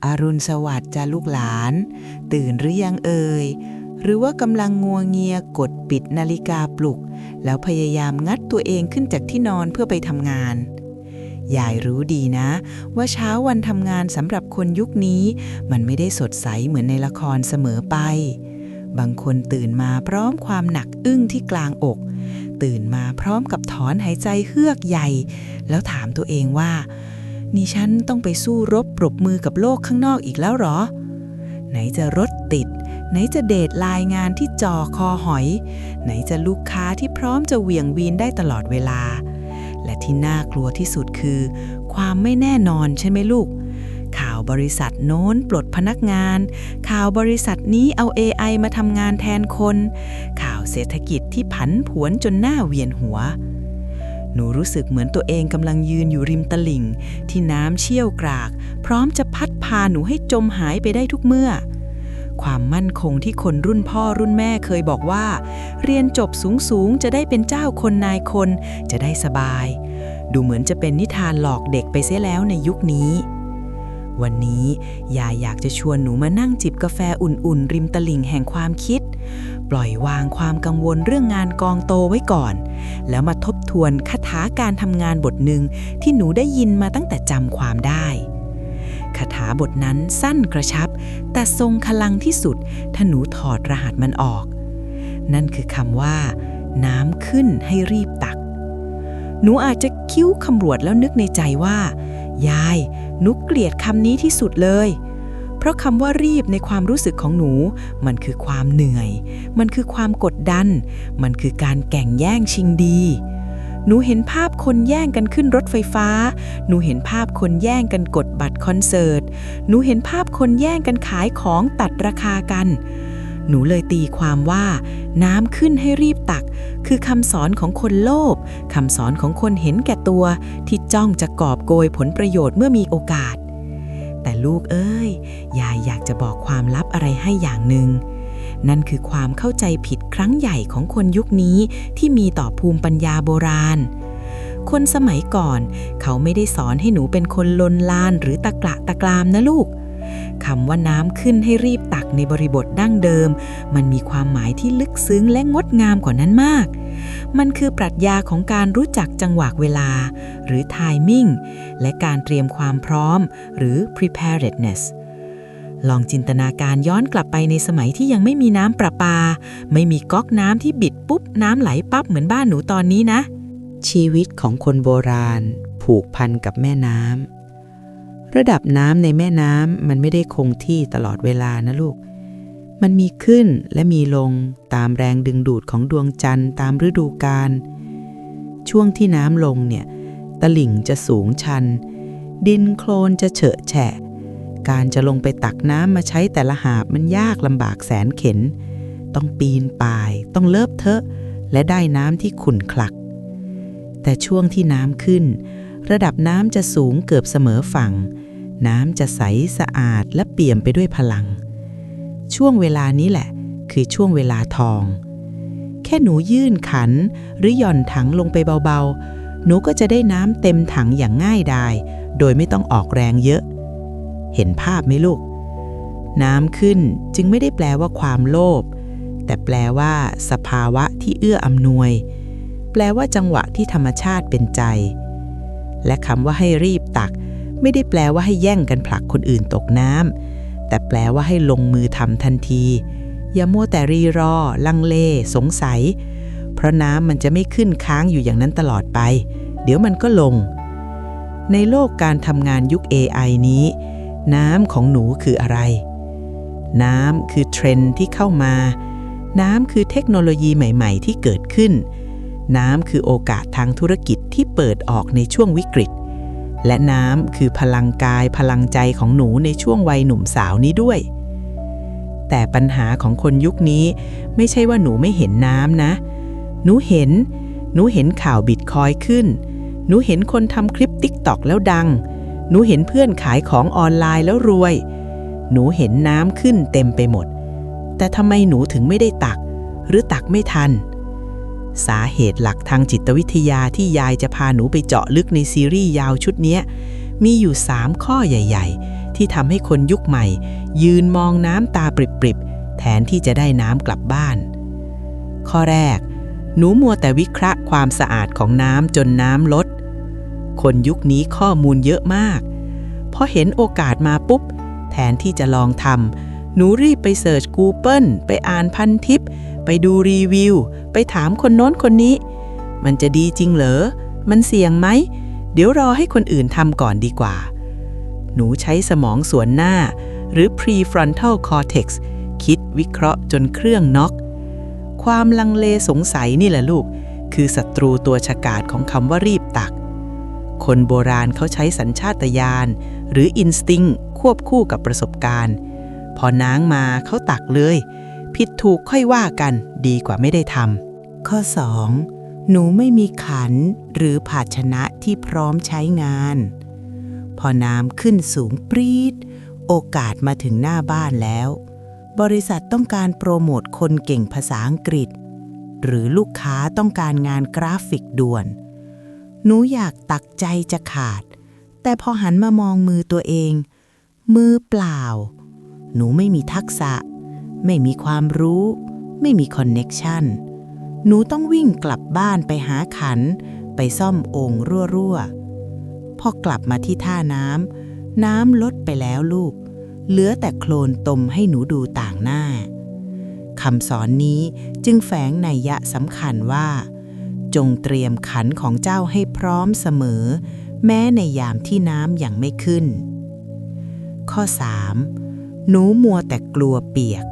อรุณสวัสดิ์จ้าลูกหลานตื่นหรือยังเอ่ยหรือว่ากำลังงัวเงียกดปิดนาฬิกาปลุกแล้วพยายามงัดตัวเองขึ้นจากที่นอนเพื่อไปทำงานยายรู้ดีนะว่าเช้าวันทำงานสำหรับคนยุคนี้มันไม่ได้สดใสเหมือนในละครเสมอไปบางคนตื่นมาพร้อมความหนักอึ้งที่กลางอกตื่นมาพร้อมกับถอนหายใจเฮือกใหญ่แล้วถามตัวเองว่านี่ฉันต้องไปสู้รบปรบมือกับโลกข้างนอกอีกแล้วหรอไหนจะรถติดไหนจะเดทไลน์งานที่จ่อคอหอยไหนจะลูกค้าที่พร้อมจะเหวี่ยงวีนได้ตลอดเวลาและที่น่ากลัวที่สุดคือความไม่แน่นอนใช่ไหมลูกข่าวบริษัทโน้นปลดพนักงานข่าวบริษัทนี้เอา AI มาทำงานแทนคนข่าวเศรษฐกิจที่ผันผวนจนหน้าเวียนหัวหนูรู้สึกเหมือนตัวเองกำลังยืนอยู่ริมตลิ่งที่น้ำเชี่ยวกรากพร้อมจะพัดพาหนูให้จมหายไปได้ทุกเมื่อความมั่นคงที่คนรุ่นพ่อรุ่นแม่เคยบอกว่าเรียนจบสูงๆจะได้เป็นเจ้าคนนายคนจะได้สบายดูเหมือนจะเป็นนิทานหลอกเด็กไปเสียแล้วในยุคนี้วันนี้ยายอยากจะชวนหนูมานั่งจิบกาแฟอุ่นๆริมตลิ่งแห่งความคิดปล่อยวางความกังวลเรื่องงานกองโตไว้ก่อนแล้วมาทบทวนคาถาการทำงานบทหนึ่งที่หนูได้ยินมาตั้งแต่จำความได้คาถาบทนั้นสั้นกระชับแต่ทรงพลังที่สุดถ้าหนูถอดรหัสมันออกนั่นคือคำว่าน้ำขึ้นให้รีบตักหนูอาจจะคิ้วขมวดแล้วนึกในใจว่ายายหนูเกลียดคำนี้ที่สุดเลยเพราะคำว่ารีบในความรู้สึกของหนูมันคือความเหนื่อยมันคือความกดดันมันคือการแข่งแย่งชิงดีหนูเห็นภาพคนแย่งกันขึ้นรถไฟฟ้าหนูเห็นภาพคนแย่งกันกดบัตรคอนเสิร์ตหนูเห็นภาพคนแย่งกันขายของตัดราคากันหนูเลยตีความว่าน้ำขึ้นให้รีบตักคือคำสอนของคนโลภคำสอนของคนเห็นแก่ตัวที่จ้องจะกอบโกยผลประโยชน์เมื่อมีโอกาสแต่ลูกเอ้ยยายอยากจะบอกความลับอะไรให้อย่างหนึ่งนั่นคือความเข้าใจผิดครั้งใหญ่ของคนยุคนี้ที่มีต่อภูมิปัญญาโบราณคนสมัยก่อนเขาไม่ได้สอนให้หนูเป็นคนลนลานหรือตะกละตะกรามนะลูกคำว่าน้ำขึ้นให้รีบตักในบริบทดั้งเดิมมันมีความหมายที่ลึกซึ้งและงดงามกว่านั้นมากมันคือปรัชญาของการรู้จักจังหวะเวลาหรือ timing และการเตรียมความพร้อมหรือ preparedness ลองจินตนาการย้อนกลับไปในสมัยที่ยังไม่มีน้ำประปาไม่มีก๊อกน้ำที่บิดปุ๊บน้ำไหลปั๊บเหมือนบ้านหนูตอนนี้นะชีวิตของคนโบราณผูกพันกับแม่น้ำระดับน้ำในแม่น้ำมันไม่ได้คงที่ตลอดเวลานะลูกมันมีขึ้นและมีลงตามแรงดึงดูดของดวงจันทร์ตามฤดูกาลช่วงที่น้ำลงเนี่ยตลิ่งจะสูงชันดินโคลนจะเฉอะแฉะการจะลงไปตักน้ำมาใช้แต่ละหาบมันยากลำบากแสนเข็ญต้องปีนป่ายต้องเลิบเทอะและได้น้ำที่ขุ่นคลักแต่ช่วงที่น้ำขึ้นระดับน้ำจะสูงเกือบเสมอฝั่งน้ำจะใสสะอาดและเปี่ยมไปด้วยพลังช่วงเวลานี้แหละคือช่วงเวลาทองแค่หนูยื่นขันหรือหย่อนถังลงไปเบาๆหนูก็จะได้น้ำเต็มถังอย่างง่ายดายโดยไม่ต้องออกแรงเยอะเห็นภาพไหมลูกน้ำขึ้นจึงไม่ได้แปลว่าความโลภแต่แปลว่าสภาวะที่เอื้ออำนวยแปลว่าจังหวะที่ธรรมชาติเป็นใจและคำว่าให้รีบตักไม่ได้แปลว่าให้แย่งกันผลักคนอื่นตกน้ำแต่แปลว่าให้ลงมือทำทันทีอย่ามัวแต่รีรอลังเลสงสัยเพราะน้ำมันจะไม่ขึ้นค้างอยู่อย่างนั้นตลอดไปเดี๋ยวมันก็ลงในโลกการทำงานยุค AI นี้น้ำของหนูคืออะไรน้ำคือเทรนด์ที่เข้ามาน้ำคือเทคโนโลยีใหม่ๆที่เกิดขึ้นน้ำคือโอกาสทางธุรกิจที่เปิดออกในช่วงวิกฤตและน้ำคือพลังกายพลังใจของหนูในช่วงวัยหนุ่มสาวนี้ด้วยแต่ปัญหาของคนยุคนี้ไม่ใช่ว่าหนูไม่เห็นน้ำนะหนูเห็นข่าวบิตคอยน์ขึ้นหนูเห็นคนทำคลิป TikTok แล้วดังหนูเห็นเพื่อนขายของออนไลน์แล้วรวยหนูเห็นน้ำขึ้นเต็มไปหมดแต่ทำไมหนูถึงไม่ได้ตักหรือตักไม่ทันสาเหตุหลักทางจิตวิทยาที่ยายจะพาหนูไปเจาะลึกในซีรีส์ยาวชุดนี้มีอยู่3ข้อใหญ่ๆ ที่ทำให้คนยุคใหม่ยืนมองน้ำตาปริบๆแทนที่จะได้น้ำกลับบ้านข้อแรกหนูมัวแต่วิเคราะห์ความสะอาดของน้ำจนน้ำลดคนยุคนี้ข้อมูลเยอะมากพอเห็นโอกาสมาปุ๊บแทนที่จะลองทำหนูรีบไปเสิร์ช Google ไปอ่านพันทิปไปดูรีวิวไปถามคนโน้นคนนี้มันจะดีจริงเหรอมันเสี่ยงไหมเดี๋ยวรอให้คนอื่นทำก่อนดีกว่าหนูใช้สมองส่วนหน้าหรือ prefrontal cortex คิดวิเคราะห์จนเครื่องน็อกความลังเลสงสัยนี่แหละลูกคือศัตรูตัวฉกาจของคำว่ารีบตักคนโบราณเขาใช้สัญชาตญาณหรือ instinct ควบคู่กับประสบการณ์พอน้างมาเขาตักเลยผิดถูกค่อยว่ากันดีกว่าไม่ได้ทำข้อ 2. หนูไม่มีขันหรือภาชนะที่พร้อมใช้งานพอน้ำขึ้นสูงปรี๊ดโอกาสมาถึงหน้าบ้านแล้วบริษัทต้องการโปรโมทคนเก่งภาษาอังกฤษหรือลูกค้าต้องการงานกราฟิกด่วนหนูอยากตักใจจะขาดแต่พอหันมามองมือตัวเองมือเปล่าหนูไม่มีทักษะไม่มีความรู้ไม่มีคอนเน็กชันหนูต้องวิ่งกลับบ้านไปหาขันไปซ่อมโอ่งรั่วๆพอกลับมาที่ท่าน้ำลดไปแล้วลูกเหลือแต่โคลนตมให้หนูดูต่างหน้าคำสอนนี้จึงแฝงนัยยะสำคัญว่าจงเตรียมขันของเจ้าให้พร้อมเสมอแม้ในยามที่น้ำยังไม่ขึ้นข้อ 3. หนูมัวแต่กลัวเปียก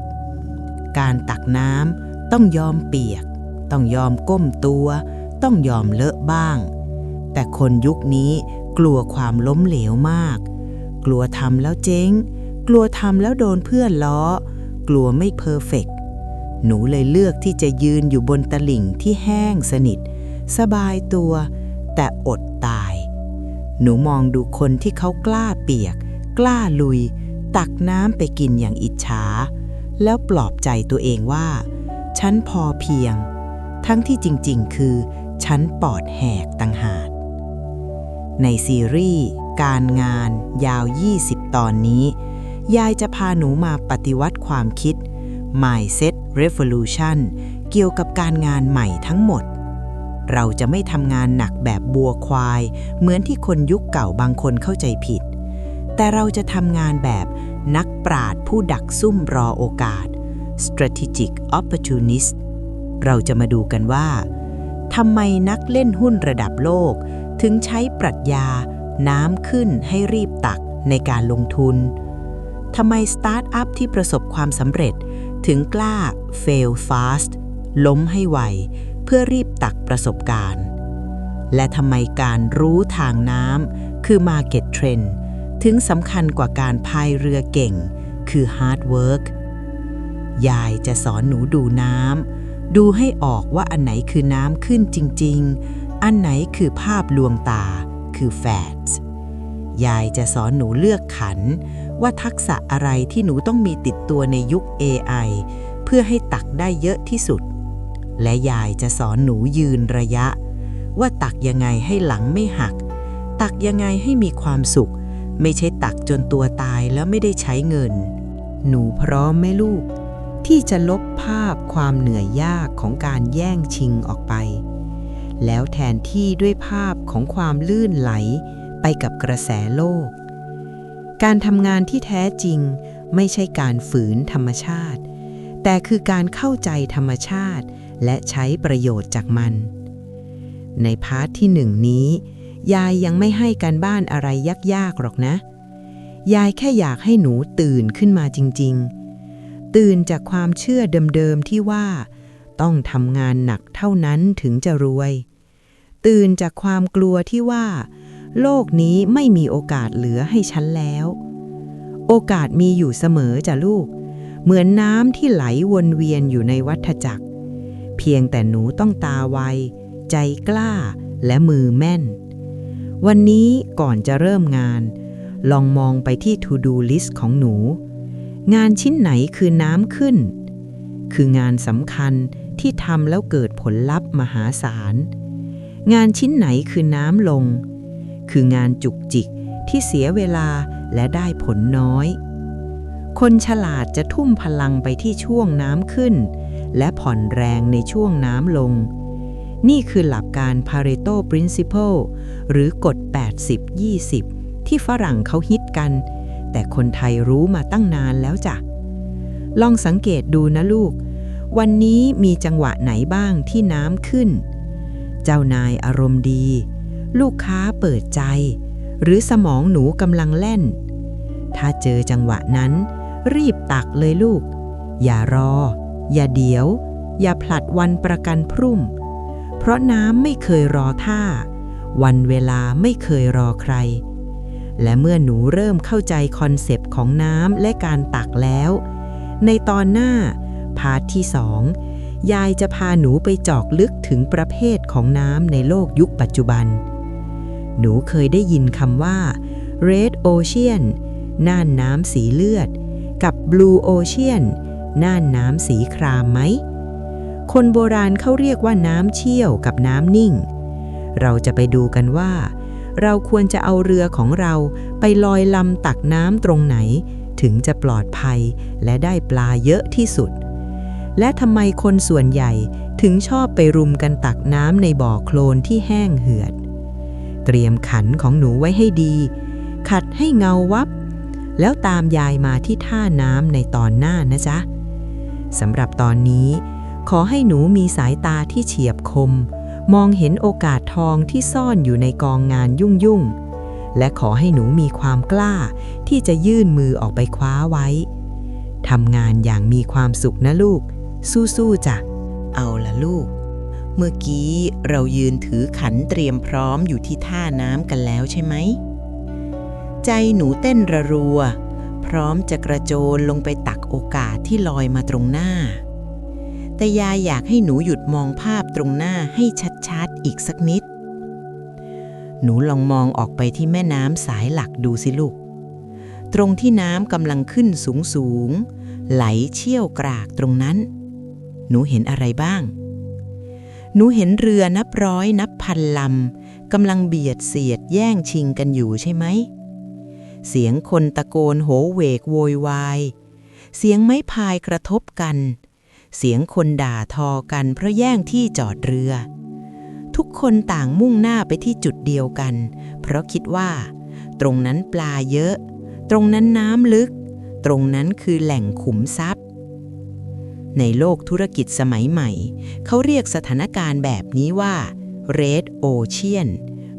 การตักน้ำต้องยอมเปียกต้องยอมก้มตัวต้องยอมเลอะบ้างแต่คนยุคนี้กลัวความล้มเหลวมากกลัวทำแล้วเจ๊งกลัวทำแล้วโดนเพื่อนล้อกลัวไม่เพอร์เฟกต์หนูเลยเลือกที่จะยืนอยู่บนตลิ่งที่แห้งสนิทสบายตัวแต่อดตายหนูมองดูคนที่เขากล้าเปียกกล้าลุยตักน้ำไปกินอย่างอิจฉาแล้วปลอบใจตัวเองว่าฉันพอเพียงทั้งที่จริงๆคือฉันปอดแหกต่างหากในซีรีส์การงานยาว20 ตอนนี้ยายจะพาหนูมาปฏิวัติความคิด Mindset Revolution เกี่ยวกับการงานใหม่ทั้งหมดเราจะไม่ทำงานหนักแบบบัวควายเหมือนที่คนยุคเก่าบางคนเข้าใจผิดแต่เราจะทำงานแบบนักปราชญ์ผู้ดักซุ่มรอโอกาส Strategic Opportunist เราจะมาดูกันว่าทำไมนักเล่นหุ้นระดับโลกถึงใช้ปรัชญาน้ำขึ้นให้รีบตักในการลงทุนทำไมสตาร์ทอัพที่ประสบความสำเร็จถึงกล้า fail fast ล้มให้ไวเพื่อรีบตักประสบการณ์และทำไมการรู้ทางน้ำคือ market trend ถึงสำคัญกว่าการพายเรือเก่งคือ hard work ยายจะสอนหนูดูน้ำดูให้ออกว่าอันไหนคือน้ำขึ้นจริงๆอันไหนคือภาพลวงตาคือ facts ยายจะสอนหนูเลือกขันว่าทักษะอะไรที่หนูต้องมีติดตัวในยุค AI เพื่อให้ตักได้เยอะที่สุดและยายจะสอนหนูยืนระยะว่าตักยังไงให้หลังไม่หักตักยังไงให้มีความสุขไม่ใช่ตักจนตัวตายแล้วไม่ได้ใช้เงินหนูพร้อมไหมลูกที่จะลบภาพความเหนื่อยยากของการแย่งชิงออกไปแล้วแทนที่ด้วยภาพของความลื่นไหลไปกับกระแสโลกการทำงานที่แท้จริงไม่ใช่การฝืนธรรมชาติแต่คือการเข้าใจธรรมชาติและใช้ประโยชน์จากมันในพาร์ทที่1นี้ยายยังไม่ให้การบ้านอะไรยากๆหรอกนะยายแค่อยากให้หนูตื่นขึ้นมาจริงๆตื่นจากความเชื่อเดิมๆที่ว่าต้องทำงานหนักเท่านั้นถึงจะรวยตื่นจากความกลัวที่ว่าโลกนี้ไม่มีโอกาสเหลือให้ฉันแล้วโอกาสมีอยู่เสมอจ้ะลูกเหมือนน้ำที่ไหลวนเวียนอยู่ในวัฏจักรเพียงแต่หนูต้องตาไวใจกล้าและมือแม่นวันนี้ก่อนจะเริ่มงานลองมองไปที่ To Do List ของหนูงานชิ้นไหนคือน้ำขึ้นคืองานสำคัญที่ทำแล้วเกิดผลลัพธ์มหาศาลงานชิ้นไหนคือน้ำลงคืองานจุกจิกที่เสียเวลา และได้ผลน้อยคนฉลาดจะทุ่มพลังไปที่ช่วงน้ำขึ้นและผ่อนแรงในช่วงน้ำลงนี่คือหลักการ Pareto Principle หรือกฎ 80-20 ที่ฝรั่งเขาฮิตกันแต่คนไทยรู้มาตั้งนานแล้วจ้ะลองสังเกตดูนะลูกวันนี้มีจังหวะไหนบ้างที่น้ำขึ้นเจ้านายอารมณ์ดีลูกค้าเปิดใจหรือสมองหนูกำลังแล่นถ้าเจอจังหวะนั้นรีบตักเลยลูกอย่ารออย่าเดี๋ยวอย่าผลัดวันประกันพรุ่งเพราะน้ำไม่เคยรอท่าวันเวลาไม่เคยรอใครและเมื่อหนูเริ่มเข้าใจคอนเซปต์ของน้ำและการตักแล้วในตอนหน้าพาร์ทที่ 2ยายจะพาหนูไปเจาะลึกถึงประเภทของน้ำในโลกยุคปัจจุบันหนูเคยได้ยินคำว่า Red Ocean น่านน้ำสีเลือดกับ Blue Ocean น่านน้ำสีครามไหมคนโบราณเขาเรียกว่าน้ำเชี่ยวกับน้ำนิ่งเราจะไปดูกันว่าเราควรจะเอาเรือของเราไปลอยลำตักน้ำตรงไหนถึงจะปลอดภัยและได้ปลาเยอะที่สุดและทำไมคนส่วนใหญ่ถึงชอบไปรุมกันตักน้ำในบ่อโคลนที่แห้งเหือดเตรียมขันของหนูไว้ให้ดีขัดให้เงาวับแล้วตามยายมาที่ท่าน้ำในตอนหน้านะจ๊ะสำหรับตอนนี้ขอให้หนูมีสายตาที่เฉียบคมมองเห็นโอกาสทองที่ซ่อนอยู่ในกองงานยุ่งๆและขอให้หนูมีความกล้าที่จะยื่นมือออกไปคว้าไว้ทำงานอย่างมีความสุขนะลูกสู้ๆจ้ะเอาล่ะลูกเมื่อกี้เรายืนถือขันเตรียมพร้อมอยู่ที่ท่าน้ำกันแล้วใช่ไหมใจหนูเต้นระรัวพร้อมจะกระโจนลงไปตักโอกาสที่ลอยมาตรงหน้าแต่ยายอยากให้หนูหยุดมองภาพตรงหน้าให้ชัดๆอีกสักนิดหนูลองมองออกไปที่แม่น้ำสายหลักดูสิลูกตรงที่น้ำกำลังขึ้นสูงๆไหลเชี่ยวกรากตรงนั้นหนูเห็นอะไรบ้างหนูเห็นเรือนับร้อยนับพันลำกำลังเบียดเสียดแย่งชิงกันอยู่ใช่ไหมเสียงคนตะโกนโหวกโวยวายเสียงไม้พายกระทบกันเสียงคนด่าทอกันเพราะแย่งที่จอดเรือทุกคนต่างมุ่งหน้าไปที่จุดเดียวกันเพราะคิดว่าตรงนั้นปลาเยอะตรงนั้นน้ำลึกตรงนั้นคือแหล่งขุมทรัพย์ในโลกธุรกิจสมัยใหม่เขาเรียกสถานการณ์แบบนี้ว่า Red Ocean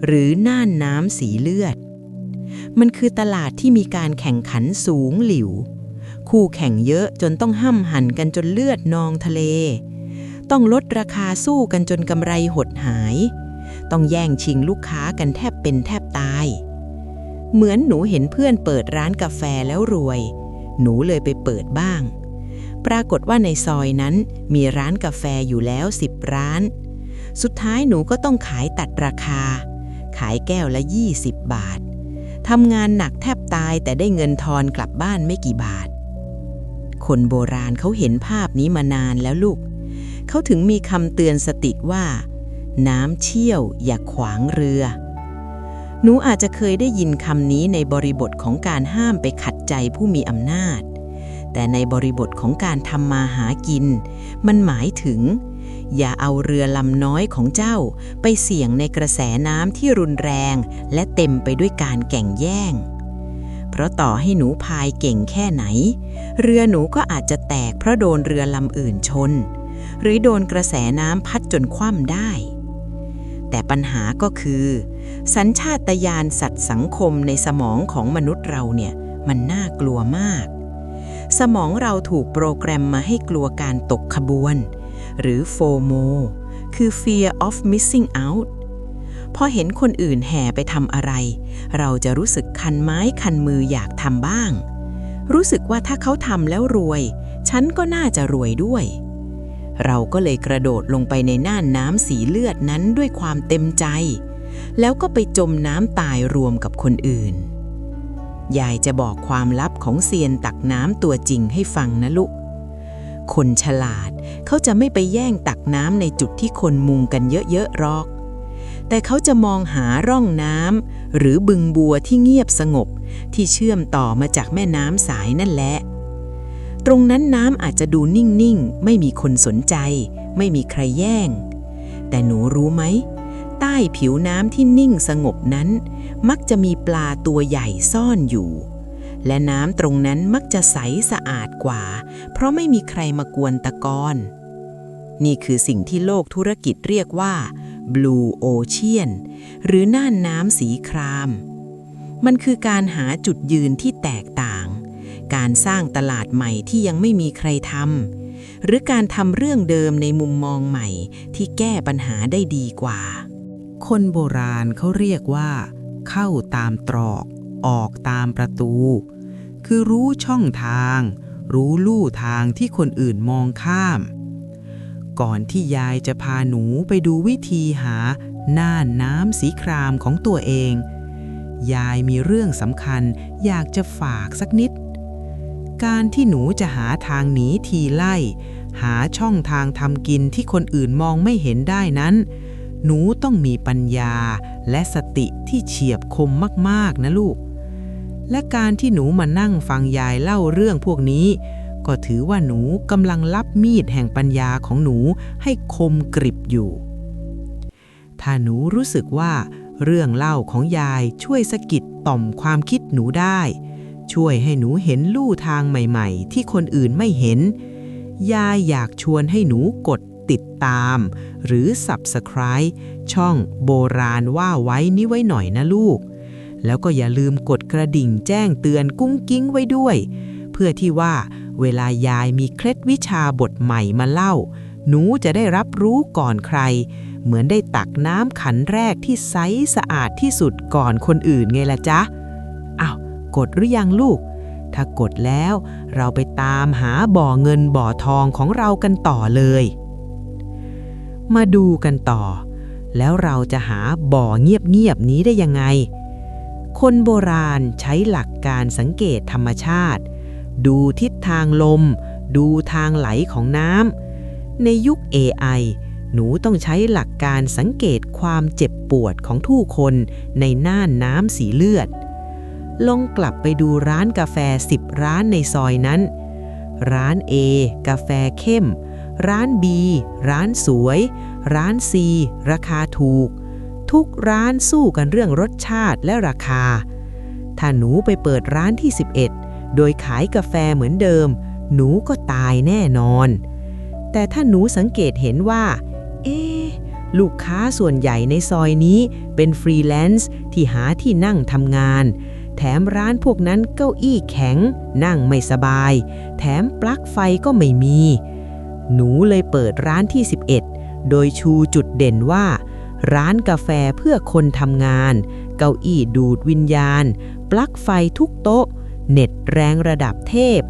หรือน่านน้ำสีเลือดมันคือตลาดที่มีการแข่งขันสูงหลิวคู่แข่งเยอะจนต้องห้ำหั่นกันจนเลือดนองทะเลต้องลดราคาสู้กันจนกำไรหดหายต้องแย่งชิงลูกค้ากันแทบเป็นแทบตายเหมือนหนูเห็นเพื่อนเปิดร้านกาแฟแล้วรวยหนูเลยไปเปิดบ้างปรากฏว่าในซอยนั้นมีร้านกาแฟอยู่แล้ว10 ร้านสุดท้ายหนูก็ต้องขายตัดราคาขายแก้วละ20 บาททำงานหนักแทบตายแต่ได้เงินทอนกลับบ้านไม่กี่บาทคนโบราณเขาเห็นภาพนี้มานานแล้วลูกเขาถึงมีคำเตือนสติว่าน้ำเชี่ยวอย่าขวางเรือหนูอาจจะเคยได้ยินคำนี้ในบริบทของการห้ามไปขัดใจผู้มีอำนาจแต่ในบริบทของการทำมาหากินมันหมายถึงอย่าเอาเรือลำน้อยของเจ้าไปเสี่ยงในกระแสน้ำที่รุนแรงและเต็มไปด้วยการแข่งแย่งเพราะต่อให้หนูพายเก่งแค่ไหนเรือหนูก็อาจจะแตกเพราะโดนเรือลำอื่นชนหรือโดนกระแสน้ำพัดจนคว่ำได้แต่ปัญหาก็คือสัญชาตญาณสัตว์สังคมในสมองของมนุษย์เราเนี่ยมันน่ากลัวมากสมองเราถูกโปรแกรมมาให้กลัวการตกขบวนหรือ FOMO คือ Fear of Missing Out พอเห็นคนอื่นแห่ไปทำอะไรเราจะรู้สึกคันไม้คันมืออยากทำบ้างรู้สึกว่าถ้าเขาทำแล้วรวยฉันก็น่าจะรวยด้วยเราก็เลยกระโดดลงไปในน่านน้ำสีเลือดนั้นด้วยความเต็มใจแล้วก็ไปจมน้ำตายรวมกับคนอื่นยายจะบอกความลับของเซียนตักน้ำตัวจริงให้ฟังนะลูกคนฉลาดเขาจะไม่ไปแย่งตักน้ำในจุดที่คนมุงกันเยอะๆหรอก แต่เขาจะมองหาร่องน้ำหรือบึงบัวที่เงียบสงบที่เชื่อมต่อมาจากแม่น้ำสายนั่นแหละตรงนั้นน้ำอาจจะดูนิ่งๆไม่มีคนสนใจไม่มีใครแย่งแต่หนูรู้ไหมใต้ผิวน้ำที่นิ่งสงบนั้นมักจะมีปลาตัวใหญ่ซ่อนอยู่และน้ำตรงนั้นมักจะใสสะอาดกว่าเพราะไม่มีใครมากวนตะกอนนี่คือสิ่งที่โลกธุรกิจเรียกว่า Blue Ocean หรือน่านน้ำสีครามมันคือการหาจุดยืนที่แตกต่างการสร้างตลาดใหม่ที่ยังไม่มีใครทำหรือการทำเรื่องเดิมในมุมมองใหม่ที่แก้ปัญหาได้ดีกว่าคนโบราณเขาเรียกว่าเข้าตามตรอกออกตามประตูคือรู้ช่องทางรู้ลู่ทางที่คนอื่นมองข้ามก่อนที่ยายจะพาหนูไปดูวิธีหาน่านน้ำสีครามของตัวเองยายมีเรื่องสำคัญอยากจะฝากสักนิดการที่หนูจะหาทางหนีทีไล่หาช่องทางทำกินที่คนอื่นมองไม่เห็นได้นั้นหนูต้องมีปัญญาและสติที่เฉียบคมมากๆนะลูกและการที่หนูมานั่งฟังยายเล่าเรื่องพวกนี้ก็ถือว่าหนูกำลังลับมีดแห่งปัญญาของหนูให้คมกริบอยู่ถ้าหนูรู้สึกว่าเรื่องเล่าของยายช่วยสะกิดต่อมความคิดหนูได้ช่วยให้หนูเห็นลู่ทางใหม่ๆที่คนอื่นไม่เห็นยายอยากชวนให้หนูกดติดตามหรือ Subscribe ช่องโบราณว่าไว้นี้ไว้หน่อยนะลูกแล้วก็อย่าลืมกดกระดิ่งแจ้งเตือนกุ้งกิ้งไว้ด้วยเพื่อที่ว่าเวลายายมีเคล็ดวิชาบทใหม่มาเล่าหนูจะได้รับรู้ก่อนใครเหมือนได้ตักน้ำขันแรกที่ใสสะอาดที่สุดก่อนคนอื่นไงล่ะจ๊ะอ้าวกดหรือยังลูกถ้ากดแล้วเราไปตามหาบ่อเงินบ่อทองของเรากันต่อเลยมาดูกันต่อแล้วเราจะหาบ่อเงียบๆนี้ได้ยังไงคนโบราณใช้หลักการสังเกตธรรมชาติดูทิศทางลมดูทางไหลของน้ำในยุค AI หนูต้องใช้หลักการสังเกตความเจ็บปวดของทุกคนในน่านน้ำสีเลือดลองกลับไปดูร้านกาแฟ10ร้านในซอยนั้นร้าน A กาแฟเข้มร้าน B ร้านสวยร้าน C ราคาถูกทุกร้านสู้กันเรื่องรสชาติและราคาถ้าหนูไปเปิดร้านที่11โดยขายกาแฟเหมือนเดิมหนูก็ตายแน่นอนแต่ถ้าหนูสังเกตเห็นว่าลูกค้าส่วนใหญ่ในซอยนี้เป็นฟรีแลนซ์ที่หาที่นั่งทำงานแถมร้านพวกนั้นเก้าอี้แข็งนั่งไม่สบายแถมปลั๊กไฟก็ไม่มีหนูเลยเปิดร้านที่11โดยชูจุดเด่นว่าร้านกาแฟเพื่อคนทำงานเก้าอี้ดูดวิญญาณปลั๊กไฟทุกโต๊ะเน็ตแรงระดับเทพ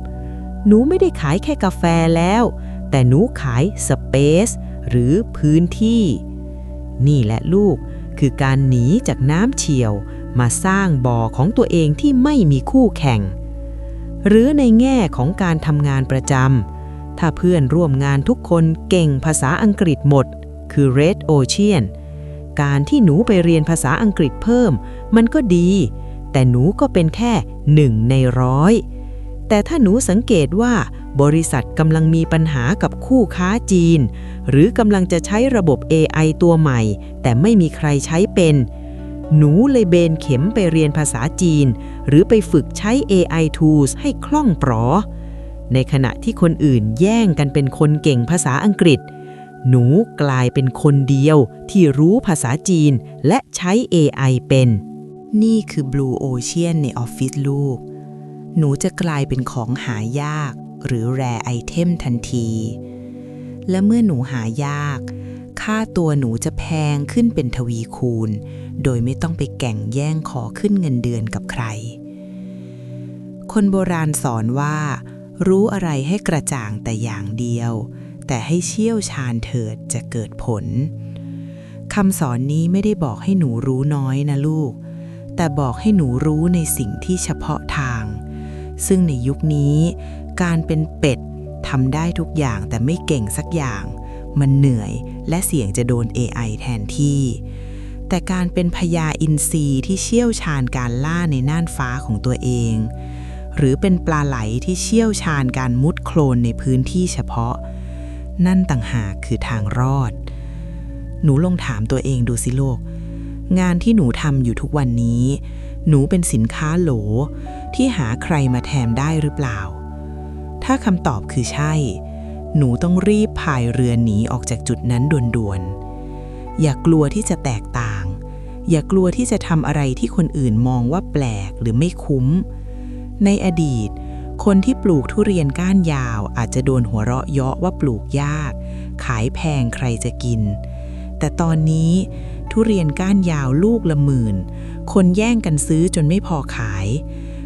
หนูไม่ได้ขายแค่กาแฟแล้วแต่หนูขายสเปซหรือพื้นที่นี่แหละลูกคือการหนีจากน้ำเชี่ยวมาสร้างบ่อของตัวเองที่ไม่มีคู่แข่งหรือในแง่ของการทำงานประจำถ้าเพื่อนร่วมงานทุกคนเก่งภาษาอังกฤษหมดคือ Red Ocean การที่หนูไปเรียนภาษาอังกฤษเพิ่มมันก็ดีแต่หนูก็เป็นแค่1 ใน 100แต่ถ้าหนูสังเกตว่าบริษัทกำลังมีปัญหากับคู่ค้าจีนหรือกำลังจะใช้ระบบ AI ตัวใหม่แต่ไม่มีใครใช้เป็นหนูเลยเบนเข็มไปเรียนภาษาจีนหรือไปฝึกใช้ AI Tools ให้คล่องปลอในขณะที่คนอื่นแย่งกันเป็นคนเก่งภาษาอังกฤษหนูกลายเป็นคนเดียวที่รู้ภาษาจีนและใช้ AI เป็นนี่คือ Blue Ocean ในออฟฟิศลูกหนูจะกลายเป็นของหายากหรือ Rare Item ทันทีและเมื่อหนูหายากค่าตัวหนูจะแพงขึ้นเป็นทวีคูณโดยไม่ต้องไปแก่งแย่งขอขึ้นเงินเดือนกับใครคนโบราณสอนว่ารู้อะไรให้กระจ่างแต่อย่างเดียวแต่ให้เชี่ยวชาญเถิดจะเกิดผลคำสอนนี้ไม่ได้บอกให้หนูรู้น้อยนะลูกแต่บอกให้หนูรู้ในสิ่งที่เฉพาะทางซึ่งในยุคนี้การเป็นเป็ดทำได้ทุกอย่างแต่ไม่เก่งสักอย่างมันเหนื่อยและเสี่ยงจะโดน AI แทนที่ แต่การเป็นพญาอินทรีที่เชี่ยวชาญการล่าในน่านฟ้าของตัวเองหรือเป็นปลาไหลที่เชี่ยวชาญการมุดโคลนในพื้นที่เฉพาะนั่นต่างหากคือทางรอดหนูลองถามตัวเองดูสิโลกงานที่หนูทำอยู่ทุกวันนี้หนูเป็นสินค้าโหลที่หาใครมาแทนได้หรือเปล่าถ้าคำตอบคือใช่หนูต้องรีบพายเรือหนีออกจากจุดนั้นด่วนๆอย่ากลัวที่จะแตกต่างอย่ากลัวที่จะทำอะไรที่คนอื่นมองว่าแปลกหรือไม่คุ้มในอดีตคนที่ปลูกทุเรียนก้านยาวอาจจะโดนหัวเราะเยาะว่าปลูกยากขายแพงใครจะกินแต่ตอนนี้ทุเรียนก้านยาวลูกละหมื่นคนแย่งกันซื้อจนไม่พอขาย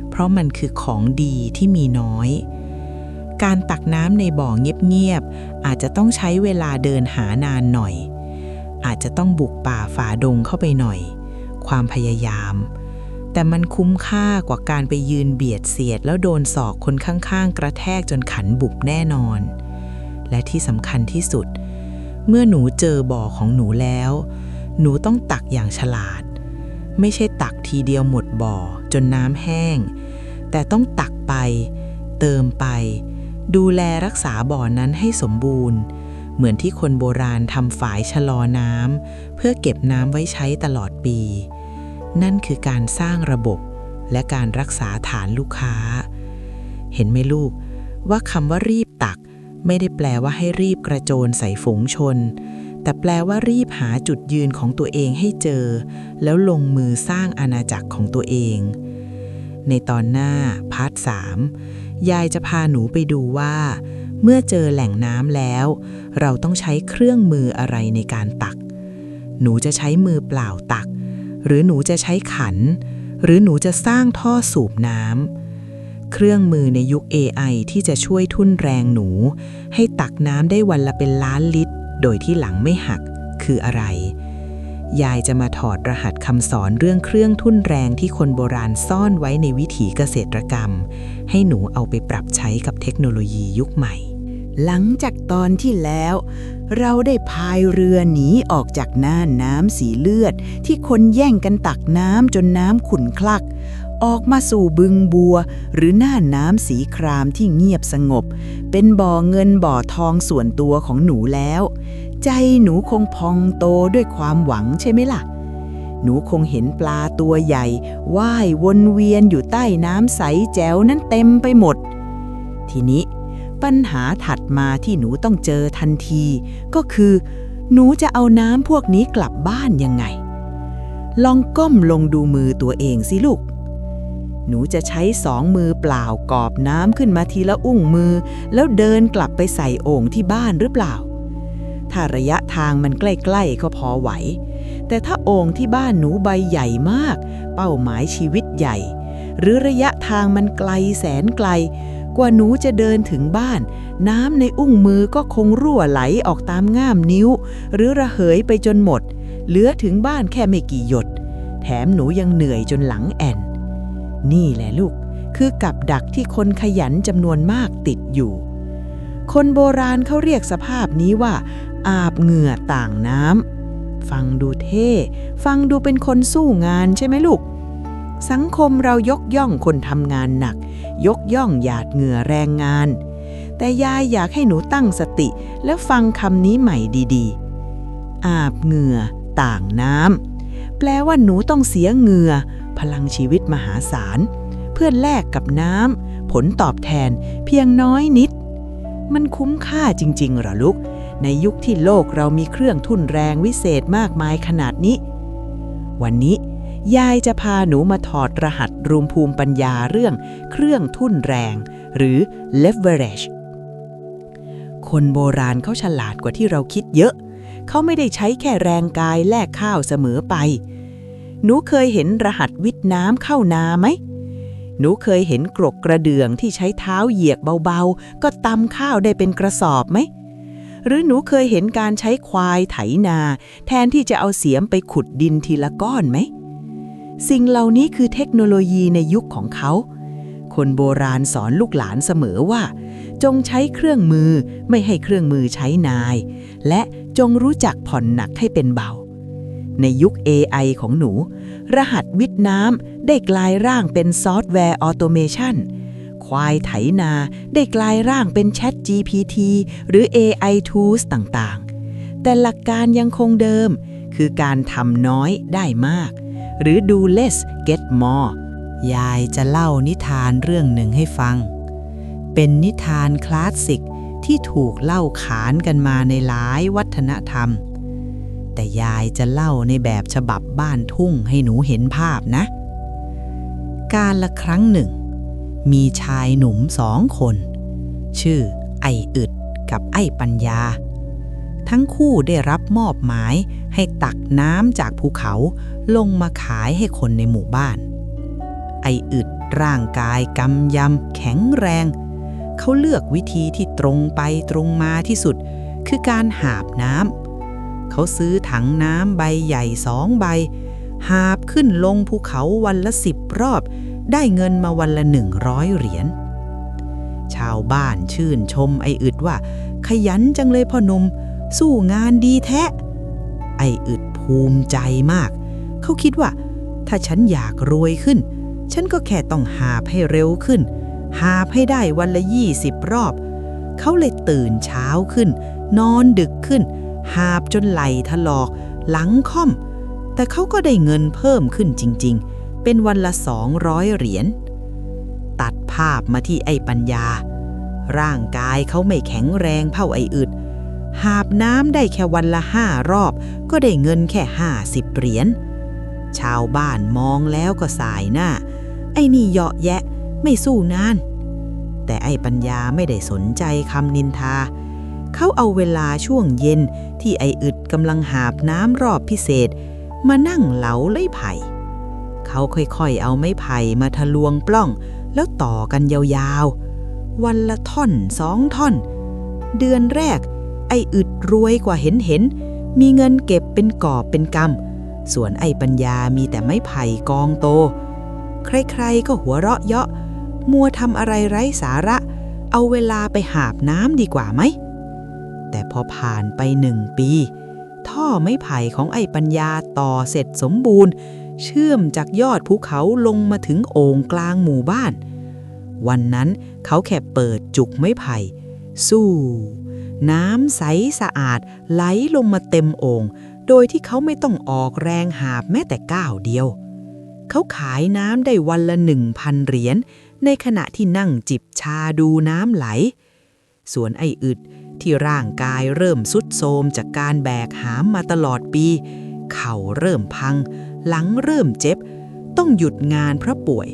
เพราะมันคือของดีที่มีน้อยการตักน้ำในบ่อเงียบๆอาจจะต้องใช้เวลาเดินหานานหน่อยอาจจะต้องบุกป่าฝ่าดงเข้าไปหน่อยความพยายามแต่มันคุ้มค่ากว่าการไปยืนเบียดเสียดแล้วโดนศอกคนข้างๆกระแทกจนขันบุบแน่นอนและที่สำคัญที่สุดเมื่อหนูเจอบ่อของหนูแล้วหนูต้องตักอย่างฉลาดไม่ใช่ตักทีเดียวหมดบ่อจนน้ำแห้งแต่ต้องตักไปเติมไปดูแลรักษาบ่อนั้นให้สมบูรณ์เหมือนที่คนโบราณทำฝายชะลอน้ำเพื่อเก็บน้ำไว้ใช้ตลอดปีนั่นคือการสร้างระบบและการรักษาฐานลูกค้าเห็นไหมลูกว่าคำว่ารีบตักไม่ได้แปลว่าให้รีบกระโจนใส่ฝูงชนแต่แปลว่ารีบหาจุดยืนของตัวเองให้เจอแล้วลงมือสร้างอาณาจักรของตัวเองในตอนหน้าพาร์ท 3ยายจะพาหนูไปดูว่าเมื่อเจอแหล่งน้ำแล้วเราต้องใช้เครื่องมืออะไรในการตักหนูจะใช้มือเปล่าตักหรือหนูจะใช้ขันหรือหนูจะสร้างท่อสูบน้ำเครื่องมือในยุค AI ที่จะช่วยทุ่นแรงหนูให้ตักน้ำได้วันละเป็นล้านลิตรโดยที่หลังไม่หักคืออะไรยายจะมาถอดรหัสคำสอนเรื่องเครื่องทุ่นแรงที่คนโบราณซ่อนไว้ในวิถีเกษตรกรรมให้หนูเอาไปปรับใช้กับเทคโนโลยียุคใหม่หลังจากตอนที่แล้วเราได้พายเรือหนีออกจากน่านน้ำสีเลือดที่คนแย่งกันตักน้ำจนน้ำขุ่นคลักออกมาสู่บึงบัวหรือน่านน้ำสีครามที่เงียบสงบเป็นบ่อเงินบ่อทองส่วนตัวของหนูแล้วใจหนูคงพองโตด้วยความหวังใช่ไหมล่ะหนูคงเห็นปลาตัวใหญ่ว่ายวนเวียนอยู่ใต้น้ำใสแจ๋วนั้นเต็มไปหมดทีนี้ปัญหาถัดมาที่หนูต้องเจอทันทีก็คือหนูจะเอาน้ำพวกนี้กลับบ้านยังไงลองก้มลงดูมือตัวเองสิลูกหนูจะใช้2 มือเปล่ากอบน้ำขึ้นมาทีละอุ้งมือแล้วเดินกลับไปใส่โอ่งที่บ้านหรือเปล่าถ้าระยะทางมันใกล้ๆก็พอไหวแต่ถ้าโอ่งที่บ้านหนูใบใหญ่มากเป้าหมายชีวิตใหญ่หรือระยะทางมันไกลแสนไกลกว่าหนูจะเดินถึงบ้านน้ำในอุ้งมือก็คงรั่วไหลออกตามง่ามนิ้วหรือระเหยไปจนหมดเหลือถึงบ้านแค่ไม่กี่หยดแถมหนูยังเหนื่อยจนหลังแอ่นนี่แหละลูกคือกับดักที่คนขยันจำนวนมากติดอยู่คนโบราณเขาเรียกสภาพนี้ว่าอาบเหงื่อต่างน้ำฟังดูเท่ฟังดูเป็นคนสู้งานใช่ไหมลูกสังคมเรายกย่องคนทำงานหนักยกย่องหยาดเหงื่อแรงงานแต่ยายอยากให้หนูตั้งสติแล้วฟังคำนี้ใหม่ดีๆอาบเหงื่อต่างน้ำแปลว่าหนูต้องเสียเหงื่อพลังชีวิตมหาศาลเพื่อแลกกับน้ำผลตอบแทนเพียงน้อยนิดมันคุ้มค่าจริงๆเหรอลูกในยุคที่โลกเรามีเครื่องทุ่นแรงวิเศษมากมายขนาดนี้วันนี้ยายจะพาหนูมาถอดรหัสรวมภูมิปัญญาเรื่องเครื่องทุ่นแรงหรือ leverage คนโบราณเขาฉลาดกว่าที่เราคิดเยอะเขาไม่ได้ใช้แค่แรงกายแลกข้าวเสมอไปหนูเคยเห็นรหัสวิทย์น้ำเข้านาไหมหนูเคยเห็นกรกกระเดื่องที่ใช้เท้าเหยียกเบาๆก็ตำข้าวได้เป็นกระสอบไหมหรือหนูเคยเห็นการใช้ควายไถนาแทนที่จะเอาเสียมไปขุดดินทีละก้อนไหมสิ่งเหล่านี้คือเทคโนโลยีในยุคของเขาคนโบราณสอนลูกหลานเสมอว่าจงใช้เครื่องมือไม่ให้เครื่องมือใช้นายและจงรู้จักผ่อนหนักให้เป็นเบา ในยุค AI ของหนูรหัสวิทย์น้ำได้กลายร่างเป็นซอฟต์แวร์ออโตเมชันควายไถนาได้กลายร่างเป็น Chat GPT หรือ AI Tools ต่างๆแต่หลักการยังคงเดิมคือการทำน้อยได้มากหรือ do less get more ยายจะเล่านิทานเรื่องหนึ่งให้ฟังเป็นนิทานคลาสสิกที่ถูกเล่าขานกันมาในหลายวัฒนธรรมแต่ยายจะเล่าในแบบฉบับบ้านทุ่งให้หนูเห็นภาพนะกาลละครั้งหนึ่งมีชายหนุ่ม2 คนชื่อไอ้อึดกับไอ้ปัญญาทั้งคู่ได้รับมอบหมายให้ตักน้ำจากภูเขาลงมาขายให้คนในหมู่บ้านไอ้อึดร่างกายกำยำแข็งแรงเขาเลือกวิธีที่ตรงไปตรงมาที่สุดคือการหาบน้ำเขาซื้อถังน้ำใบใหญ่2 ใบหาบขึ้นลงภูเขาวันละ10 รอบได้เงินมาวันละ100 เหรียญชาวบ้านชื่นชมไอ้อึดว่าขยันจังเลยพ่อหนุ่มสู้งานดีแท้ไอ้อึดภูมิใจมากเขาคิดว่าถ้าฉันอยากรวยขึ้นฉันก็แค่ต้องหาบให้เร็วขึ้นหาบให้ได้วันละ20 รอบเขาเลยตื่นเช้าขึ้นนอนดึกขึ้นหาบจนไหล่ถลอกหลังค่อมแต่เขาก็ได้เงินเพิ่มขึ้นจริงๆเป็นวันละ200 เหรียญตัดภาพมาที่ไอ้ปัญญาร่างกายเขาไม่แข็งแรงเท่าไอ้อึดหาบน้ำได้แค่วันละ5 รอบก็ได้เงินแค่50 เหรียญชาวบ้านมองแล้วก็สายหน้าไอ้นี่เหยาะแยะไม่สู้นานแต่ไอ้ปัญญาไม่ได้สนใจคำนินทาเขาเอาเวลาช่วงเย็นที่ไอ้อึดกำลังหาบน้ำรอบพิเศษมานั่งเหลาไม้ไผ่เขาค่อยๆเอาไม้ไผ่มาทะลวงปล้องแล้วต่อกันยาวๆวันละท่อน2 ท่อนเดือนแรกไอ้อึดรวยกว่าเห็นมีเงินเก็บเป็นกอบเป็นกำส่วนไอ้ปัญญามีแต่ไม้ไผ่กองโตใครๆก็หัวเราะเยาะมัวทำอะไรไร้สาระเอาเวลาไปหาบน้ำดีกว่าไหมแต่พอผ่านไป1 ปีท่อไม้ไผ่ของไอ้ปัญญาต่อเสร็จสมบูรณ์เชื่อมจากยอดภูเขาลงมาถึงโอ่งกลางหมู่บ้านวันนั้นเขาแค่เปิดจุกไม้ไผ่สู้น้ำใสสะอาดไหลลงมาเต็มโอ่งโดยที่เขาไม่ต้องออกแรงหาบแม้แต่ก้าวเดียวเขาขายน้ำได้วันละ 1,000 เหรียญในขณะที่นั่งจิบชาดูน้ำไหลส่วนไอ้อึดที่ร่างกายเริ่มทรุดโทรมจากการแบกหามมาตลอดปีเข่าเริ่มพังหลังเริ่มเจ็บต้องหยุดงานเพราะป่วย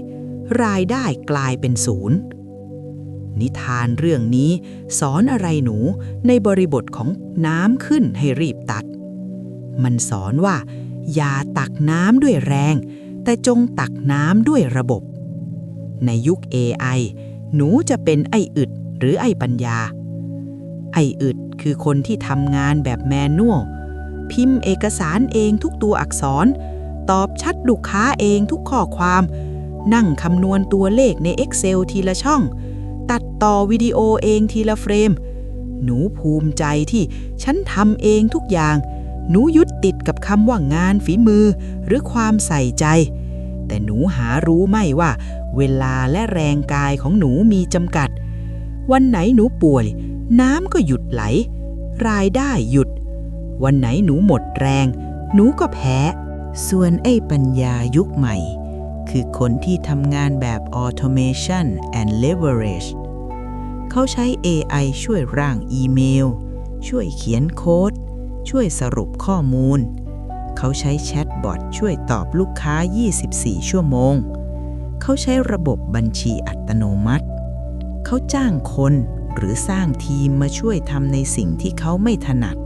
รายได้กลายเป็น0นิทานเรื่องนี้สอนอะไรหนูในบริบทของน้ำขึ้นให้รีบตักมันสอนว่าอย่าตักน้ำด้วยแรงแต่จงตักน้ำด้วยระบบในยุค AI หนูจะเป็นไอ้อึดหรือไอ้ปัญญาไอ้อึดคือคนที่ทำงานแบบแมนนวลพิมพ์เอกสารเองทุกตัวอักษรตอบแชทลูกค้าเองทุกข้อความนั่งคำนวณตัวเลขใน Excel ทีละช่องตัดต่อวิดีโอเองทีละเฟรมหนูภูมิใจที่ฉันทำเองทุกอย่างหนูยึดติดกับคำว่างานฝีมือหรือความใส่ใจแต่หนูหารู้ไม่ว่าเวลาและแรงกายของหนูมีจำกัดวันไหนหนูป่วยน้ำก็หยุดไหลรายได้หยุดวันไหนหนูหมดแรงหนูก็แพ้ส่วนไอ้ปัญญายุคใหม่คือคนที่ทำงานแบบ automation and leverage เขาใช้ AI ช่วยร่างอีเมลช่วยเขียนโค้ดช่วยสรุปข้อมูลเขาใช้แชทบอทช่วยตอบลูกค้า24 ชั่วโมงเขาใช้ระบบบัญชีอัตโนมัติเขาจ้างคนหรือสร้างทีมมาช่วยทำในสิ่งที่เขาไม่ถนัด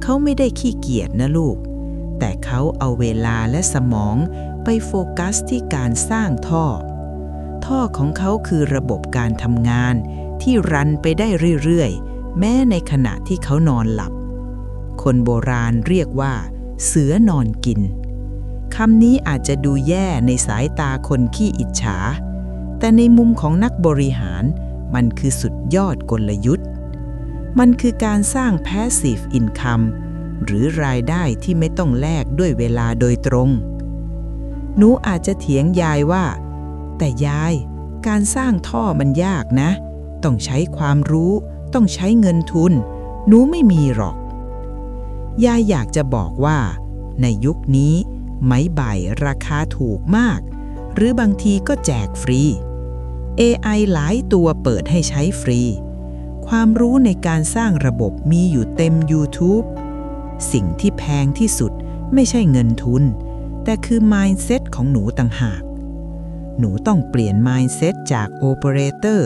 เขาไม่ได้ขี้เกียจนะลูกแต่เขาเอาเวลาและสมองไปโฟกัสที่การสร้างท่อของเขาคือระบบการทำงานที่รันไปได้เรื่อยๆแม้ในขณะที่เขานอนหลับคนโบราณเรียกว่าเสือนอนกินคำนี้อาจจะดูแย่ในสายตาคนขี้อิจฉาแต่ในมุมของนักบริหารมันคือสุดยอดกลยุทธ์มันคือการสร้าง passive income หรือรายได้ที่ไม่ต้องแลกด้วยเวลาโดยตรง หนูอาจจะเถียงยายว่าแต่ยายการสร้างท่อมันยากนะต้องใช้ความรู้ต้องใช้เงินทุนหนูไม่มีหรอกยายอยากจะบอกว่าในยุคนี้ไม้ไผ่ราคาถูกมากหรือบางทีก็แจกฟรี AI หลายตัวเปิดให้ใช้ฟรีความรู้ในการสร้างระบบมีอยู่เต็ม YouTube สิ่งที่แพงที่สุดไม่ใช่เงินทุนแต่คือ mindset ของหนูต่างหากหนูต้องเปลี่ยน mindset จาก operator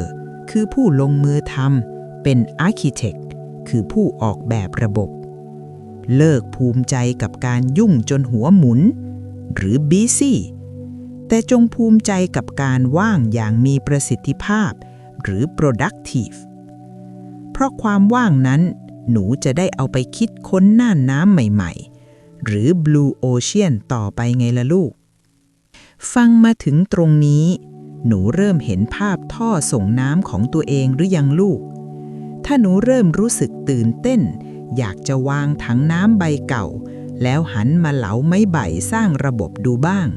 คือผู้ลงมือทำเป็น architect คือผู้ออกแบบระบบเลิกภูมิใจกับการยุ่งจนหัวหมุนหรือ busy แต่จงภูมิใจกับการว่างอย่างมีประสิทธิภาพหรือ productive เพราะความว่างนั้นหนูจะได้เอาไปคิดค้นน่านน้ำใหม่ๆหรือ Blue Ocean ต่อไปไงล่ะลูกฟังมาถึงตรงนี้หนูเริ่มเห็นภาพท่อส่งน้ำของตัวเองหรือยังลูกถ้าหนูเริ่มรู้สึกตื่นเต้นอยากจะวางถังน้ำใบเก่าแล้วหันมาเหลาไม้ไผ่สร้างระบบดูบ้าง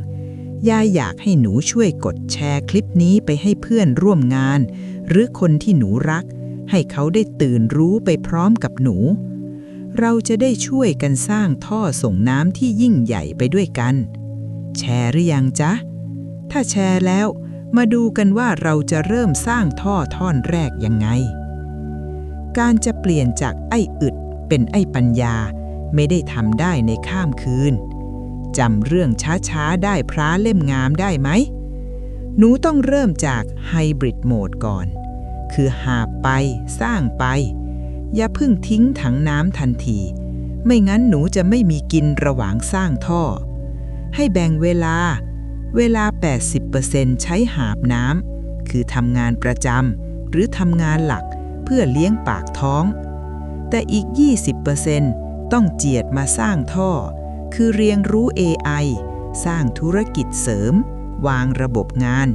ยายอยากให้หนูช่วยกดแชร์คลิปนี้ไปให้เพื่อนร่วมงานหรือคนที่หนูรักให้เขาได้ตื่นรู้ไปพร้อมกับหนูเราจะได้ช่วยกันสร้างท่อส่งน้ำที่ยิ่งใหญ่ไปด้วยกันแชร์หรือยังจ๊ะถ้าแชร์แล้วมาดูกันว่าเราจะเริ่มสร้างท่อท่อนแรกยังไงการจะเปลี่ยนจากไอ้อึดเป็นไอ้ปัญญาไม่ได้ทำได้ในข้ามคืนจำเรื่องช้าๆได้พระเล่มงามได้ไหมหนูต้องเริ่มจากไฮบริดโหมดก่อนคือหาบไปสร้างไปอย่าเพิ่งทิ้งถังน้ำทันทีไม่งั้นหนูจะไม่มีกินระหว่างสร้างท่อให้แบ่งเวลา 80% ใช้หาบน้ำคือทำงานประจำหรือทำงานหลักเพื่อเลี้ยงปากท้องแต่อีก 20% ต้องเจียดมาสร้างท่อคือเรียนรู้ AI สร้างธุรกิจเสริมวางระบบงาน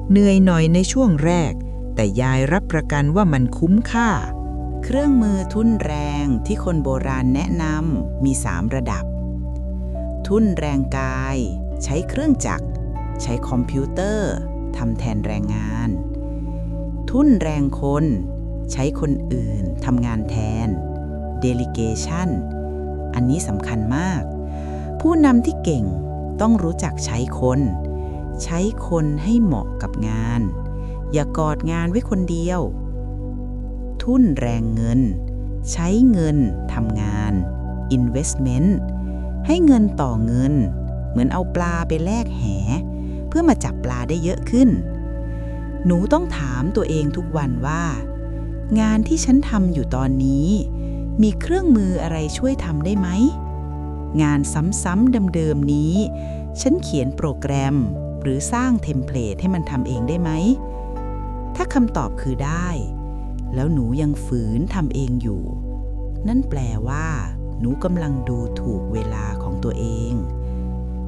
เหนื่อยหน่อยในช่วงแรกแต่ยายรับประกันว่ามันคุ้มค่าเครื่องมือทุ่นแรงที่คนโบราณแนะนำมี3ระดับทุ่นแรงกายใช้เครื่องจักรใช้คอมพิวเตอร์ทำแทนแรงงานทุ่นแรงคนใช้คนอื่นทำงานแทน Delegation อันนี้สำคัญมากผู้นำที่เก่งต้องรู้จักใช้คนให้เหมาะกับงานอย่ากอดงานไว้คนเดียวทุ่นแรงเงินใช้เงินทำงาน Investment ให้เงินต่อเงินเหมือนเอาปลาไปแลกแหเพื่อมาจับปลาได้เยอะขึ้นหนูต้องถามตัวเองทุกวันว่างานที่ฉันทำอยู่ตอนนี้มีเครื่องมืออะไรช่วยทำได้ไหมงานซ้ำๆเดิมๆนี้ฉันเขียนโปรแกรมหรือสร้างเทมเพลตให้มันทำเองได้ไหมถ้าคำตอบคือได้แล้วหนูยังฝืนทำเองอยู่นั่นแปลว่าหนูกำลังดูถูกเวลาของตัวเอง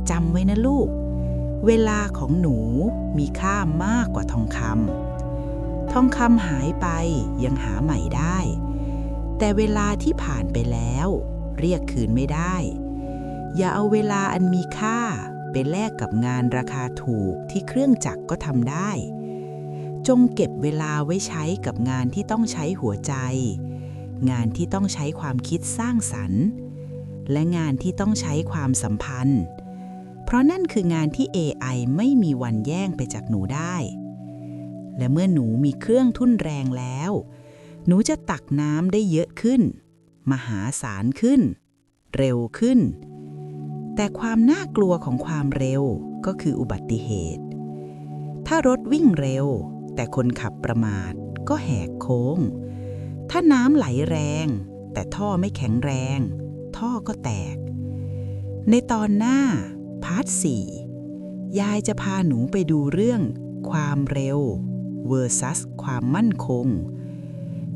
จำไว้นะลูกเวลาของหนูมีค่ามากกว่าทองคำหายไปยังหาใหม่ได้แต่เวลาที่ผ่านไปแล้วเรียกคืนไม่ได้อย่าเอาเวลาอันมีค่าไปแลกกับงานราคาถูกที่เครื่องจักรก็ทำได้จงเก็บเวลาไว้ใช้กับงานที่ต้องใช้หัวใจงานที่ต้องใช้ความคิดสร้างสรรค์และงานที่ต้องใช้ความสัมพันธ์เพราะนั่นคืองานที่ AI ไม่มีวันแย่งไปจากหนูได้และเมื่อหนูมีเครื่องทุ่นแรงแล้วหนูจะตักน้ำได้เยอะขึ้นมหาศาลขึ้นเร็วขึ้นแต่ความน่ากลัวของความเร็วก็คืออุบัติเหตุถ้ารถวิ่งเร็วแต่คนขับประมาทก็แหกโค้งถ้าน้ำไหลแรงแต่ท่อไม่แข็งแรงท่อก็แตกในตอนหน้าพาร์ท 4ยายจะพาหนูไปดูเรื่องความเร็ว versus ความมั่นคง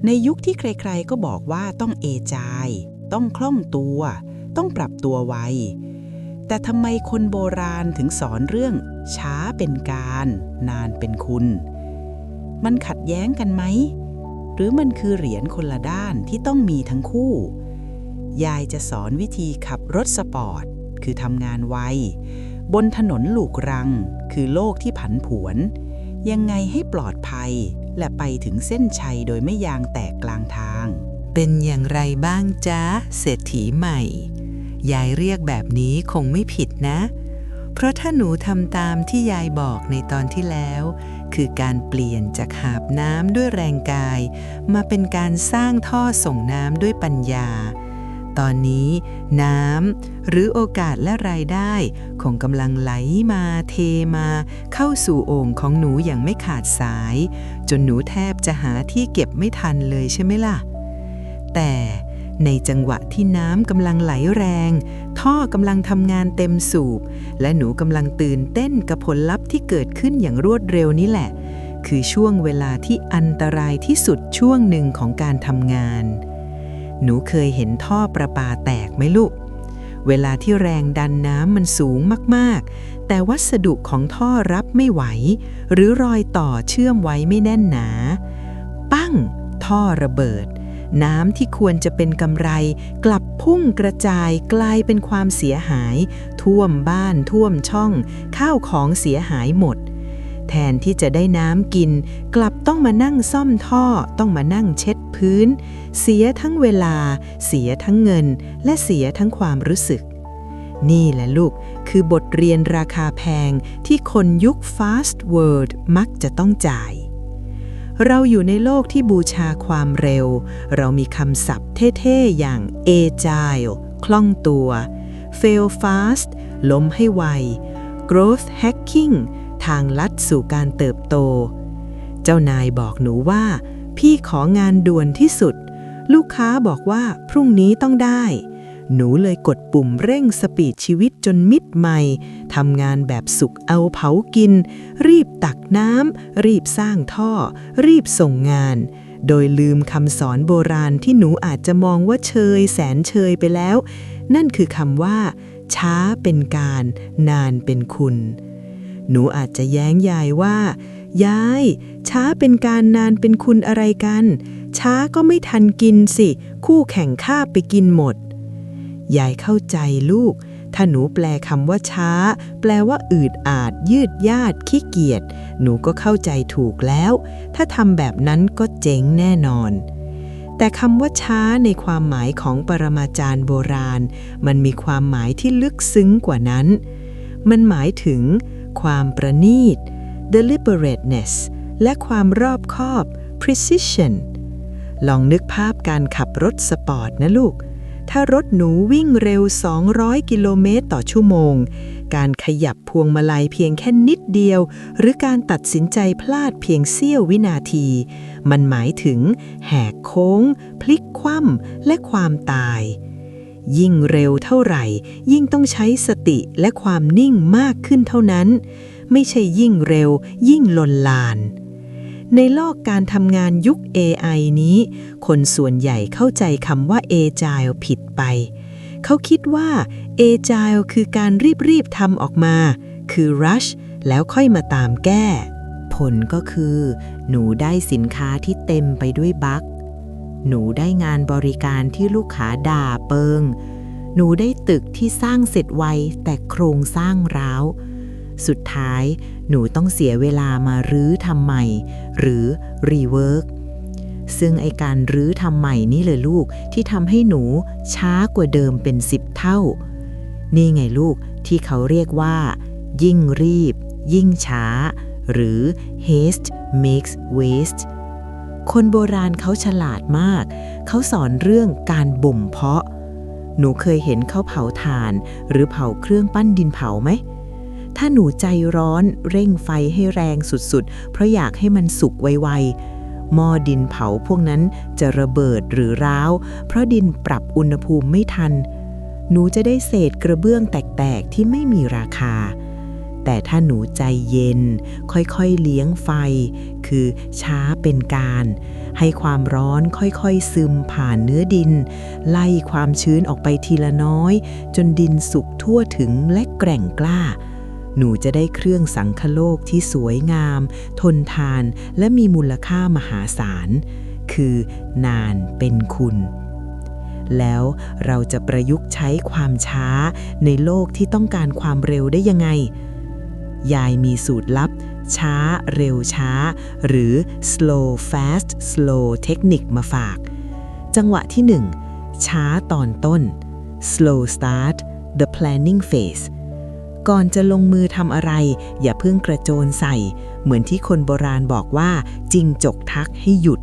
ในยุคที่ใครๆก็บอกว่าต้องเอจายต้องคล่องตัวต้องปรับตัวไวแต่ทำไมคนโบราณถึงสอนเรื่องช้าเป็นการนานเป็นคุณมันขัดแย้งกันไหมหรือมันคือเหรียญคนละด้านที่ต้องมีทั้งคู่ ยายจะสอนวิธีขับรถสปอร์ตคือทำงานไวบนถนนลูกรังคือโลกที่ผันผวนยังไงให้ปลอดภัยและไปถึงเส้นชัยโดยไม่ยางแตกกลางทางเป็นอย่างไรบ้างจ๊ะเศรษฐีใหม่ยายเรียกแบบนี้คงไม่ผิดนะเพราะถ้าหนูทำตามที่ยายบอกในตอนที่แล้วคือการเปลี่ยนจากหาบน้ำด้วยแรงกายมาเป็นการสร้างท่อส่งน้ำด้วยปัญญาตอนนี้น้ำหรือโอกาสและรายได้คงกำลังไหลมาเทมาเข้าสู่โอ่งของหนูอย่างไม่ขาดสายจนหนูแทบจะหาที่เก็บไม่ทันเลยใช่ไหมล่ะแต่ในจังหวะที่น้ำกำลังไหลแรงท่อกำลังทำงานเต็มสูบและหนูกำลังตื่นเต้นกับผลลัพธ์ที่เกิดขึ้นอย่างรวดเร็วนี่แหละคือช่วงเวลาที่อันตรายที่สุดช่วงหนึ่งของการทำงานหนูเคยเห็นท่อประปาแตกไหมลูกเวลาที่แรงดันน้ำมันสูงมากๆแต่วัสดุของท่อรับไม่ไหวหรือรอยต่อเชื่อมไว้ไม่แน่นหนาปั้งท่อระเบิดน้ำที่ควรจะเป็นกำไรกลับพุ่งกระจายกลายเป็นความเสียหายท่วมบ้านท่วมช่องข้าวของเสียหายหมดแทนที่จะได้น้ำกินกลับต้องมานั่งซ่อมท่อต้องมานั่งเช็ดพื้นเสียทั้งเวลาเสียทั้งเงินและเสียทั้งความรู้สึกนี่แหละลูกคือบทเรียนราคาแพงที่คนยุค Fast World มักจะต้องจ่ายเราอยู่ในโลกที่บูชาความเร็วเรามีคำศัพท์เท่ๆอย่าง Agile คล่องตัว Fail Fast ล้มให้ไว Growth Hacking ทางลัดสู่การเติบโตเจ้านายบอกหนูว่าพี่ของานด่วนที่สุดลูกค้าบอกว่าพรุ่งนี้ต้องได้หนูเลยกดปุ่มเร่งสปีดชีวิตจนมิดไมค์ทำงานแบบสุกเอาเผากินรีบตักน้ำรีบสร้างท่อรีบส่งงานโดยลืมคำสอนโบราณที่หนูอาจจะมองว่าเชยแสนเชยไปแล้วนั่นคือคำว่าช้าเป็นการนานเป็นคุณหนูอาจจะแย้งยายว่ายายช้าเป็นการนานเป็นคุณอะไรกันช้าก็ไม่ทันกินสิคู่แข่งข้าไปกินหมดยายเข้าใจลูกถ้าหนูแปลคำว่าช้าแปลว่าอืดอาดยืดยาดขี้เกียจหนูก็เข้าใจถูกแล้วถ้าทำแบบนั้นก็เจ๊งแน่นอนแต่คำว่าช้าในความหมายของปรมาจารย์โบราณมันมีความหมายที่ลึกซึ้งกว่านั้นมันหมายถึงความประณีต deliberateness และความรอบคอบ precision ลองนึกภาพการขับรถสปอร์ตนะลูกถ้ารถหนูวิ่งเร็ว200กิโลเมตรต่อชั่วโมงการขยับพวงมาลัยเพียงแค่นิดเดียวหรือการตัดสินใจพลาดเพียงเสี้ยววินาทีมันหมายถึงแหกโค้งพลิกคว่ำและความตายยิ่งเร็วเท่าไหร่ยิ่งต้องใช้สติและความนิ่งมากขึ้นเท่านั้นไม่ใช่ยิ่งเร็วยิ่งลนลานในโลกการทำงานยุค AI นี้คนส่วนใหญ่เข้าใจคำว่า Agile ผิดไปเขาคิดว่า Agile คือการรีบทำออกมาคือ Rush แล้วค่อยมาตามแก้ผลก็คือหนูได้สินค้าที่เต็มไปด้วยบั๊กหนูได้งานบริการที่ลูกค้าด่าเปิงหนูได้ตึกที่สร้างเสร็จไวแต่โครงสร้างร้าวสุดท้ายหนูต้องเสียเวลามารื้อทำใหม่หรือรีเวิร์กซึ่งไอการรื้อทำใหม่นี่เลยลูกที่ทำให้หนูช้ากว่าเดิมเป็น10 เท่านี่ไงลูกที่เขาเรียกว่ายิ่งรีบยิ่งช้าหรือ haste makes waste คนโบราณเขาฉลาดมากเขาสอนเรื่องการบ่มเพาะหนูเคยเห็นเขาเผาถ่านหรือเผาเครื่องปั้นดินเผาไหมถ้าหนูใจร้อนเร่งไฟให้แรงสุดๆเพราะอยากให้มันสุกไวๆหม้อดินเผาพวกนั้นจะระเบิดหรือร้าวเพราะดินปรับอุณหภูมิไม่ทันหนูจะได้เศษกระเบื้องแตกๆที่ไม่มีราคาแต่ถ้าหนูใจเย็นค่อยๆเลี้ยงไฟคือช้าเป็นการให้ความร้อนค่อยๆซึมผ่านเนื้อดินไล่ความชื้นออกไปทีละน้อยจนดินสุกทั่วถึงและแกร่งกล้าหนูจะได้เครื่องสังคโลกที่สวยงามทนทานและมีมูลค่ามหาศาลคือนานเป็นคุณ แล้วเราจะประยุกต์ใช้ความช้าในโลกที่ต้องการความเร็วได้ยังไงยายมีสูตรลับช้าเร็วช้าหรือ slow fast slow เทคนิคมาฝากจังหวะที่ 1 ช้าตอนต้น slow start the planning phase ก่อนจะลงมือทำอะไรอย่าเพิ่งกระโจนใส่เหมือนที่คนโบราณบอกว่าจิงจกทักให้หยุด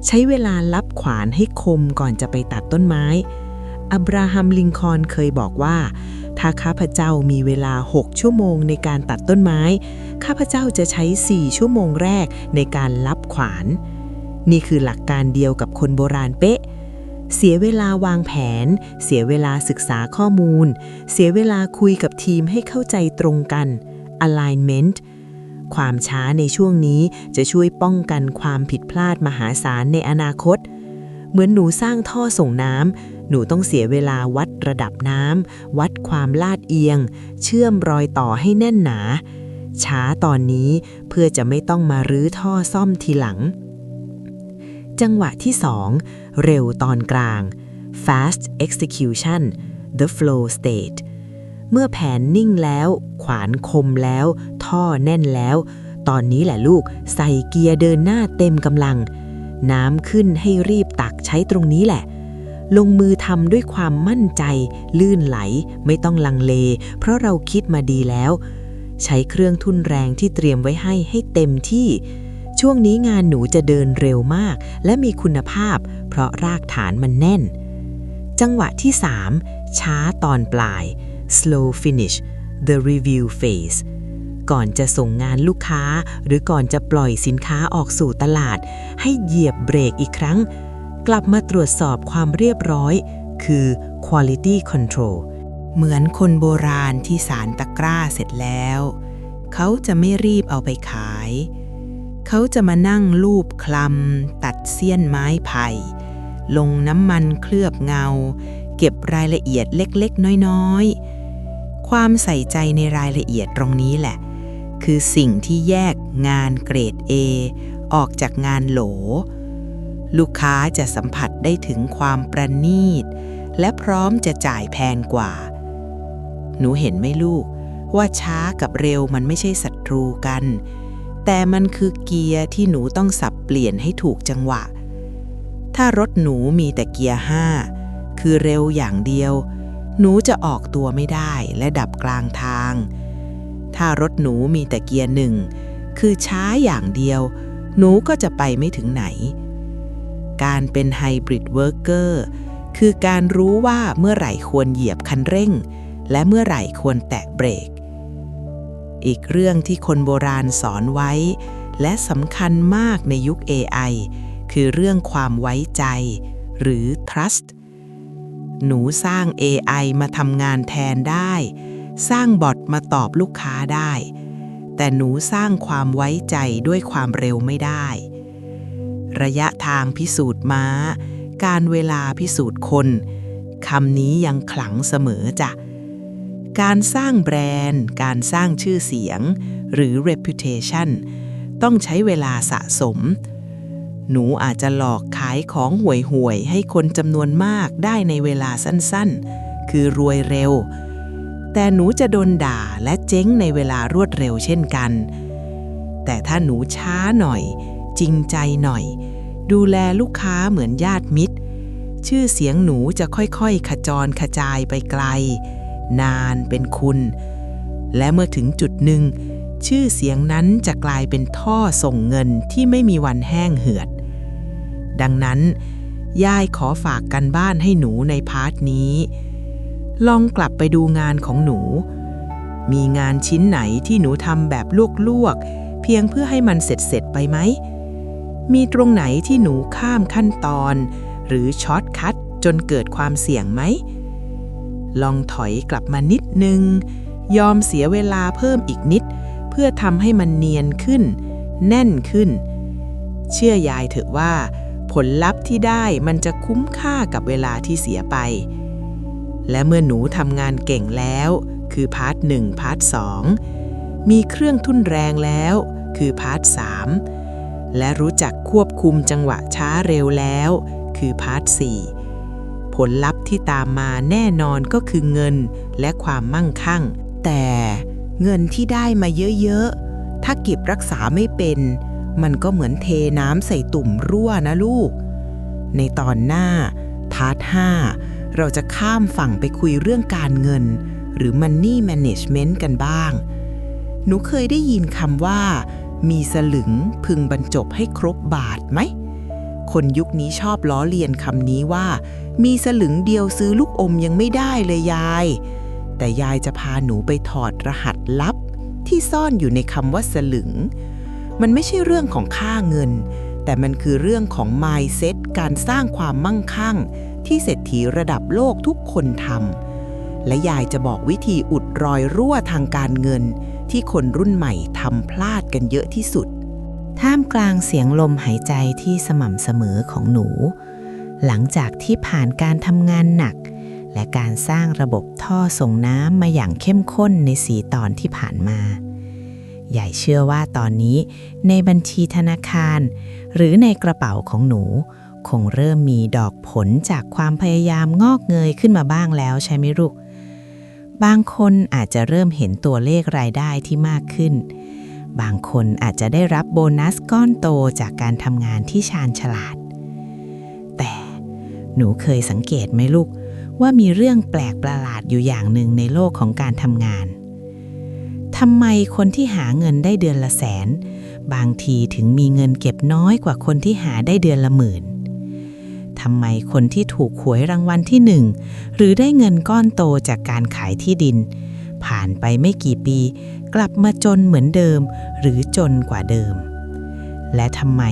ใช้เวลาลับขวานให้คมก่อนจะไปตัดต้นไม้อับราฮัมลิงคอล์นเคยบอกว่าถ้าข้าพเจ้ามีเวลา6 ชั่วโมงในการตัดต้นไม้ข้าพเจ้าจะใช้4 ชั่วโมงแรกในการลับขวานนี่คือหลักการเดียวกับคนโบราณเป๊ะเสียเวลาวางแผนเสียเวลาศึกษาข้อมูลเสียเวลาคุยกับทีมให้เข้าใจตรงกัน alignment ความช้าในช่วงนี้จะช่วยป้องกันความผิดพลาดมหาศาลในอนาคตเหมือนหนูสร้างท่อส่งน้ำหนูต้องเสียเวลาวัดระดับน้ำวัดความลาดเอียงเชื่อมรอยต่อให้แน่นหนาช้าตอนนี้เพื่อจะไม่ต้องมารื้อท่อซ่อมทีหลังจังหวะที่ 2 เร็วตอนกลาง fast execution the flow state เมื่อแผนนิ่งแล้วขวานคมแล้วท่อแน่นแล้วตอนนี้แหละลูกใส่เกียร์เดินหน้าเต็มกำลังน้ำขึ้นให้รีบตักใช้ตรงนี้แหละลงมือทำด้วยความมั่นใจลื่นไหลไม่ต้องลังเลเพราะเราคิดมาดีแล้วใช้เครื่องทุ่นแรงที่เตรียมไว้ให้เต็มที่ช่วงนี้งานหนูจะเดินเร็วมากและมีคุณภาพเพราะรากฐานมันแน่นจังหวะที่ 3 ช้าตอนปลาย slow finish the review phase ก่อนจะส่งงานลูกค้าหรือก่อนจะปล่อยสินค้าออกสู่ตลาดให้เหยียบเบรกอีกครั้งกลับมาตรวจสอบความเรียบร้อยคือ quality control เหมือนคนโบราณที่สารตะกร้าเสร็จแล้วเขาจะไม่รีบเอาไปขายเขาจะมานั่งลูบคลำตัดเสี้ยนไม้ไผ่ลงน้ำมันเคลือบเงาเก็บรายละเอียดเล็กๆน้อยๆความใส่ใจในรายละเอียดตรงนี้แหละคือสิ่งที่แยกงานเกรด A ออกจากงานโหลลูกค้าจะสัมผัสได้ถึงความประณีตและพร้อมจะจ่ายแพงกว่าหนูเห็นไหมลูกว่าช้ากับเร็วมันไม่ใช่ศัตรูกันแต่มันคือเกียร์ที่หนูต้องสับเปลี่ยนให้ถูกจังหวะถ้ารถหนูมีแต่เกียร์5คือเร็วอย่างเดียวหนูจะออกตัวไม่ได้และดับกลางทางถ้ารถหนูมีแต่เกียร์1คือช้าอย่างเดียวหนูก็จะไปไม่ถึงไหนการเป็นไฮบริดเวิร์กเกอร์คือการรู้ว่าเมื่อไหร่ควรเหยียบคันเร่งและเมื่อไหร่ควรแตะเบรกอีกเรื่องที่คนโบราณสอนไว้และสำคัญมากในยุค AI คือเรื่องความไว้ใจหรือ trust หนูสร้าง AI มาทำงานแทนได้สร้างบอทมาตอบลูกค้าได้แต่หนูสร้างความไว้ใจด้วยความเร็วไม่ได้ระยะทางพิสูจน์ม้าการเวลาพิสูจน์คนคำนี้ยังขลังเสมอจ้ะการสร้างแบรนด์การสร้างชื่อเสียงหรือ reputation ต้องใช้เวลาสะสมหนูอาจจะหลอกขายของห่วยๆให้คนจำนวนมากได้ในเวลาสั้นๆคือรวยเร็วแต่หนูจะโดนด่าและเจ๊งในเวลารวดเร็วเช่นกันแต่ถ้าหนูช้าหน่อยจริงใจหน่อยดูแลลูกค้าเหมือนญาติมิตรชื่อเสียงหนูจะค่อยๆขจรกระจายไปไกลนานเป็นคุณและเมื่อถึงจุดหนึ่งชื่อเสียงนั้นจะกลายเป็นท่อส่งเงินที่ไม่มีวันแห้งเหือดดังนั้นยายขอฝากกันบ้านให้หนูในพาร์ทนี้ลองกลับไปดูงานของหนูมีงานชิ้นไหนที่หนูทำแบบลวกๆเพียงเพื่อให้มันเสร็จไปไหมมีตรงไหนที่หนูข้ามขั้นตอนหรือช็อตคัทจนเกิดความเสี่ยงไหมลองถอยกลับมานิดนึงยอมเสียเวลาเพิ่มอีกนิดเพื่อทำให้มันเนียนขึ้นแน่นขึ้นเชื่อยายเถอะว่าผลลัพธ์ที่ได้มันจะคุ้มค่ากับเวลาที่เสียไปและเมื่อหนูทำงานเก่งแล้วคือพาร์ท1พาร์ท2มีเครื่องทุ่นแรงแล้วคือพาร์ท3และรู้จักควบคุมจังหวะช้าเร็วแล้วคือพาร์ท4ผ ผลลัพธ์ที่ตามมาแน่นอนก็คือเงินและความมั่งคั่งแต่เงินที่ได้มาเยอะๆถ้าเก็บรักษาไม่เป็นมันก็เหมือนเทน้ำใส่ตุ่มรั่วนะลูกในตอนหน้าพาร์ท 5เราจะข้ามฝั่งไปคุยเรื่องการเงินหรือ Money Management กันบ้างหนูเคยได้ยินคำว่ามีสลึงพึงบรรจบให้ครบบาทไหมคนยุคนี้ชอบล้อเลียนคำนี้ว่ามีสลึงเดียวซื้อลูกอมยังไม่ได้เลยยายแต่ยายจะพาหนูไปถอดรหัสลับที่ซ่อนอยู่ในคำว่าสลึงมันไม่ใช่เรื่องของค่าเงินแต่มันคือเรื่องของ mindset การสร้างความมั่งคั่งที่เศรษฐีระดับโลกทุกคนทำและยายจะบอกวิธีอุดรอยรั่วทางการเงินที่คนรุ่นใหม่ทำพลาดกันเยอะที่สุดท่ามกลางเสียงลมหายใจที่สม่ำเสมอของหนูหลังจากที่ผ่านการทำงานหนักและการสร้างระบบท่อส่งน้ำมาอย่างเข้มข้นใน4 ตอนที่ผ่านมายายเชื่อว่าตอนนี้ในบัญชีธนาคารหรือในกระเป๋าของหนูคงเริ่มมีดอกผลจากความพยายามงอกเงยขึ้นมาบ้างแล้วใช่ไหมลูกบางคนอาจจะเริ่มเห็นตัวเลขรายได้ที่มากขึ้นบางคนอาจจะได้รับโบนัสก้อนโตจากการทำงานที่ชาญฉลาดแต่หนูเคยสังเกตไหมลูกว่ามีเรื่องแปลกประหลาดอยู่อย่างหนึ่งในโลกของการทำงานทำไมคนที่หาเงินได้เดือนละแสนบางทีถึงมีเงินเก็บน้อยกว่าคนที่หาได้เดือนละหมื่นทำไมคนที่ถูกหวยรางวัลที่1หรือได้เงินก้อนโตจากการขายที่ดินผ่านไปไม่กี่ปีกลับมาจนเหมือนเดิมหรือจนกว่าเดิมและทำไม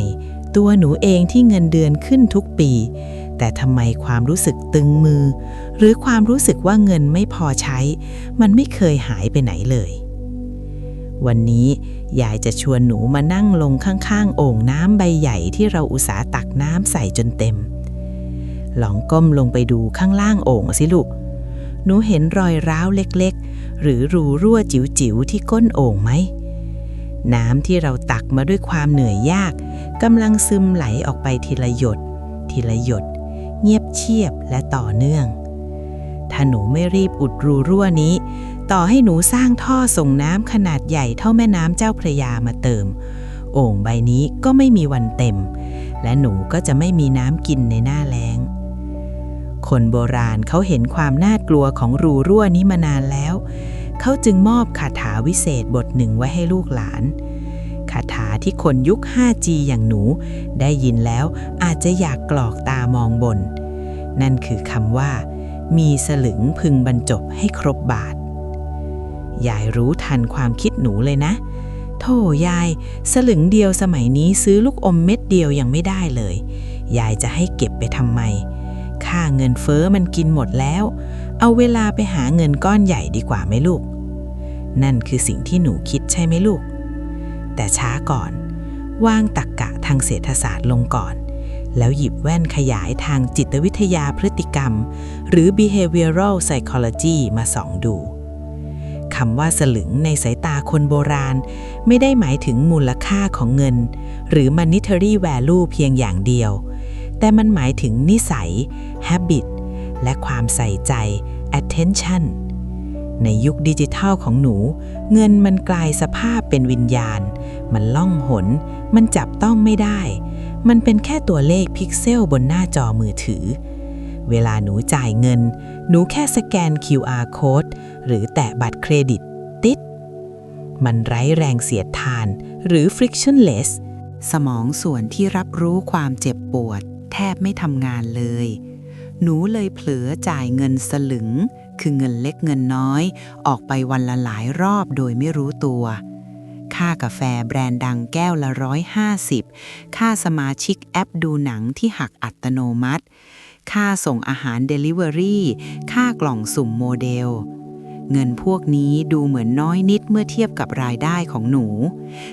ตัวหนูเองที่เงินเดือนขึ้นทุกปีแต่ทำไมความรู้สึกตึงมือหรือความรู้สึกว่าเงินไม่พอใช้มันไม่เคยหายไปไหนเลยวันนี้ยายจะชวนหนูมานั่งลงข้างๆโอ่งน้ำใบใหญ่ที่เราอุตส่าห์ตักน้ำใส่จนเต็มลองก้มลงไปดูข้างล่างโอ่งสิลูกหนูเห็นรอยร้าวเล็กๆหรือรูรั่วจิ๋วๆที่ก้นโอ่งไหมน้ำที่เราตักมาด้วยความเหนื่อยยากกำลังซึมไหลออกไปทีละหยดทีละหยดเงียบเชียบและต่อเนื่องถ้าหนูไม่รีบอุดรูรั่วนี้ต่อให้หนูสร้างท่อส่งน้ำขนาดใหญ่เท่าแม่น้ำเจ้าพระยามาเติมโอ่งใบนี้ก็ไม่มีวันเต็มและหนูก็จะไม่มีน้ำกินในหน้าแล้งคนโบราณเขาเห็นความน่ากลัวของรูรั่วนี้มานานแล้วเขาจึงมอบคาถาวิเศษบทหนึ่งไว้ให้ลูกหลานคาถาที่คนยุค 5G อย่างหนูได้ยินแล้วอาจจะอยากกรอกตามองบนนั่นคือคำว่ามีสลึงพึงบรรจบให้ครบบาทยายรู้ทันความคิดหนูเลยนะโธ่ยายสลึงเดียวสมัยนี้ซื้อลูกอมเม็ดเดียวยังไม่ได้เลยยายจะให้เก็บไปทำไมค่าเงินเฟ้อมันกินหมดแล้วเอาเวลาไปหาเงินก้อนใหญ่ดีกว่าไหมลูกนั่นคือสิ่งที่หนูคิดใช่ไหมลูกแต่ช้าก่อนวางตรรกะทางเศรษฐศาสตร์ลงก่อนแล้วหยิบแว่นขยายทางจิตวิทยาพฤติกรรมหรือ behavioral psychology มาส่องดูคำว่าสลึงในสายตาคนโบราณไม่ได้หมายถึงมูลค่าของเงินหรือ monetary value เพียงอย่างเดียวแต่มันหมายถึงนิสัย habit และความใส่ใจ attention ในยุคดิจิทัลของหนูเงินมันกลายสภาพเป็นวิญญาณมันล่องหนมันจับต้องไม่ได้มันเป็นแค่ตัวเลขพิกเซลบนหน้าจอมือถือเวลาหนูจ่ายเงินหนูแค่สแกน QR code หรือแตะบัตรเครดิตติดมันไร้แรงเสียดทานหรือ frictionless สมองส่วนที่รับรู้ความเจ็บปวดแทบไม่ทำงานเลยหนูเลยเผลอจ่ายเงินสลึงคือเงินเล็กเงินน้อยออกไปวันละหลายรอบโดยไม่รู้ตัวค่ากาแฟแบรนด์ดังแก้วละ150ค่าสมาชิกแอปดูหนังที่หักอัตโนมัติค่าส่งอาหาร Delivery ค่ากล่องสุ่มโมเดลเงินพวกนี้ดูเหมือนน้อยนิดเมื่อเทียบกับรายได้ของหนู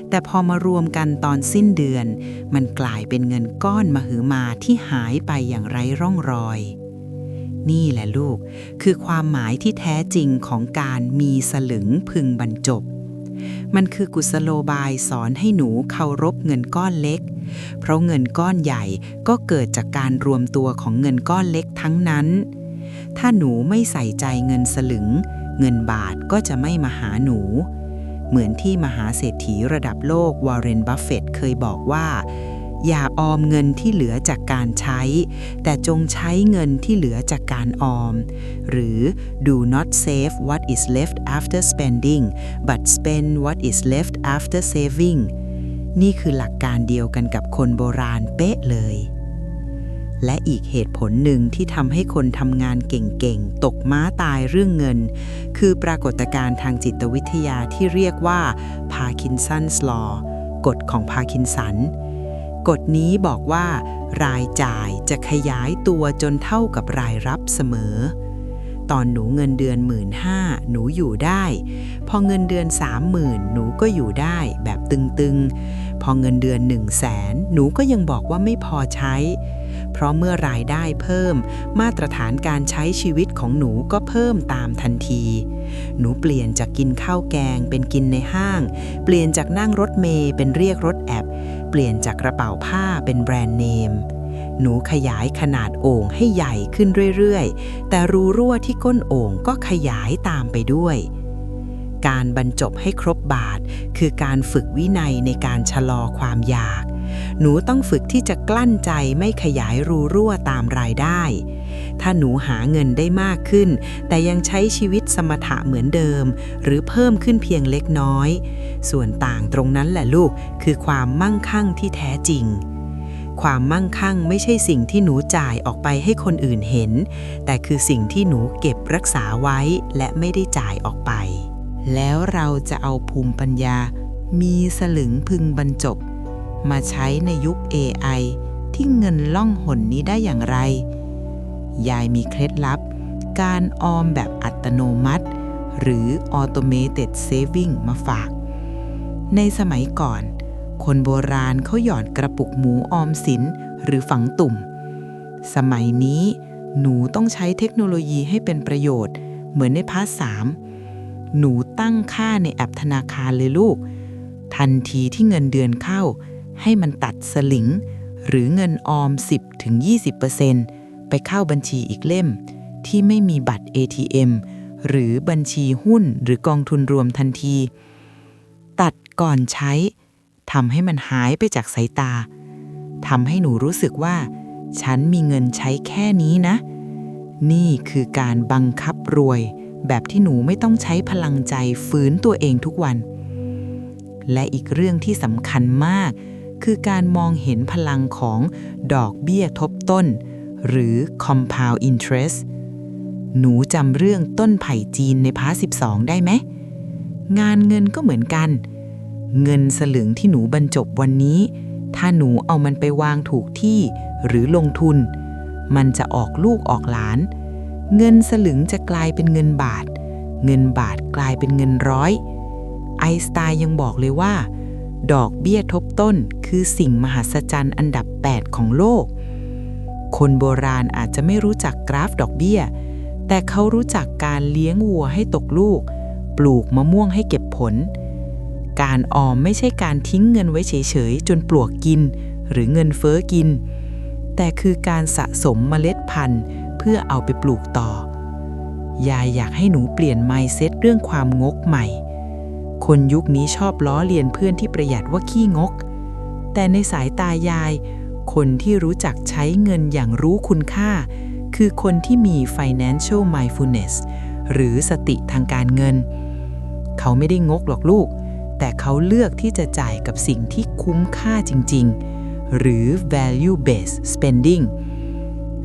แต่พอมารวมกันตอนสิ้นเดือนมันกลายเป็นเงินก้อนมหึมาที่หายไปอย่างไร้ร่องรอยนี่แหละลูกคือความหมายที่แท้จริงของการมีสลึงพึงบรรจบ มันคือกุศโลบายสอนให้หนูเคารพเงินก้อนเล็กเพราะเงินก้อนใหญ่ก็เกิดจากการรวมตัวของเงินก้อนเล็กทั้งนั้นถ้าหนูไม่ใส่ใจเงินสลึงเงินบาทก็จะไม่มาหาหนูเหมือนที่มหาเศรษฐีระดับโลกวอร์เรน บัฟเฟตต์เคยบอกว่าอย่าออมเงินที่เหลือจากการใช้แต่จงใช้เงินที่เหลือจากการออมหรือ do not save what is left after spending but spend what is left after saving นี่คือหลักการเดียวกันกับคนโบราณเป๊ะเลยและอีกเหตุผลหนึ่งที่ทำให้คนทำงานเก่งๆตกม้าตายเรื่องเงินคือปรากฏการณ์ทางจิตวิทยาที่เรียกว่า Parkinson's Law กฎของพาร์กินสันกฎนี้บอกว่ารายจ่ายจะขยายตัวจนเท่ากับรายรับเสมอตอนหนูเงินเดือน 15,000 หนูอยู่ได้พอเงินเดือน 30,000 หนูก็อยู่ได้แบบตึงๆพอเงินเดือน 100,000 หนูก็ยังบอกว่าไม่พอใช้เพราะเมื่อรายได้เพิ่มมาตรฐานการใช้ชีวิตของหนูก็เพิ่มตามทันทีหนูเปลี่ยนจากกินข้าวแกงเป็นกินในห้างเปลี่ยนจากนั่งรถเมล์เป็นเรียกรถแอปเปลี่ยนจากกระเป๋าผ้าเป็นแบรนด์เนมหนูขยายขนาดโอ่งให้ใหญ่ขึ้นเรื่อยๆแต่รูรั่วที่ก้นโอ่งก็ขยายตามไปด้วยการบรรจบให้ครบบาทคือการฝึกวินัยในการชะลอความอยากหนูต้องฝึกที่จะกลั้นใจไม่ขยายรูรั่วตามรายได้ถ้าหนูหาเงินได้มากขึ้นแต่ยังใช้ชีวิตสมถะเหมือนเดิมหรือเพิ่มขึ้นเพียงเล็กน้อยส่วนต่างตรงนั้นแหละลูกคือความมั่งคั่งที่แท้จริงความมั่งคั่งไม่ใช่สิ่งที่หนูจ่ายออกไปให้คนอื่นเห็นแต่คือสิ่งที่หนูเก็บรักษาไว้และไม่ได้จ่ายออกไปแล้วเราจะเอาภูมิปัญญามีสลึงพึงบรรจบมาใช้ในยุค AI ที่เงินล่องหนนี้ได้อย่างไรยายมีเคล็ดลับการออมแบบอัตโนมัติหรือ Automated Saving มาฝากในสมัยก่อนคนโบราณเขาหยอดกระปุกหมูออมสินหรือฝังตุ่มสมัยนี้หนูต้องใช้เทคโนโลยีให้เป็นประโยชน์เหมือนในพาร์ท 3หนูตั้งค่าในแอปธนาคารเลยลูกทันทีที่เงินเดือนเข้าให้มันตัดสลิงหรือเงินออม 10-20% ไปเข้าบัญชีอีกเล่มที่ไม่มีบัตร ATM หรือบัญชีหุ้นหรือกองทุนรวมทันทีตัดก่อนใช้ทำให้มันหายไปจากสายตาทำให้หนูรู้สึกว่าฉันมีเงินใช้แค่นี้นะนี่คือการบังคับรวยแบบที่หนูไม่ต้องใช้พลังใจฝืนตัวเองทุกวันและอีกเรื่องที่สำคัญมากคือการมองเห็นพลังของดอกเบี้ยทบต้นหรือ compound interest หนูจำเรื่องต้นไผ่จีนในพาร์ท 12ได้ไหมงานเงินก็เหมือนกันเงินสลึงที่หนูบรรจบวันนี้ถ้าหนูเอามันไปวางถูกที่หรือลงทุนมันจะออกลูกออกหลานเงินสลึงจะกลายเป็นเงินบาทเงินบาทกลายเป็นเงินร้อยไอน์สไตน์ยังบอกเลยว่าดอกเบี้ยทบต้นคือสิ่งมหัศจรรย์อันดับ 8 ของโลกคนโบราณอาจจะไม่รู้จักกราฟดอกเบี้ยแต่เขารู้จักการเลี้ยงวัวให้ตกลูกปลูกมะม่วงให้เก็บผลการออมไม่ใช่การทิ้งเงินไว้เฉยๆจนปลวกกินหรือเงินเฟ้อกินแต่คือการสะสมเมล็ดพันธุ์เพื่อเอาไปปลูกต่อยายอยากให้หนูเปลี่ยน mindset เรื่องความงกใหม่คนยุคนี้ชอบล้อเลียนเพื่อนที่ประหยัดว่าขี้งกแต่ในสายตายายคนที่รู้จักใช้เงินอย่างรู้คุณค่าคือคนที่มี financial mindfulness หรือสติทางการเงินเขาไม่ได้งกหรอกลูกแต่เขาเลือกที่จะจ่ายกับสิ่งที่คุ้มค่าจริงๆหรือ value based spending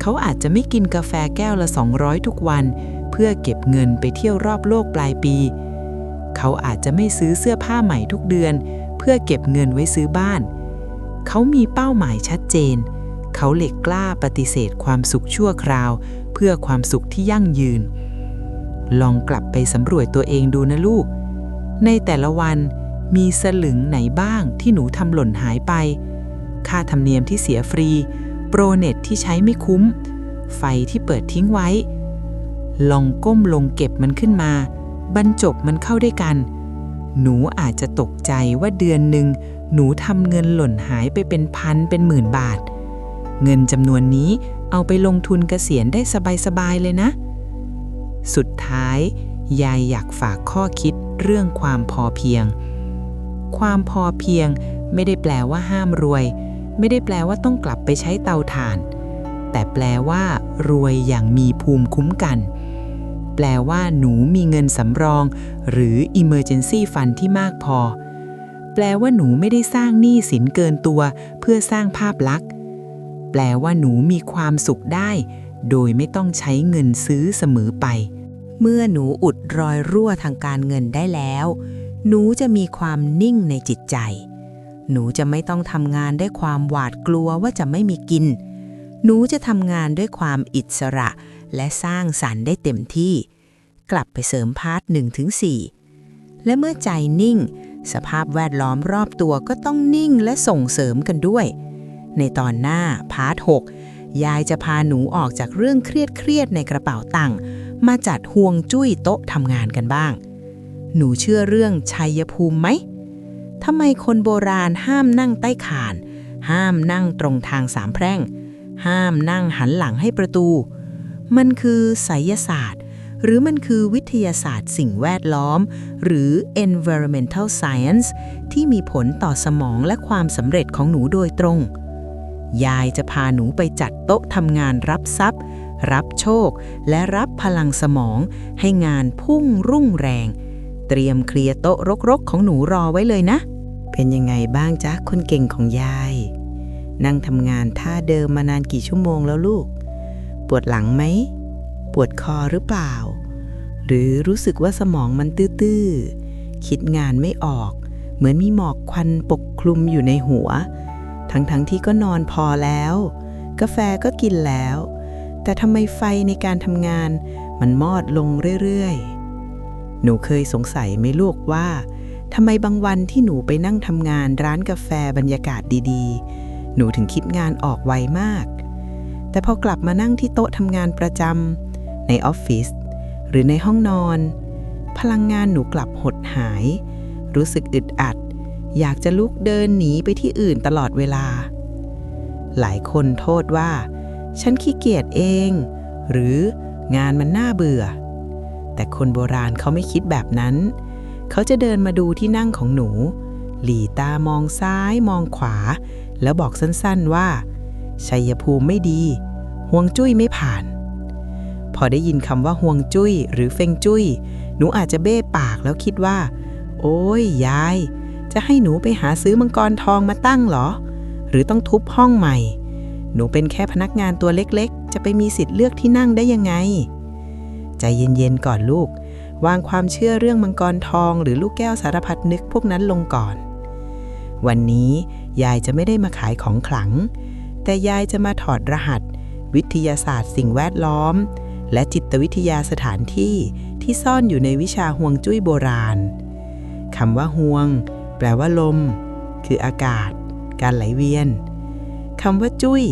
เขาอาจจะไม่กินกาแฟแก้วละ200ทุกวันเพื่อเก็บเงินไปเที่ยวรอบโลกปลายปีเขาอาจจะไม่ซื้อเสื้อผ้าใหม่ทุกเดือนเพื่อเก็บเงินไว้ซื้อบ้านเขามีเป้าหมายชัดเจนเขาเลยกล้าปฏิเสธความสุขชั่วคราวเพื่อความสุขที่ยั่งยืนลองกลับไปสำรวจตัวเองดูนะลูกในแต่ละวันมีสลึงไหนบ้างที่หนูทำหล่นหายไปค่าธรรมเนียมที่เสียฟรีโปรเน็ตที่ใช้ไม่คุ้มไฟที่เปิดทิ้งไว้ลองก้มลงเก็บมันขึ้นมาบรรจบมันเข้าด้วยกัน หนูอาจจะตกใจว่าเดือนหนึ่งหนูทำเงินหล่นหายไปเป็นพันเป็นหมื่นบาทเงินจำนวนนี้เอาไปลงทุนเกษียณได้สบายๆเลยนะสุดท้ายยายอยากฝากข้อคิดเรื่องความพอเพียงความพอเพียงไม่ได้แปลว่าห้ามรวยไม่ได้แปลว่าต้องกลับไปใช้เตาถ่านแต่แปลว่ารวยอย่างมีภูมิคุ้มกันแปลว่าหนูมีเงินสำรองหรือ emergency fund ที่มากพอแปลว่าหนูไม่ได้สร้างหนี้สินเกินตัวเพื่อสร้างภาพลักษณ์แปลว่าหนูมีความสุขได้โดยไม่ต้องใช้เงินซื้อเสมอไปเมื่อหนูอุดรอยรั่วทางการเงินได้แล้วหนูจะมีความนิ่งในจิตใจหนูจะไม่ต้องทำงานด้วยความหวาดกลัวว่าจะไม่มีกินหนูจะทำงานด้วยความอิสระและสร้างสรรค์ได้เต็มที่กลับไปเสริมพาร์ท 1-4 และเมื่อใจนิ่งสภาพแวดล้อมรอบตัวก็ต้องนิ่งและส่งเสริมกันด้วยในตอนหน้าพาร์ท 6 ยายจะพาหนูออกจากเรื่องเครียดในกระเป๋าตังค์มาจัดห่วงจุ้ยโต๊ะทำงานกันบ้างหนูเชื่อเรื่องชัยภูมิไหมทำไมคนโบราณห้ามนั่งใต้คานห้ามนั่งตรงทางสามแพร่งห้ามนั่งหันหลังให้ประตูมันคือไสยศาสตร์หรือมันคือวิทยาศาสตร์สิ่งแวดล้อมหรือ environmental science ที่มีผลต่อสมองและความสำเร็จของหนูโดยตรงยายจะพาหนูไปจัดโต๊ะทำงานรับทรัพย์รับโชคและรับพลังสมองให้งานพุ่งรุ่งแรงเตรียมเคลียร์โต๊ะรกๆของหนูรอไว้เลยนะเป็นยังไงบ้างจ๊ะคนเก่งของยายนั่งทำงานท่าเดิมมานานกี่ชั่วโมงแล้วลูกปวดหลังไหมปวดคอหรือเปล่าหรือรู้สึกว่าสมองมันตื้อๆคิดงานไม่ออกเหมือนมีหมอกควันปกคลุมอยู่ในหัวทั้งที่ก็นอนพอแล้วกาแฟก็กินแล้วแต่ทำไมไฟในการทำงานมันมอดลงเรื่อยๆหนูเคยสงสัยไหมลูกว่าทำไมบางวันที่หนูไปนั่งทำงานร้านกาแฟบรรยากาศดีๆหนูถึงคิดงานออกไวมากแต่พอกลับมานั่งที่โต๊ะทำงานประจำในออฟฟิศหรือในห้องนอนพลังงานหนูกลับหดหายรู้สึกอึดอัดอยากจะลุกเดินหนีไปที่อื่นตลอดเวลาหลายคนโทษว่าฉันขี้เกียจเองหรืองานมันน่าเบื่อแต่คนโบราณเขาไม่คิดแบบนั้นเขาจะเดินมาดูที่นั่งของหนูหลีตามองซ้ายมองขวาแล้วบอกสั้นๆว่าชัยภูมิไม่ดีฮวงจุ้ยไม่ผ่านพอได้ยินคำว่าฮวงจุ้ยหรือเฟงจุ้ยหนูอาจจะเบ้ปากแล้วคิดว่าโอ้ยยายจะให้หนูไปหาซื้อมังกรทองมาตั้งเหรอหรือต้องทุบห้องใหม่หนูเป็นแค่พนักงานตัวเล็กๆจะไปมีสิทธิ์เลือกที่นั่งได้ยังไงใจเย็นๆก่อนลูกวางความเชื่อเรื่องมังกรทองหรือลูกแก้วสารพัดนึกพวกนั้นลงก่อนวันนี้ยายจะไม่ได้มาขายของขลังแต่ยายจะมาถอดรหัสวิทยาศาสตร์สิ่งแวดล้อมและจิตวิทยาสถานที่ที่ซ่อนอยู่ในวิชาฮวงจุ้ยโบราณคำว่าฮวงแปลว่าลมคืออากาศการไหลเวียนคำว่าจุ้ย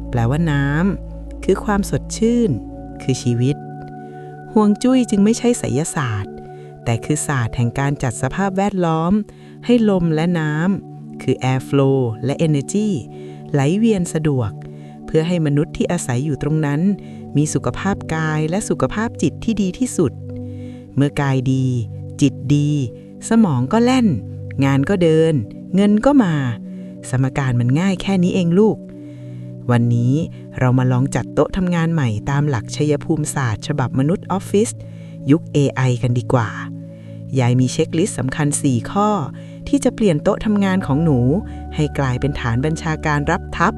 แปลว่าน้ำคือความสดชื่นคือชีวิตฮวงจุ้ยจึงไม่ใช่ไสยศาสตร์แต่คือศาสตร์แห่งการจัดสภาพแวดล้อมให้ลมและน้ำคือ air flow และ energy ไหลเวียนสะดวกเพื่อให้มนุษย์ที่อาศัยอยู่ตรงนั้นมีสุขภาพกายและสุขภาพจิตที่ดีที่สุดเมื่อกายดีจิตดีสมองก็แล่นงานก็เดินเงินก็มาสมการมันง่ายแค่นี้เองลูกวันนี้เรามาลองจัดโต๊ะทำงานใหม่ตามหลักชัยภูมิศาสตร์ฉบับมนุษย์ออฟฟิศยุค AI กันดีกว่ายายมีเช็คลิสต์สำคัญ4ข้อที่จะเปลี่ยนโต๊ะทำงานของหนูให้กลายเป็นฐานบัญชาการรับทัพ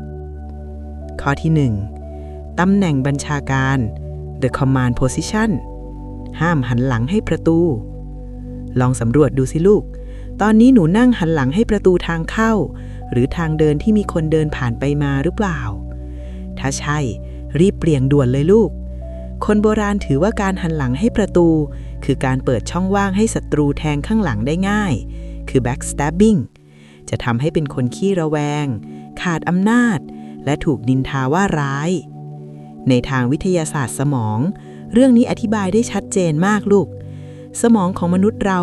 ข้อที่1ตำแหน่งบัญชาการ The Command Position ห้ามหันหลังให้ประตูลองสำรวจดูสิลูกตอนนี้หนูนั่งหันหลังให้ประตูทางเข้าหรือทางเดินที่มีคนเดินผ่านไปมาหรือเปล่าถ้าใช่รีบเปลี่ยนด่วนเลยลูกคนโบราณถือว่าการหันหลังให้ประตูคือการเปิดช่องว่างให้ศัตรูแทงข้างหลังได้ง่ายคือ backstabbing จะทำให้เป็นคนขี้ระแวงขาดอำนาจและถูกนินทาว่าร้ายในทางวิทยาศาสตร์สมองเรื่องนี้อธิบายได้ชัดเจนมากลูกสมองของมนุษย์เรา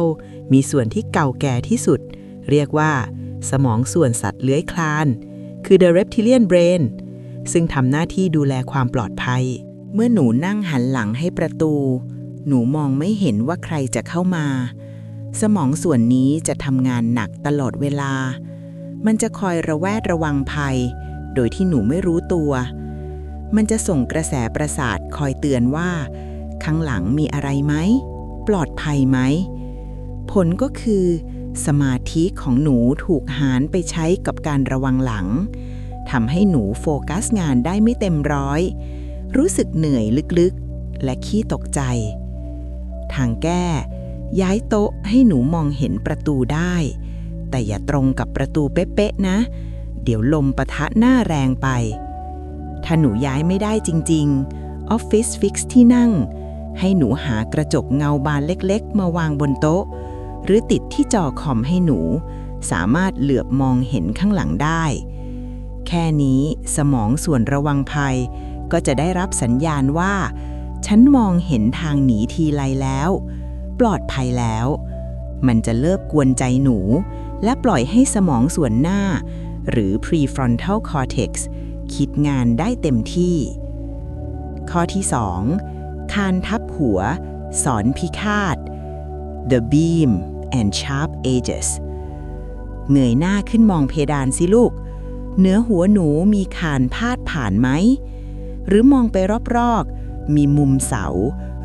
มีส่วนที่เก่าแก่ที่สุดเรียกว่าสมองส่วนสัตว์เลื้อยคลานคือ the reptilian brain ซึ่งทำหน้าที่ดูแลความปลอดภัยเมื่อหนูนั่งหันหลังให้ประตู หนูมองไม่เห็นว่าใครจะเข้ามาสมองส่วนนี้จะทำงานหนักตลอดเวลามันจะคอยระแวดระวังภัยโดยที่หนูไม่รู้ตัวมันจะส่งกระแสประสาทคอยเตือนว่าข้างหลังมีอะไรไหมปลอดภัยไหมผลก็คือสมาธิของหนูถูกหารไปใช้กับการระวังหลังทำให้หนูโฟกัสงานได้ไม่เต็มร้อยรู้สึกเหนื่อยลึกๆและขี้ตกใจทางแก้ย้ายโต๊ะให้หนูมองเห็นประตูได้แต่อย่าตรงกับประตูเป๊ะๆนะเดี๋ยวลมปะทะหน้าแรงไปถ้าหนูย้ายไม่ได้จริงๆออฟฟิศฟิกซ์ที่นั่งให้หนูหากระจกเงาบานเล็กๆมาวางบนโต๊ะหรือติดที่จอคอมให้หนูสามารถเหลือบมองเห็นข้างหลังได้แค่นี้สมองส่วนระวังภัยก็จะได้รับสัญญาณว่าฉันมองเห็นทางหนีทีไรแล้วปลอดภัยแล้วมันจะเลิกกวนใจหนูและปล่อยให้สมองส่วนหน้าหรือ prefrontal cortex คิดงานได้เต็มที่ข้อที่ 2 คานทับหัวสอนพิฆาต The beam and sharp edges เงยหน้าขึ้นมองเพดานสิลูกเหนือหัวหนูมีคานพาดผ่านไหมหรือมองไปรอบๆมีมุมเสา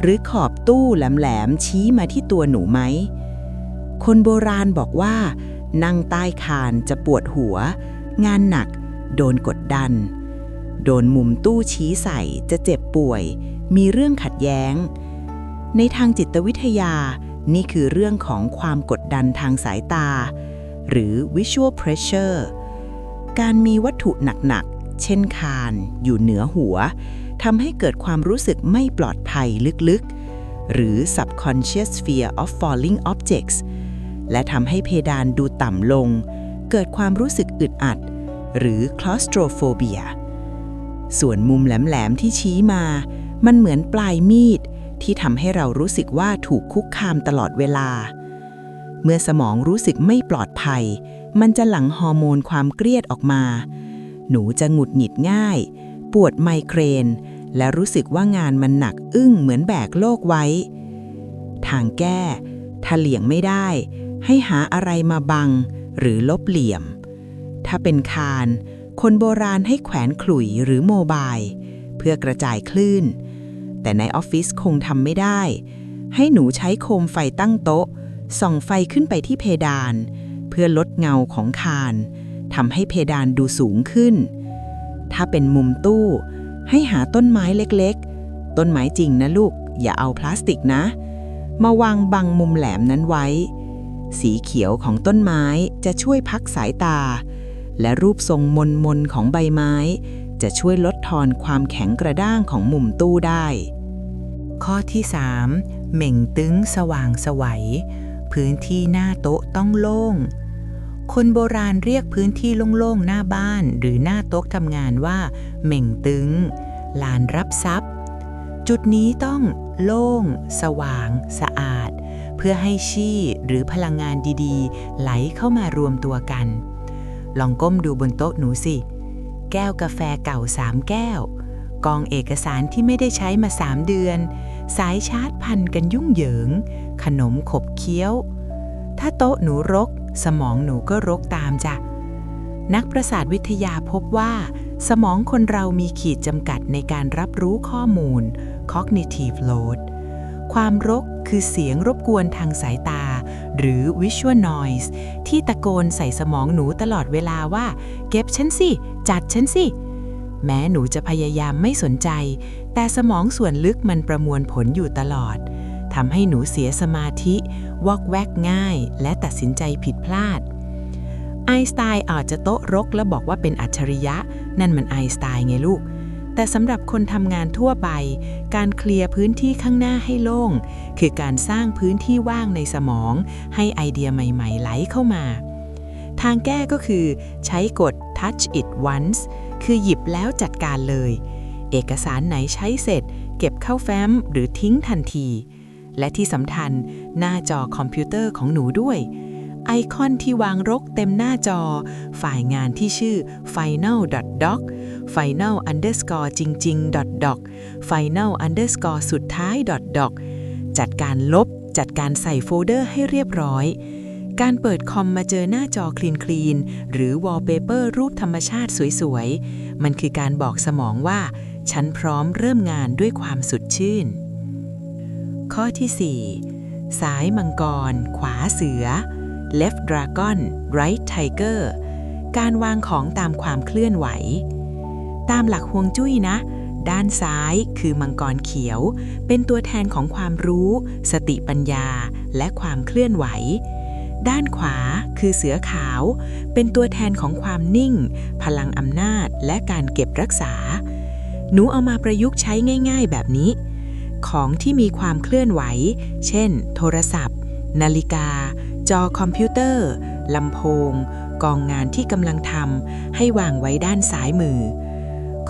หรือขอบตู้แหลมๆชี้มาที่ตัวหนูไหมคนโบราณบอกว่านั่งใต้คานจะปวดหัวงานหนักโดนกดดันโดนมุมตู้ชี้ใส่จะเจ็บป่วยมีเรื่องขัดแย้งในทางจิตวิทยานี่คือเรื่องของความกดดันทางสายตาหรือ visual pressure การมีวัตถุหนักๆเช่นคานอยู่เหนือหัวทำให้เกิดความรู้สึกไม่ปลอดภัยลึกๆหรือ subconscious fear of falling objects และทำให้เพดานดูต่ำลงเกิดความรู้สึกอึดอัดหรือ claustrophobia ส่วนมุมแหลมๆที่ชี้มามันเหมือนปลายมีดที่ทำให้เรารู้สึกว่าถูกคุกคามตลอดเวลาเมื่อสมองรู้สึกไม่ปลอดภัยมันจะหลั่งฮอร์โมนความเครียดออกมาหนูจะหงุดหงิดง่ายปวดไมเกรนและรู้สึกว่างานมันหนักอึ้งเหมือนแบกโลกไว้ทางแก้ถ้าเลี่ยงไม่ได้ให้หาอะไรมาบังหรือลบเหลี่ยมถ้าเป็นคานคนโบราณให้แขวนขลุ่ยหรือโมบายเพื่อกระจายคลื่นแต่ในออฟฟิศคงทำไม่ได้ให้หนูใช้โคมไฟตั้งโต๊ะส่องไฟขึ้นไปที่เพดานเพื่อลดเงาของคานทำให้เพดานดูสูงขึ้นถ้าเป็นมุมตู้ให้หาต้นไม้เล็กๆต้นไม้จริงนะลูกอย่าเอาพลาสติกนะมาวางบังมุมแหลมนั้นไว้สีเขียวของต้นไม้จะช่วยพักสายตาและรูปทรงมนๆของใบไม้จะช่วยลดทอนความแข็งกระด้างของมุมตู้ได้ข้อที่ 3 เหม่งตึงสว่างไสวพื้นที่หน้าโต๊ะต้องโล่งคนโบราณเรียกพื้นที่โล่งๆหน้าบ้านหรือหน้าโต๊ะทำงานว่าเหม่งตึงลานรับทรัพย์จุดนี้ต้องโล่งสว่างสะอาดเพื่อให้ชี่หรือพลังงานดีๆไหลเข้ามารวมตัวกันลองก้มดูบนโต๊ะหนูสิแก้วกาแฟเก่า3แก้วกองเอกสารที่ไม่ได้ใช้มา3เดือนสายชาร์จพันกันยุ่งเหยิงขนมขบเคี้ยวถ้าโต๊ะหนูรกสมองหนูก็รกตามจ้ะนักประสาทวิทยาพบว่าสมองคนเรามีขีดจำกัดในการรับรู้ข้อมูล cognitive load ความรกคือเสียงรบกวนทางสายตาหรือ visual noise ที่ตะโกนใส่สมองหนูตลอดเวลาว่าเก็บฉันสิจัดฉันสิแม้หนูจะพยายามไม่สนใจแต่สมองส่วนลึกมันประมวลผลอยู่ตลอดทำให้หนูเสียสมาธิวอกแวกง่ายและตัดสินใจผิดพลาดไอน์สไตน์อาจจะโต๊ะรกแล้วบอกว่าเป็นอัจฉริยะนั่นมันไอน์สไตน์ไงลูกแต่สำหรับคนทำงานทั่วไปการเคลียร์พื้นที่ข้างหน้าให้โล่งคือการสร้างพื้นที่ว่างในสมองให้ไอเดียใหม่ๆไหลเข้ามาทางแก้ก็คือใช้กฎ touch it once คือหยิบแล้วจัดการเลยเอกสารไหนใช้เสร็จเก็บเข้าแฟ้มหรือทิ้งทันที และที่สำคัญหน้าจอคอมพิวเตอร์ของหนูด้วยไอคอนที่วางรกเต็มหน้าจอฝ่ายงานที่ชื่อ final.doc final underscore จริงๆ doc final underscore สุดท้าย doc จัดการลบจัดการใส่โฟลเดอร์ให้เรียบร้อยการเปิดคอมมาเจอหน้าจอคลีนหรือวอลเปเปอร์รูปธรรมชาติสวยๆมันคือการบอกสมองว่าฉันพร้อมเริ่มงานด้วยความสดชื่นข้อที่ 4 ซ้ายมังกรขวาเสือ left dragon right tiger การวางของตามความเคลื่อนไหวตามหลักฮวงจุ้ยนะด้านซ้ายคือมังกรเขียวเป็นตัวแทนของความรู้สติปัญญาและความเคลื่อนไหวด้านขวาคือเสือขาวเป็นตัวแทนของความนิ่งพลังอำนาจและการเก็บรักษาหนูเอามาประยุกต์ใช้ง่ายๆแบบนี้ของที่มีความเคลื่อนไหวเช่นโทรศัพท์นาฬิกาจอคอมพิวเตอร์ลำโพงกองงานที่กำลังทำให้วางไว้ด้านซ้ายมือ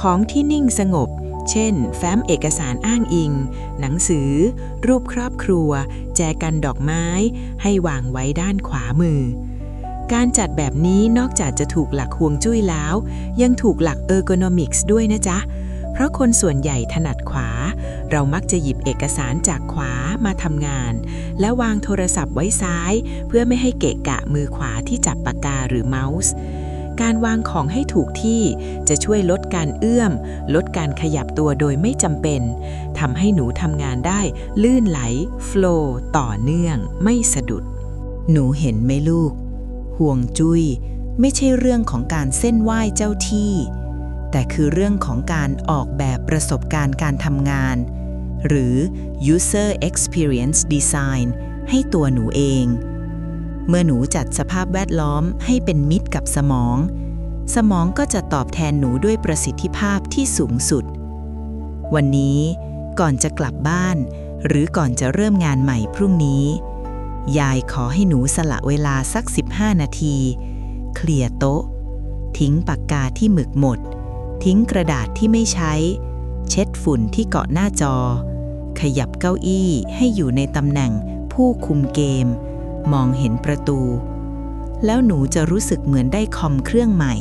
ของที่นิ่งสงบเช่นแฟ้มเอกสารอ้างอิงหนังสือรูปครอบครัวแจกันดอกไม้ให้วางไว้ด้านขวามือการจัดแบบนี้นอกจากจะถูกหลักฮวงจุ้ยแล้วยังถูกหลักเออร์โกนอมิกส์ด้วยนะจ๊ะเพราะคนส่วนใหญ่ถนัดขวาเรามักจะหยิบเอกสารจากขวามาทำงานและวางโทรศัพท์ไว้ซ้ายเพื่อไม่ให้เกะกะมือขวาที่จับปากกาหรือเมาส์การวางของให้ถูกที่จะช่วยลดการเอื้อมลดการขยับตัวโดยไม่จำเป็นทำให้หนูทำงานได้ลื่นไหลโฟลว์ต่อเนื่องไม่สะดุดหนูเห็นไหมลูกห่วงจุ้ยไม่ใช่เรื่องของการเส้นไหว้เจ้าที่แต่คือเรื่องของการออกแบบประสบการณ์การทำงานหรือ user experience design ให้ตัวหนูเองเมื่อหนูจัดสภาพแวดล้อมให้เป็นมิตรกับสมองก็จะตอบแทนหนูด้วยประสิทธิภาพที่สูงสุดวันนี้ก่อนจะกลับบ้านหรือก่อนจะเริ่มงานใหม่พรุ่งนี้ยายขอให้หนูสละเวลาสัก15 นาทีเคลียร์โต๊ะทิ้งปากกาที่หมึกหมดทิ้งกระดาษที่ไม่ใช้เช็ดฝุ่นที่เกาะหน้าจอขยับเก้าอี้ให้อยู่ในตำแหน่งผู้คุมเกมมองเห็นประตูแล้วหนูจะรู้สึกเหมือนได้คอมเครื่องใหม่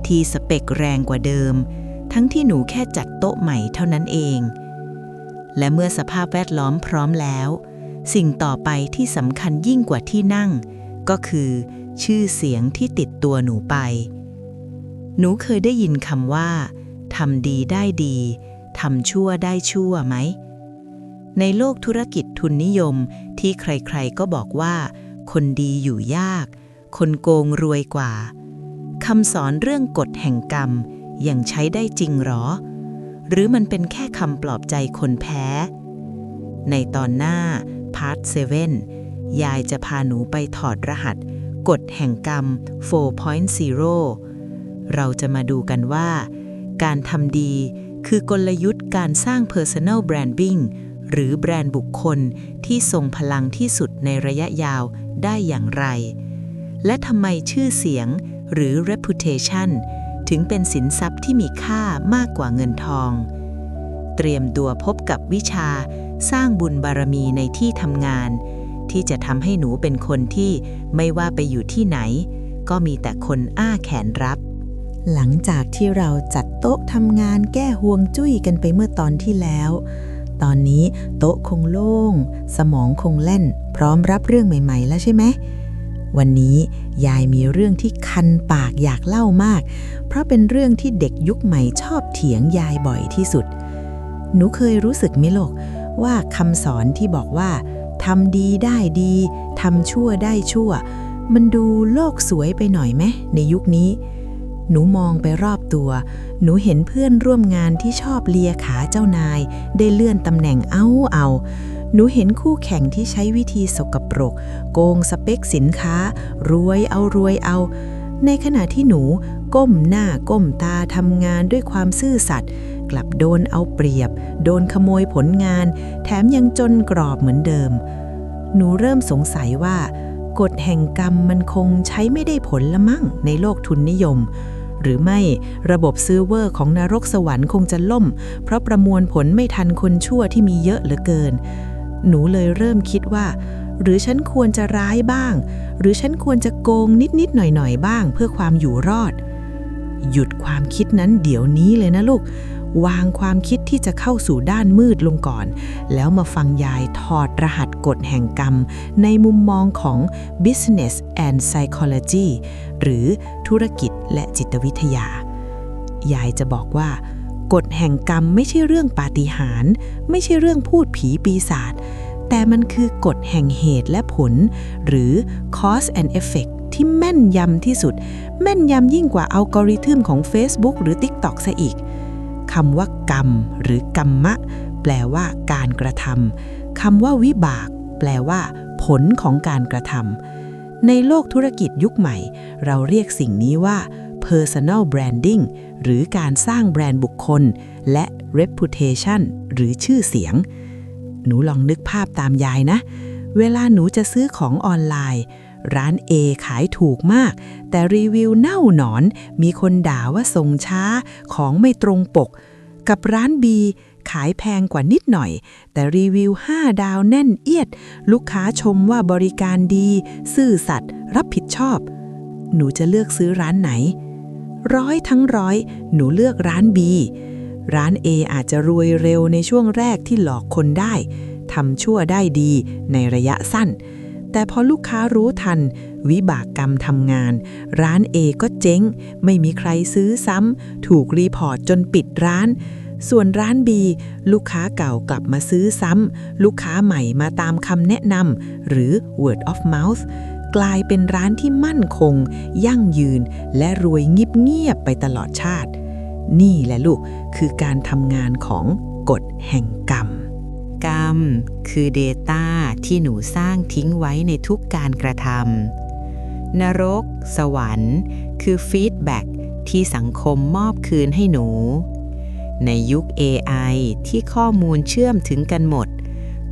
ที่สเปคแรงกว่าเดิมทั้งที่หนูแค่จัดโต๊ะใหม่เท่านั้นเองและเมื่อสภาพแวดล้อมพร้อมแล้วสิ่งต่อไปที่สำคัญยิ่งกว่าที่นั่งก็คือชื่อเสียงที่ติดตัวหนูไปหนูเคยได้ยินคำว่าทำดีได้ดีทำชั่วได้ชั่วไหมในโลกธุรกิจทุนนิยมที่ใครๆก็บอกว่าคนดีอยู่ยากคนโกงรวยกว่าคำสอนเรื่องกฎแห่งกรรมยังใช้ได้จริงหรอหรือมันเป็นแค่คำปลอบใจคนแพ้ในตอนหน้าพาร์ท 7 ยายจะพาหนูไปถอดรหัสกฎแห่งกรรม 4.0 เราจะมาดูกันว่าการทำดีคือกลยุทธ์การสร้าง Personal Branding หรือแบรนด์บุคคลที่ทรงพลังที่สุดในระยะยาวได้อย่างไรและทำไมชื่อเสียงหรือ reputation ถึงเป็นสินทรัพย์ที่มีค่ามากกว่าเงินทองเตรียมตัวพบกับวิชาสร้างบุญบารมีในที่ทำงานที่จะทำให้หนูเป็นคนที่ไม่ว่าไปอยู่ที่ไหนก็มีแต่คนอ้าแขนรับหลังจากที่เราจัดโต๊ะทำงานแก้ห่วงจุ้ยกันไปเมื่อตอนที่แล้วตอนนี้โต๊ะคงโล่งสมองคงแล่นพร้อมรับเรื่องใหม่ๆแล้วใช่ไหมวันนี้ยายมีเรื่องที่คันปากอยากเล่ามากเพราะเป็นเรื่องที่เด็กยุคใหม่ชอบเถียงยายบ่อยที่สุดหนูเคยรู้สึกไหมลูกว่าคำสอนที่บอกว่าทำดีได้ดีทำชั่วได้ชั่วมันดูโลกสวยไปหน่อยไหมในยุคนี้หนูมองไปรอบตัวหนูเห็นเพื่อนร่วมงานที่ชอบเลียขาเจ้านายได้เลื่อนตำแหน่งเอาหนูเห็นคู่แข่งที่ใช้วิธีสกปรกโกงสเปคสินค้ารวยเอาในขณะที่หนูก้มหน้าก้มตาทำงานด้วยความซื่อสัตย์กลับโดนเอาเปรียบโดนขโมยผลงานแถมยังจนกรอบเหมือนเดิมหนูเริ่มสงสัยว่ากฎแห่งกรรมมันคงใช้ไม่ได้ผลละมั่งในโลกทุนนิยมหรือไม่ระบบเซิร์ฟเวอร์ของนรกสวรรค์คงจะล่มเพราะประมวลผลไม่ทันคนชั่วที่มีเยอะเหลือเกิน หนูเลยเริ่มคิดว่าหรือฉันควรจะร้ายบ้างหรือฉันควรจะโกงนิดๆหน่อยๆบ้างเพื่อความอยู่รอดหยุดความคิดนั้นเดี๋ยวนี้เลยนะลูกวางความคิดที่จะเข้าสู่ด้านมืดลงก่อนแล้วมาฟังยายถอดรหัสกฎแห่งกรรมในมุมมองของ Business and Psychology หรือธุรกิจและจิตวิทยายายจะบอกว่ากฎแห่งกรรมไม่ใช่เรื่องปาฏิหาริย์ไม่ใช่เรื่องพูดผีปีศาจแต่มันคือกฎแห่งเหตุและผลหรือ cause and effect ที่แม่นยำที่สุดแม่นยำยิ่งกว่าอัลกอริทึมของ Facebook หรือ TikTok ซะอีกคำว่ากรรมหรือกรรมะแปลว่าการกระทำคำว่าวิบากแปลว่าผลของการกระทำในโลกธุรกิจยุคใหม่เราเรียกสิ่งนี้ว่า personal branding หรือการสร้างแบรนด์บุคคลและ reputation หรือชื่อเสียงหนูลองนึกภาพตามยายนะเวลาหนูจะซื้อของออนไลน์ร้าน A ขายถูกมากแต่รีวิวเน่าหนอนมีคนด่าว่าส่งช้าของไม่ตรงปกกับร้าน B ขายแพงกว่านิดหน่อยแต่รีวิว5 ดาวแน่นเอียดลูกค้าชมว่าบริการดีซื่อสัตย์รับผิดชอบหนูจะเลือกซื้อร้านไหน100 ทั้ง 100หนูเลือกร้าน B ร้าน A อาจจะรวยเร็วในช่วงแรกที่หลอกคนได้ทำชั่วได้ดีในระยะสั้นแต่พอลูกค้ารู้ทันวิบากกรรมทำงานร้าน A ก็เจ๊งไม่มีใครซื้อซ้ำถูกรีพอร์ตจนปิดร้านส่วนร้าน B ลูกค้าเก่ากลับมาซื้อซ้ำลูกค้าใหม่มาตามคำแนะนำหรือ word of mouth กลายเป็นร้านที่มั่นคงยั่งยืนและรวยเงียบๆไปตลอดชาตินี่แหละลูกคือการทำงานของกฎแห่งกรรมกรรมคือ Data ที่หนูสร้างทิ้งไว้ในทุกการกระทำนรกสวรรค์คือ Feedback ที่สังคมมอบคืนให้หนูในยุค AI ที่ข้อมูลเชื่อมถึงกันหมด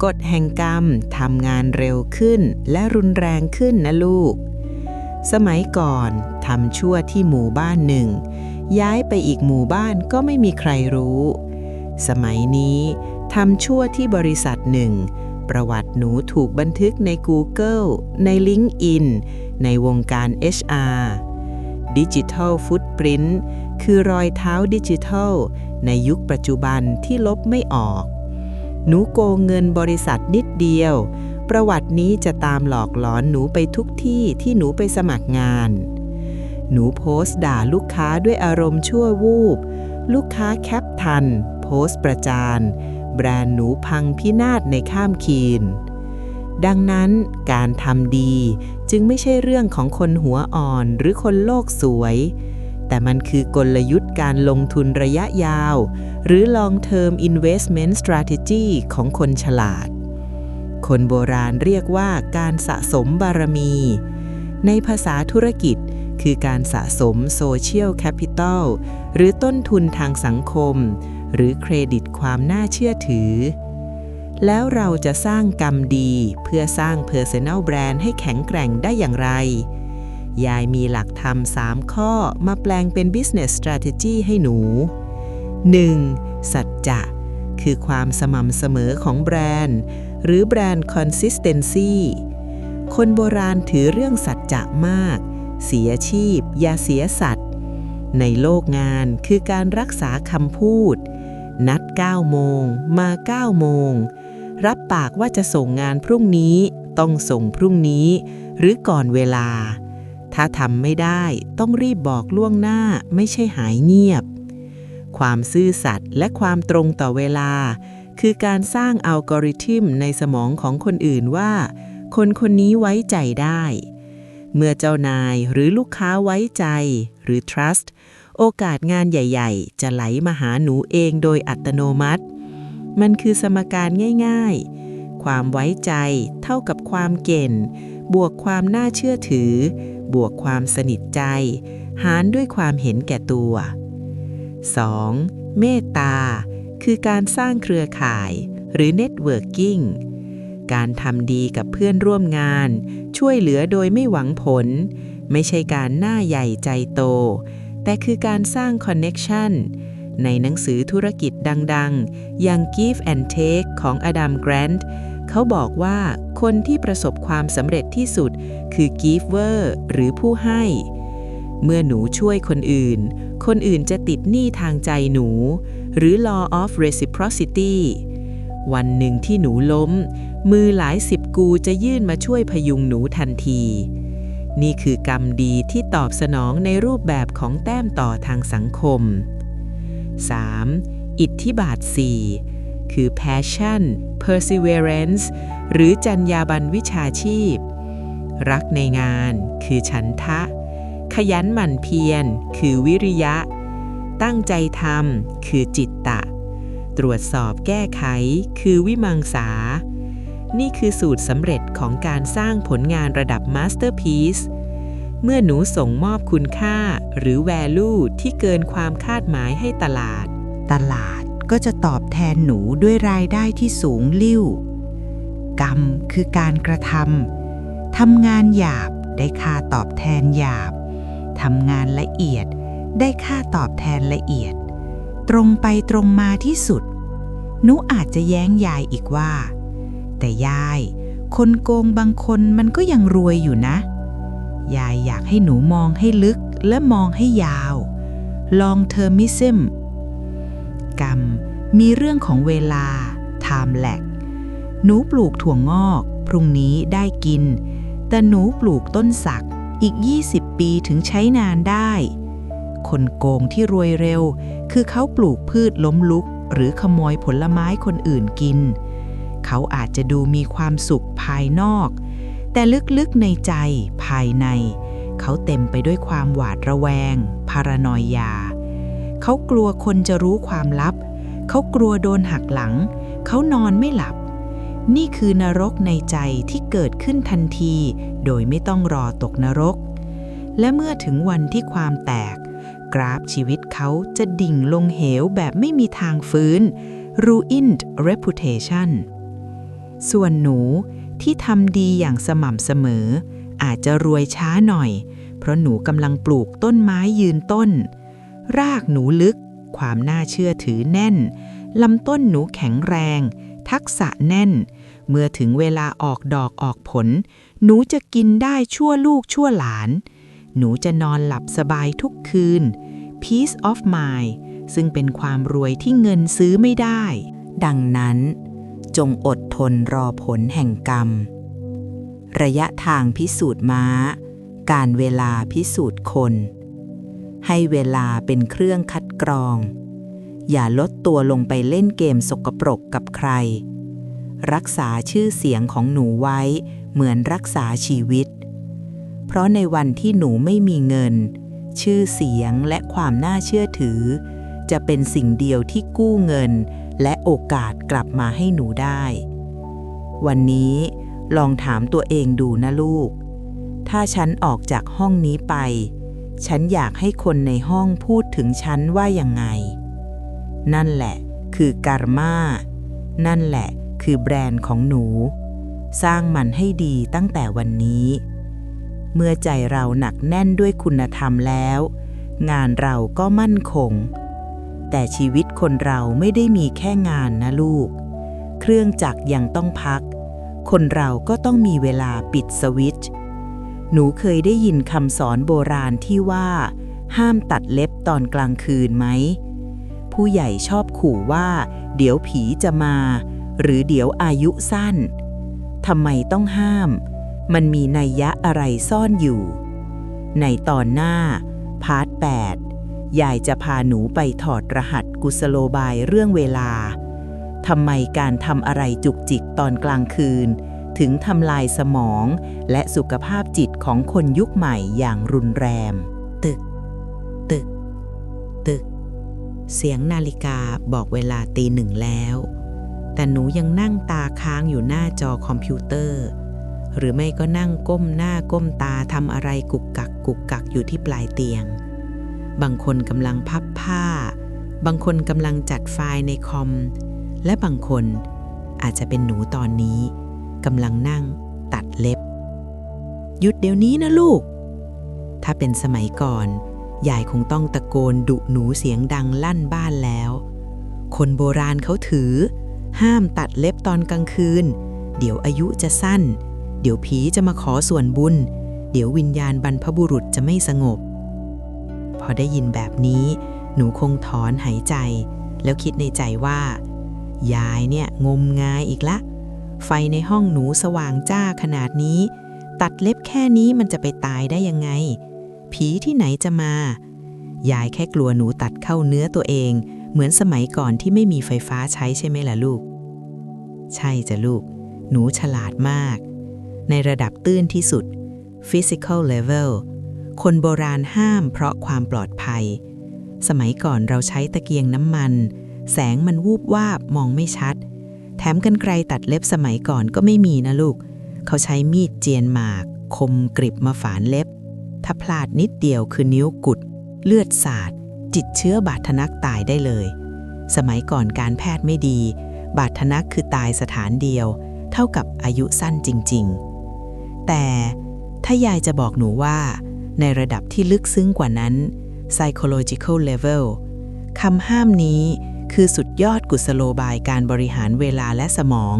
กฎแห่งกรรมทำงานเร็วขึ้นและรุนแรงขึ้นนะลูกสมัยก่อนทำชั่วที่หมู่บ้านหนึ่งย้ายไปอีกหมู่บ้านก็ไม่มีใครรู้สมัยนี้ทำชั่วที่บริษัทหนึ่งประวัติหนูถูกบันทึกใน Google ใน LinkedIn ในวงการ HR Digital Footprint คือรอยเท้าดิจิทัลในยุคปัจจุบันที่ลบไม่ออกหนูโกงเงินบริษัทนิดเดียวประวัตินี้จะตามหลอกหลอนหนูไปทุกที่ที่หนูไปสมัครงานหนูโพสต์ด่าลูกค้าด้วยอารมณ์ชั่ววูบลูกค้าแคปทันโพสต์ประจานแบรนด์หนูพังพินาศในข้ามคืนดังนั้นการทำดีจึงไม่ใช่เรื่องของคนหัวอ่อนหรือคนโลกสวยแต่มันคือกลยุทธ์การลงทุนระยะยาวหรือ long term investment strategy ของคนฉลาดคนโบราณเรียกว่าการสะสมบารมีในภาษาธุรกิจคือการสะสม social capital หรือต้นทุนทางสังคมหรือเครดิตความน่าเชื่อถือแล้วเราจะสร้างกรรมดีเพื่อสร้าง personal brand ให้แข็งแกร่งได้อย่างไรยายมีหลักธรรม3 ข้อมาแปลงเป็น business strategy ให้หนู 1. สัจจะคือความสม่ำเสมอของแบรนด์หรือแบรนด์ consistency คนโบราณถือเรื่องสัจจะมากเสียชีพอย่าเสียสัตย์ในโลกงานคือการรักษาคำพูดนัด 9 โมงมา 9 โมงรับปากว่าจะส่งงานพรุ่งนี้ต้องส่งพรุ่งนี้หรือก่อนเวลาถ้าทำไม่ได้ต้องรีบบอกล่วงหน้าไม่ใช่หายเงียบความซื่อสัตย์และความตรงต่อเวลาคือการสร้างอัลกอริทึมในสมองของคนอื่นว่าคนคนนี้ไว้ใจได้เมื่อเจ้านายหรือลูกค้าไว้ใจหรือ trust โอกาสงานใหญ่ๆจะไหลมาหาหนูเองโดยอัตโนมัติมันคือสมการง่ายๆความไว้ใจเท่ากับความเก่งบวกความน่าเชื่อถือบวกความสนิทใจหารด้วยความเห็นแก่ตัว 2. เมตตาคือการสร้างเครือข่ายหรือ networking การทำดีกับเพื่อนร่วมงานช่วยเหลือโดยไม่หวังผลไม่ใช่การหน้าใหญ่ใจโตแต่คือการสร้าง connection ในหนังสือธุรกิจดังๆอย่าง Give and Take ของอดัม แกรนต์เข เขาบอกว่าคนที่ประสบความสำเร็จที่สุดคือ giver หรือผู้ให้ เมื่อหนูช่วยคนอื่น คนอื่นจะติดหนี้ทางใจหนู หรือ law of reciprocity วันหนึ่งที่หนูล้ม มือหลายสิบกูจะยื่นมาช่วยพยุงหนูทันที นี่คือกรรมดีที่ตอบสนองในรูปแบบของแต้มต่อทางสังคม 3. อิทธิบาท 4 คือ passion perseverance หรือจรรยาบรรณวิชาชีพ รักในงานคือฉันทะ ขยันหมั่นเพียรคือวิริยะ ตั้งใจทำคือจิตตะ ตรวจสอบแก้ไขคือวิมังสา นี่คือสูตรสำเร็จของการสร้างผลงานระดับ Masterpiece เมื่อหนูส่งมอบคุณค่าหรือ value ที่เกินความคาดหมายให้ตลาดก็จะตอบแทนหนูด้วยรายได้ที่สูงลิ่วกรรมคือการกระทำงานหยาบได้ค่าตอบแทนหยาบทำงานละเอียดได้ค่าตอบแทนละเอียดตรงไปตรงมาที่สุดหนูอาจจะแย้งยายอีกว่าแต่ยายคนโกงบางคนมันก็ยังรวยอยู่นะยายอยากให้หนูมองให้ลึกและมองให้ยาว long termism กรรมมีเรื่องของเวลา time lag หนูปลูกถั่วงอกพรุ่งนี้ได้กินแต่หนูปลูกต้นสักอีก20 ปีถึงใช้นานได้คนโกงที่รวยเร็วคือเขาปลูกพืชล้มลุกหรือขโมยผลไม้คนอื่นกินเขาอาจจะดูมีความสุขภายนอกแต่ลึกๆในใจภายในเขาเต็มไปด้วยความหวาดระแวงพารานอยาเขากลัวคนจะรู้ความลับเขากลัวโดนหักหลังเขานอนไม่หลับนี่คือนรกในใจที่เกิดขึ้นทันทีโดยไม่ต้องรอตกนรกและเมื่อถึงวันที่ความแตกกราฟชีวิตเขาจะดิ่งลงเหวแบบไม่มีทางฟื้น ruined reputation ส่วนหนูที่ทำดีอย่างสม่ำเสมออาจจะรวยช้าหน่อยเพราะหนูกำลังปลูกต้นไม้ยืนต้นรากหนูลึกความน่าเชื่อถือแน่นลำต้นหนูแข็งแรงทักษะแน่นเมื่อถึงเวลาออกดอกออกผลหนูจะกินได้ชั่วลูกชั่วหลานหนูจะนอนหลับสบายทุกคืน peace of mind ซึ่งเป็นความรวยที่เงินซื้อไม่ได้ดังนั้นจงอดทนรอผลแห่งกรรมระยะทางพิสูจน์ม้าการเวลาพิสูจน์คนให้เวลาเป็นเครื่องคัดกรองอย่าลดตัวลงไปเล่นเกมสกปรกกับใครรักษาชื่อเสียงของหนูไว้เหมือนรักษาชีวิตเพราะในวันที่หนูไม่มีเงินชื่อเสียงและความน่าเชื่อถือจะเป็นสิ่งเดียวที่กู้เงินและโอกาสกลับมาให้หนูได้วันนี้ลองถามตัวเองดูนะลูกถ้าฉันออกจากห้องนี้ไปฉันอยากให้คนในห้องพูดถึงฉันว่ายังไงนั่นแหละคือการมานั่นแหละคือแบรนด์ของหนูสร้างมันให้ดีตั้งแต่วันนี้เมื่อใจเราหนักแน่นด้วยคุณธรรมแล้วงานเราก็มั่นคงแต่ชีวิตคนเราไม่ได้มีแค่งานนะลูกเครื่องจักรยังต้องพักคนเราก็ต้องมีเวลาปิดสวิตช์หนูเคยได้ยินคำสอนโบราณที่ว่าห้ามตัดเล็บตอนกลางคืนไหมผู้ใหญ่ชอบขู่ว่าเดี๋ยวผีจะมาหรือเดี๋ยวอายุสั้นทำไมต้องห้ามมันมีนัยยะอะไรซ่อนอยู่ในตอนหน้าพาร์ท 8ยายจะพาหนูไปถอดรหัสกุศโลบายเรื่องเวลาทำไมการทำอะไรจุกจิกตอนกลางคืนถึงทำลายสมองและสุขภาพจิตของคนยุคใหม่อย่างรุนแรงตึกตึกตึกเสียงนาฬิกาบอกเวลาตี 1แล้วแต่หนูยังนั่งตาค้างอยู่หน้าจอคอมพิวเตอร์หรือไม่ก็นั่งก้มหน้าก้มตาทำอะไรกุกกักกุกกักอยู่ที่ปลายเตียงบางคนกำลังพับผ้าบางคนกำลังจัดไฟล์ในคอมและบางคนอาจจะเป็นหนูตอนนี้กำลังนั่งตัดเล็บหยุดเดี๋ยวนี้นะลูกถ้าเป็นสมัยก่อนยายคงต้องตะโกนดุหนูเสียงดังลั่นบ้านแล้วคนโบราณเขาถือห้ามตัดเล็บตอนกลางคืน เดี๋ยวอายุจะสั้นเดี๋ยวผีจะมาขอส่วนบุญเดี๋ยววิญญาณบรรพบุรุษจะไม่สงบพอได้ยินแบบนี้หนูคงถอนหายใจแล้วคิดในใจว่ายายเนี่ยงมงายอีกละไฟในห้องหนูสว่างจ้าขนาดนี้ตัดเล็บแค่นี้มันจะไปตายได้ยังไงผีที่ไหนจะมายายแค่กลัวหนูตัดเข้าเนื้อตัวเองเหมือนสมัยก่อนที่ไม่มีไฟฟ้าใช้ใช่ไหมล่ะลูกใช่จ้ะลูกหนูฉลาดมากในระดับตื้นที่สุด physical level คนโบราณห้ามเพราะความปลอดภัยสมัยก่อนเราใช้ตะเกียงน้ำมันแสงมันวูบวาบมองไม่ชัดแถมกรรไกรตัดเล็บสมัยก่อนก็ไม่มีนะลูกเขาใช้มีดเจียนหมากคมกริบมาฝานเล็บถ้าพลาดนิดเดียวคือนิ้วกุดเลือดสาดติดเชื้อบาดทะนักตายได้เลยสมัยก่อนการแพทย์ไม่ดีบาดทะนักคือตายสถานเดียวเท่ากับอายุสั้นจริงๆแต่ถ้ายายจะบอกหนูว่าในระดับที่ลึกซึ้งกว่านั้น psychological level คำห้ามนี้คือสุดยอดกุศโลบายการบริหารเวลาและสมอง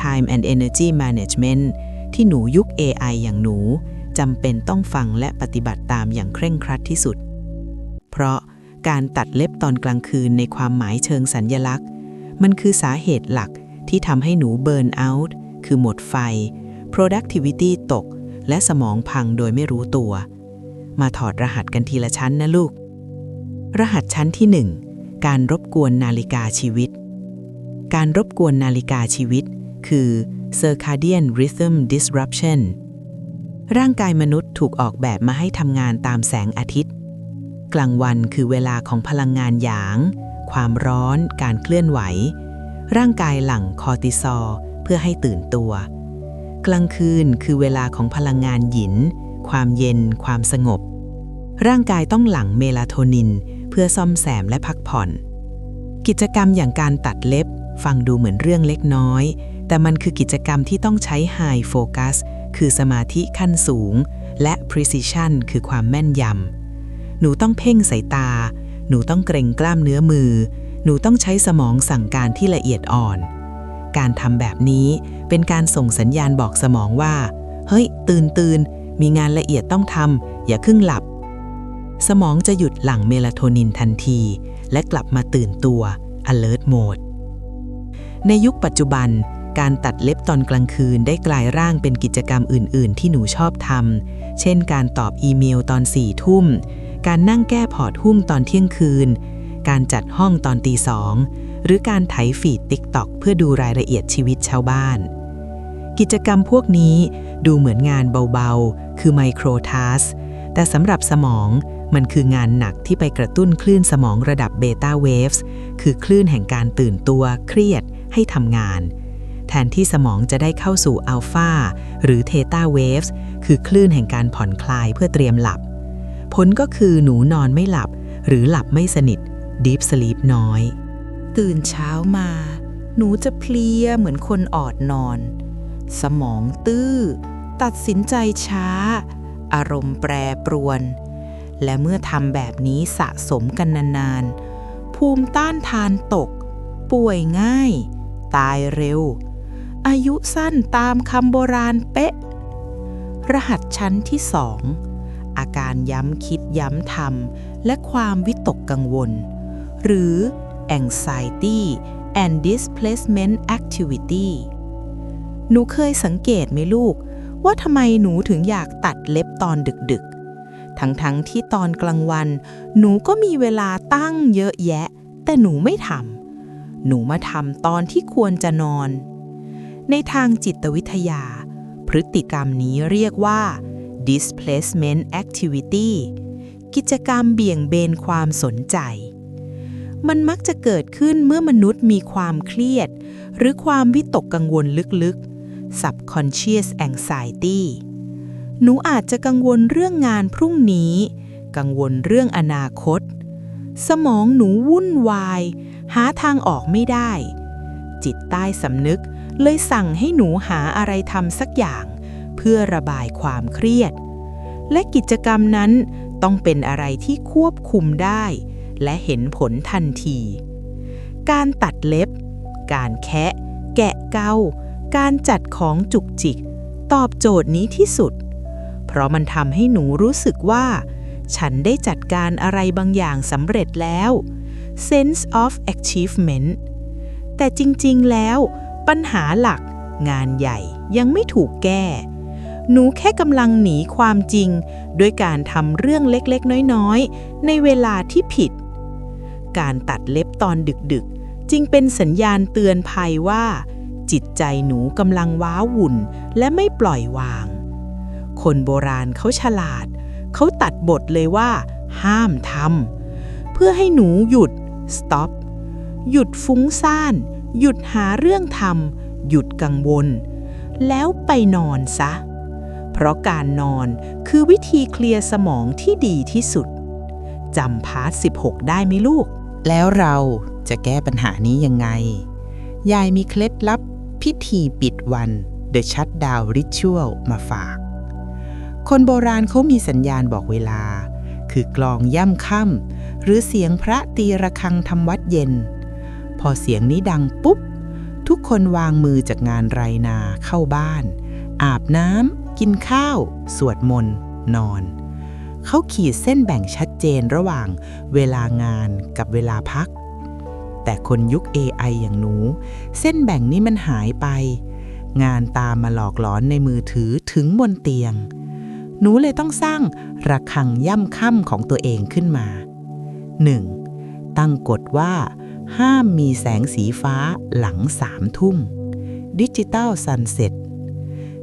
time and energy management ที่หนูยุค AI อย่างหนูจำเป็นต้องฟังและปฏิบัติตามอย่างเคร่งครัดที่สุดเพราะการตัดเล็บตอนกลางคืนในความหมายเชิงสัญลักษณ์มันคือสาเหตุหลักที่ทำให้หนูเบิร์นเอาท์คือหมดไฟ productivity ตกและสมองพังโดยไม่รู้ตัวมาถอดรหัสกันทีละชั้นนะลูกรหัสชั้นที่ 1 การรบกวนนาฬิกาชีวิตการรบกวนนาฬิกาชีวิตคือ circadian rhythm disruption ร่างกายมนุษย์ถูกออกแบบมาให้ทำงานตามแสงอาทิตย์กลางวันคือเวลาของพลังงานหยางความร้อนการเคลื่อนไหวร่างกายหลั่งคอร์ติซอลเพื่อให้ตื่นตัวกลางคืนคือเวลาของพลังงานหยินความเย็นความสงบร่างกายต้องหลั่งเมลาโทนินเพื่อซ่อมแซมและพักผ่อนกิจกรรมอย่างการตัดเล็บฟังดูเหมือนเรื่องเล็กน้อยแต่มันคือกิจกรรมที่ต้องใช้ High Focus คือสมาธิขั้นสูงและ Precision คือความแม่นยำหนูต้องเพ่งสายตาหนูต้องเกร็งกล้ามเนื้อมือหนูต้องใช้สมองสั่งการที่ละเอียดอ่อนการทำแบบนี้เป็นการส่งสัญญาณบอกสมองว่าเฮ้ยตื่นมีงานละเอียดต้องทำอย่าครึ่งหลับสมองจะหยุดหลั่งเมลาโทนินทันทีและกลับมาตื่นตัว alert mode ในยุคปัจจุบันการตัดเล็บตอนกลางคืนได้กลายร่างเป็นกิจกรรมอื่นๆที่หนูชอบทำเช่นการตอบอีเมลตอน4 ทุ่มการนั่งแก้พอร์ตหุ้มตอนเที่ยงคืนการจัดห้องตอนตี 2หรือการไถฟีด TikTok เพื่อดูรายละเอียดชีวิตชาวบ้านกิจกรรมพวกนี้ดูเหมือนงานเบาๆคือไมโครทัสแต่สำหรับสมองมันคืองานหนักที่ไปกระตุ้นคลื่นสมองระดับเบต้าเวฟส์คือคลื่นแห่งการตื่นตัวเครียดให้ทำงานแทนที่สมองจะได้เข้าสู่อัลฟาหรือเทต้าเวฟส์คือคลื่นแห่งการผ่อนคลายเพื่อเตรียมหลับผลก็คือหนูนอนไม่หลับหรือหลับไม่สนิท Deep Sleep น้อยตื่นเช้ามาหนูจะเพลียเหมือนคนออดนอนสมองตื้อตัดสินใจช้าอารมณ์แปรปรวนและเมื่อทำแบบนี้สะสมกันนานๆภูมิต้านทานตกป่วยง่ายตายเร็วอายุสั้นตามคำโบราณเป๊ะรหัสชั้นที่ 2อาการย้ำคิดย้ำทำและความวิตกกังวลหรือ anxiety and displacement activity หนูเคยสังเกตไหมลูกว่าทำไมหนูถึงอยากตัดเล็บตอนดึกๆทั้งที่ตอนกลางวันหนูก็มีเวลาตั้งเยอะแยะแต่หนูไม่ทำหนูมาทำตอนที่ควรจะนอนในทางจิตวิทยาพฤติกรรมนี้เรียกว่า displacement activity กิจกรรมเบี่ยงเบนความสนใจมันมักจะเกิดขึ้นเมื่อมนุษย์มีความเครียดหรือความวิตกกังวลลึกๆ subconscious anxiety หนูอาจจะกังวลเรื่องงานพรุ่งนี้กังวลเรื่องอนาคตสมองหนูวุ่นวายหาทางออกไม่ได้จิตใต้สำนึกเลยสั่งให้หนูหาอะไรทำสักอย่างเพื่อระบายความเครียดและกิจกรรมนั้นต้องเป็นอะไรที่ควบคุมได้และเห็นผลทันทีการตัดเล็บการแคะแกะเกา การจัดของจุกจิกตอบโจทย์นี้ที่สุดเพราะมันทำให้หนูรู้สึกว่าฉันได้จัดการอะไรบางอย่างสำเร็จแล้ว sense of achievement แต่จริงๆแล้วปัญหาหลักงานใหญ่ยังไม่ถูกแก้หนูแค่กำลังหนีความจริงด้วยการทำเรื่องเล็กๆน้อยๆในเวลาที่ผิดการตัดเล็บตอนดึกๆจึงเป็นสัญญาณเตือนภัยว่าจิตใจหนูกำลังว้าวุ่นและไม่ปล่อยวางคนโบราณเขาฉลาดเขาตัดบทเลยว่าห้ามทำเพื่อให้หนูหยุด stop หยุดฟุ้งซ่านหยุดหาเรื่องทำหยุดกังวลแล้วไปนอนซะเพราะการนอนคือวิธีเคลียร์สมองที่ดีที่สุดจำพาร์ท 16 ได้ไหมลูกแล้วเราจะแก้ปัญหานี้ยังไงยายมีเคล็ดลับพิธีปิดวัน The Shutdown Ritual มาฝากคนโบราณเขามีสัญญาณบอกเวลาคือกลองย่ำค่ำหรือเสียงพระตีระฆังทำวัดเย็นพอเสียงนี้ดังปุ๊บทุกคนวางมือจากงานไรนาเข้าบ้านอาบน้ำกินข้าวสวดมนต์นอนเขาขีดเส้นแบ่งชัดเจนระหว่างเวลางานกับเวลาพักแต่คนยุค AI อย่างหนูเส้นแบ่งนี้มันหายไปงานตามมาหลอกหลอนในมือถือถึงบนเตียงหนูเลยต้องสร้างระฆังย่ำค่ำของตัวเองขึ้นมา 1. ตั้งกฎว่าห้ามมีแสงสีฟ้าหลัง3 ทุ่ม Digital Sunset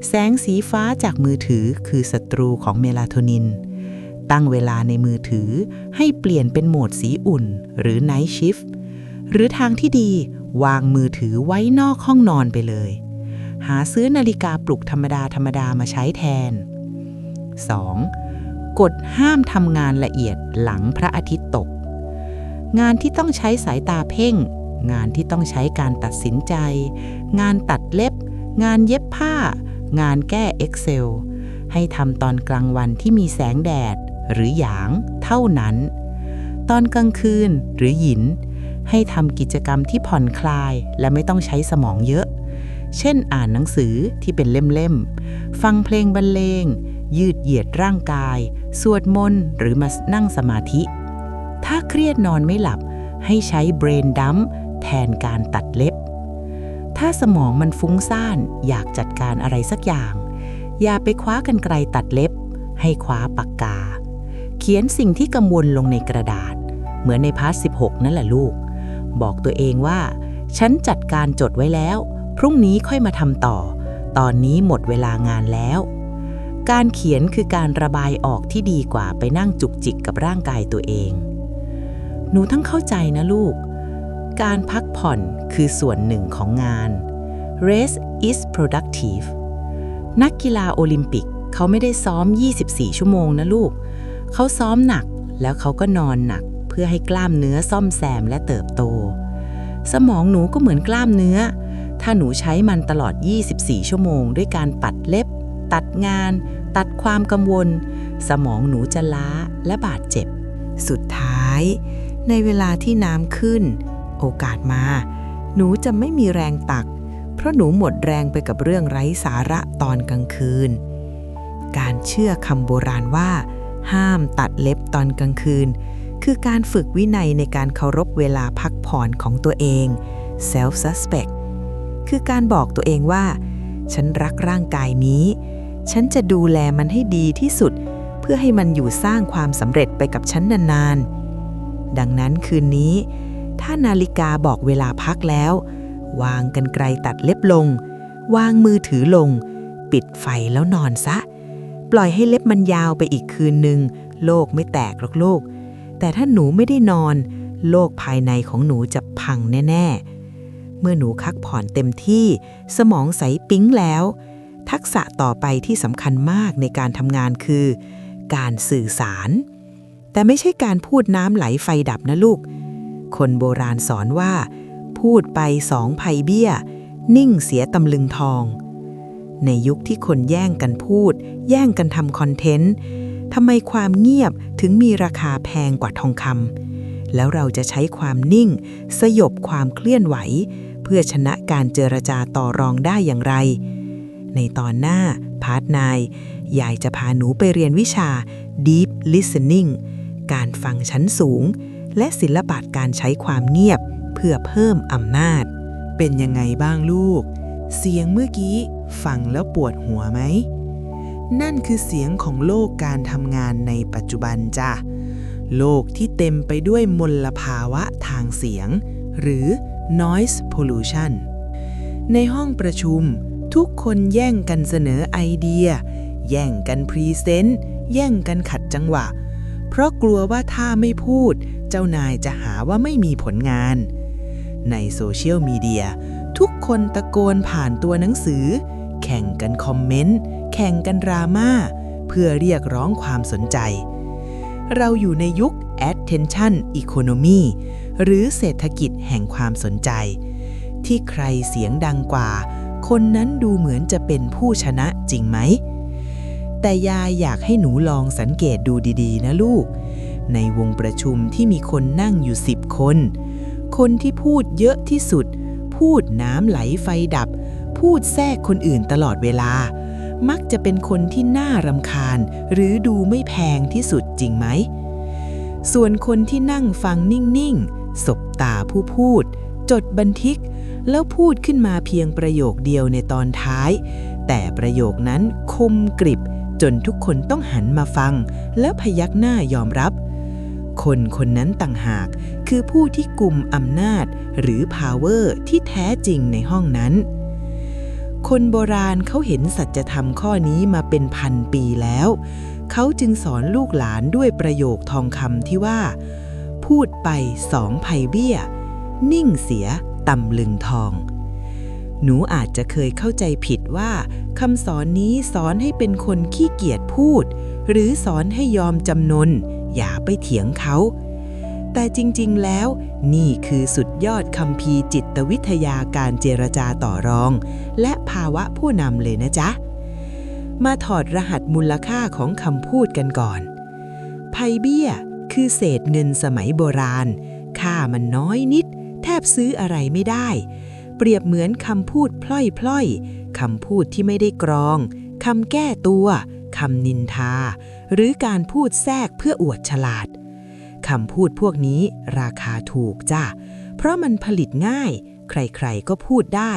แสงสีฟ้าจากมือถือคือศัตรูของเมลาโทนินตั้งเวลาในมือถือให้เปลี่ยนเป็นโหมดสีอุ่นหรือ Night Shift หรือทางที่ดีวางมือถือไว้นอกห้องนอนไปเลยหาซื้อนาฬิกาปลุกธรรมดามาใช้แทน 2. กฎห้ามทำงานละเอียดหลังพระอาทิตย์ตกงานที่ต้องใช้สายตาเพ่งงานที่ต้องใช้การตัดสินใจงานตัดเล็บงานเย็บผ้างานแก้ Excel ให้ทำตอนกลางวันที่มีแสงแดดหรือหยางเท่านั้นตอนกลางคืนหรือหยินให้ทำกิจกรรมที่ผ่อนคลายและไม่ต้องใช้สมองเยอะเช่นอ่านหนังสือที่เป็นเล่มๆฟังเพลงบรรเลงยืดเหยียดร่างกายสวดมนต์หรือมานั่งสมาธิถ้าเครียดนอนไม่หลับให้ใช้ brain dump แทนการตัดเล็บถ้าสมองมันฟุ้งซ่านอยากจัดการอะไรสักอย่างอย่าไปคว้ากรรไกรตัดเล็บให้คว้าปากกาเขียนสิ่งที่กังวลลงในกระดาษเหมือนในพาร์ท 16 นั่นแหละลูกบอกตัวเองว่าฉันจัดการจดไว้แล้วพรุ่งนี้ค่อยมาทำต่อตอนนี้หมดเวลางานแล้วการเขียนคือการระบายออกที่ดีกว่าไปนั่งจุกจิกกับร่างกายตัวเองหนูทั้งเข้าใจนะลูกการพักผ่อนคือส่วนหนึ่งของงาน Rest is productive นักกีฬาโอลิมปิกเขาไม่ได้ซ้อม24 ชั่วโมงนะลูกเขาซ้อมหนักแล้วเขาก็นอนหนักเพื่อให้กล้ามเนื้อซ่อมแซมและเติบโตสมองหนูก็เหมือนกล้ามเนื้อถ้าหนูใช้มันตลอด24 ชั่วโมงด้วยการปัดเล็บตัดงานตัดความกังวลสมองหนูจะล้าและบาดเจ็บสุดท้ายในเวลาที่น้ำขึ้นโอกาสมาหนูจะไม่มีแรงตักเพราะหนูหมดแรงไปกับเรื่องไร้สาระตอนกลางคืนการเชื่อคำโบราณว่าห้ามตัดเล็บตอนกลางคืนคือการฝึกวินัยในการเคารพเวลาพักผ่อนของตัวเอง self respect คือการบอกตัวเองว่าฉันรักร่างกายนี้ฉันจะดูแลมันให้ดีที่สุดเพื่อให้มันอยู่สร้างความสำเร็จไปกับฉันนานๆดังนั้นคืนนี้ถ้านาฬิกาบอกเวลาพักแล้ววางกรรไกรตัดเล็บลงวางมือถือลงปิดไฟแล้วนอนซะปล่อยให้เล็บมันยาวไปอีกคืนนึงโลกไม่แตกหรอกลูกแต่ถ้าหนูไม่ได้นอนโลกภายในของหนูจะพังแน่ๆเมื่อหนูพักผ่อนเต็มที่สมองใสปิ๊งแล้วทักษะต่อไปที่สำคัญมากในการทำงานคือการสื่อสารแต่ไม่ใช่การพูดน้ำไหลไฟดับนะลูกคนโบราณสอนว่าพูดไป2 ไพเบี้ยนิ่งเสียตำลึงทองในยุคที่คนแย่งกันพูดแย่งกันทำคอนเทนต์ทำไมความเงียบถึงมีราคาแพงกว่าทองคำแล้วเราจะใช้ความนิ่งสยบความเคลื่อนไหว เพื่อชนะการเจรจาต่อรองได้อย่างไร ในตอนหน้าพาร์ทนายยายจะพาหนูไปเรียนวิชา Deep Listening การฟังชั้นสูงและศิลปะการใช้ความเงียบเพื่อเพิ่มอำนาจ เป็นยังไงบ้างลูก เสียงเมื่อกี้ฟังแล้วปวดหัวไหม นั่นคือเสียงของโลกการทำงานในปัจจุบันจ้ะ โลกที่เต็มไปด้วยมลภาวะทางเสียง หรือ noise pollution ในห้องประชุมทุกคนแย่งกันเสนอไอเดีย แย่งกันพรีเซนต์ แย่งกันขัดจังหวะ เพราะกลัวว่าถ้าไม่พูดเจ้านายจะหาว่าไม่มีผลงาน ในโซเชียลมีเดียทุกคนตะโกนผ่านตัวหนังสือ แข่งกันคอมเมนต์ แข่งกันดราม่าเพื่อเรียกร้องความสนใจ เราอยู่ในยุค attention economy หรือเศรษฐกิจแห่งความสนใจ ที่ใครเสียงดังกว่า คนนั้นดูเหมือนจะเป็นผู้ชนะจริงไหม แต่ยายอยากให้หนูลองสังเกตดูดีๆนะลูก ในวงประชุมที่มีคนนั่งอยู่10 คน คนที่พูดเยอะที่สุด พูดน้ำไหลไฟดับ พูดแทรกคนอื่นตลอดเวลา มักจะเป็นคนที่น่ารำคาญหรือดูไม่แพงที่สุดจริงไหม ส่วนคนที่นั่งฟังนิ่งๆ สบตาผู้พูด จดบันทึก แล้วพูดขึ้นมาเพียงประโยคเดียวในตอนท้าย แต่ประโยคนั้นคมกริบจนทุกคนต้องหันมาฟัง แล้วพยักหน้ายอมรับ คนคนนั้นต่างหากคือผู้ที่กุมอำนาจหรือ power ที่แท้จริงในห้องนั้น คนโบราณเขาเห็นสัจธรรมข้อนี้มาเป็นพันปีแล้ว เขาจึงสอนลูกหลานด้วยประโยคทองคำที่ว่า พูดไป2 ไพเบี้ย นิ่งเสียตำลึงทอง หนูอาจจะเคยเข้าใจผิดว่าคำสอนนี้สอนให้เป็นคนขี้เกียจพูด หรือสอนให้ยอมจำนนอย่าไปเถียงเขา แต่จริงๆแล้วนี่คือสุดยอดคัมภีร์จิตวิทยาการเจรจาต่อรองและภาวะผู้นำเลยนะจ๊ะ มาถอดรหัสมูลค่าของคำพูดกันก่อน ไพเบี้ยคือเศษเงินสมัยโบราณ ค่ามันน้อยนิดแทบซื้ออะไรไม่ได้ เปรียบเหมือนคำพูดพล่อยๆคำพูดที่ไม่ได้กรองคำแก้ตัวคำนินทาหรือการพูดแทรกเพื่ออวดฉลาดคำพูดพวกนี้ราคาถูกจ้ะเพราะมันผลิตง่ายใครๆก็พูดได้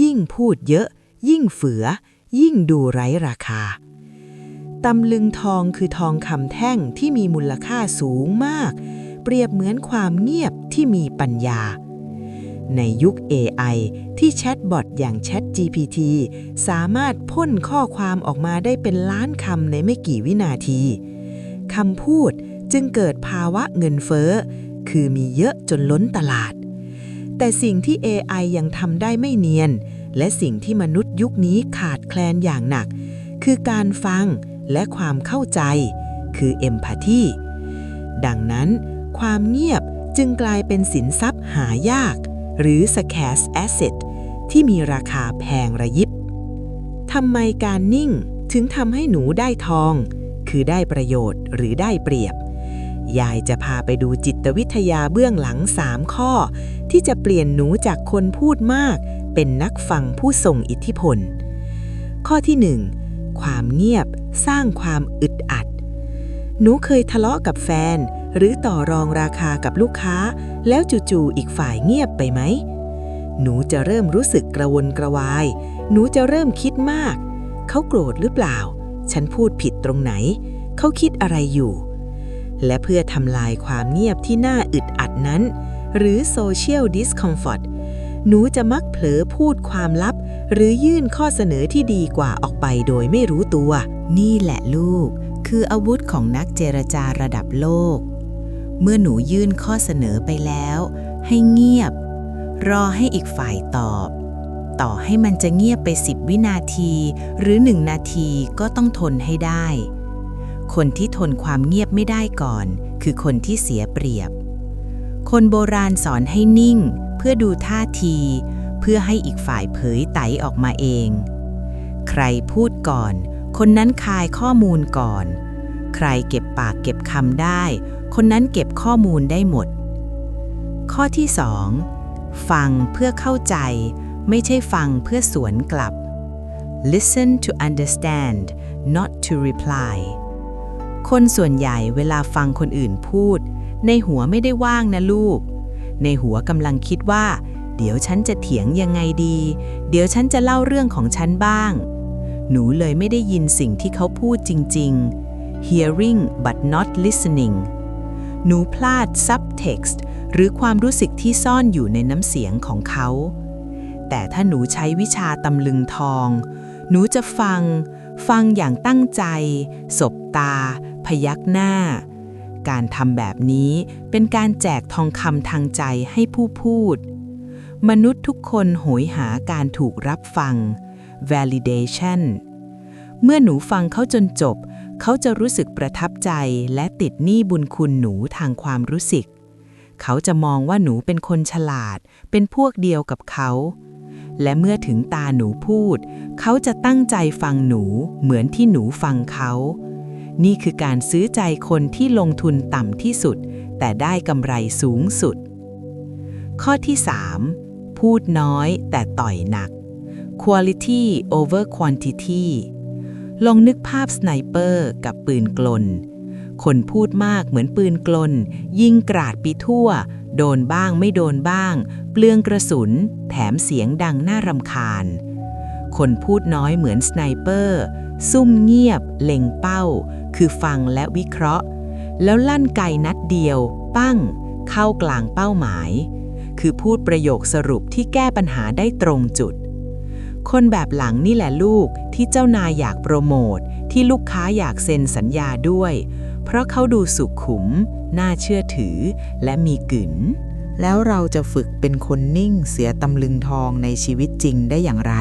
ยิ่งพูดเยอะยิ่งเฝือยิ่งดูไร้ราคาตำลึงทองคือทองคำแท่งที่มีมูลค่าสูงมากเปรียบเหมือนความเงียบที่มีปัญญาในยุค AI ที่แชทบอทอย่าง ChatGPT สามารถพ่นข้อความออกมาได้เป็นล้านคำในไม่กี่วินาทีคำพูดจึงเกิดภาวะเงินเฟ้อคือมีเยอะจนล้นตลาดแต่สิ่งที่ AI ยังทำได้ไม่เนียนและสิ่งที่มนุษย์ยุคนี้ขาดแคลนอย่างหนักคือการฟังและความเข้าใจคือ Empathy ดังนั้นความเงียบจึงกลายเป็นสินทรัพย์หายากหรือ scarce asset ที่มีราคาแพงระยิบทำไมการนิ่งถึงทำให้หนูได้ทองคือได้ประโยชน์หรือได้เปรียบยายจะพาไปดูจิตวิทยาเบื้องหลัง3 ข้อที่จะเปลี่ยนหนูจากคนพูดมากเป็นนักฟังผู้ทรงอิทธิพลข้อที่ 1 ความเงียบสร้างความอึดอัดหนูเคยทะเลาะกับแฟนหรือต่อรองราคากับลูกค้าแล้วจู่ๆอีกฝ่ายเงียบไปไหมหนูจะเริ่มรู้สึกกระวนกระวายหนูจะเริ่มคิดมากเขาโกรธหรือเปล่าฉันพูดผิดตรงไหนเขาคิดอะไรอยู่และเพื่อทำลายความเงียบที่น่าอึดอัดนั้นหรือ social discomfort หนูจะมักเผลอพูดความลับหรือยื่นข้อเสนอที่ดีกว่าออกไปโดยไม่รู้ตัวนี่แหละลูกคืออาวุธของนักเจรจาระดับโลกเมื่อหนูยื่นข้อเสนอไปแล้วให้เงียบรอให้อีกฝ่ายตอบต่อให้มันจะเงียบไป10 วินาทีหรือ1 นาทีก็ต้องทนให้ได้คนที่ทนความเงียบไม่ได้ก่อนคือคนที่เสียเปรียบคนโบราณสอนให้นิ่งเพื่อดูท่าทีเพื่อให้อีกฝ่ายเผยไตออกมาเองใครพูดก่อนคนนั้นคายข้อมูลก่อนใครเก็บปากเก็บคำได้คนนั้นเก็บข้อมูลได้หมดข้อที่ 2 ฟังเพื่อเข้าใจไม่ใช่ฟังเพื่อสวนกลับ Listen to understand not to reply คนส่วนใหญ่เวลาฟังคนอื่นพูดในหัวไม่ได้ว่างนะลูกในหัวกำลังคิดว่าเดี๋ยวฉันจะเถียงยังไงดีเดี๋ยวฉันจะเล่าเรื่องของฉันบ้างหนูเลยไม่ได้ยินสิ่งที่เขาพูดจริงๆ hearing but not listening หนูพลาด subtext หรือความรู้สึกที่ซ่อนอยู่ในน้ำเสียงของเขาแต่ถ้าหนูใช้วิชาตำลึงทองหนูจะฟังอย่างตั้งใจสบตาพยักหน้าการทำแบบนี้เป็นการแจกทองคำทางใจให้ผู้พูดมนุษย์ทุกคนโหยหาการถูกรับฟัง validation เมื่อหนูฟังเขาจนจบเขาจะรู้สึกประทับใจและติดหนี้บุญคุณหนูทางความรู้สึกเขาจะมองว่าหนูเป็นคนฉลาดเป็นพวกเดียวกับเขาและเมื่อถึงตาหนูพูดเขาจะตั้งใจฟังหนูเหมือนที่หนูฟังเขานี่คือการซื้อใจคนที่ลงทุนต่ำที่สุดแต่ได้กำไรสูงสุดข้อที่ 3 พูดน้อยแต่ต่อยหนัก Quality over quantity ลองนึกภาพสไนเปอร์กับปืนกลคนพูดมากเหมือนปืนกลยิงกราดไปทั่วโดนบ้างไม่โดนบ้างเปลืองกระสุนแถมเสียงดังน่ารำคาญคนพูดน้อยเหมือนสไนเปอร์ซุ่มเงียบเล็งเป้าคือฟังและวิเคราะห์แล้วลั่นไกนัดเดียวปั้งเข้ากลางเป้าหมายคือพูดประโยคสรุปที่แก้ปัญหาได้ตรงจุดคนแบบหลังนี่แหละลูกที่เจ้านายอยากโปรโมทที่ลูกค้าอยากเซ็นสัญญาด้วยเพราะเขาดูสุขุมน่าเชื่อถือและมีกึ๋นแล้วเราจะฝึกเป็นคนนิ่งเสือตำลึงทองในชีวิตจริงได้อย่างไร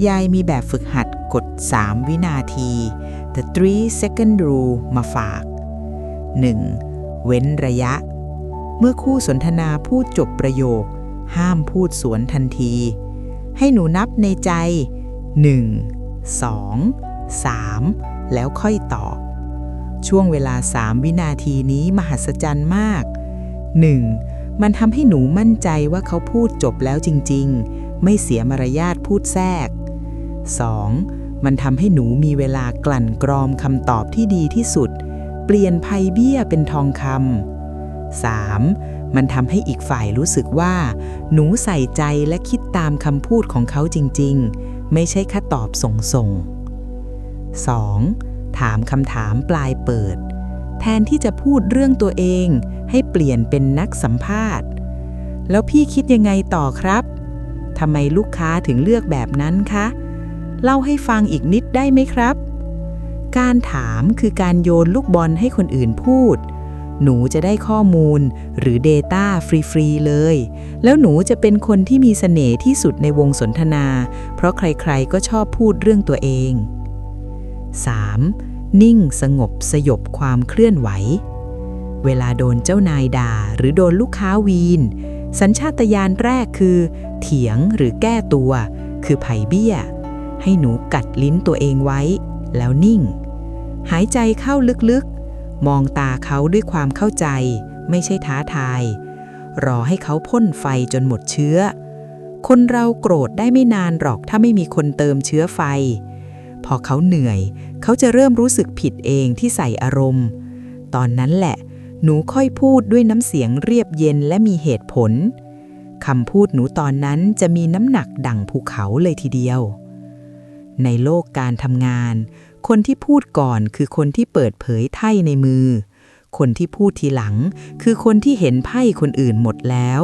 ยายมีแบบฝึกหัดกด3 วินาที The 3-second rule มาฝาก 1. เว้นระยะเมื่อคู่สนทนาพูดจบประโยคห้ามพูดสวนทันทีให้หนูนับในใจ1 2 3แล้วค่อยตอบช่วงเวลา3 วินาทีนี้มหัศจรรย์มาก 1. มันทำให้หนูมั่นใจว่าเขาพูดจบแล้วจริงๆไม่เสียมารยาทพูดแทรก 2. มันทำให้หนูมีเวลากลั่นกรองคำตอบที่ดีที่สุดเปลี่ยนไพ่เบี้ยเป็นทองคำ 3. มันทำให้อีกฝ่ายรู้สึกว่าหนูใส่ใจและคิดตามคำพูดของเขาจริงๆไม่ใช่แค่ตอบส่งๆ 2. ถามคำถามปลายเปิดแทนที่จะพูดเรื่องตัวเองให้เปลี่ยนเป็นนักสัมภาษณ์แล้วพี่คิดยังไงต่อครับทำไมลูกค้าถึงเลือกแบบนั้นคะเล่าให้ฟังอีกนิดได้ไหมครับการถามคือการโยนลูกบอลให้คนอื่นพูดหนูจะได้ข้อมูลหรือ Data ฟรีๆเลยแล้วหนูจะเป็นคนที่มีเสน่ห์ที่สุดในวงสนทนาเพราะใครๆก็ชอบพูดเรื่องตัวเอง 3. นิ่งสงบสยบความเคลื่อนไหวเวลาโดนเจ้านายด่าหรือโดนลูกค้าวีนสัญชาตญาณแรกคือเถียงหรือแก้ตัวคือไผ่เบี้ยให้หนูกัดลิ้นตัวเองไว้แล้วนิ่งหายใจเข้าลึกๆมองตาเขาด้วยความเข้าใจไม่ใช่ท้าทายรอให้เขาพ่นไฟจนหมดเชื้อคนเราโกรธได้ไม่นานหรอกถ้าไม่มีคนเติมเชื้อไฟพอเขาเหนื่อยเขาจะเริ่มรู้สึกผิดเองที่ใส่อารมณ์ตอนนั้นแหละหนูค่อยพูดด้วยน้ำเสียงเรียบเย็นและมีเหตุผลคำพูดหนูตอนนั้นจะมีน้ำหนักดั่งภูเขาเลยทีเดียวในโลกการทำงานคนที่พูดก่อนคือคนที่เปิดเผยไพ่ในมือคนที่พูดทีหลังคือคนที่เห็นไพ่คนอื่นหมดแล้ว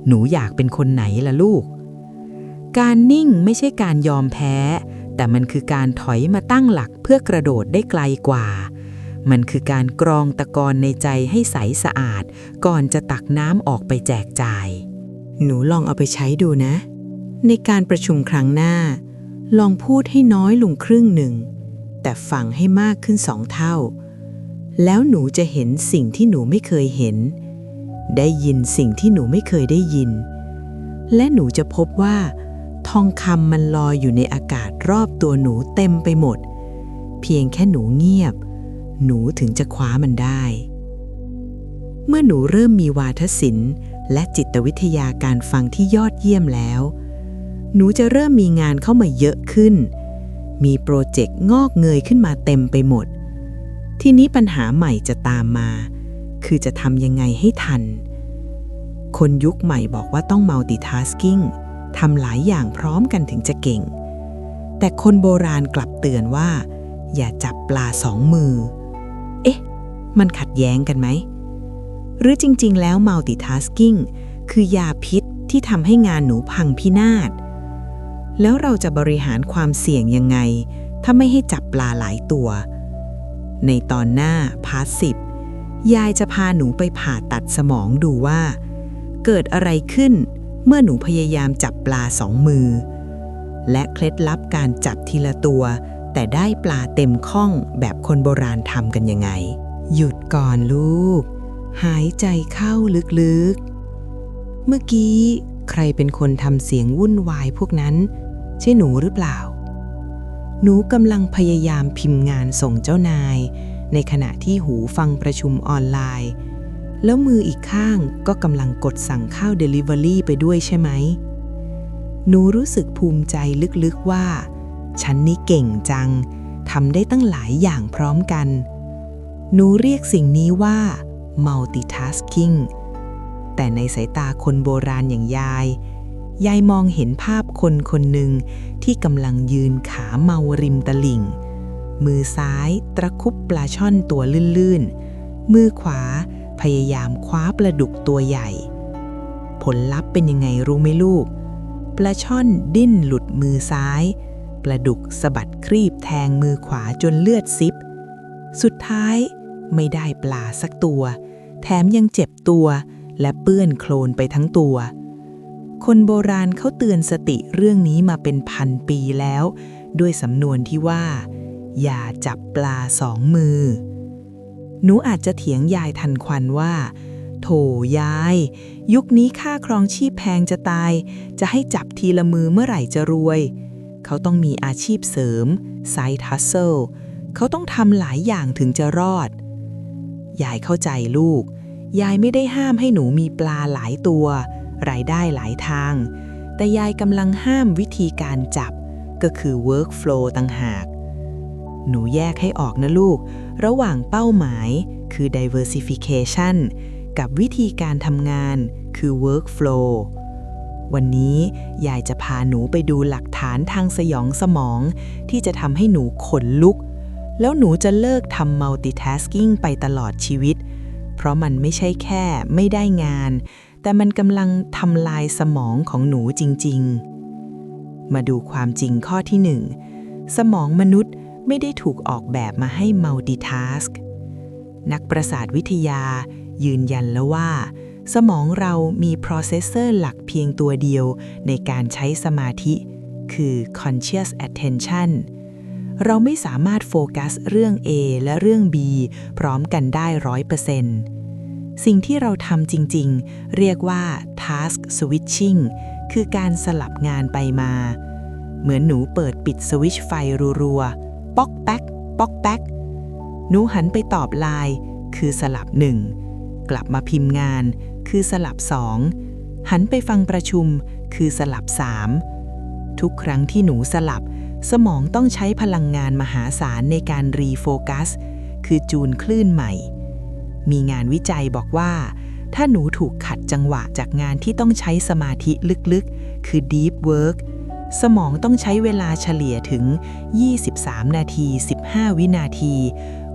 หนูอยากเป็นคนไหนล่ะลูกการนิ่งไม่ใช่การยอมแพ้แต่มันคือการถอยมาตั้งหลักเพื่อกระโดดได้ไกลกว่ามันคือการกรองตะกอนในใจให้ใสสะอาดก่อนจะตักน้ำออกไปแจกจ่ายหนูลองเอาไปใช้ดูนะในการประชุมครั้งหน้าลองพูดให้น้อยลงครึ่งหนึ่งแต่ฟังให้มากขึ้น2 เท่าแล้วหนูจะเห็นสิ่งที่หนูไม่เคยเห็นได้ยินสิ่งที่หนูไม่เคยได้ยินและหนูจะพบว่าทองคำมันลอยอยู่ในอากาศรอบตัวหนูเต็มไปหมดเพียงแค่หนูเงียบหนูถึงจะคว้ามันได้เมื่อหนูเริ่มมีวาทศิลป์ และจิตวิทยาการฟังที่ยอดเยี่ยมแล้วหนูจะเริ่มมีงานเข้ามาเยอะขึ้นมีโปรเจกต์งอกเงยขึ้นมาเต็มไปหมดทีนี้ปัญหาใหม่จะตามมาคือจะทำยังไงให้ทันคนยุคใหม่บอกว่าต้อง multitasking ทำหลายอย่างพร้อมกันถึงจะเก่งแต่คนโบราณกลับเตือนว่าอย่าจับปลาสองมือเอ๊ะมันขัดแย้งกันไหมหรือจริงๆแล้ว multitasking คือยาพิษที่ทำให้งานหนูพังพินาศแล้วเราจะบริหารความเสี่ยงยังไงถ้าไม่ให้จับปลาหลายตัวในตอนหน้าพาร์ท 10ยายจะพาหนูไปผ่าตัดสมองดูว่าเกิดอะไรขึ้นเมื่อหนูพยายามจับปลาสองมือและเคล็ดลับการจับทีละตัวแต่ได้ปลาเต็มข้องแบบคนโบราณทำกันยังไงหยุดก่อนลูกหายใจเข้าลึกๆเมื่อกี้ใครเป็นคนทำเสียงวุ่นวายพวกนั้นใช่หนูหรือเปล่าหนูกำลังพยายามพิมพ์งานส่งเจ้านายในขณะที่หูฟังประชุมออนไลน์แล้วมืออีกข้างก็กำลังกดสั่งข้าว Delivery ไปด้วยใช่ไหมหนูรู้สึกภูมิใจลึกๆว่าฉันนี่เก่งจังทำได้ตั้งหลายอย่างพร้อมกันหนูเรียกสิ่งนี้ว่า multitasking แต่ในสายตาคนโบราณอย่างยายมองเห็นภาพคนคนหนึ่งที่กำลังยืนขาเมาริมตลิ่งมือซ้ายตะคุบปลาช่อนตัวลื่นๆมือขวาพยายามคว้าปลาดุกตัวใหญ่ผลลัพธ์เป็นยังไงรู้ไหมลูกปลาช่อนดิ้นหลุดมือซ้ายปลาดุกสะบัดครีบแทงมือขวาจนเลือดซิบสุดท้ายไม่ได้ปลาสักตัวแถมยังเจ็บตัวและเปื้อนโคลนไปทั้งตัวคนโบราณเขาเตือนสติเรื่องนี้มาเป็นพันปีแล้วด้วยสำนวนที่ว่าอย่าจับปลาสองมือหนูอาจจะเถียงยายทันควันว่าโถยายยุคนี้ค่าครองชีพแพงจะตายจะให้จับทีละมือเมื่อไหร่จะรวยเขาต้องมีอาชีพเสริม Side Hustle เขาต้องทำหลายอย่างถึงจะรอดยายเข้าใจลูกยายไม่ได้ห้ามให้หนูมีปลาหลายตัวรายได้หลายทางแต่ยายกำลังห้ามวิธีการจับก็คือ workflow ต่างหากหนูแยกให้ออกนะลูกระหว่างเป้าหมายคือ diversification กับวิธีการทำงานคือ workflow วันนี้ยายจะพาหนูไปดูหลักฐานทางสยองสมองที่จะทำให้หนูขนลุกแล้วหนูจะเลิกทำ multitasking ไปตลอดชีวิตเพราะมันไม่ใช่แค่ไม่ได้งานแต่มันกำลังทำลายสมองของหนูจริงๆมาดูความจริงข้อที่ 1สมองมนุษย์ไม่ได้ถูกออกแบบมาให้ multitask นักประสาทวิทยายืนยันแล้วว่าสมองเรามี processor หลักเพียงตัวเดียวในการใช้สมาธิคือ conscious attention เราไม่สามารถโฟกัสเรื่อง A และเรื่อง B พร้อมกันได้ 100%สิ่งที่เราทำจริงๆเรียกว่า task switching คือการสลับงานไปมาเหมือนหนูเปิดปิดสวิตช์ไฟรัวๆป๊อกแป๊กป๊อกแป๊กหนูหันไปตอบไลน์คือสลับ1กลับมาพิมพ์งานคือสลับ2หันไปฟังประชุมคือสลับ3ทุกครั้งที่หนูสลับสมองต้องใช้พลังงานมหาศาลในการรีโฟกัสคือจูนคลื่นใหม่มีงานวิจัยบอกว่าถ้าหนูถูกขัดจังหวะจากงานที่ต้องใช้สมาธิลึกๆคือ deep work สมองต้องใช้เวลาเฉลี่ยถึง23นาที15วินาที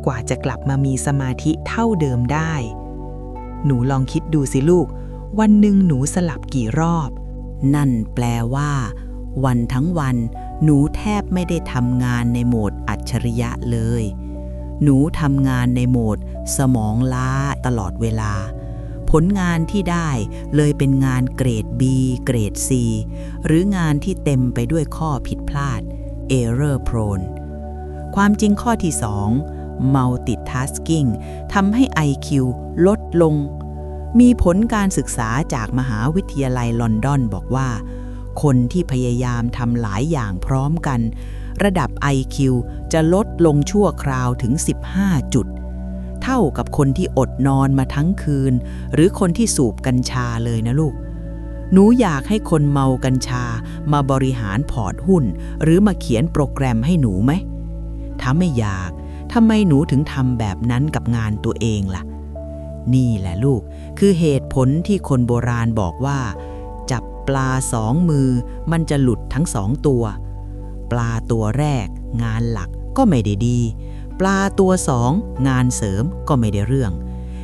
กว่าจะกลับมามีสมาธิเท่าเดิมได้หนูลองคิดดูสิลูกวันหนึ่งหนูสลับกี่รอบนั่นแปลว่าวันทั้งวันหนูแทบไม่ได้ทำงานในโหมดอัจฉริยะเลยหนูทำงานในโหมดสมองล้าตลอดเวลาผลงานที่ได้เลยเป็นงานเกรด B เกรด C หรืองานที่เต็มไปด้วยข้อผิดพลาด Error prone ความจริงข้อที่ 2 Multitasking ทำให้ IQ ลดลงมีผลการศึกษาจากมหาวิทยาลัยลอนดอนบอกว่าคนที่พยายามทำหลายอย่างพร้อมกันระดับ IQ จะลดลงชั่วคราวถึง15 จุด เท่ากับคนที่อดนอนมาทั้งคืนหรือคนที่สูบกัญชาเลยนะลูกหนูอยากให้คนเมากัญชามาบริหารพอร์ตหุ้นหรือมาเขียนโปรแกรมให้หนูไหมถ้าไม่อยากทำไมหนูถึงทำแบบนั้นกับงานตัวเองล่ะนี่แหละลูกคือเหตุผลที่คนโบราณบอกว่าจับปลาสองมือมันจะหลุดทั้งสองตัวปลาตัวแรกงานหลักก็ไม่ได้ดีปลาตัวสองงานเสริมก็ไม่ได้เรื่อง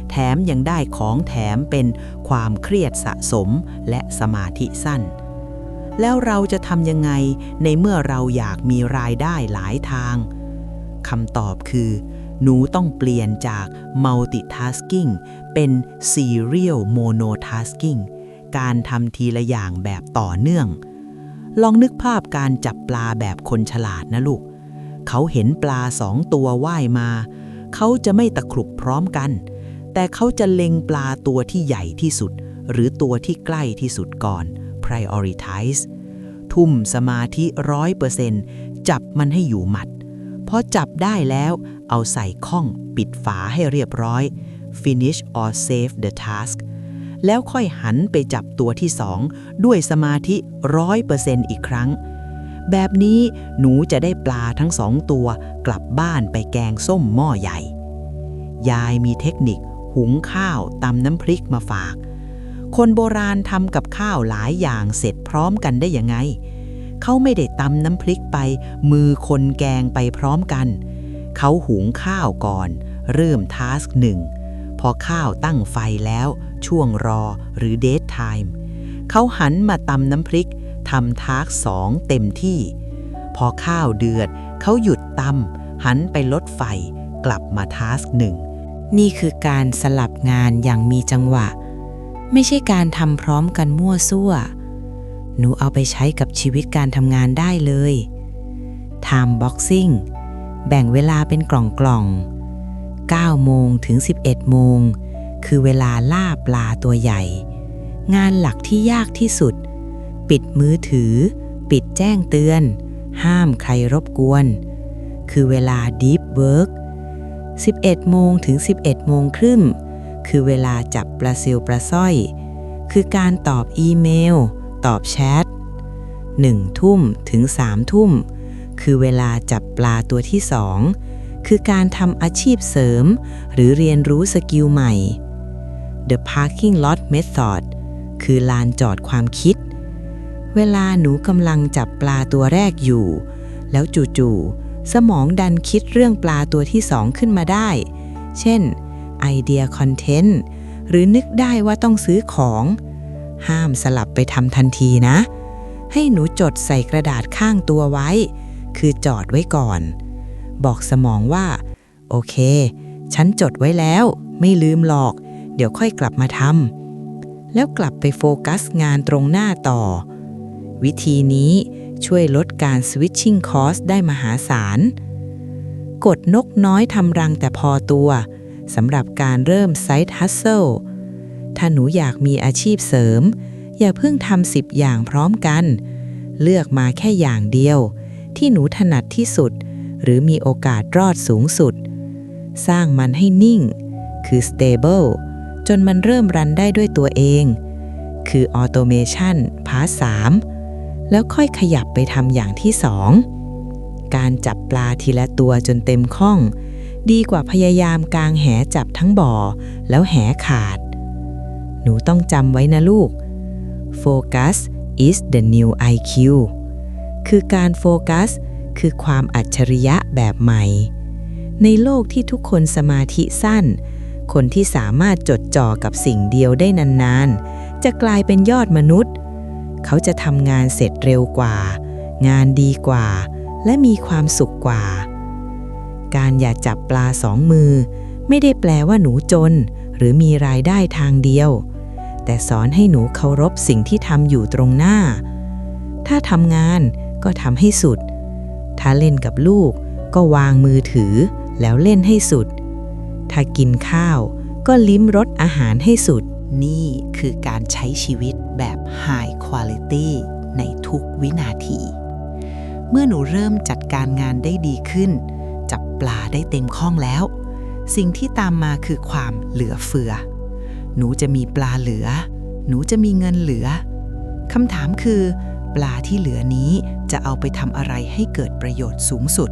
แถมยังได้ของแถมเป็นความเครียดสะสมและสมาธิสั้นแล้วเราจะทำยังไงในเมื่อเราอยากมีรายได้หลายทางคำตอบคือหนูต้องเปลี่ยนจาก multitasking เป็น serial monotasking การทำทีละอย่างแบบต่อเนื่องลองนึกภาพการจับปลาแบบคนฉลาดนะลูกเขาเห็นปลาสองตัวว่ายมาเขาจะไม่ตะครุบพร้อมกันแต่เขาจะเล็งปลาตัวที่ใหญ่ที่สุดหรือตัวที่ใกล้ที่สุดก่อน prioritize ทุ่มสมาธิ 100% จับมันให้อยู่หมัดพอจับได้แล้วเอาใส่ข้องปิดฝาให้เรียบร้อย finish or save the task แล้วค่อยหันไปจับตัวที่2ด้วยสมาธิ 100% อีกครั้งแบบนี้หนูจะได้ปลาทั้ง2ตัวกลับบ้านไปแกงส้มหม้อใหญ่ยายมีเทคนิคหุงข้าวตำน้ำพริกมาฝากคนโบราณทำกับข้าวหลายอย่างเสร็จพร้อมกันได้ยังไงเขาไม่ได้ตำน้ำพริกไปมือคนแกงไปพร้อมกันเขาหุงข้าวก่อนเริ่มทาสก์1พอข้าวตั้งไฟแล้วช่วงรอหรือเดทไทม์เขาหันมาตำน้ำพริกทำทาสก์2เต็มที่พอข้าวเดือดเขาหยุดตำหันไปลดไฟกลับมาทาสก์1นี่คือการสลับงานอย่างมีจังหวะไม่ใช่การทำพร้อมกันมั่วซั่วหนูเอาไปใช้กับชีวิตการทำงานได้เลย Time Boxing แบ่งเวลาเป็นกล่องๆ 9 โมงถึง 11 โมงคือเวลาล่าปลาตัวใหญ่งานหลักที่ยากที่สุดปิดมือถือปิดแจ้งเตือนห้ามใครรบกวนคือเวลา Deep Work 11 โมงถึง 11 โมงครึ่งคือเวลาจับปลาซิวปลาสร้อยคือการตอบอีเมลตอบแชท1 ทุ่มถึง 3 ทุ่มคือเวลาจับปลาตัวที่2คือการทำอาชีพเสริมหรือเรียนรู้สกิลใหม่ The Parking Lot Method คือลานจอดความคิดเวลาหนูกำลังจับปลาตัวแรกอยู่แล้วจู่ๆสมองดันคิดเรื่องปลาตัวที่2ขึ้นมาได้เช่นไอเดียคอนเทนต์หรือนึกได้ว่าต้องซื้อของห้ามสลับไปทำทันทีนะให้หนูจดใส่กระดาษข้างตัวไว้คือจอดไว้ก่อนบอกสมองว่าโอเคฉันจดไว้แล้วไม่ลืมหรอกเดี๋ยวค่อยกลับมาทำแล้วกลับไปโฟกัสงานตรงหน้าต่อวิธีนี้ช่วยลดการ switching cost ได้มหาศาลกดนกน้อยทำรังแต่พอตัวสำหรับการเริ่ม Side Hustle ถ้าหนูอยากมีอาชีพเสริมอย่าเพิ่งทำ10 อย่างพร้อมกันเลือกมาแค่อย่างเดียวที่หนูถนัดที่สุดหรือมีโอกาสรอดสูงสุดสร้างมันให้นิ่งคือ stable จนมันเริ่มรันได้ด้วยตัวเองคือ automation พาร์ท 3แล้วค่อยขยับไปทำอย่างที่2การจับปลาทีละตัวจนเต็มข้องดีกว่าพยายามกางแหจับทั้งบ่อแล้วแหขาดหนูต้องจำไว้นะลูก Focus is the new IQ คือการโฟกัสคือความอัจฉริยะแบบใหม่ในโลกที่ทุกคนสมาธิสั้นคนที่สามารถจดจ่อกับสิ่งเดียวได้นานๆจะกลายเป็นยอดมนุษย์เขาจะทำงานเสร็จเร็วกว่างานดีกว่าและมีความสุขกว่าการอย่าจับปลา2 มือไม่ได้แปลว่าหนูจนหรือมีรายได้ทางเดียวแต่สอนให้หนูเคารพสิ่งที่ทำอยู่ตรงหน้าถ้าทำงานก็ทำให้สุดถ้าเล่นกับลูกก็วางมือถือแล้วเล่นให้สุดถ้ากินข้าวก็ลิ้มรสอาหารให้สุดนี่คือการใช้ชีวิตแบบ High Quality ในทุกวินาทีเมื่อหนูเริ่มจัดการงานได้ดีขึ้นจับปลาได้เต็มข้องแล้ว สิ่งที่ตามมาคือความเหลือเฟือหนูจะมีปลาเหลือหนูจะมีเงินเหลือคำถามคือปลาที่เหลือนี้จะเอาไปทำอะไรให้เกิดประโยชน์สูงสุด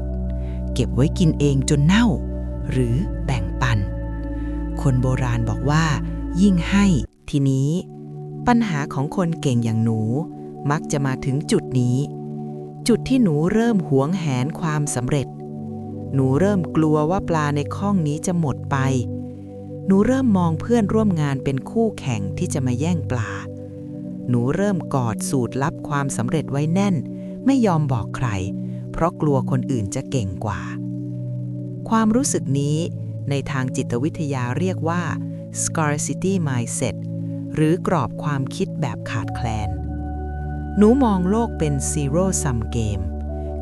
เก็บไว้กินเองจนเน่าหรือแบ่งปันคนโบราณบอกว่ายิ่งให้ทีนี้ปัญหาของคนเก่งอย่างหนูมักจะมาถึงจุดนี้จุดที่หนูเริ่มหวงแหนความสำเร็จหนูเริ่มกลัวว่าปลาในข้องนี้จะหมดไปหนูเริ่มมองเพื่อนร่วมงานเป็นคู่แข่งที่จะมาแย่งปลาหนูเริ่มกอดสูตรลับความสำเร็จไว้แน่นไม่ยอมบอกใครเพราะกลัวคนอื่นจะเก่งกว่าความรู้สึกนี้ในทางจิตวิทยาเรียกว่า scarcity mindset หรือกรอบความคิดแบบขาดแคลนหนูมองโลกเป็น zero sum game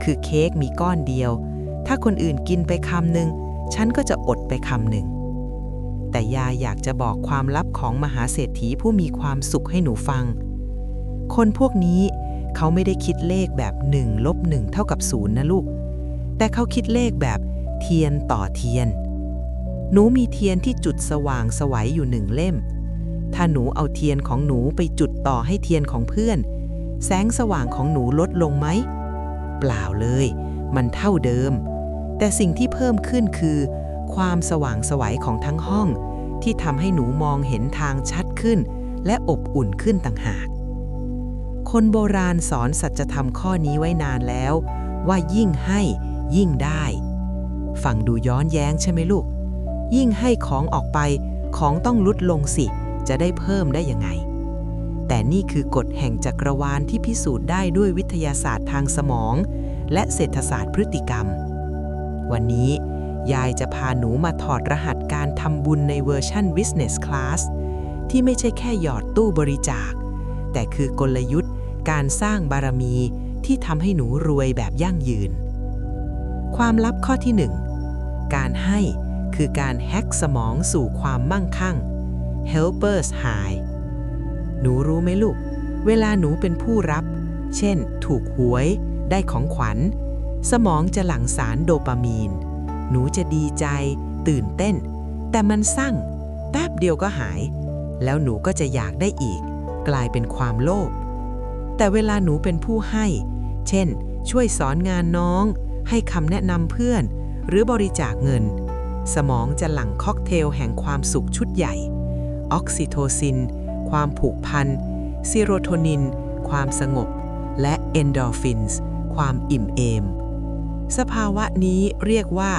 คือเค้กมีก้อนเดียวถ้าคนอื่นกินไปคำหนึ่งฉันก็จะอดไปคำหนึ่งแต่ยายอยากจะบอกความลับของมหาเศรษฐีผู้มีความสุขให้หนูฟังคนพวกนี้เขาไม่ได้คิดเลขแบบ1 ลบ 1 เท่ากับ0นะลูกแต่เขาคิดเลขแบบเทียนต่อเทียนหนูมีเทียนที่จุดสว่างไสวอยู่1 เล่มถ้าหนูเอาเทียนของหนูไปจุดต่อให้เทียนของเพื่อนแสงสว่างของหนูลดลงไหมเปล่าเลยมันเท่าเดิมแต่สิ่งที่เพิ่มขึ้นคือความสว่างไสวของทั้งห้องที่ทำให้หนูมองเห็นทางชัดขึ้นและอบอุ่นขึ้นต่างหากคนโบราณสอนสัจธรรมข้อนี้ไว้นานแล้วว่ายิ่งให้ยิ่งได้ฟังดูย้อนแย้งใช่ไหมลูกยิ่งให้ของออกไปของต้องลดลงสิจะได้เพิ่มได้ยังไงแต่นี่คือกฎแห่งจักรวาลที่พิสูจน์ได้ด้วยวิทยาศาสตร์ทางสมองและเศรษฐศาสตร์พฤติกรรมวันนี้ยายจะพาหนูมาถอดรหัสการทำบุญในเวอร์ชัน Business Class ที่ไม่ใช่แค่หยอดตู้บริจาคแต่คือกลยุทธ์การสร้างบารมีที่ทำให้หนูรวยแบบยั่งยืนความลับข้อที่ 1 การให้คือการแฮกสมองสู่ความมั่งคั่ง Helpers High หนูรู้ไหมลูกเวลาหนูเป็นผู้รับเช่นถูกหวยได้ของขวัญสมองจะหลั่งสารโดปามีนหนูจะดีใจตื่นเต้นแต่มันสั้นแป๊บเดียวก็หายแล้วหนูก็จะอยากได้อีกกลายเป็นความโลภแต่เวลาหนูเป็นผู้ให้เช่นช่วยสอนงานน้องให้คำแนะนำเพื่อนหรือบริจาคเงินสมองจะหลั่งค็อกเทลแห่งความสุขชุดใหญ่ออกซิโทซินความผูกพันซีโรโทนินความสงบและเอนโดรฟินส์ความอิ่มเอมสภาวะนี้เรียกว่า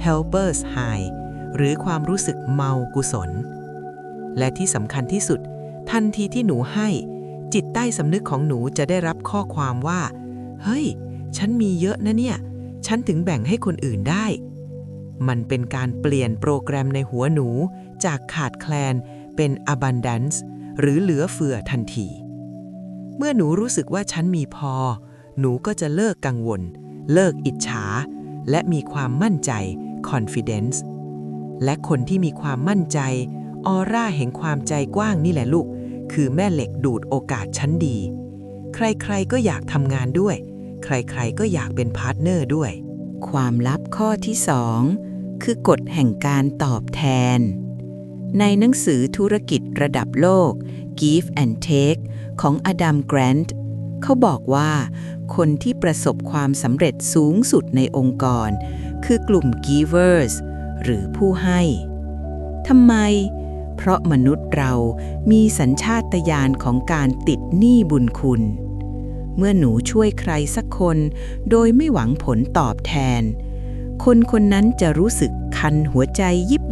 Helpers High หรือความรู้สึกเมากุศลและที่สำคัญที่สุดทันทีที่หนูให้จิตใต้สำนึกของหนูจะได้รับข้อความว่าเฮ้ยฉันมีเยอะนะเนี่ยฉันถึงแบ่งให้คนอื่นได้มันเป็นการเปลี่ยนโปรแกรมในหัวหนูจากขาดแคลนเป็น abundance หรือเหลือเฟือทันทีเมื่อหนูรู้สึกว่าฉันมีพอหนูก็จะเลิกกังวลเลิกอิจฉาและมีความมั่นใจ confidence และคนที่มีความมั่นใจออร่าแห่งความใจกว้างนี่แหละลูกคือแม่เหล็กดูดโอกาสชั้นดีใครๆก็อยากทำงานด้วยใครๆก็อยากเป็นพาร์ทเนอร์ด้วยความลับข้อที่ 2 คือกฎแห่งการตอบแทนในหนังสือธุรกิจระดับโลก Give and Take ของอดัม แกรนต์เขาบอกว่าคนที่ประสบความสำเร็จสูงสุดในองค์กรคือกลุ่ม Givers หรือผู้ให้ทำไมเพราะมนุษย์เรามีสัญชาตญาณของการติดหนี้บุญคุณเมื่อหนูช่วยใครสักคนโดยไม่หวังผลตอบแทนคนคนนั้นจะรู้สึกคันหัวใจ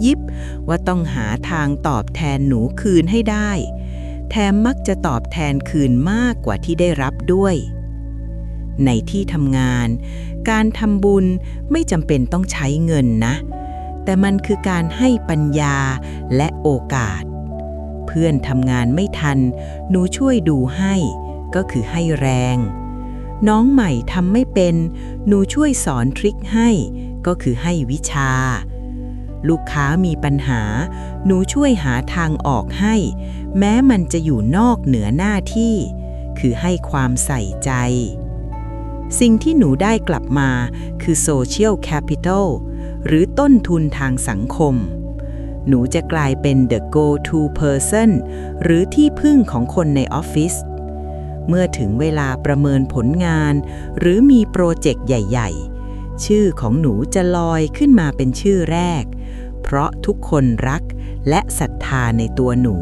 ยิบว่าต้องหาทางตอบแทนหนูคืนให้ได้แถมมักจะตอบแทนคืนมากกว่าที่ได้รับด้วยในที่ทำงานการทำบุญไม่จำเป็นต้องใช้เงินนะแต่มันคือการให้ปัญญาและโอกาสเพื่อนทำงานไม่ทันหนูช่วยดูให้ก็คือให้แรงน้องใหม่ทำไม่เป็นหนูช่วยสอนทริคให้ก็คือให้วิชาลูกค้ามีปัญหาหนูช่วยหาทางออกให้แม้มันจะอยู่นอกเหนือหน้าที่คือให้ความใส่ใจสิ่งที่หนูได้กลับมาคือ Social Capital หรือต้นทุนทางสังคมหนูจะกลายเป็น the go-to person หรือที่พึ่งของคนในออฟฟิศเมื่อถึงเวลาประเมินผลงานหรือมีโปรเจกต์ใหญ่ๆชื่อของหนูจะลอยขึ้นมาเป็นชื่อแรกเพราะทุกคนรักและศรัทธาในตัวหนู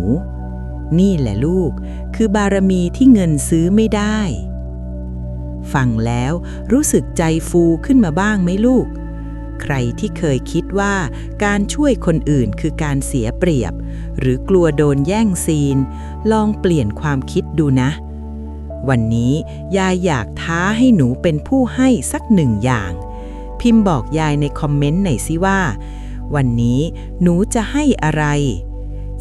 นี่แหละลูกคือบารมีที่เงินซื้อไม่ได้ฟังแล้วรู้สึกใจฟูขึ้นมาบ้างไหมลูกใครที่เคยคิดว่าการช่วยคนอื่นคือการเสียเปรียบหรือกลัวโดนแย่งซีนลองเปลี่ยนความคิดดูนะวันนี้ยายอยากท้าให้หนูเป็นผู้ให้สักหนึ่งอย่างพิมพ์บอกยายในคอมเมนต์หน่อยสิว่าวันนี้หนูจะให้อะไร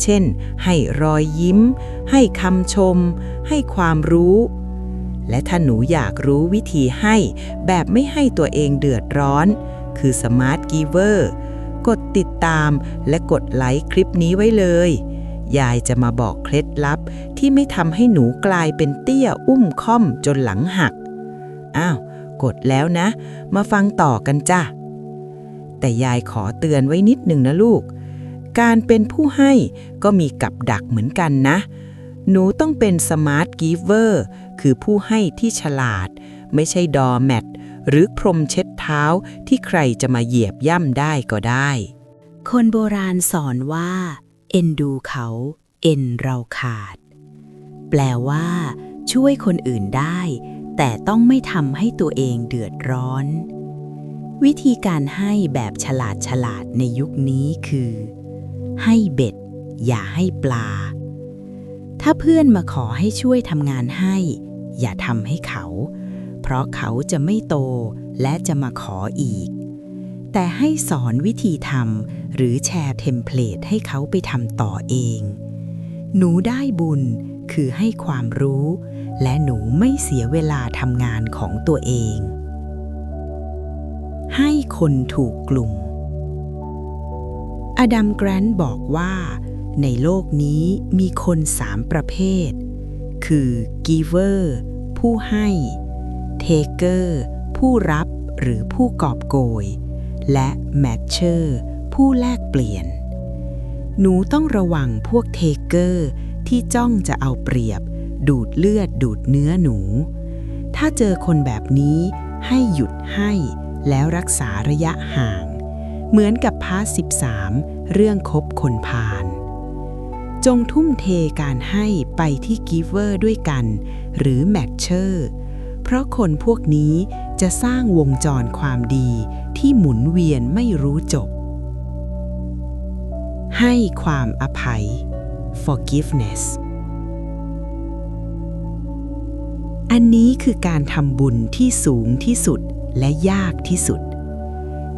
เช่นให้รอยยิ้มให้คำชมให้ความรู้และถ้าหนูอยากรู้วิธีให้แบบไม่ให้ตัวเองเดือดร้อนคือ Smart Giver กดติดตามและกดไลค์คลิปนี้ไว้เลยยายจะมาบอกเคล็ดลับที่ไม่ทำให้หนูกลายเป็นเตี้ยอุ้มค่อมจนหลังหักอ้าวกดแล้วนะมาฟังต่อกันจ้ะแต่ยายขอเตือนไว้นิดหนึ่งนะลูกการเป็นผู้ให้ก็มีกับดักเหมือนกันนะหนูต้องเป็น Smart Giver คือผู้ให้ที่ฉลาดไม่ใช่ดอร์แมทหรือพรมเช็ดเท้าที่ใครจะมาเหยียบย่ำได้ก็ได้คนโบราณสอนว่าเอ็นดูเขาเอ็นเราขาดแปลว่าช่วยคนอื่นได้แต่ต้องไม่ทำให้ตัวเองเดือดร้อนวิธีการให้แบบฉลาดในยุคนี้คือให้เบ็ดอย่าให้ปลาถ้าเพื่อนมาขอให้ช่วยทำงานให้อย่าทำให้เขาเพราะเขาจะไม่โตและจะมาขออีกแต่ให้สอนวิธีทำหรือแชร์เทมเพลตให้เขาไปทำต่อเองหนูได้บุญคือให้ความรู้และหนูไม่เสียเวลาทำงานของตัวเองให้คนถูกกลุ่มอดัม แกรนต์บอกว่าในโลกนี้มีคน3ประเภทคือ giver ผู้ให้ taker ผู้รับหรือผู้กอบโกยและ matcher ผู้แลกเปลี่ยนหนูต้องระวังพวก taker ที่จ้องจะเอาเปรียบดูดเลือดดูดเนื้อหนูถ้าเจอคนแบบนี้ให้หยุดให้แล้วรักษาระยะห่างเหมือนกับพาร์ท 13เรื่องคบคนพาลจงทุ่มเทการให้ไปที่ giver ด้วยกันหรือ matcher เพราะคนพวกนี้จะสร้างวงจรความดีที่หมุนเวียนไม่รู้จบให้ความอภัย forgiveness อันนี้คือการทำบุญที่สูงที่สุดและยากที่สุด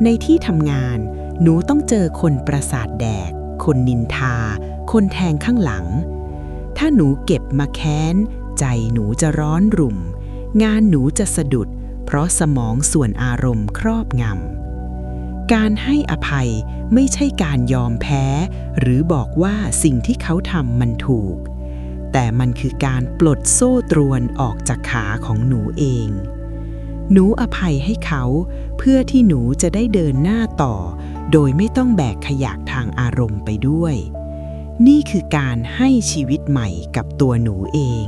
ในที่ทำงานหนูต้องเจอคนประสาทแดกคนนินทาคนแทงข้างหลังถ้าหนูเก็บมาแค้นใจหนูจะร้อนรุ่มงานหนูจะสะดุดเพราะสมองส่วนอารมณ์ครอบงำการให้อภัยไม่ใช่การยอมแพ้หรือบอกว่าสิ่งที่เขาทำมันถูกแต่มันคือการปลดโซ่ตรวนออกจากขาของหนูเองหนูอภัยให้เขาเพื่อที่หนูจะได้เดินหน้าต่อโดยไม่ต้องแบกขยะทางอารมณ์ไปด้วยนี่คือการให้ชีวิตใหม่กับตัวหนูเอง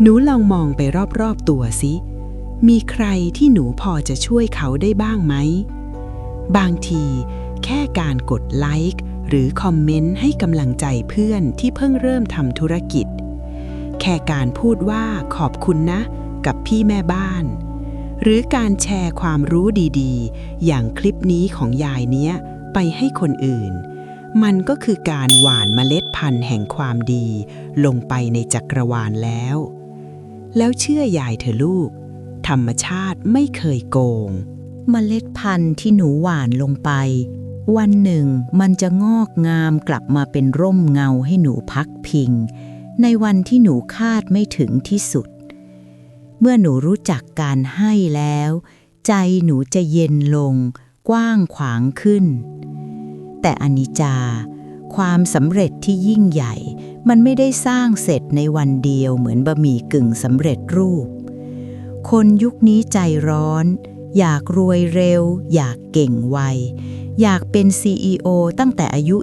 หนูลองมองไปรอบๆตัวสิมีใครที่หนูพอจะช่วยเขาได้บ้างไหมบางทีแค่การกดไลค์หรือคอมเมนต์ให้กำลังใจเพื่อนที่เพิ่งเริ่มทำธุรกิจแค่การพูดว่าขอบคุณนะกับพี่แม่บ้านหรือการแชร์ความรู้ดีๆอย่างคลิปนี้ของยายเนี้ยไปให้คนอื่นมันก็คือการหว่านเมล็ดพันธุ์แห่งความดีลงไปในจักรวาลแล้วเชื่อยายเถอะลูกธรรมชาติไม่เคยโกงเมล็ดพันธุ์ที่หนูหว่านลงไปวันหนึ่งมันจะงอกงามกลับมาเป็นร่มเงาให้หนูพักพิงในวันที่หนูคาดไม่ถึงที่สุดเมื่อหนูรู้จักการให้แล้วใจหนูจะเย็นลงกว้างขวางขึ้นแต่อนิจจาความสำเร็จที่ยิ่งใหญ่มันไม่ได้สร้างเสร็จในวันเดียวเหมือนบะหมี่กึ่งสำเร็จรูปคนยุคนี้ใจร้อน อยากรวยเร็วอยากเก่งไวอยากเป็น CEO ตั้งแต่อายุ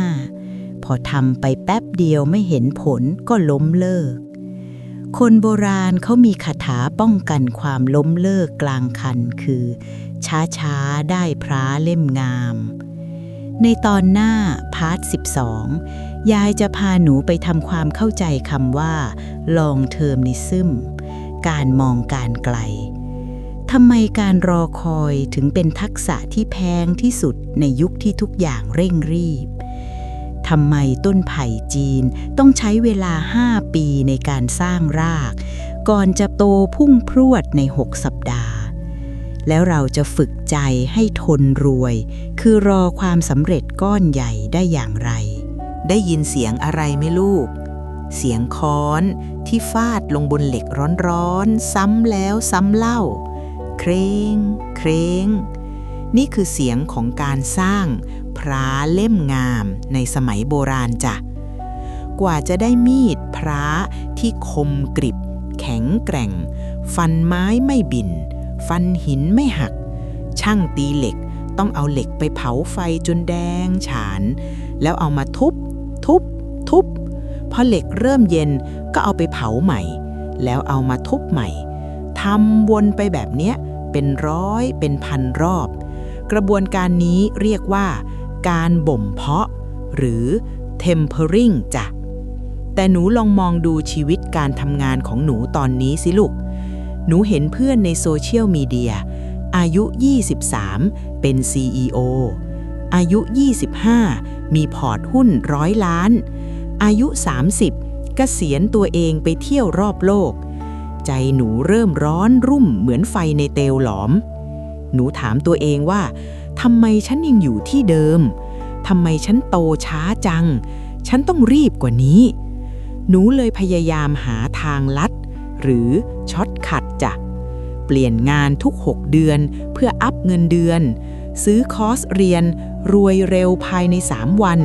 25 พอทำไปแป๊บเดียวไม่เห็นผลก็ล้มเลิก คนโบราณเขามีคาถาป้องกันความล้มเลิกกลางคันคือช้าๆได้พระเล่มงามในตอนหน้าพาร์ท 12 ยายจะพาหนูไปทำความเข้าใจคำว่า long termism การมองการไกลทำไมการรอคอยถึงเป็นทักษะที่แพงที่สุดในยุคที่ทุกอย่างเร่งรีบทำไมต้นไผ่จีนต้องใช้เวลา 5 ปีในการสร้างรากก่อนจะโตพุ่งพรวดใน 6 สัปดาห์แล้วเราจะฝึกใจให้ทนรวยคือรอความสำเร็จก้อนใหญ่ได้อย่างไรได้ยินเสียงอะไรไหมลูกเสียงค้อนที่ฟาดลงบนเหล็กร้อนๆซ้ำแล้วซ้ำเล่าเคร้งเคร้งนี่คือเสียงของการสร้างพระเล่มงามในสมัยโบราณจ้ะกว่าจะได้มีดพระที่คมกริบแข็งแกร่งฟันไม้ไม่บิ่นฟันหินไม่หักช่างตีเหล็กต้องเอาเหล็กไปเผาไฟจนแดงฉานแล้วเอามาทุบพอเหล็กเริ่มเย็นก็เอาไปเผาใหม่แล้วเอามาทุบใหม่ทำวนไปแบบเนี้ยเป็นร้อยเป็นพันรอบกระบวนการนี้เรียกว่าการบ่มเพาะหรือ tempering จ้ะแต่หนูลองมองดูชีวิตการทำงานของหนูตอนนี้สิลูกหนูเห็นเพื่อนในโซเชียลมีเดียอายุ 23 เป็น CEO อายุ 25 มีพอร์ตหุ้น100 ล้านอายุ 30 เกษียณตัวเองไปเที่ยวรอบโลกใจหนูเริ่มร้อนรุ่มเหมือนไฟในเตลหลอมหนูถามตัวเองว่าทำไมฉันยังอยู่ที่เดิมทำไมฉันโตช้าจังฉันต้องรีบกว่านี้หนูเลยพยายามหาทางลัดหรือช็อตคัทจ้ะเปลี่ยนงานทุก6 เดือนเพื่ออัพเงินเดือนซื้อคอร์สเรียนรวยเร็วภายใน3 วัน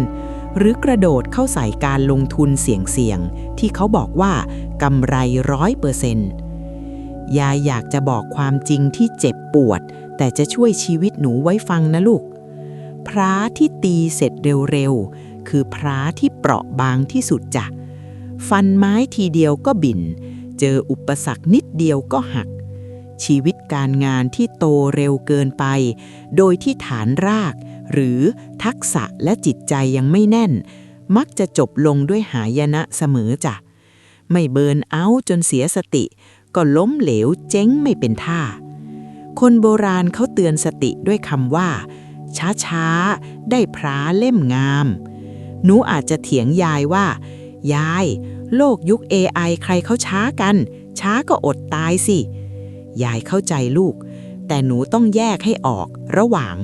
หรือกระโดดเข้าใส่การลงทุนเสี่ยงๆที่เขาบอกว่ากำไร 100%ยายอยากจะบอกความจริงที่เจ็บปวดแต่จะช่วยชีวิตหนูไว้ฟังนะลูกพระที่ตีเสร็จเร็วๆคือพระที่เปราะบางที่สุดจ้ะฟันไม้ทีเดียวก็บิ่นเจออุปสรรคนิดเดียวก็หักชีวิตการงานที่โตเร็วเกินไปโดยที่ฐานรากหรือทักษะและจิตใจยังไม่แน่นมักจะจบลงด้วยหายนะเสมอจ้ะไม่เบิร์นเอาท์จนเสียสติก็ล้มเหลวเจ๊งไม่เป็นท่าคนโบราณเขาเตือนสติด้วยคำว่าช้าๆได้พระเล่มงามหนูอาจจะเถียงยายว่ายายโลกยุค AI ใครเขาช้ากันช้าก็อดตายสิยายเข้าใจลูกแต่หนูต้องแยกให้ออกระหว่าง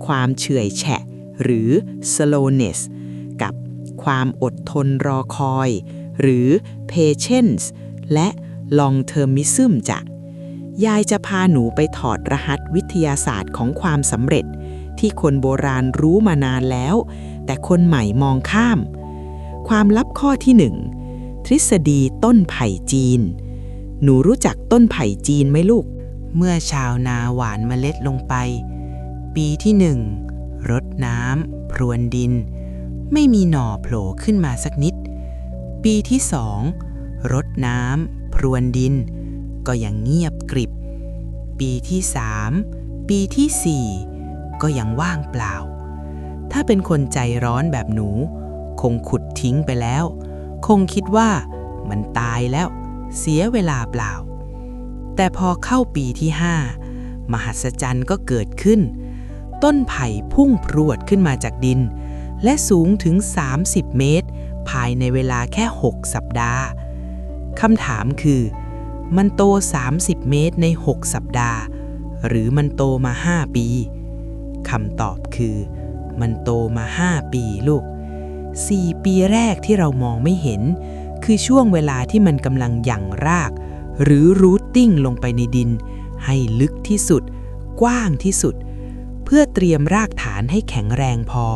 ความเฉื่อยแฉะหรือ slowness กับความอดทนรอคอยหรือ patience และ long termism จ้ะยายจะพาหนูไปถอดรหัสวิทยาศาสตร์ของความสำเร็จที่คนโบราณรู้มานานแล้วแต่คนใหม่มองข้ามความลับข้อที่ 1 ทฤษฎีต้นไผ่จีนหนูรู้จักต้นไผ่จีนไหมลูกเมื่อชาวนาหว่านเมล็ดลงไปปีที่ 1 รดน้ำพรวนดินไม่มีหน่อโผล่ขึ้นมาสักนิดปีที่ 2 รดน้ำพรวนดินก็ยังเงียบกริบปีที่ 3 ปีที่ 4 ก็ยังว่างเปล่าถ้าเป็นคนใจร้อนแบบหนูคงขุดทิ้งไปแล้วคงคิดว่ามันตายแล้วเสียเวลาเปล่าแต่พอเข้าปีที่ 5 มหัศจรรย์ก็เกิดขึ้นต้นไผ่พุ่งพรวดขึ้นมาจากดินและสูงถึง30 เมตรภายในเวลาแค่ 6 สัปดาห์คำถามคือมันโต30 เมตรใน 6 สัปดาห์หรือมันโตมา 5 ปีคำตอบคือมันโตมา 5 ปีลูก4 ปีแรกที่เรามองไม่เห็นคือช่วงเวลาที่มันกำลังหยั่งรากหรือรูทติ้งลงไปในดินให้ลึกที่สุดกว้างที่สุดเพื่อเตรียมรากฐานให้แข็งแรงพอ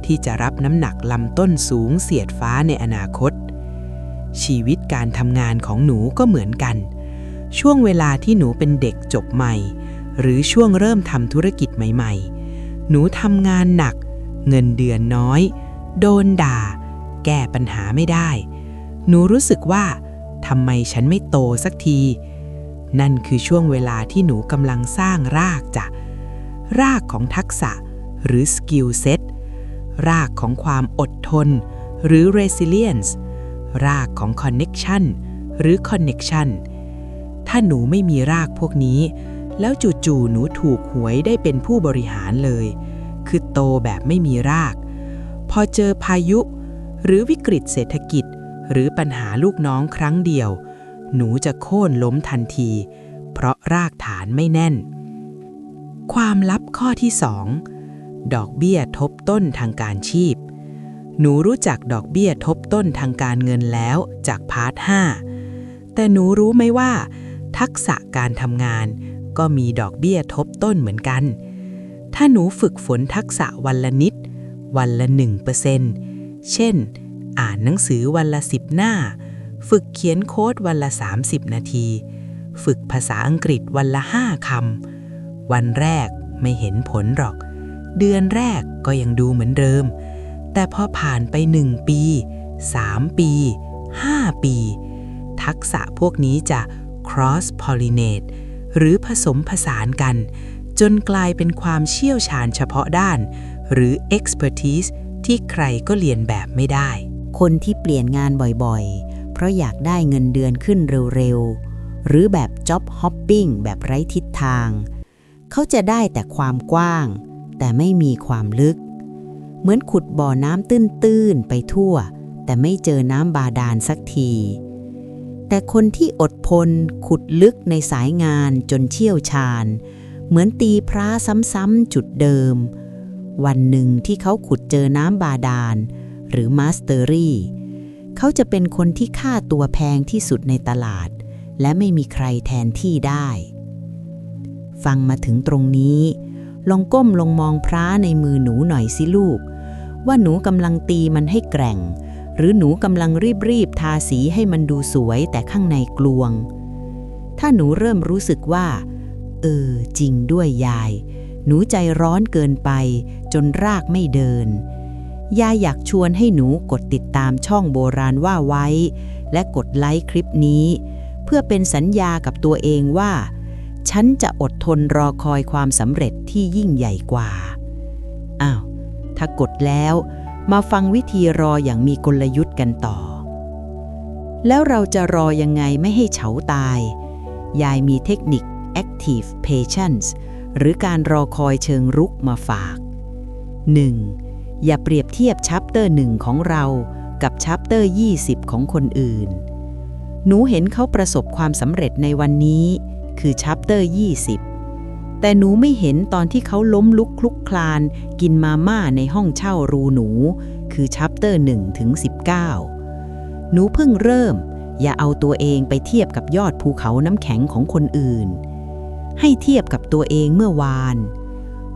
ที่จะรับน้ำหนักลำต้นสูงเสียดฟ้าในอนาคตชีวิตการทำงานของหนูก็เหมือนกันช่วงเวลาที่หนูเป็นเด็กจบใหม่ หรือช่วงเริ่มทำธุรกิจใหม่ๆหนูทำงานหนักเงินเดือนน้อยโดนด่าแก้ปัญหาไม่ได้หนูรู้สึกว่าทำไมฉันไม่โตสักทีนั่นคือช่วงเวลาที่หนูกำลังสร้างรากจ้ะรากของทักษะหรือ skill set รากของความอดทนหรือ resilience รากของ connection หรือ connection ถ้าหนูไม่มีรากพวกนี้แล้วจู่ๆหนูถูกหวยได้เป็นผู้บริหารเลยคือโตแบบไม่มีรากพอเจอพายุหรือวิกฤตเศรษฐกิจหรือปัญหาลูกน้องครั้งเดียวหนูจะโค่นล้มทันทีเพราะรากฐานไม่แน่นความลับข้อที่ 2 ดอกเบี้ยทบต้นทางการชีพหนูรู้จักดอกเบี้ยทบต้นทางการเงินแล้วจากพาร์ท 5แต่หนูรู้ไหมว่าทักษะการทำงานก็มีดอกเบี้ยทบต้นเหมือนกันถ้าหนูฝึกฝนทักษะวันละนิดวันละ 1% เช่นอ่านหนังสือวันละ10หน้าฝึกเขียนโค้ดวันละ30นาทีฝึกภาษาอังกฤษวันละ5คำวันแรกไม่เห็นผลหรอกเดือนแรกก็ยังดูเหมือนเดิมแต่พอผ่านไป1ปี3ปี5ปีทักษะพวกนี้จะ cross pollinate หรือผสมผสานกันจนกลายเป็นความเชี่ยวชาญเฉพาะด้านหรือ expertise ที่ใครก็เรียนแบบไม่ได้คนที่เปลี่ยนงานบ่อยๆเพราะอยากได้เงินเดือนขึ้นเร็วๆหรือแบบ job hopping แบบไร้ทิศทางเขาจะได้แต่ความกว้างแต่ไม่มีความลึกเหมือนขุดบ่อน้ำตื้นๆไปทั่วแต่ไม่เจอน้ำบาดาลสักทีแต่คนที่อดทนขุดลึกในสายงานจนเชี่ยวชาญเหมือนตีพระซ้ำๆจุดเดิมวันหนึ่งที่เขาขุดเจอน้ำบาดาลหรือมาสเตอรี่เขาจะเป็นคนที่ค่าตัวแพงที่สุดในตลาดและไม่มีใครแทนที่ได้ฟังมาถึงตรงนี้ลองก้มลงมองพระในมือหนูหน่อยสิลูกว่าหนูกำลังตีมันให้แกร่งหรือหนูกำลังรีบทาสีให้มันดูสวยแต่ข้างในกลวงถ้าหนูเริ่มรู้สึกว่าจริงด้วยยายหนูใจร้อนเกินไปจนรากไม่เดินยายอยากชวนให้หนูกดติดตามช่องโบราณว่าไว้และกดไลค์คลิปนี้เพื่อเป็นสัญญากับตัวเองว่าฉันจะอดทนรอคอยความสำเร็จที่ยิ่งใหญ่กว่าถ้ากดแล้วมาฟังวิธีรออย่างมีกลยุทธ์กันต่อแล้วเราจะรอยังไงไม่ให้เฉาตายยายมีเทคนิค active patience หรือการรอคอยเชิงรุกมาฝาก 1. อย่าเปรียบเทียบชัปเตอร์ 1ของเรากับชัปเตอร์ 20ของคนอื่นหนูเห็นเขาประสบความสำเร็จในวันนี้คือชัปเตอร์ 20แต่หนูไม่เห็นตอนที่เขาล้มลุกคลุกคลานกินมาม่าในห้องเช่ารูหนูคือชัปเตอร์ 1 ถึง 19หนูเพิ่งเริ่มอย่าเอาตัวเองไปเทียบกับยอดภูเขาน้ำแข็งของคนอื่นให้เทียบกับตัวเองเมื่อวาน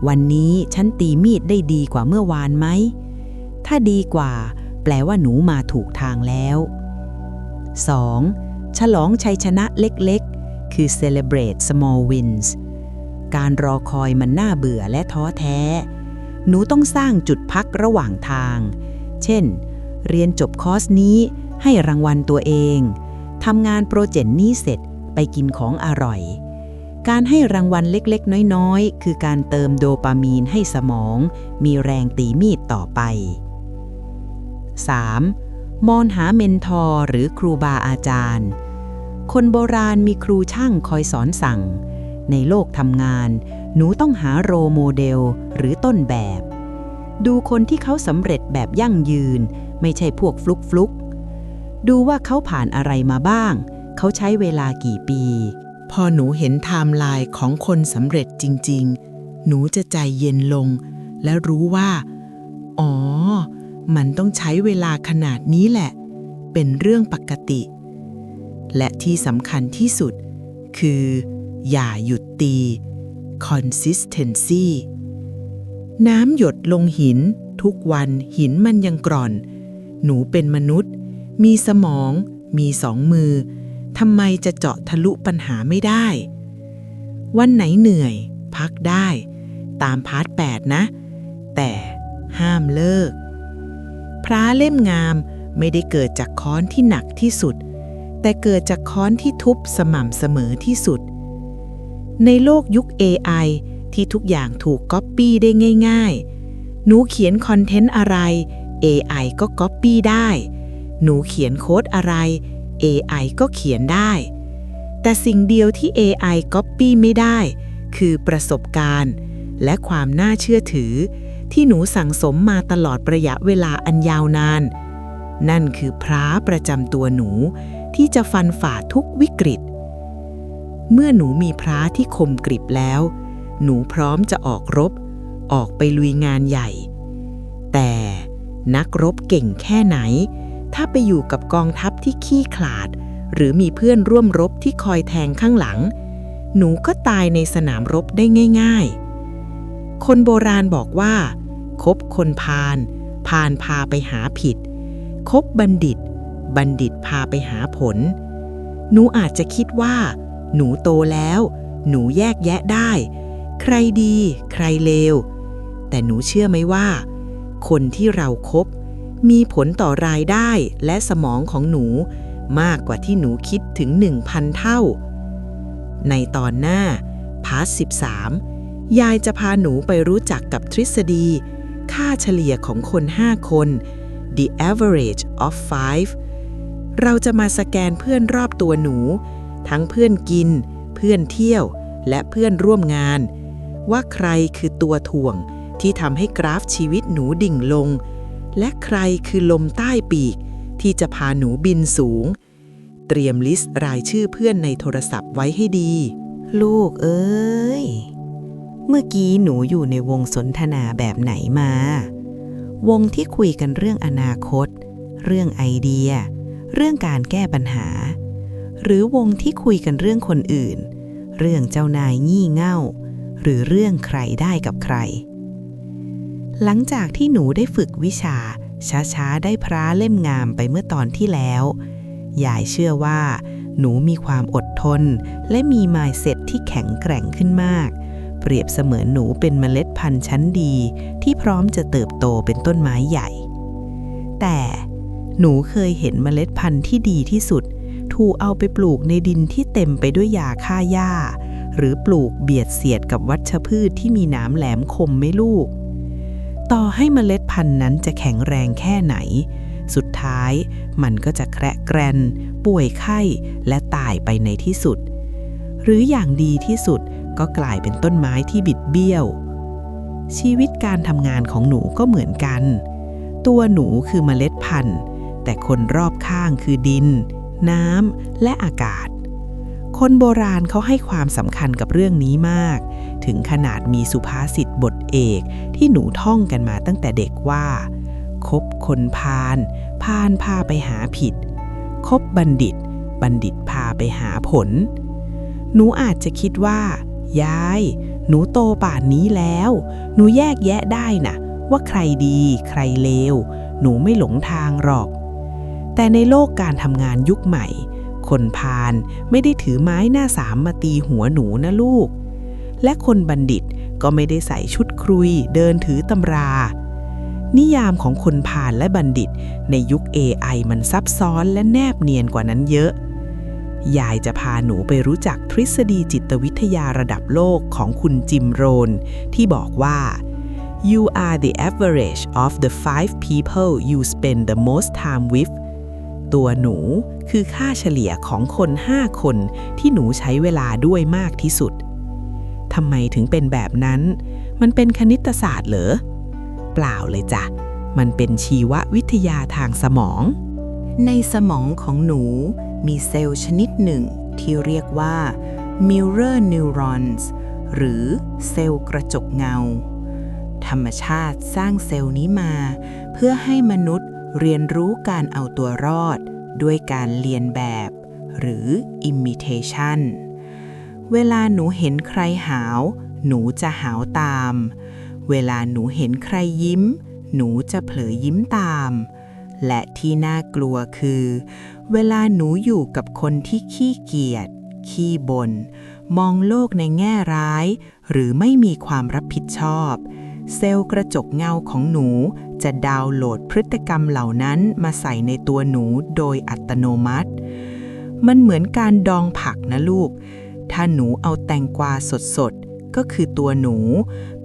วันนี้ฉันตีมีดได้ดีกว่าเมื่อวานไหมถ้าดีกว่าแปลว่าหนูมาถูกทางแล้ว 2. ฉลองชัยชนะเล็กๆคือ celebrate small wins การรอคอยมันน่าเบื่อและท้อแท้หนูต้องสร้างจุดพักระหว่างทางเช่นเรียนจบคอร์สนี้ให้รางวัลตัวเองทำงานโปรเจกต์นี้เสร็จไปกินของอร่อยการให้รางวัลเล็กๆน้อยๆคือการเติมโดปามีนให้สมองมีแรงตีมีดต่อไป 3. มองหาเมนทอร์หรือครูบาอาจารย์คนโบราณมีครูช่างคอยสอนสั่งในโลกทำงานหนูต้องหาโรโมเดลหรือต้นแบบดูคนที่เขาสำเร็จแบบยั่งยืนไม่ใช่พวกฟลุกๆดูว่าเขาผ่านอะไรมาบ้างเขาใช้เวลากี่ปีพอหนูเห็นไทม์ไลน์ของคนสำเร็จจริงๆหนูจะใจเย็นลงและรู้ว่ามันต้องใช้เวลาขนาดนี้แหละเป็นเรื่องปกติและที่สำคัญที่สุดคืออย่าหยุดตี consistency น้ำหยดลงหินทุกวันหินมันยังกร่อนหนูเป็นมนุษย์มีสมองมี2 มือทำไมจะเจาะทะลุปัญหาไม่ได้ วันไหนเหนื่อยพักได้ตามพาร์ท 8 นะ แต่ห้ามเลิกพระเล่มงามไม่ได้เกิดจากค้อนที่หนักที่สุดแต่เกิดจากค้อนที่ทุบสม่ำเสมอที่สุดในโลกยุค AI ที่ทุกอย่างถูกก๊อปปี้ได้ง่ายๆหนูเขียนคอนเทนต์อะไร AI ก็ก๊อปปี้ได้หนูเขียนโค้ดอะไร AI ก็เขียนได้แต่สิ่งเดียวที่ AI ก๊อปปี้ไม่ได้คือประสบการณ์และความน่าเชื่อถือที่หนูสั่งสมมาตลอดระยะเวลาอันยาวนานนั่นคือพระประจำตัวหนูที่จะฟันฝ่าทุกวิกฤตเมื่อหนูมีพระที่คมกริบแล้วหนูพร้อมจะออกรบออกไปลุยงานใหญ่แต่นักรบเก่งแค่ไหนถ้าไปอยู่กับกองทัพที่ขี้ขลาดหรือมีเพื่อนร่วมรบที่คอยแทงข้างหลังหนูก็ตายในสนามรบได้ง่ายๆคนโบราณบอกว่าคบคนพาลพาลพาไปหาผิดคบบัณฑิตบัณฑิตพาไปหาผลหนูอาจจะคิดว่าหนูโตแล้วหนูแยกแยะได้ใครดีใครเลวแต่หนูเชื่อไหมว่าคนที่เราคบมีผลต่อรายได้และสมองของหนูมากกว่าที่หนูคิดถึง 1,000 เท่าในตอนหน้าพาร์ท 13ยายจะพาหนูไปรู้จักกับทฤษฎีค่าเฉลี่ยของคน 5 คน The average of 5เราจะมาสแกนเพื่อนรอบตัวหนูทั้งเพื่อนกินเพื่อนเที่ยวและเพื่อนร่วมงานว่าใครคือตัวถ่วงที่ทำให้กราฟชีวิตหนูดิ่งลงและใครคือลมใต้ปีกที่จะพาหนูบินสูงเตรียมลิสต์รายชื่อเพื่อนในโทรศัพท์ไว้ให้ดีลูกเอ้ยเมื่อกี้หนูอยู่ในวงสนทนาแบบไหนมาวงที่คุยกันเรื่องอนาคตเรื่องไอเดียเรื่องการแก้ปัญหาหรือวงที่คุยกันเรื่องคนอื่นเรื่องเจ้านายงี่เง่าหรือเรื่องใครได้กับใครหลังจากที่หนูได้ฝึกวิชาช้าๆได้พระเล่มงามไปเมื่อตอนที่แล้วยายเชื่อว่าหนูมีความอดทนและมี mindset ที่แข็งแกร่งขึ้นมากเปรียบเสมือนหนูเป็นเมล็ดพันธุ์ชั้นดีที่พร้อมจะเติบโตเป็นต้นไม้ใหญ่แต่หนูเคยเห็นเมล็ดพันธุ์ที่ดีที่สุดถูกเอาไปปลูกในดินที่เต็มไปด้วยยาฆ่าหญ้าหรือปลูกเบียดเสียดกับวัชพืชที่มีหนามแหลมคมไหมลูกต่อให้เมล็ดพันธุ์นั้นจะแข็งแรงแค่ไหนสุดท้ายมันก็จะแคระแกรนป่วยไข้และตายไปในที่สุดหรืออย่างดีที่สุดก็กลายเป็นต้นไม้ที่บิดเบี้ยวชีวิตการทำงานของหนูก็เหมือนกันตัวหนูคือเมล็ดพันธุ์แต่คนรอบข้างคือดินน้ำและอากาศคนโบราณเขาให้ความสำคัญกับเรื่องนี้มากถึงขนาดมีสุภาษิตบทเอกที่หนูท่องกันมาตั้งแต่เด็กว่าคบคนพาลพาลพาไปหาผิดคบบัณฑิตบัณฑิตพาไปหาผลหนูอาจจะคิดว่ายายหนูโตป่านนี้แล้วหนูแยกแยะได้นะว่าใครดีใครเลวหนูไม่หลงทางหรอกแต่ในโลกการทำงานยุคใหม่คนพาลไม่ได้ถือไม้หน้าสามมาตีหัวหนูนะลูกและคนบัณฑิตก็ไม่ได้ใส่ชุดครุยเดินถือตำรานิยามของคนพาลและบัณฑิตในยุค AI มันซับซ้อนและแนบเนียนกว่านั้นเยอะยายจะพาหนูไปรู้จักทฤษฎีจิตวิทยาระดับโลกของคุณจิมโรนที่บอกว่า You are the average of the 5 people you spend the most time with ตัวหนูคือค่าเฉลี่ยของคน 5 คนที่หนูใช้เวลาด้วยมากที่สุดทำไมถึงเป็นแบบนั้นมันเป็นคณิตศาสตร์เหรอเปล่าเลยจ้ะมันเป็นชีววิทยาทางสมองในสมองของหนูมีเซลล์ชนิดหนึ่งที่เรียกว่า mirror neurons หรือเซลล์กระจกเงาธรรมชาติสร้างเซลล์นี้มาเพื่อให้มนุษย์เรียนรู้การเอาตัวรอดด้วยการเลียนแบบหรือ imitation เวลาหนูเห็นใครหาวหนูจะหาวตามเวลาหนูเห็นใครยิ้มหนูจะเผลอยิ้มตามและที่น่ากลัวคือเวลาหนูอยู่กับคนที่ขี้เกียจ ขี้บ่นมองโลกในแง่ร้ายหรือไม่มีความรับผิดชอบเซลล์กระจกเงาของหนูจะดาวน์โหลดพฤติกรรมเหล่านั้นมาใส่ในตัวหนูโดยอัตโนมัติมันเหมือนการดองผักนะลูกถ้าหนูเอาแตงกวาสดๆก็คือตัวหนู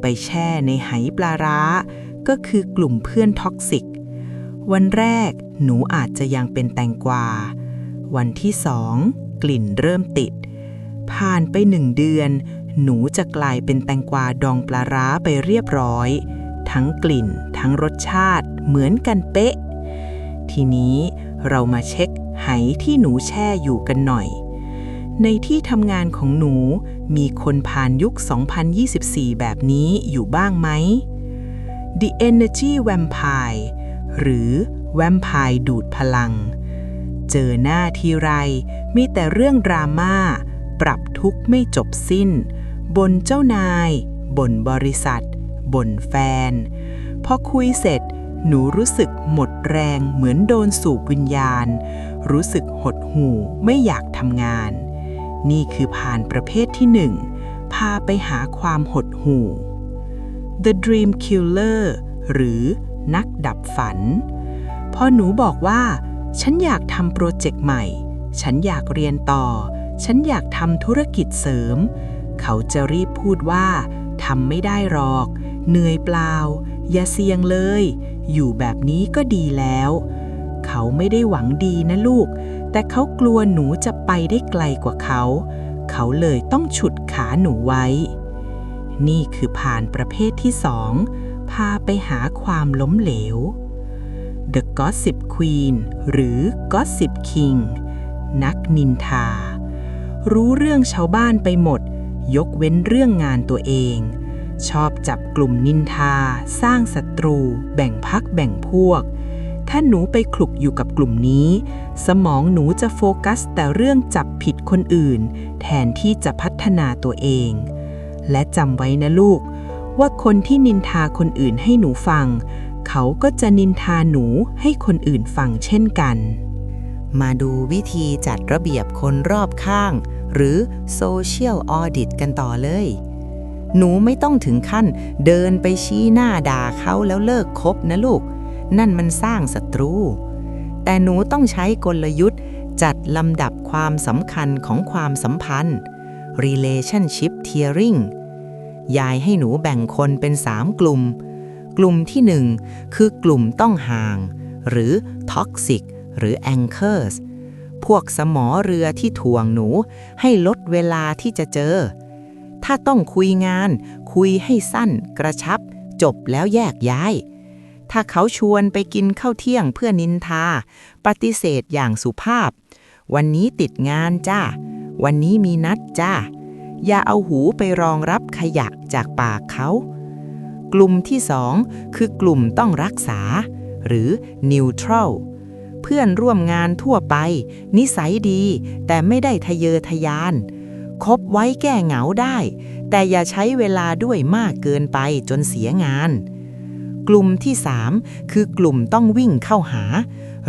ไปแช่ในไหปลาร้าก็คือกลุ่มเพื่อนท็อกซิกวันแรกหนูอาจจะยังเป็นแตงกวาวันที่2กลิ่นเริ่มติดผ่านไป1 เดือนหนูจะกลายเป็นแตงกวาดองปลาร้าไปเรียบร้อยทั้งกลิ่นทั้งรสชาติเหมือนกันเป๊ะทีนี้เรามาเช็คไหที่หนูแช่อยู่กันหน่อยในที่ทำงานของหนูมีคนผ่านยุค 2024 แบบนี้อยู่บ้างไหม The Energy Vampire หรือแวมไพร์ดูดพลังเจอหน้าทีไรมีแต่เรื่องดราม่าปรับทุกข์ไม่จบสิ้นบ่นเจ้านายบ่นบริษัทบ่นแฟนพอคุยเสร็จหนูรู้สึกหมดแรงเหมือนโดนสูบวิญญาณรู้สึกหดหู่ไม่อยากทำงานนี่คือผ่านประเภทที่1พาไปหาความหดหู่ The Dream Killer หรือนักดับฝันพอหนูบอกว่าฉันอยากทำโปรเจกต์ใหม่ฉันอยากเรียนต่อฉันอยากทำธุรกิจเสริมเขาจะรีบพูดว่าทำไม่ได้หรอกเหนื่อยเปล่าอย่าเสี่ยงเลยอยู่แบบนี้ก็ดีแล้วเขาไม่ได้หวังดีนะลูกแต่เขากลัวหนูจะไปได้ไกลกว่าเขาเขาเลยต้องฉุดขาหนูไว้นี่คือผ่านประเภทที่2พาไปหาความล้มเหลว The Gossip Queen หรือ Gossip King นักนินทารู้เรื่องชาวบ้านไปหมดยกเว้นเรื่องงานตัวเองชอบจับกลุ่มนินทาสร้างศัตรูแบ่งพรรคแบ่งพวกถ้าหนูไปคลุกอยู่กับกลุ่มนี้สมองหนูจะโฟกัสแต่เรื่องจับผิดคนอื่นแทนที่จะพัฒนาตัวเองและจำไว้นะลูกว่าคนที่นินทาคนอื่นให้หนูฟังเขาก็จะนินทาหนูให้คนอื่นฟังเช่นกันมาดูวิธีจัดระเบียบคนรอบข้างหรือ Social Audit กันต่อเลยหนูไม่ต้องถึงขั้นเดินไปชี้หน้าด่าเขาแล้วเลิกคบนะลูกนั่นมันสร้างศัตรูแต่หนูต้องใช้กลยุทธ์จัดลำดับความสำคัญของความสัมพันธ์ Relationship Tiering ยายให้หนูแบ่งคนเป็น3 กลุ่มกลุ่มที่1คือกลุ่มต้องห่างหรือ Toxic หรือ Anchors พวกสมอเรือที่ถ่วงหนูให้ลดเวลาที่จะเจอถ้าต้องคุยงานคุยให้สั้นกระชับจบแล้วแยกย้ายถ้าเขาชวนไปกินข้าวเที่ยงเพื่อนินทาปฏิเสธอย่างสุภาพวันนี้ติดงานจ้าวันนี้มีนัดจ้าอย่าเอาหูไปรองรับขยะจากปากเขากลุ่มที่2คือกลุ่มต้องรักษาหรือ Neutral เพื่อนร่วมงานทั่วไปนิสัยดีแต่ไม่ได้ทะเยอทะยานคบไว้แก้เหงาได้แต่อย่าใช้เวลาด้วยมากเกินไปจนเสียงานกลุ่มที่3คือกลุ่มต้องวิ่งเข้าหา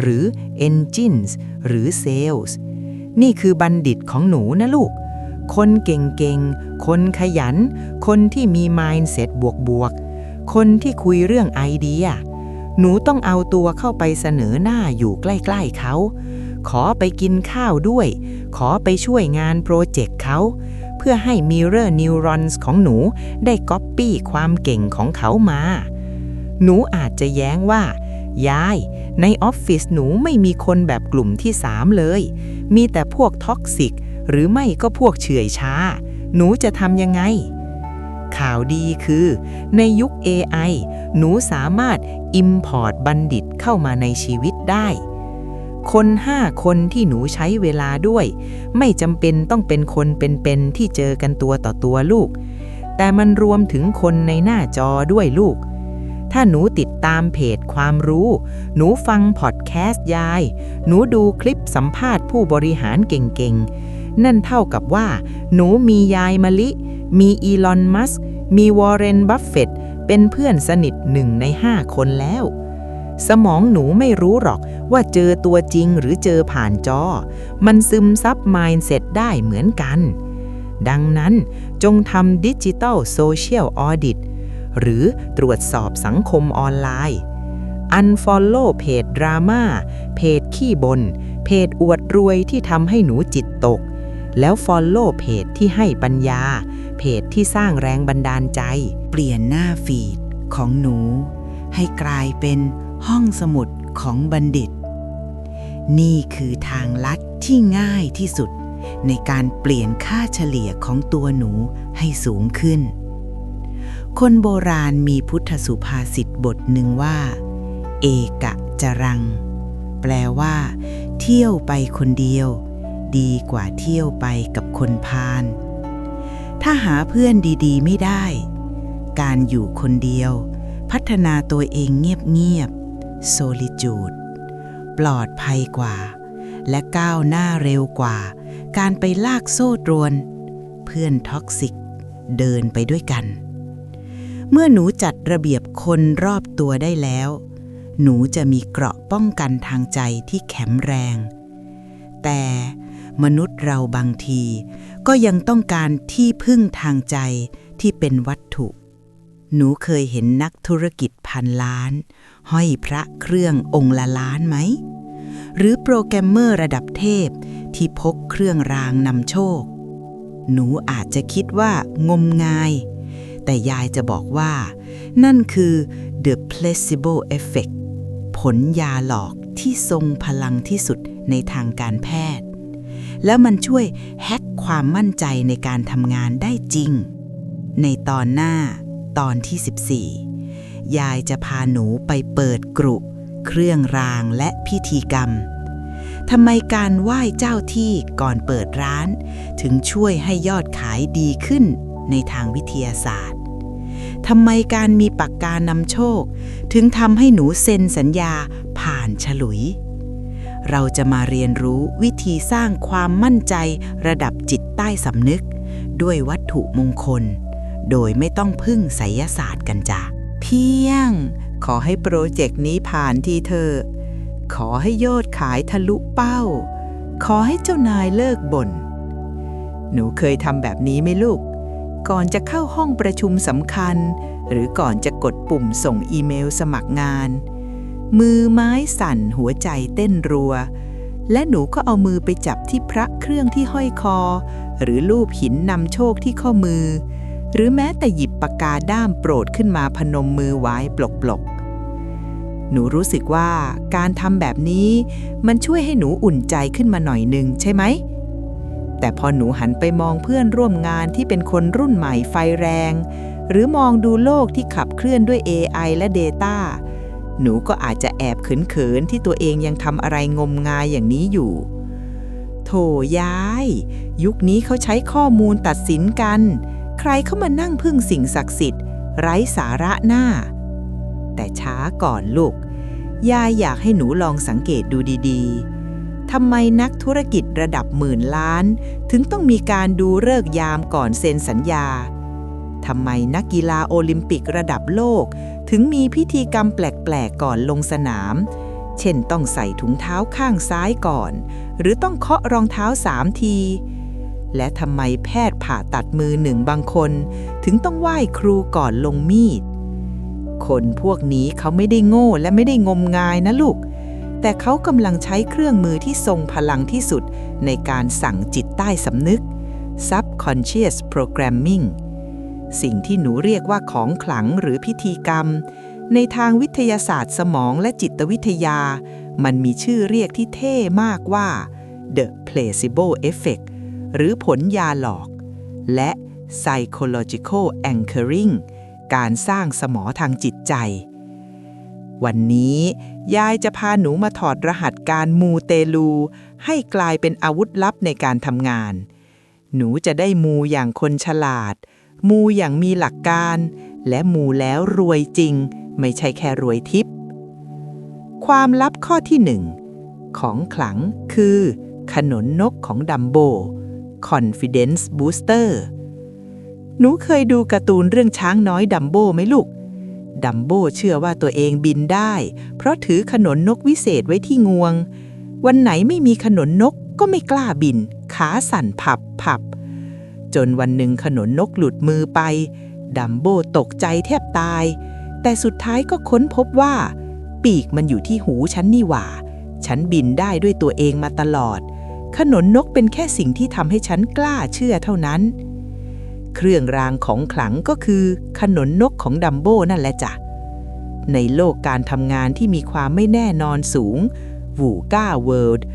หรือ Engines หรือ Sales นี่คือบัณฑิตของหนูนะลูกคนเก่งๆคนขยันคนที่มี mindset บวกๆคนที่คุยเรื่องไอเดียหนูต้องเอาตัวเข้าไปเสนอหน้าอยู่ใกล้ๆเขาขอไปกินข้าวด้วยขอไปช่วยงานโปรเจกต์เขาเพื่อให้ Mirror Neurons ของหนูได้ก๊อปปี้ความเก่งของเขามาหนูอาจจะแย้งว่ายายในออฟฟิศหนูไม่มีคนแบบกลุ่มที่3เลยมีแต่พวกท็อกซิกหรือไม่ก็พวกเฉื่อยช้าหนูจะทำยังไงข่าวดีคือในยุค AI หนูสามารถ import บัณฑิตเข้ามาในชีวิตได้คน5 คนที่หนูใช้เวลาด้วยไม่จำเป็นต้องเป็นคนเป็นๆที่เจอกันตัวต่อตัวลูกแต่มันรวมถึงคนในหน้าจอด้วยลูกถ้าหนูติดตามเพจความรู้หนูฟังพอดแคสต์ยายหนูดูคลิปสัมภาษณ์ผู้บริหารเก่งๆนั่นเท่ากับว่าหนูมียายมะลิมีอีลอนมัสก์มีวอร์เรนบัฟเฟตต์เป็นเพื่อนสนิท1 ใน 5 คนแล้ว สมองหนูไม่รู้หรอกว่าเจอตัวจริงหรือเจอผ่านจอ มันซึมซับ mindset ได้เหมือนกัน ดังนั้นจงทำ Digital Social Audit หรือตรวจสอบสังคมออนไลน์ Unfollow เพจดราม่า เพจขี้บ่น เพจอวดรวยที่ทำให้หนูจิตตก แล้ว Follow เพจที่ให้ปัญญา เพจที่สร้างแรงบันดาลใจ เปลี่ยนหน้าฟีดของหนูให้กลายเป็นห้องสมุดของบัณฑิต นี่คือทางลัดที่ง่ายที่สุดในการเปลี่ยนค่าเฉลี่ยของตัวหนูให้สูงขึ้น คนโบราณมีพุทธสุภาษิตบทหนึ่งว่า เอกะจรัง แปลว่า เที่ยวไปคนเดียวดีกว่าเที่ยวไปกับคนพาล ถ้าหาเพื่อนดีๆไม่ได้ การอยู่คนเดียวพัฒนาตัวเองเงียบๆ solitude ปลอดภัยกว่า และก้าวหน้าเร็วกว่าการไปลากโซ่ตรวน เพื่อนท็อกซิกเดินไปด้วยกัน เมื่อหนูจัดระเบียบคนรอบตัวได้แล้ว หนูจะมีเกราะป้องกันทางใจที่แข็งแรง แต่มนุษย์เราบางทีก็ยังต้องการที่พึ่งทางใจที่เป็นวัตถุ หนูเคยเห็นนักธุรกิจพันล้านห้อยพระเครื่ององค์ละล้านไหม หรือโปรแกรมเมอร์ระดับเทพที่พกเครื่องรางนำโชค หนูอาจจะคิดว่างมงาย แต่ยายจะบอกว่านั่นคือ the placebo effect ผลยาหลอกที่ทรงพลังที่สุดในทางการแพทย์ แล้วมันช่วยแฮกความมั่นใจในการทำงานได้จริง ในตอนหน้าตอนที่ 14 ยายจะพาหนูไปเปิดกรุเครื่องรางและพิธีกรรม ทำไมการไหว้เจ้าที่ก่อนเปิดร้านถึงช่วยให้ยอดขายดีขึ้นในทางวิทยาศาสตร์ ทำไมการมีปากกานำโชคถึงทำให้หนูเซ็นสัญญาผ่านฉลุย เราจะมาเรียนรู้วิธีสร้างความมั่นใจระดับจิตใต้สำนึกด้วยวัตถุมงคล โดยไม่ต้องพึ่งไสยศาสตร์กันจ้ะเพียงขอให้โปรเจกต์นี้ผ่านทีเถอะขอให้ยอดขายทะลุเป้าขอให้เจ้านายเลิกบ่นหนูเคยทำแบบนี้ไหมลูกก่อนจะเข้าห้องประชุมสำคัญหรือก่อนจะกดปุ่มส่งอีเมลสมัครงานมือไม้สั่นหัวใจเต้นรัวและหนูก็เอามือไปจับที่พระเครื่องที่ห้อยคอหรือลูบหินนำโชคที่ข้อมือหรือแม้แต่หยิบปากกาด้ามโปรดขึ้นมาพนมมือไว้ปลกๆหนูรู้สึกว่าการทำแบบนี้มันช่วยให้หนูอุ่นใจขึ้นมาหน่อยนึงใช่ไหมแต่พอหนูหันไปมองเพื่อนร่วมงานที่เป็นคนรุ่นใหม่ไฟแรงหรือมองดูโลกที่ขับเคลื่อนด้วย AI และ Data หนูก็อาจจะแอบเขินๆที่ตัวเองยังทำอะไรงมงายอย่างนี้อยู่โถยายยุคนี้เขาใช้ข้อมูลตัดสินกันใครเข้ามานั่งพึ่งสิ่งศักดิ์สิทธิ์ไร้สาระหน้าแต่ช้าก่อนลูกยายอยากให้หนูลองสังเกตดูดีๆทำไมนักธุรกิจระดับหมื่นล้านถึงต้องมีการดูฤกษ์ยามก่อนเซ็นสัญญาทำไมนักกีฬาโอลิมปิกระดับโลกถึงมีพิธีกรรมแปลกๆก่อนลงสนามเช่นต้องใส่ถุงเท้าข้างซ้ายก่อนหรือต้องเคาะรองเท้า3 ทีและทำไมแพทย์ผ่าตัดมือหนึ่งบางคนถึงต้องไหว้ครูก่อนลงมีดคนพวกนี้เขาไม่ได้โง่และไม่ได้งมงายนะลูกแต่เขากำลังใช้เครื่องมือที่ทรงพลังที่สุดในการสั่งจิตใต้สำนึก subconscious programming สิ่งที่หนูเรียกว่าของขลังหรือพิธีกรรมในทางวิทยาศาสตร์สมองและจิตวิทยามันมีชื่อเรียกที่เท่มากว่า the placebo effect หรือผลยาหลอกและ psychological anchoring การสร้างสมอทางจิตใจวันนี้ยายจะพาหนูมาถอดรหัสการมูเตลูให้กลายเป็นอาวุธลับในการทำงานหนูจะได้มูอย่างคนฉลาดมูอย่างมีหลักการและมูแล้วรวยจริงไม่ใช่แค่รวยทิพย์ความลับข้อที่1ของขลังคือขนนนกของดัมโบ Confidence Booster หนูเคยดูการ์ตูนเรื่องช้างน้อยดัมโบไหมลูก ดัมโบ้เชื่อว่าตัวเองบินได้เพราะถือขนนนกวิเศษไว้ที่งวงวันไหนไม่มีขนนนกก็ไม่กล้าบินขาสั่นผับจนวันหนึ่งขนนนกหลุดมือไปดัมโบ้ตกใจแทบตายแต่สุดท้ายก็ค้นพบว่าปีกมันอยู่ที่หูฉันนี่หว่าฉันบินได้ด้วยตัวเองมาตลอดขนนนกเป็นแค่สิ่งที่ทำให้ฉันกล้าเชื่อเท่านั้นเครื่องรางของขลังก็คือขนนนกของดัมโบ้นั่นแหละจ้ะในโลกการทำงานที่มีความไม่แน่นอนสูงวูก้าเวิลด์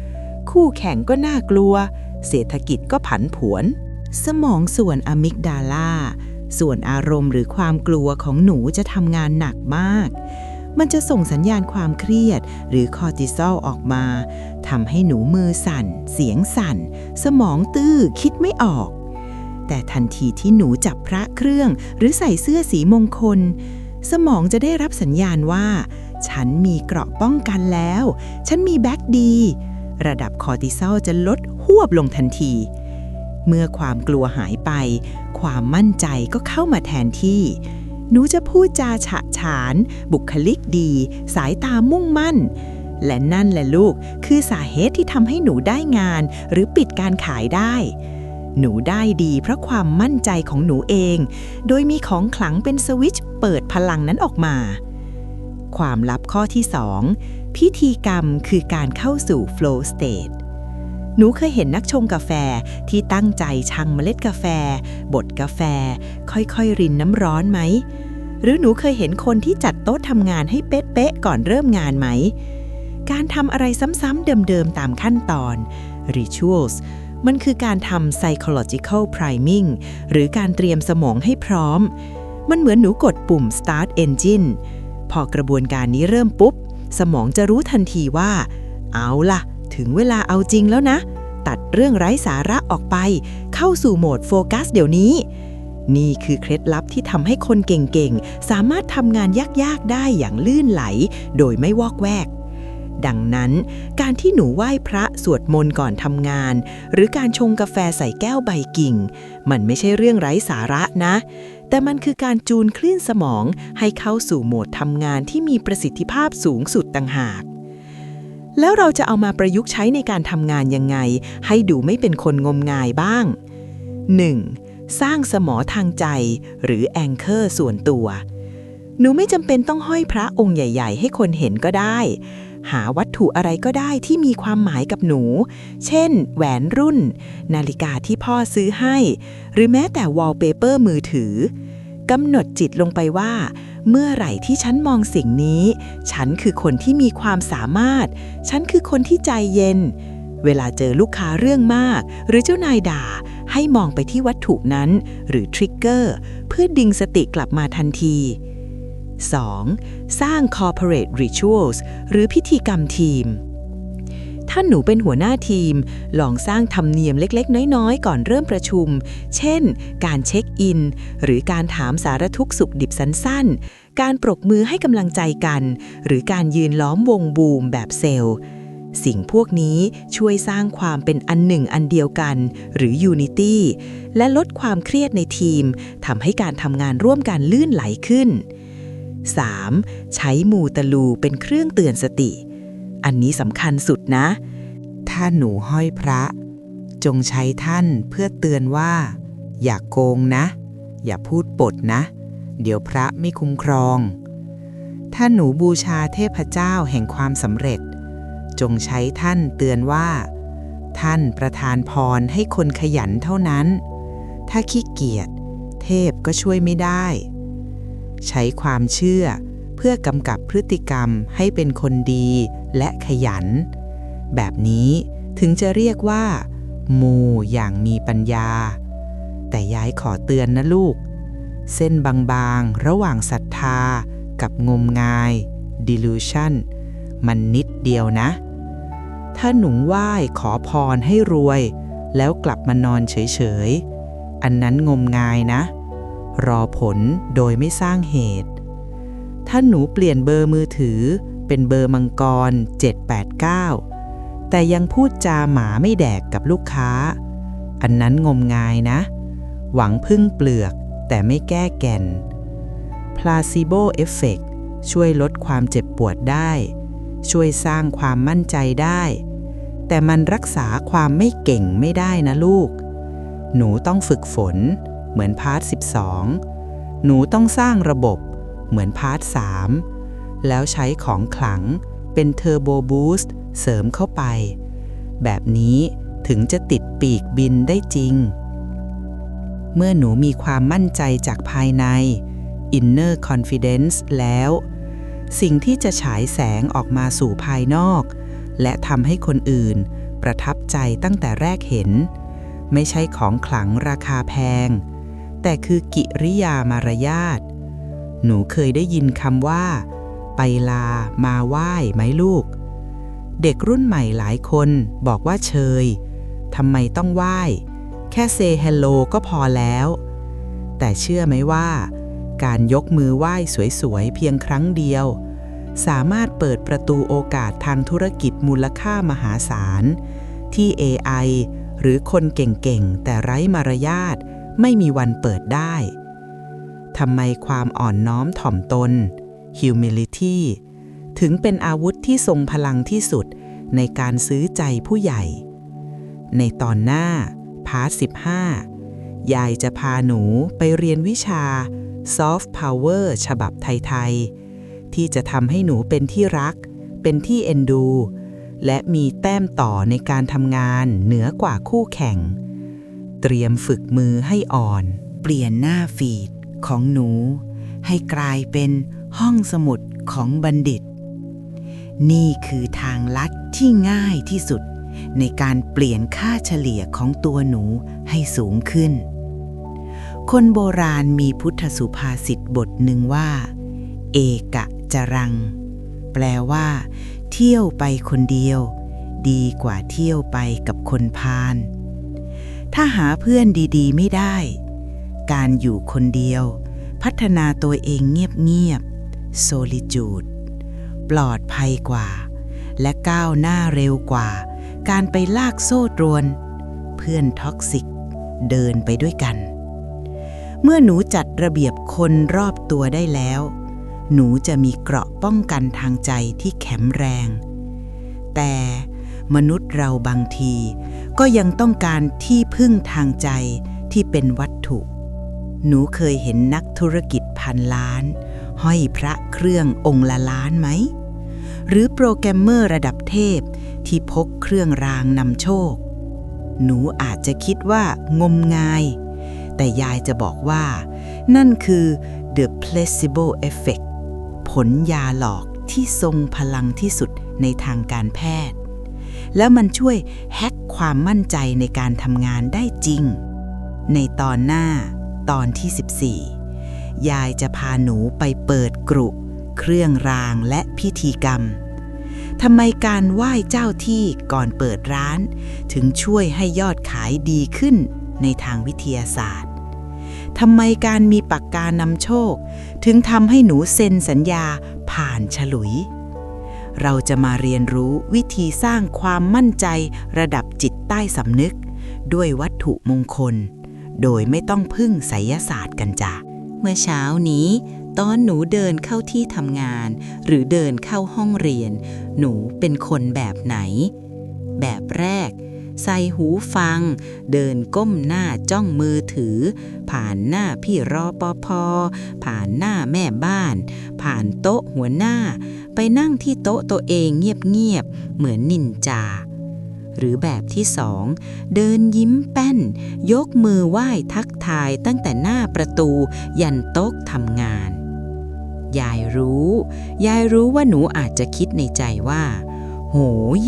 คู่แข่งก็น่ากลัวเศรษฐกิจก็ผันผวนสมองส่วนอะมิกดาลาส่วนอารมณ์หรือความกลัวของหนูจะทำงานหนักมากมันจะส่งสัญญาณความเครียดหรือคอร์ติซอลออกมาทำให้หนูมือสั่นเสียงสั่นสมองตื้อคิดไม่ออกแต่ทันทีที่หนูจับพระเครื่องหรือใส่เสื้อสีมงคลสมองจะได้รับสัญญาณว่าฉันมีเกราะป้องกันแล้วฉันมีแบ็กดีระดับคอร์ติซอลจะลดหวบลงทันทีเมื่อความกลัวหายไปความมั่นใจก็เข้ามาแทนที่หนูจะพูดจาฉะฉานบุคลิกดีสายตามุ่งมั่นและนั่นแหละลูกคือสาเหตุที่ทำให้หนูได้งานหรือปิดการขายได้หนูได้ดีเพราะความมั่นใจของหนูเองโดยมีของขลังเป็นสวิตช์เปิดพลังนั้นออกมาความลับข้อที่ 2 พิธีกรรมคือการเข้าสู่ flow state หนูเคยเห็นนักชงกาแฟที่ตั้งใจชั่งเมล็ดกาแฟบดกาแฟค่อยๆรินน้ำร้อนไหมหรือหนูเคยเห็นคนที่จัดโต๊ะทำงานให้เป๊ะๆก่อนเริ่มงานไหมการทำอะไรซ้ำๆเดิมๆตามขั้นตอน rituals มันคือการทำ psychological priming หรือการเตรียมสมองให้พร้อมมันเหมือนหนูกดปุ่ม start engine พอกระบวนการนี้เริ่มปุ๊บสมองจะรู้ทันทีว่าเอาล่ะถึงเวลาเอาจริงแล้วนะตัดเรื่องไร้สาระออกไปเข้าสู่โหมดโฟกัสเดี๋ยวนี้นี่คือเคล็ดลับที่ทำให้คนเก่งๆสามารถทำงานยากๆได้อย่างลื่นไหลโดยไม่วอกแวกดังนั้นการที่หนูไหว้พระสวดมนต์ก่อนทำงานหรือการชงกาแฟใส่แก้วใบกิ่งมันไม่ใช่เรื่องไร้สาระนะแต่มันคือการจูนคลื่นสมองให้เข้าสู่โหมดทำงานที่มีประสิทธิภาพสูงสุดต่างหากแล้วเราจะเอามาประยุกต์ใช้ในการทำงานยังไงให้ดูไม่เป็นคนงมงายบ้าง 1. สร้างสมอทางใจหรือแองเกอร์ส่วนตัวหนูไม่จำเป็นต้องห้อยพระองค์ใหญ่ๆให้คนเห็นก็ได้หาวัตถุอะไรก็ได้ที่มีความหมายกับหนูเช่นแหวนรุ่นนาฬิกาที่พ่อซื้อให้หรือแม้แต่วอลเปเปอร์มือถือกำหนดจิตลงไปว่าเมื่อไหร่ที่ฉันมองสิ่งนี้ฉันคือคนที่มีความสามารถฉันคือคนที่ใจเย็นเวลาเจอลูกค้าเรื่องมากหรือเจ้านายด่าให้มองไปที่วัตถุนั้นหรือทริกเกอร์เพื่อดึงสติกลับมาทันที 2. สร้าง corporate rituals หรือพิธีกรรมทีมถ้าหนูเป็นหัวหน้าทีมลองสร้างธรรมเนียมเล็กๆน้อยๆก่อนเริ่มประชุมเช่นการเช็คอินหรือการถามสารทุกข์สุขดิบสั้นๆการปรบมือให้กำลังใจกันหรือการยืนล้อมวงบูมแบบเซลล์สิ่งพวกนี้ช่วยสร้างความเป็นอันหนึ่งอันเดียวกันหรือ Unity และลดความเครียดในทีมทำให้การทำงานร่วมกันลื่นไหลขึ้น 3. ใช้มูตะลูเป็นเครื่องเตือนสติอันนี้สำคัญสุดนะถ้าหนูห้อยพระจงใช้ท่านเพื่อเตือนว่าอย่าโกงนะอย่าพูดปดนะเดี๋ยวพระไม่คุ้มครองถ้าหนูบูชาเทพเจ้าแห่งความสำเร็จจงใช้ท่านเตือนว่าท่านประทานพรให้คนขยันเท่านั้นถ้าขี้เกียจเทพก็ช่วยไม่ได้ใช้ความเชื่อเพื่อกำกับพฤติกรรมให้เป็นคนดีและขยันแบบนี้ถึงจะเรียกว่ามูอย่างมีปัญญาแต่ยายขอเตือนนะลูกเส้นบางๆระหว่างศรัทธากับงมงาย delusion มันนิดเดียวนะถ้าหนูไหว้ขอพรให้รวยแล้วกลับมานอนเฉยๆอันนั้นงมงายนะรอผลโดยไม่สร้างเหตุถ้าหนูเปลี่ยนเบอร์มือถือเป็นเบอร์มังกร789แต่ยังพูดจาหมาไม่แดกกับลูกค้าอันนั้นงมงายนะหวังพึ่งเปลือกแต่ไม่แก้แก่น placebo effect ช่วยลดความเจ็บปวดได้ ช่วยสร้างความมั่นใจได้ แต่มันรักษาความไม่เก่งไม่ได้นะลูก หนูต้องฝึกฝนเหมือนพาร์ท 12 หนูต้องสร้างระบบเหมือนพาร์ท 3 แล้วใช้ของขลังเป็นเทอร์โบบูสต์เสริมเข้าไป แบบนี้ถึงจะติดปีกบินได้จริง เมื่อหนูมีความมั่นใจจากภายใน inner confidence แล้วสิ่งที่จะฉายแสงออกมาสู่ภายนอกและทำให้คนอื่นประทับใจตั้งแต่แรกเห็นไม่ใช่ของขลังราคาแพงแต่คือกิริยามารยาทหนูเคยได้ยินคำว่าไปลามาไหว้ไหมลูกเด็กรุ่นใหม่หลายคนบอกว่าเชยทำไมต้องไหว้แค่เซเฮลโลก็พอแล้วแต่เชื่อไหมว่าการยกมือไหว้สวยๆเพียงครั้งเดียวสามารถเปิดประตูโอกาสทางธุรกิจมูลค่ามหาศาลที่ AI หรือคนเก่งๆแต่ไร้มารยาทไม่มีวันเปิดได้ทำไมความอ่อนน้อมถ่อมตน humility ถึงเป็นอาวุธที่ทรงพลังที่สุดในการซื้อใจผู้ใหญ่ในตอนหน้าพาร์ท 15 ยายจะพาหนูไปเรียนวิชา Soft Power ฉบับไทยๆที่จะทำให้หนูเป็นที่รักเป็นที่เอ็นดูและมีแต้มต่อในการทำงานเหนือกว่าคู่แข่งเตรียมฝึกมือให้อ่อนเปลี่ยนหน้าฟีดของหนูให้กลายเป็นห้องสมุดของบัณฑิตนี่คือทางลัดที่ง่ายที่สุดในการเปลี่ยนค่าเฉลี่ยของตัวหนูให้สูงขึ้นคนโบราณมีพุทธสุภาษิตบทหนึ่งว่าเอกจรังแปลว่าเที่ยวไปคนเดียวดีกว่าเที่ยวไปกับคนพาลถ้าหาเพื่อนดีๆไม่ได้การอยู่คนเดียวพัฒนาตัวเองเงียบๆ solitude ปลอดภัยกว่าและก้าวหน้าเร็วกว่าการไปลากโซ่ตรวนเพื่อนท็อกซิกเดินไปด้วยกันเมื่อหนูจัดระเบียบคนรอบตัวได้แล้วหนูจะมีเกราะป้องกันทางใจที่แข็งแรงแต่มนุษย์เราบางทีก็ยังต้องการที่พึ่งทางใจที่เป็นวัตถุหนูเคยเห็นนักธุรกิจพันล้านห้อยพระเครื่ององค์ละล้านไหมหรือโปรแกรมเมอร์ระดับเทพที่พกเครื่องรางนำโชคหนูอาจจะคิดว่างมงายแต่ยายจะบอกว่านั่นคือ the placebo effect ผลยาหลอกที่ทรงพลังที่สุดในทางการแพทย์แล้วมันช่วยแฮกความมั่นใจในการทำงานได้จริงในตอนหน้าตอนที่ 14 ยายจะพาหนูไปเปิดกรุเครื่องรางและพิธีกรรมทำไมการไหว้เจ้าที่ก่อนเปิดร้านถึงช่วยให้ยอดขายดีขึ้นในทางวิทยาศาสตร์ทำไมการมีปากกานำโชคถึงทำให้หนูเซ็นสัญญาผ่านฉลุยเราจะมาเรียนรู้วิธีสร้างความมั่นใจระดับจิตใต้สำนึกด้วยวัตถุมงคลโดยไม่ต้องพึ่งไสยศาสตร์กันจ้ะเมื่อเช้านี้ตอนหนูเดินเข้าที่ทำงานหรือเดินเข้าห้องเรียนหนูเป็นคนแบบไหนแบบแรกใส่หูฟังเดินก้มหน้าจ้องมือถือผ่านหน้าพี่รปภ.ผ่านหน้าแม่บ้านผ่านโต๊ะหัวหน้าไปนั่งที่โต๊ะตัวเองเงียบๆเหมือนนินจาหรือแบบที่สองเดินยิ้มแป้นยกมือไหว้ทักทายตั้งแต่หน้าประตูยันโต๊ะทำงานยายรู้ว่าหนูอาจจะคิดในใจว่าโห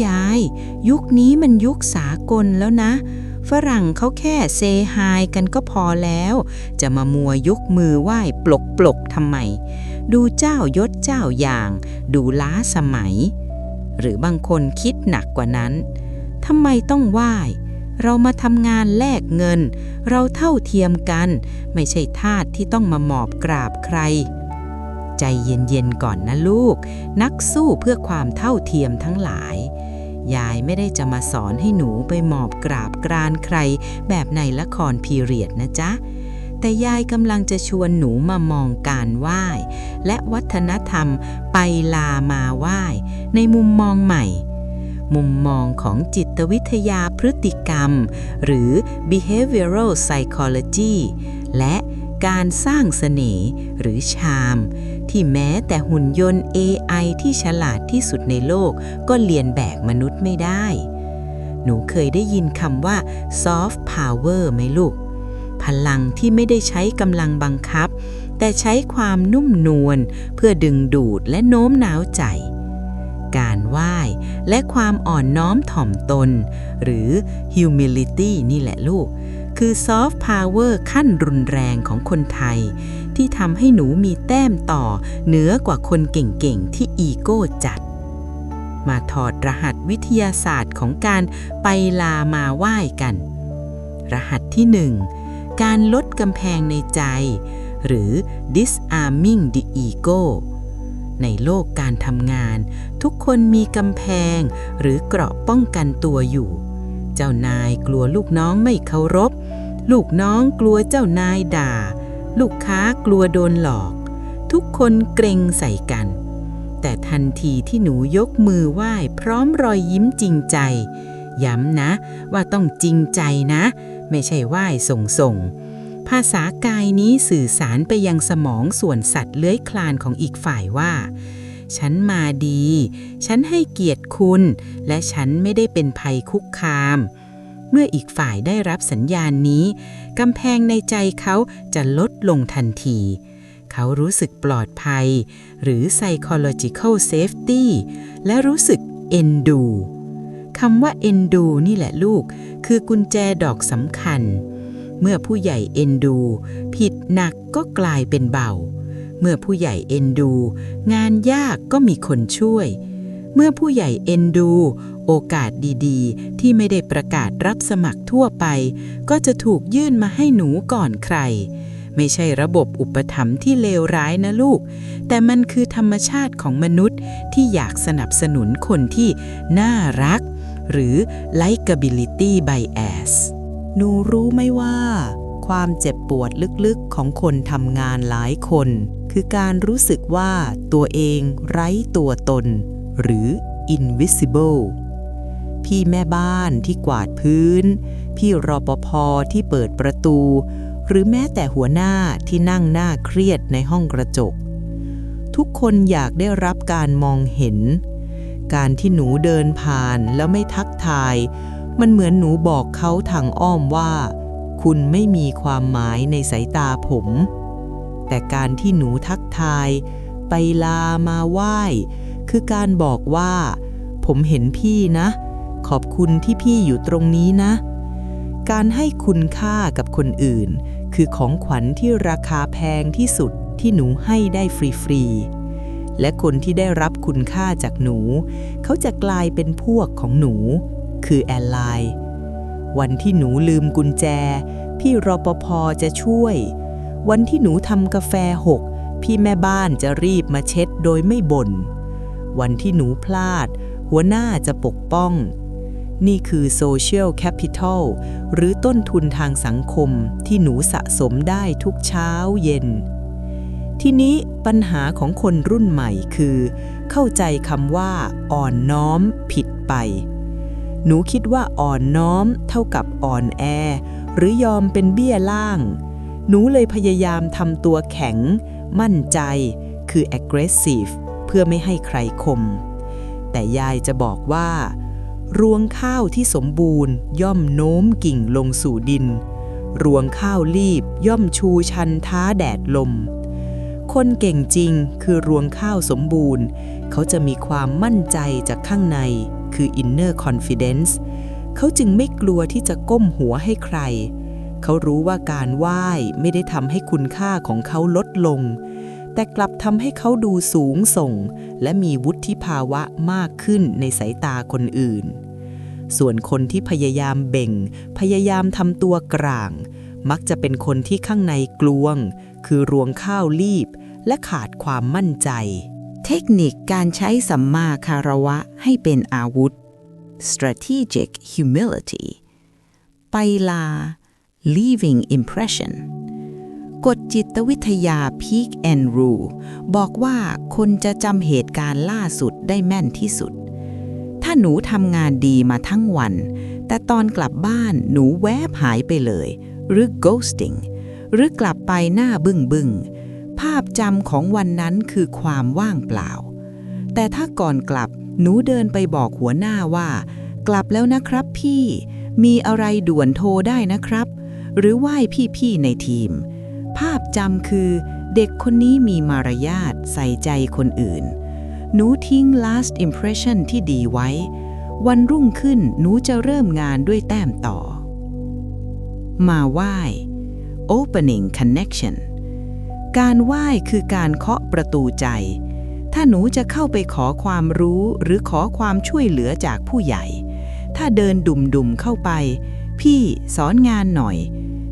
ยายยุคนี้มันยุคสากลแล้วนะฝรั่งเขาแค่เซฮายกันก็พอแล้วจะมามัวยกมือไหว้ปลกทำไมดูเจ้ายศเจ้าอย่างดูล้าสมัยหรือบางคนคิดหนักกว่านั้นทำไมต้องไหว้เรามาทำงานแลกเงินเราเท่าเทียมกันไม่ใช่ทาสที่ต้องมาหมอบกราบใครใจเย็นๆก่อนนะลูกนักสู้เพื่อความเท่าเทียมทั้งหลายยายไม่ได้จะมาสอนให้หนูไปหมอบกราบกรานใครแบบในละครพีเรียดนะจ๊ะ แต่ยายกำลังจะชวนหนูมามองการไหว้และวัฒนธรรมไปลามาไหว้ในมุมมองใหม่ มุมมองของจิตวิทยาพฤติกรรมหรือ behavioral psychology และการสร้างเสน่ห์หรือชาร์มที่แม้แต่หุ่นยนต์ AI ที่ฉลาดที่สุดในโลกก็เลียนแบบมนุษย์ไม่ได้ หนูเคยได้ยินคำว่า soft power ไหมลูก พลังที่ไม่ได้ใช้กำลังบังคับแต่ใช้ความนุ่มนวลเพื่อดึงดูดและโน้มน้าวใจ การไหว้และความอ่อนน้อมถ่อมตนหรือ humility นี่แหละลูกคือ soft power ขั้นรุนแรงของคนไทยที่ทำให้หนูมีแต้มต่อเหนือกว่าคนเก่งๆที่อีโก้จัดมาถอดรหัสวิทยาศาสตร์ของการไปลามาไหว้กัน รหัสที่1การลดกำแพงในใจหรือ disarming the ego ในโลกการทำงานทุกคนมีกำแพงหรือเกราะป้องกันตัวอยู่เจ้านายกลัวลูกน้องไม่เคารพลูกน้องกลัวเจ้านายด่าลูกค้ากลัวโดนหลอกทุกคนเกรงใส่กันแต่ทันทีที่หนูยกมือไหว้พร้อมรอยยิ้มจริงใจย้ำนะว่าต้องจริงใจนะไม่ใช่ไหว้ส่งภาษากายนี้สื่อสารไปยังสมองส่วนสัตว์เลื้อยคลานของอีกฝ่ายว่าฉันมาดีฉันให้เกียรติคุณและฉันไม่ได้เป็นภัยคุกคามเมื่ออีกฝ่ายได้รับสัญญาณนี้กำแพงในใจเขาจะลดลงทันทีเขารู้สึกปลอดภัยหรือ psychological safety และรู้สึกเอ็นดูคำว่าเอ็นดูนี่แหละลูกคือกุญแจดอกสำคัญเมื่อผู้ใหญ่เอ็นดูผิดหนักก็กลายเป็นเบาเมื่อผู้ใหญ่เอ็นดูงานยากก็มีคนช่วยเมื่อผู้ใหญ่เอ็นดูโอกาสดีๆที่ไม่ได้ประกาศรับสมัครทั่วไปก็จะถูกยื่นมาให้หนูก่อนใครไม่ใช่ระบบอุปถัมภ์ที่เลวร้ายนะลูกแต่มันคือธรรมชาติของมนุษย์ที่อยากสนับสนุนคนที่น่ารักหรือ likability bias หนูรู้ไหมว่าความเจ็บปวดลึกๆของคนทำงานหลายคนคือการรู้สึกว่าตัวเองไร้ตัวตนหรือ invisible พี่แม่บ้านที่กวาดพื้นพี่รปภ.ที่เปิดประตูหรือแม้แต่หัวหน้าที่นั่งหน้าเครียดในห้องกระจกทุกคนอยากได้รับการมองเห็นการที่หนูเดินผ่านแล้วไม่ทักทายมันเหมือนหนูบอกเขาทางอ้อมว่าคุณไม่มีความหมายในสายตาผมแต่การที่หนูทักทายไปลามาไหว้คือการบอกว่าผมเห็นพี่นะขอบคุณที่พี่อยู่ตรงนี้นะการให้คุณค่ากับคนอื่นคือของขวัญที่ราคาแพงที่สุดที่หนูให้ได้ฟรีๆและคนที่ได้รับคุณค่าจากหนูเขาจะกลายเป็นพวกของหนูคือแอลไลน์วันที่หนูลืมกุญแจพี่รปภ.จะช่วยวันที่หนูทำกาแฟหกพี่แม่บ้านจะรีบมาเช็ดโดยไม่บ่นวันที่หนูพลาดหัวหน้าจะปกป้องนี่คือ social capital หรือต้นทุนทางสังคมที่หนูสะสมได้ทุกเช้าเย็นทีนี้ปัญหาของคนรุ่นใหม่คือเข้าใจคำว่าอ่อนน้อมผิดไปหนูคิดว่าอ่อนน้อมเท่ากับอ่อนแอหรือยอมเป็นเบี้ยล่างหนูเลยพยายามทำตัวแข็งมั่นใจคือ aggressive เพื่อไม่ให้ใครคมแต่ยายจะบอกว่ารวงข้าวที่สมบูรณ์ย่อมโน้มกิ่งลงสู่ดินรวงข้าวรีบย่อมชูชันท้าแดดลมคนเก่งจริงคือรวงข้าวสมบูรณ์เขาจะมีความมั่นใจจากข้างในคือ inner confidence เขาจึงไม่กลัวที่จะก้มหัวให้ใครเขารู้ว่าการไหว้ไม่ได้ทำให้คุณค่าของเขาลดลงแต่กลับทำให้เขาดูสูงส่งและมีวุฒิภาวะมากขึ้นในสายตาคนอื่นส่วนคนที่พยายามเบ่งพยายามทำตัวกลางมักจะเป็นคนที่ข้างในกลวงคือรวงข้าวรีบและขาดความมั่นใจเทคนิคการใช้สัมมาคารวะให้เป็นอาวุธ strategic humility ไปลา leaving impression กฎจิตวิทยา Peak and Rule บอกว่าคนจะจำเหตุการณ์ล่าสุดได้แม่นที่สุดถ้าหนูทำงานดีมาทั้งวันแต่ตอนกลับบ้านหนูแวบหายไปเลยหรือ ghosting หรือกลับไปหน้าบึ้งภาพจำของวันนั้นคือความว่างเปล่าแต่ถ้าก่อนกลับหนูเดินไปบอกหัวหน้าว่ากลับแล้วนะครับพี่มีอะไรด่วนโทรได้นะครับหรือไหว้พี่ๆในทีมภาพจำคือเด็กคนนี้มีมารยาทใส่ใจคนอื่นหนูทิ้ง last impression ที่ดีไว้วันรุ่งขึ้นหนูจะเริ่มงานด้วยแต้มต่อมาไหว้ opening connection การไหว้คือการเคาะประตูใจถ้าหนูจะเข้าไปขอความรู้หรือขอความช่วยเหลือจากผู้ใหญ่ถ้าเดินดุ่มๆเข้าไปพี่สอนงานหน่อย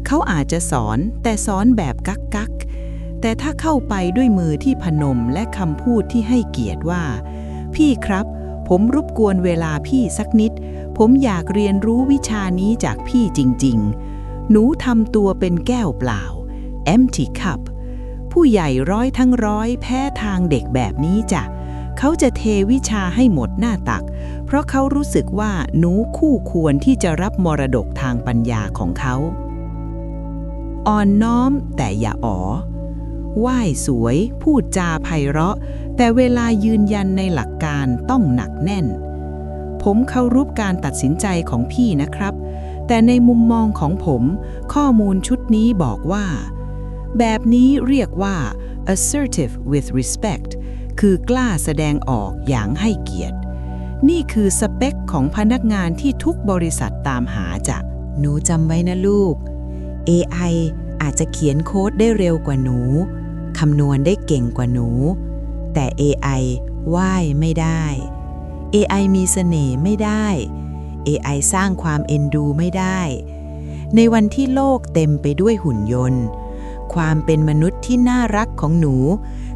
เขาอาจจะสอนแต่สอนแบบกักๆแต่ถ้าเข้าไปด้วยมือที่พนมและคำพูดที่ให้เกียรติว่าพี่ครับผมรบกวนเวลาพี่สักนิดผมอยากเรียนรู้วิชานี้จากพี่จริงๆหนูทำตัวเป็นแก้วเปล่า empty cup ผู้ใหญ่ร้อยทั้งร้อยแพ้ทางเด็กแบบนี้จ้ะเขาจะเทวิชาให้หมดหน้าตักเพราะเขารู้สึกว่าหนูคู่ควรที่จะรับมรดกทางปัญญาของเขาอ่อนน้อมแต่อย่าอ๋อไหว้สวยพูดจาไพเราะแต่เวลายืนยันในหลักการต้องหนักแน่นผมเคารพการตัดสินใจของพี่นะครับแต่ในมุมมองของผมข้อมูลชุดนี้บอกว่าแบบนี้เรียกว่า assertive with respect คือกล้าแสดงออกอย่างให้เกียรตินี่คือสเปคของพนักงานที่ทุกบริษัทตามหาจ้ะหนูจำไว้นะลูก AI อาจจะเขียนโค้ดได้เร็วกว่าหนูคำนวณได้เก่งกว่าหนูแต่ AI ว่ายไม่ได้ AI มีเสน่ห์ไม่ได้ AI สร้างความเอ็นดูไม่ได้ในวันที่โลกเต็มไปด้วยหุ่นยนต์ความเป็นมนุษย์ที่น่ารักของหนู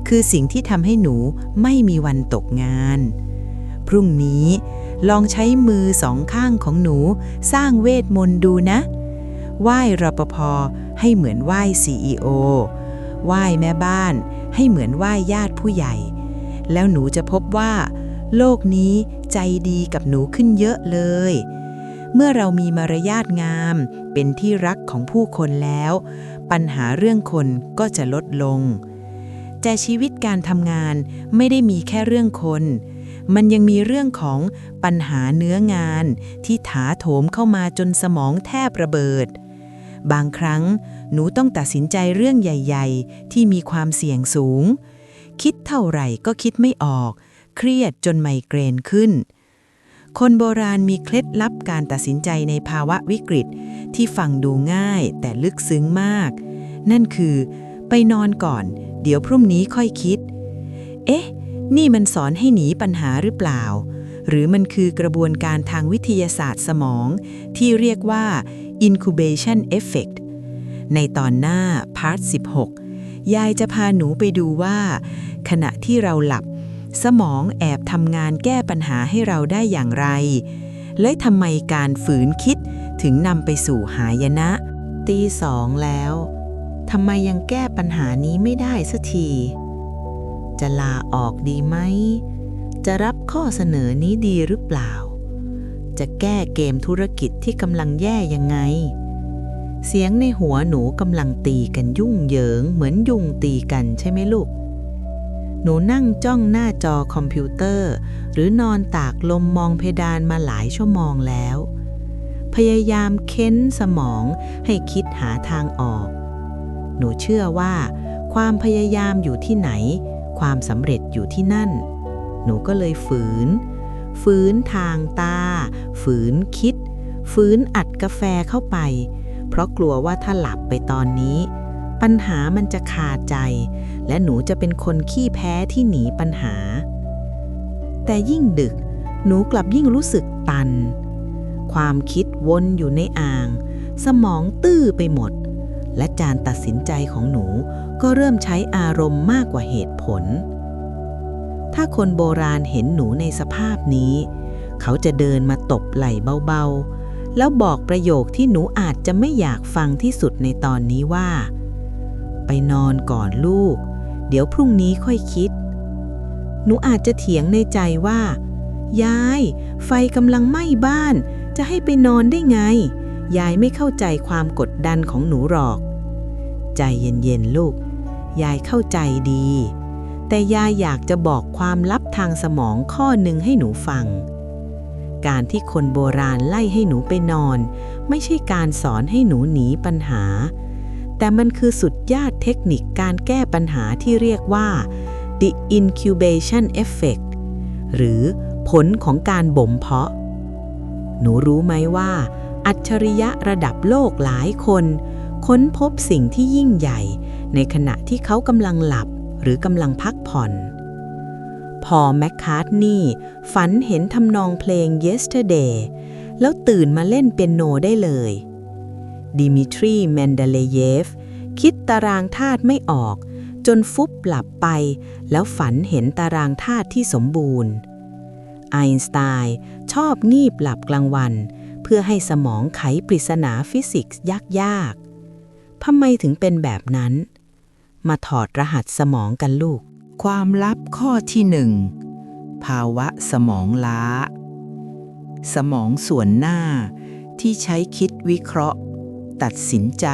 คือสิ่งที่ทำให้หนูไม่มีวันตกงานพรุ่งนี้ลองใช้มือสองข้างของหนูสร้างเวทมนต์ดูนะไหว้รปภ.ให้เหมือนไหว้ CEO ไหว้แม่บ้านให้เหมือนไหว้ญาติผู้ใหญ่แล้วหนูจะพบว่าโลกนี้ใจดีกับหนูขึ้นเยอะเลยเมื่อเรามีมารยาทงามเป็นที่รักของผู้คนแล้วปัญหาเรื่องคนก็จะลดลงแต่ชีวิตการทำงานไม่ได้มีแค่เรื่องคนมันยังมีเรื่องของปัญหาเนื้องานที่ถาโถมเข้ามาจนสมองแทบระเบิดบางครั้งหนูต้องตัดสินใจเรื่องใหญ่ๆที่มีความเสี่ยงสูงคิดเท่าไหร่ก็คิดไม่ออกเครียดจนไมเกรนขึ้นคนโบราณมีเคล็ดลับการตัดสินใจในภาวะวิกฤตที่ฟังดูง่ายแต่ลึกซึ้งมากนั่นคือไปนอนก่อนเดี๋ยวพรุ่งนี้ค่อยคิดเอ๊ะนี่มันสอนให้หนีปัญหาหรือเปล่าหรือมันคือกระบวนการทางวิทยาศาสตร์สมองที่เรียกว่า incubation effect ในตอนหน้าพาร์ท 16ยายจะพาหนูไปดูว่าขณะที่เราหลับสมองแอบทำงานแก้ปัญหาให้เราได้อย่างไรและทำไมการฝืนคิดถึงนำไปสู่หายนะตี 2แล้วทำไมยังแก้ปัญหานี้ไม่ได้สักทีจะลาออกดีไหมจะรับข้อเสนอนี้ดีหรือเปล่าจะแก้เกมธุรกิจที่กำลังแย่ยังไงเสียงในหัวหนูกำลังตีกันยุ่งเหยิงเหมือนยุงตีกันใช่ไหมลูกหนูนั่งจ้องหน้าจอคอมพิวเตอร์หรือนอนตากลมมองเพดานมาหลายชั่วโมงแล้วพยายามเค้นสมองให้คิดหาทางออกหนูเชื่อว่าความพยายามอยู่ที่ไหนความสำเร็จอยู่ที่นั่นหนูก็เลยฝืนทางตาฝืนคิดฝืนอัดกาแฟเข้าไปเพราะกลัวว่าถ้าหลับไปตอนนี้ปัญหามันจะคาใจและหนูจะเป็นคนขี้แพ้ที่หนีปัญหาแต่ยิ่งดึกหนูกลับยิ่งรู้สึกตันความคิดวนอยู่ในอ่างสมองตื้อไปหมดและการตัดสินใจของหนูก็เริ่มใช้อารมณ์มากกว่าเหตุผลถ้าคนโบราณเห็นหนูในสภาพนี้เขาจะเดินมาตบไหล่เบาๆแล้วบอกประโยคที่หนูอาจจะไม่อยากฟังที่สุดในตอนนี้ว่า ไปนอนก่อนลูกเดี๋ยวพรุ่งนี้ค่อยคิดหนูอาจจะเถียงในใจว่ายายไฟกำลังไหม้บ้านจะให้ไปนอนได้ไงยายไม่เข้าใจความกดดันของหนูหรอกใจเย็นๆลูกยายเข้าใจดีแต่ยายอยากจะบอกความลับทางสมองข้อหนึ่งให้หนูฟังการที่คนโบราณไล่ให้หนูไปนอนไม่ใช่การสอนให้หนูหนีปัญหาแต่มันคือสุดยอดเทคนิคการแก้ปัญหาที่เรียกว่า the incubation effect หรือผลของการบ่มเพาะหนูรู้ไหมว่าอัจฉริยะระดับโลกหลายคนค้นพบสิ่งที่ยิ่งใหญ่ในขณะที่เขากำลังหลับหรือกำลังพักผ่อนพอแมคคาร์ทนีย์ฝันเห็นทำนองเพลง Yesterday แล้วตื่นมาเล่นเปียโนได้เลยดิมิทรี เมนเดเลเยฟคิดตารางธาตุไม่ออกจนฟุบหลับไปแล้วฝันเห็นตารางธาตุที่สมบูรณ์ไอน์สไตน์ชอบงีบหลับกลางวันเพื่อให้สมองไขปริศนาฟิสิกส์ยากๆทำไมถึงเป็นแบบนั้นมาถอดรหัสสมองกันลูกความลับข้อที่1ภาวะสมองล้าสมองส่วนหน้าที่ใช้คิดวิเคราะห์ตัดสินใจ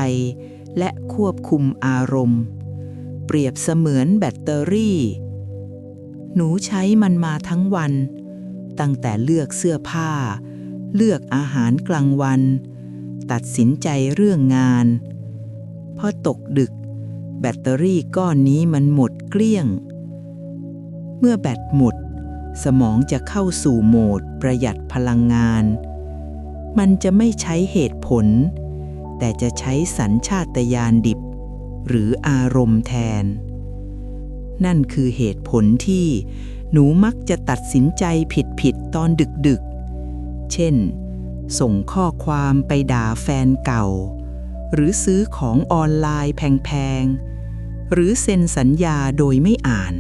และควบคุมอารมณ์เปรียบเสมือนแบตเตอรี่หนูใช้มันมาทั้งวันตั้งแต่เลือกเสื้อผ้าเลือกอาหารกลางวันตัดสินใจเรื่องงานพอตกดึกแบตเตอรี่ก้อนนี้มันหมดเกลี้ยงเมื่อแบตหมดสมองจะเข้าสู่โหมดประหยัดพลังงานมันจะไม่ใช้เหตุผลแต่จะใช้สัญชาตญาณดิบหรืออารมณ์แทนนั่นคือเหตุผลที่หนูมักจะตัดสินใจผิดตอนดึกๆเช่นส่งข้อความไปด่าแฟนเก่าหรือซื้อของออนไลน์แพงๆหรือเซ็นสัญญาโดยไม่อ่าน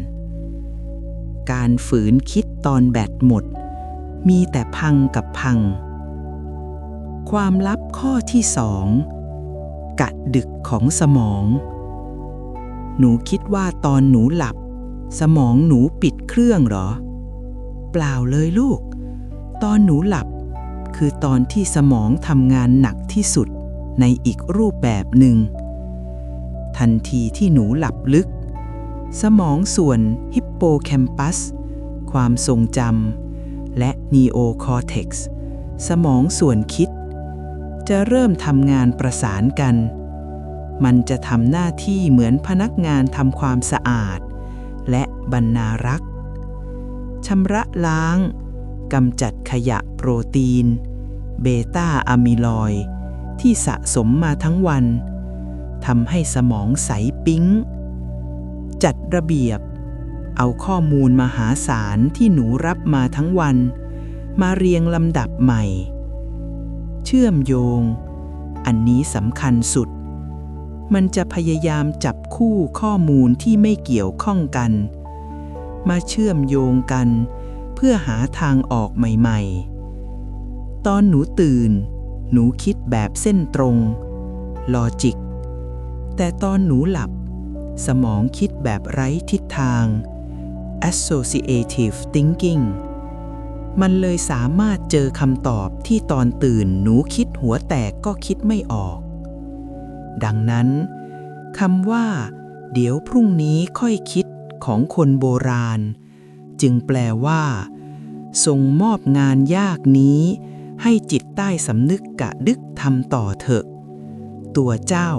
การฝืนคิดตอนแบตหมดมีแต่พังกับพังความลับข้อที่2กะดึกของสมองหนูคิดว่าตอนหนูหลับสมองหนูปิดเครื่องเหรอเปล่าเลยลูกตอนหนูหลับคือตอนที่สมองทำงานหนักที่สุดในอีกรูปแบบหนึ่งทันทีที่หนูหลับลึกสมองส่วนฮิปโปแคมปัสความทรงจำและนีโอคอร์เท็กซ์สมองส่วนคิดจะเริ่มทำงานประสานกันมันจะทำหน้าที่เหมือนพนักงานทำความสะอาดและบรรณารักษ์ชำระล้างกำจัดขยะโปรตีนเบต้าอะมิลอยด์ที่สะสมมาทั้งวันทำให้สมองใสปิ๊งจัดระเบียบเอาข้อมูลมหาศาลที่หนูรับมาทั้งวันมาเรียงลำดับใหม่เชื่อมโยงอันนี้สำคัญสุดมันจะพยายามจับคู่ข้อมูลที่ไม่เกี่ยวข้องกันมาเชื่อมโยงกันเพื่อหาทางออกใหม่ๆตอนหนูตื่นหนูคิดแบบเส้นตรงลอจิกแต่ตอนหนูหลับสมองคิดแบบไร้ทิศทาง associative thinking มันเลยสามารถเจอคำตอบที่ตอนตื่นหนูคิดหัวแตกก็คิดไม่ออกดังนั้นคำว่าเดี๋ยวพรุ่งนี้ค่อยคิดของคนโบราณจึงแปลว่าส่งมอบงานยากนี้ให้จิตใต้สำนึกกะดึกทำต่อเถอะตัวเจ้า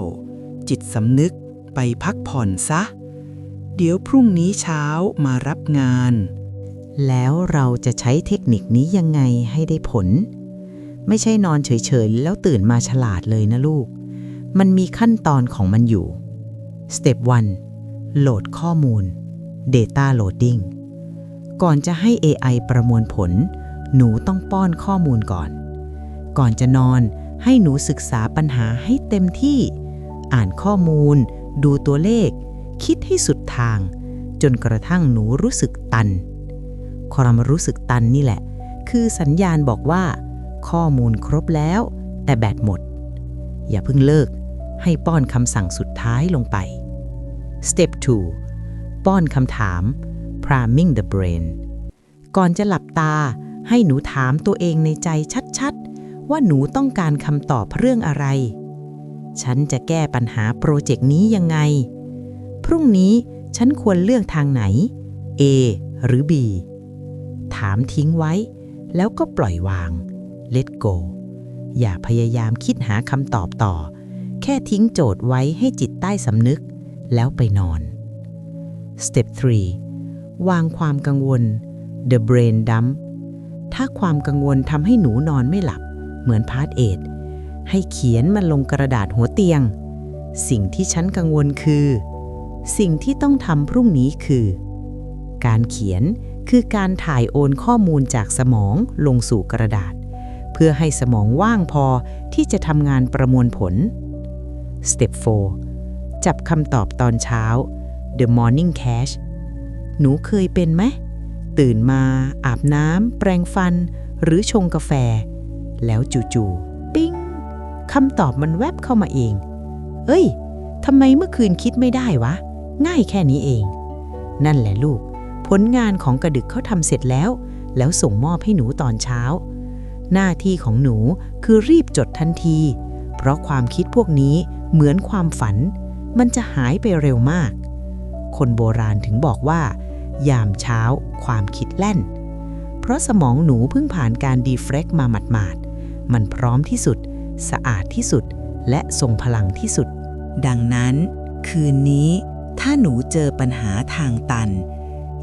จิตสำนึกไปพักผ่อนซะเดี๋ยวพรุ่งนี้เช้ามารับงานแล้วเราจะใช้เทคนิคนี้ยังไงให้ได้ผลไม่ใช่นอนเฉยๆแล้วตื่นมาฉลาดเลยนะลูกมันมีขั้นตอนของมันอยู่ Step 1 โหลดข้อมูล Data Loading ก่อนจะให้ AI ประมวลผลหนูต้องป้อนข้อมูลก่อนจะนอนให้หนูศึกษาปัญหาให้เต็มที่อ่านข้อมูลดูตัวเลขคิดให้สุดทางจนกระทั่งหนูรู้สึกตันความรู้สึกตันนี่แหละคือสัญญาณบอกว่าข้อมูลครบแล้วแต่แบตหมดอย่าเพิ่งเลิกให้ป้อนคำสั่งสุดท้ายลงไป Step 2 ป้อนคำถาม priming the brain ก่อนจะหลับตาให้หนูถามตัวเองในใจชัดๆว่าหนูต้องการคำตอบเรื่องอะไรฉันจะแก้ปัญหาโปรเจกต์นี้ยังไงพรุ่งนี้ฉันควรเลือกทางไหน A หรือ B ถามทิ้งไว้แล้วก็ปล่อยวาง Let go อย่าพยายามคิดหาคำตอบต่อแค่ทิ้งโจทย์ไว้ให้จิตใต้สำนึกแล้วไปนอน Step 3 วางความกังวล The brain dump ถ้าความกังวลทำให้หนูนอนไม่หลับเหมือนพาร์ท8ให้เขียนมันลงกระดาษหัวเตียงสิ่งที่ฉันกังวลคือสิ่งที่ต้องทำพรุ่งนี้คือการเขียนคือการถ่ายโอนข้อมูลจากสมองลงสู่กระดาษเพื่อให้สมองว่างพอที่จะทำงานประมวลผล Step 4 จับคำตอบตอนเช้า The morning cache หนูเคยเป็นไหมตื่นมาอาบน้ำแปรงฟันหรือชงกาแฟแล้วจู่ๆปิ๊งคำตอบมันแวบเข้ามาเองเอ้ยทำไมเมื่อคืนคิดไม่ได้วะง่ายแค่นี้เองนั่นแหละลูกผลงานของกระดึกเขาทำเสร็จแล้วส่งมอบให้หนูตอนเช้าหน้าที่ของหนูคือรีบจดทันทีเพราะความคิดพวกนี้เหมือนความฝันมันจะหายไปเร็วมากคนโบราณถึงบอกว่ายามเช้าความคิดแล่นเพราะสมองหนูเพิ่งผ่านการดีเฟรกมาหมาดๆมันพร้อมที่สุดสะอาดที่สุดและทรงพลังที่สุดดังนั้นคืนนี้ถ้าหนูเจอปัญหาทางตัน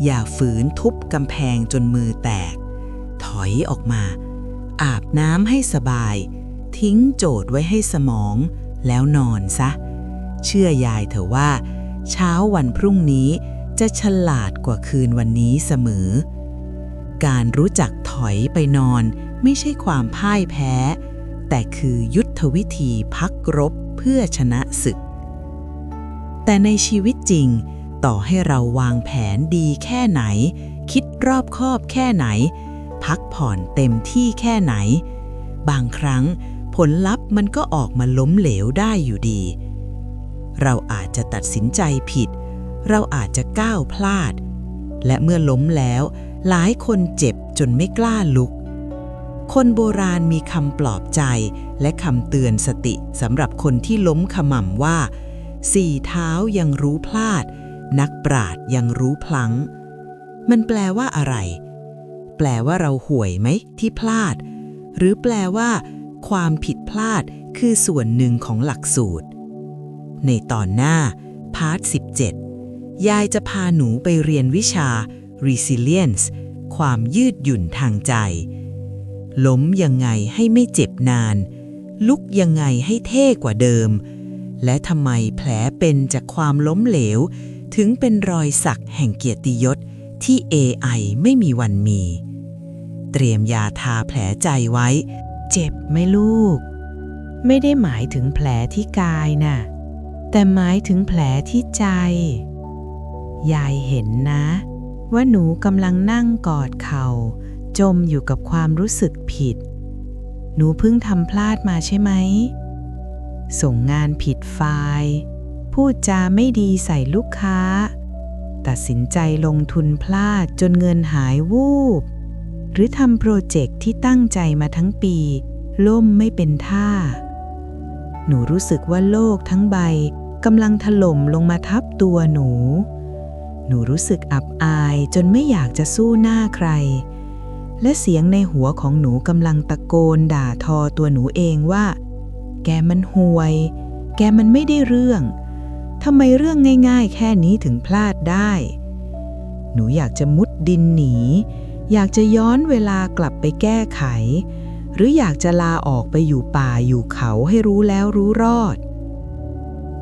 อย่าฝืนทุบกำแพงจนมือแตกถอยออกมาอาบน้ำให้สบายทิ้งโจทย์ไว้ให้สมองแล้วนอนซะเชื่อยายเถอะว่าเช้าวันพรุ่งนี้จะฉลาดกว่าคืนวันนี้เสมอการรู้จักถอยไปนอนไม่ใช่ความพ่ายแพ้แต่คือยุทธวิธีพักรบเพื่อชนะศึกแต่ในชีวิตจริงต่อให้เราวางแผนดีแค่ไหนคิดรอบคอบแค่ไหนพักผ่อนเต็มที่แค่ไหนบางครั้งผลลัพธ์มันก็ออกมาล้มเหลวได้อยู่ดีเราอาจจะตัดสินใจผิดเราอาจจะก้าวพลาดและเมื่อล้มแล้วหลายคนเจ็บจนไม่กล้าลุกคนโบราณมีคำปลอบใจและคำเตือนสติสำหรับคนที่ล้มขม่ำว่าสี่เท้ายังรู้พลาดนักปราชญ์ยังรู้พลั้งมันแปลว่าอะไรแปลว่าเราห่วยไหมที่พลาดหรือแปลว่าความผิดพลาดคือส่วนหนึ่งของหลักสูตรในตอนหน้าพาร์ท 17ยายจะพาหนูไปเรียนวิชา Resilience ความยืดหยุ่นทางใจล้มยังไงให้ไม่เจ็บนานลุกยังไงให้เท่กว่าเดิมและทำไมแผลเป็นจากความล้มเหลวถึงเป็นรอยสักแห่งเกียรติยศที่ AI ไม่มีวันมีเตรียมยาทาแผลใจไว้เจ็บไหมลูกไม่ได้หมายถึงแผลที่กายน่ะแต่หมายถึงแผลที่ใจยายเห็นนะว่าหนูกำลังนั่งกอดเข่าจมอยู่กับความรู้สึกผิดหนูเพิ่งทำพลาดมาใช่ไหมส่งงานผิดไฟล์พูดจาไม่ดีใส่ลูกค้าตัดสินใจลงทุนพลาดจนเงินหายวูบหรือทำโปรเจกต์ที่ตั้งใจมาทั้งปีล่มไม่เป็นท่าหนูรู้สึกว่าโลกทั้งใบกำลังถล่มลงมาทับตัวหนูรู้สึกอับอายจนไม่อยากจะสู้หน้าใครและเสียงในหัวของหนูกำลังตะโกนด่าทอตัวหนูเองว่าแกมันห่วยแกมันไม่ได้เรื่องทำไมเรื่องง่ายๆแค่นี้ถึงพลาดได้หนูอยากจะมุดดินหนีอยากจะย้อนเวลากลับไปแก้ไขหรืออยากจะลาออกไปอยู่ป่าอยู่เขาให้รู้แล้วรู้รอด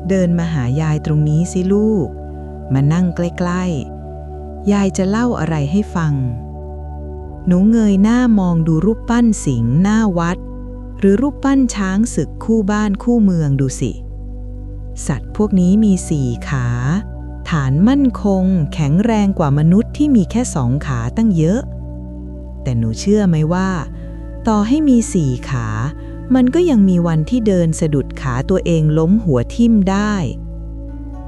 เดินมาหายายตรงนี้สิลูกมานั่งใกล้ๆยายจะเล่าอะไรให้ฟังหนูเงยหน้ามองดูรูปปั้นสิงห์หน้าวัดหรือรูปปั้นช้างศึกคู่บ้านคู่เมืองดูสิสัตว์พวกนี้มี4 ขาฐานมั่นคงแข็งแรงกว่ามนุษย์ที่มีแค่2 ขาตั้งเยอะแต่หนูเชื่อไหมว่าต่อให้มี4 ขามันก็ยังมีวันที่เดินสะดุดขาตัวเองล้มหัวทิ่มได้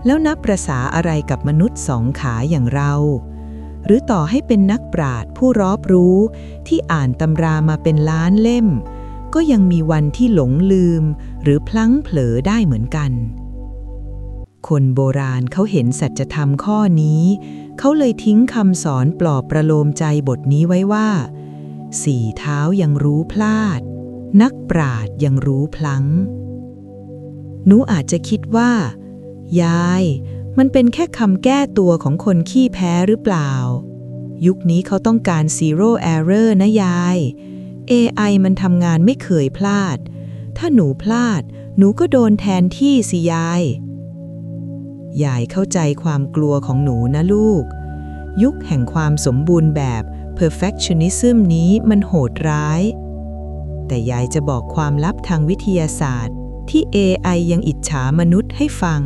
แล้วนับประสาอะไรกับมนุษย์สองขาอย่างเรา หรือต่อให้เป็นนักปราชญ์ผู้รอบรู้ที่อ่านตำรามาเป็นล้านเล่มก็ยังมีวันที่หลงลืมหรือพลั้งเผลอได้เหมือนกัน คนโบราณเขาเห็นสัจธรรมข้อนี้เขาเลยทิ้งคำสอนปลอบประโลมใจบทนี้ไว้ว่าสี่เท้ายังรู้พลาดนักปราชญ์ยังรู้พลั้งหนูอาจจะคิดว่ายายมันเป็นแค่คำแก้ตัวของคนขี้แพ้หรือเปล่ายุคนี้เขาต้องการ zero error นะยาย AI มันทำงานไม่เคยพลาดถ้าหนูพลาดหนูก็โดนแทนที่สิยายเข้าใจความกลัวของหนูนะลูกยุคแห่งความสมบูรณ์แบบ perfectionism นี้มันโหดร้ายแต่ยายจะบอกความลับทางวิทยาศาสตร์ที่ AI ยังอิจฉามนุษย์ให้ฟัง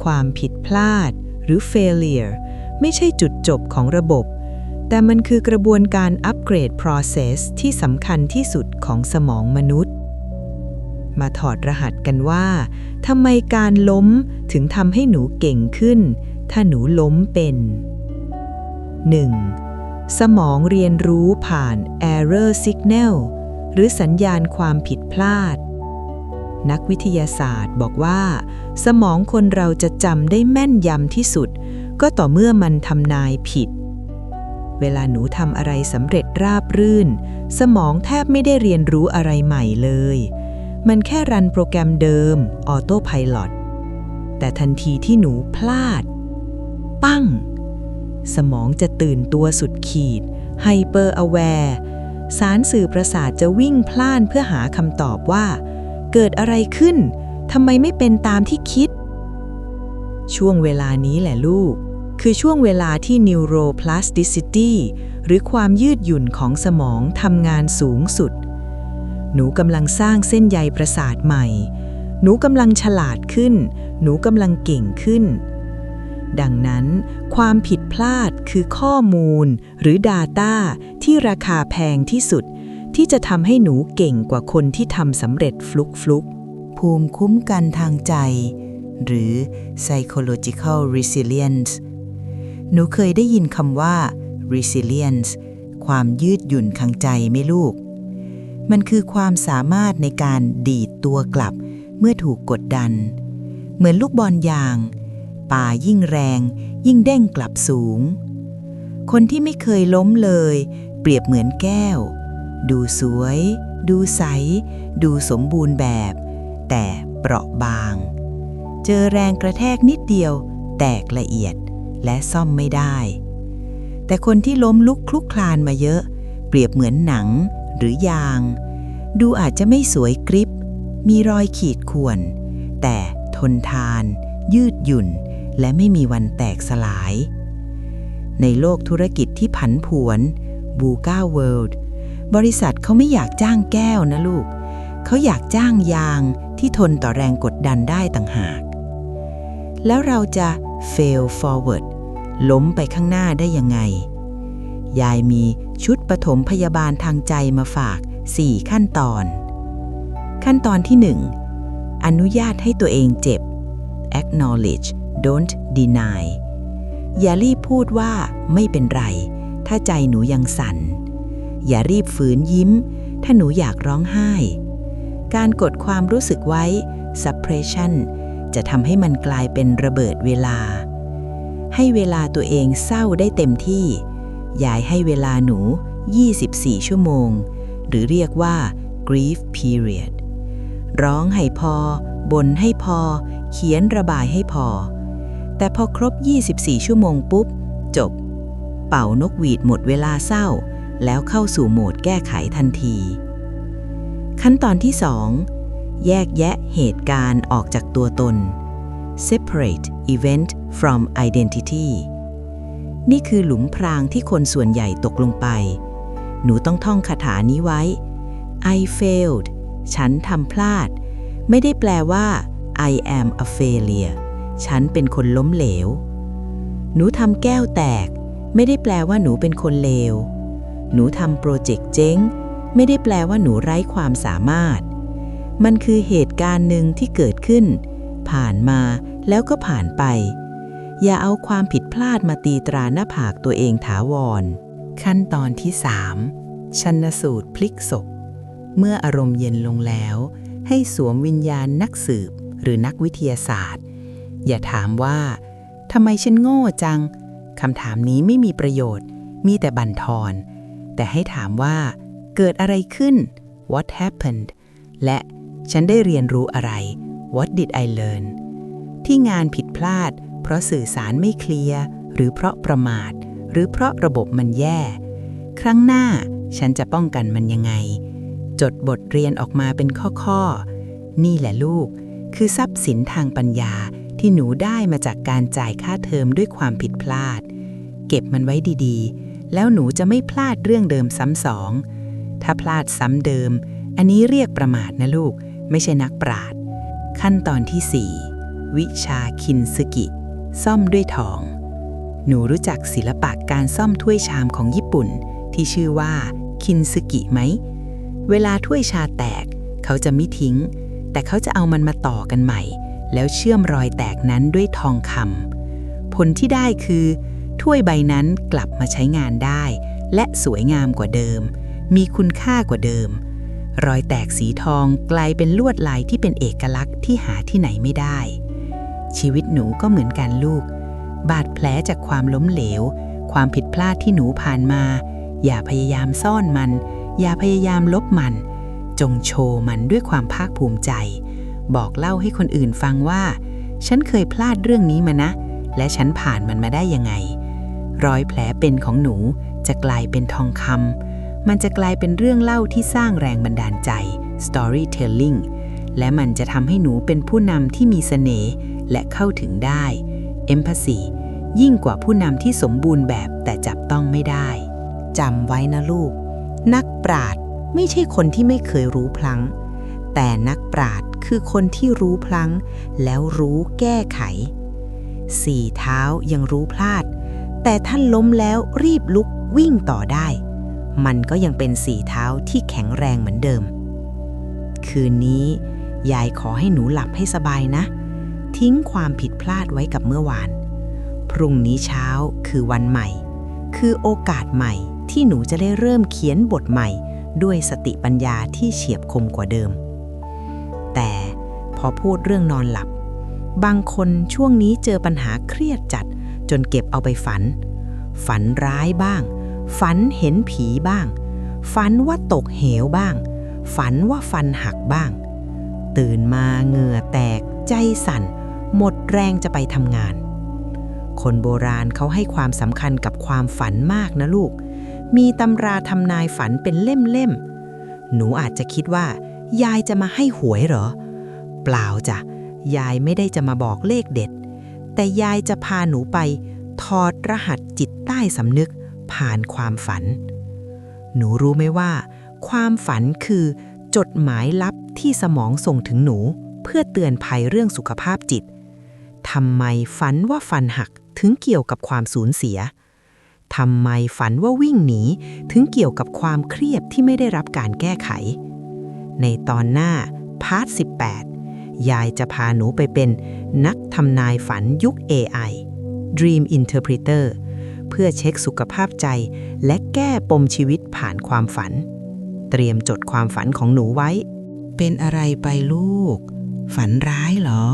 ความผิดพลาดหรือ failure ไม่ใช่จุดจบของระบบแต่มันคือกระบวนการอัปเกรด process ที่สำคัญที่สุดของสมองมนุษย์มาถอดรหัสกันว่าทำไมการล้มถึงทำให้หนูเก่งขึ้นถ้าหนูล้มเป็น 1. สมองเรียนรู้ผ่าน error signal หรือสัญญาณความผิดพลาดนักวิทยาศาสตร์บอกว่าสมองคนเราจะจำได้แม่นยำที่สุดก็ต่อเมื่อมันทำนายผิดเวลาหนูทำอะไรสำเร็จราบรื่นสมองแทบไม่ได้เรียนรู้อะไรใหม่เลยมันแค่รันโปรแกรมเดิมออโต้ไพลอตแต่ทันทีที่หนูพลาดปั้งสมองจะตื่นตัวสุดขีดไฮเปอร์อแวร์สารสื่อประสาทจะวิ่งพล่านเพื่อหาคำตอบว่าเกิดอะไรขึ้นทำไมไม่เป็นตามที่คิดช่วงเวลานี้แหละลูกคือช่วงเวลาที่ neuroplasticity หรือความยืดหยุ่นของสมองทำงานสูงสุดหนูกำลังสร้างเส้นใยประสาทใหม่หนูกำลังฉลาดขึ้นหนูกำลังเก่งขึ้นดังนั้นความผิดพลาดคือข้อมูลหรือ Data ที่ราคาแพงที่สุดที่จะทำให้หนูเก่งกว่าคนที่ทำสำเร็จฟลุกภูมิคุ้มกันทางใจหรือ psychological resilience หนูเคยได้ยินคำว่า resilience ความยืดหยุ่นทางใจไหมลูกมันคือความสามารถในการดีดตัวกลับเมื่อถูกกดดันเหมือนลูกบอลยางป่ายิ่งแรงยิ่งเด้งกลับสูงคนที่ไม่เคยล้มเลยเปรียบเหมือนแก้วดูสวยดูใสดูสมบูรณ์แบบแต่เปราะบางเจอแรงกระแทกนิดเดียวแตกละเอียดและซ่อมไม่ได้แต่คนที่ล้มลุกคลุกคลานมาเยอะเปรียบเหมือนหนังหรือยางดูอาจจะไม่สวยกริบมีรอยขีดข่วนแต่ทนทานยืดหยุ่นและไม่มีวันแตกสลายในโลกธุรกิจที่ผันผวนบูก้าเวิลด์บริษัทเขาไม่อยากจ้างแก้วนะลูกเขาอยากจ้างยางที่ทนต่อแรงกดดันได้ต่างหากแล้วเราจะ fail forward ล้มไปข้างหน้าได้ยังไงยายมีชุดปฐมพยาบาลทางใจมาฝาก4ขั้นตอนขั้นตอนที่1อนุญาตให้ตัวเองเจ็บ acknowledge don't deny อย่ารีบพูดว่าไม่เป็นไรถ้าใจหนูยังสั่นอย่ารีบฝืนยิ้มถ้าหนูอยากร้องไห้การกดความรู้สึกไว้ suppression จะทำให้มันกลายเป็นระเบิดเวลาให้เวลาตัวเองเศร้าได้เต็มที่ยายให้เวลาหนู24ชั่วโมงหรือเรียกว่า grief period ร้องให้พอบ่นให้พอเขียนระบายให้พอแต่พอครบ24ชั่วโมงปุ๊บจบเป่านกหวีดหมดเวลาเศร้าแล้วเข้าสู่โหมดแก้ไขทันทีขั้นตอนที่2แยกแยะเหตุการณ์ออกจากตัวตน separate event from identity นี่คือหลุมพรางที่คนส่วนใหญ่ตกลงไปหนูต้องท่องคาถานี้ไว้ I failed ฉันทำพลาดไม่ได้แปลว่า I am a failure ฉันเป็นคนล้มเหลวหนูทำแก้วแตกไม่ได้แปลว่าหนูเป็นคนเลวหนูทำโปรเจกต์เจ๊งไม่ได้แปลว่าหนูไร้ความสามารถมันคือเหตุการณ์หนึ่งที่เกิดขึ้นผ่านมา แล้วก็ผ่านไปอย่าเอาความผิดพลาดมาตีตราหน้าผากตัวเองถาวรขั้นตอนที่ 3 ชันสูตรพลิกศพเมื่ออารมณ์เย็นลงแล้วให้สวมวิญญาณนักสืบหรือนักวิทยาศาสตร์อย่าถามว่าทำไมฉันโง่จังคำถามนี้ไม่มีประโยชน์มีแต่บั่นทอนแต่ให้ถามว่าเกิดอะไรขึ้น What happened และฉันได้เรียนรู้อะไร What did I learn ที่งานผิดพลาดเพราะสื่อสารไม่เคลียร์หรือเพราะประมาทหรือเพราะระบบมันแย่ครั้งหน้าฉันจะป้องกันมันยังไงจดบทเรียนออกมาเป็นข้อๆนี่แหละลูกคือทรัพย์สินทางปัญญาที่หนูได้มาจากการจ่ายค่าเทอมด้วยความผิดพลาดเก็บมันไว้ดีๆแล้วหนูจะไม่พลาดเรื่องเดิมซ้ำสองถ้าพลาดซ้ำเดิมอันนี้เรียกประมาทนะลูกไม่ใช่นักปราชญ์ขั้นตอนที่ 4 วิชาคินซึกิซ่อมด้วยทองหนูรู้จักศิลปะการซ่อมถ้วยชามของญี่ปุ่นที่ชื่อว่าคินซึกิไหมเวลาถ้วยชาแตกเขาจะไม่ทิ้งแต่เขาจะเอามันมาต่อกันใหม่แล้วเชื่อมรอยแตกนั้นด้วยทองคำผลที่ได้คือถ้วยใบนั้นกลับมาใช้งานได้และสวยงามกว่าเดิมมีคุณค่ากว่าเดิมรอยแตกสีทองกลายเป็นลวดลายที่เป็นเอกลักษณ์ที่หาที่ไหนไม่ได้ชีวิตหนูก็เหมือนกันลูกบาดแผลจากความล้มเหลวความผิดพลาดที่หนูผ่านมาอย่าพยายามซ่อนมันอย่าพยายามลบมันจงโชว์มันด้วยความภาคภูมิใจบอกเล่าให้คนอื่นฟังว่าฉันเคยพลาดเรื่องนี้มานะและฉันผ่านมันมาได้ยังไงรอยแผลเป็นของหนูจะกลายเป็นทองคำมันจะกลายเป็นเรื่องเล่าที่สร้างแรงบันดาลใจ storytelling และมันจะทำให้หนูเป็นผู้นำที่มีเสน่ห์และเข้าถึงได้ empathy ยิ่งกว่าผู้นำที่สมบูรณ์แบบแต่จับต้องไม่ได้จำไว้นะลูกนักปราชญ์ไม่ใช่คนที่ไม่เคยรู้พลั้งแต่นักปราชญ์คือคนที่รู้พลั้งแล้วรู้แก้ไขสี่เท้ายังรู้พลาดแต่ท่านล้มแล้วรีบลุกวิ่งต่อได้มันก็ยังเป็นสี่เท้าที่แข็งแรงเหมือนเดิมคืนนี้ยายขอให้หนูหลับให้สบายนะทิ้งความผิดพลาดไว้กับเมื่อวานพรุ่งนี้เช้าคือวันใหม่คือโอกาสใหม่ที่หนูจะได้เริ่มเขียนบทใหม่ด้วยสติปัญญาที่เฉียบคมกว่าเดิมแต่พอพูดเรื่องนอนหลับบางคนช่วงนี้เจอปัญหาเครียดจัดจนเก็บเอาไปฝันร้ายบ้างฝันเห็นผีบ้างฝันว่าตกเหวบ้างฝันว่าฟันหักบ้างตื่นมาเหงื่อแตกใจสั่นหมดแรงจะไปทำงานคนโบราณเขาให้ความสำคัญกับความฝันมากนะลูกมีตำราทำนายฝันเป็นเล่มๆหนูอาจจะคิดว่ายายจะมาให้หวยเหรอเปล่าจ้ะยายไม่ได้จะมาบอกเลขเด็ดแต่ยายจะพาหนูไปถอดรหัสจิตใต้สำนึกผ่านความฝันหนูรู้ไหมว่าความฝันคือจดหมายลับที่สมองส่งถึงหนูเพื่อเตือนภัยเรื่องสุขภาพจิตทำไมฝันว่าฟันหักถึงเกี่ยวกับความสูญเสียทำไมฝันว่าวิ่งหนีถึงเกี่ยวกับความเครียดที่ไม่ได้รับการแก้ไขในตอนหน้าพาร์ท 18 ยายจะพาหนูไปเป็นนักทำนายฝันยุค AI Dream Interpreter เพื่อเช็คสุขภาพใจและแก้ปมชีวิตผ่านความฝันเตรียมจดความฝันของหนูไว้เป็นอะไรไปลูกฝันร้ายเหรอ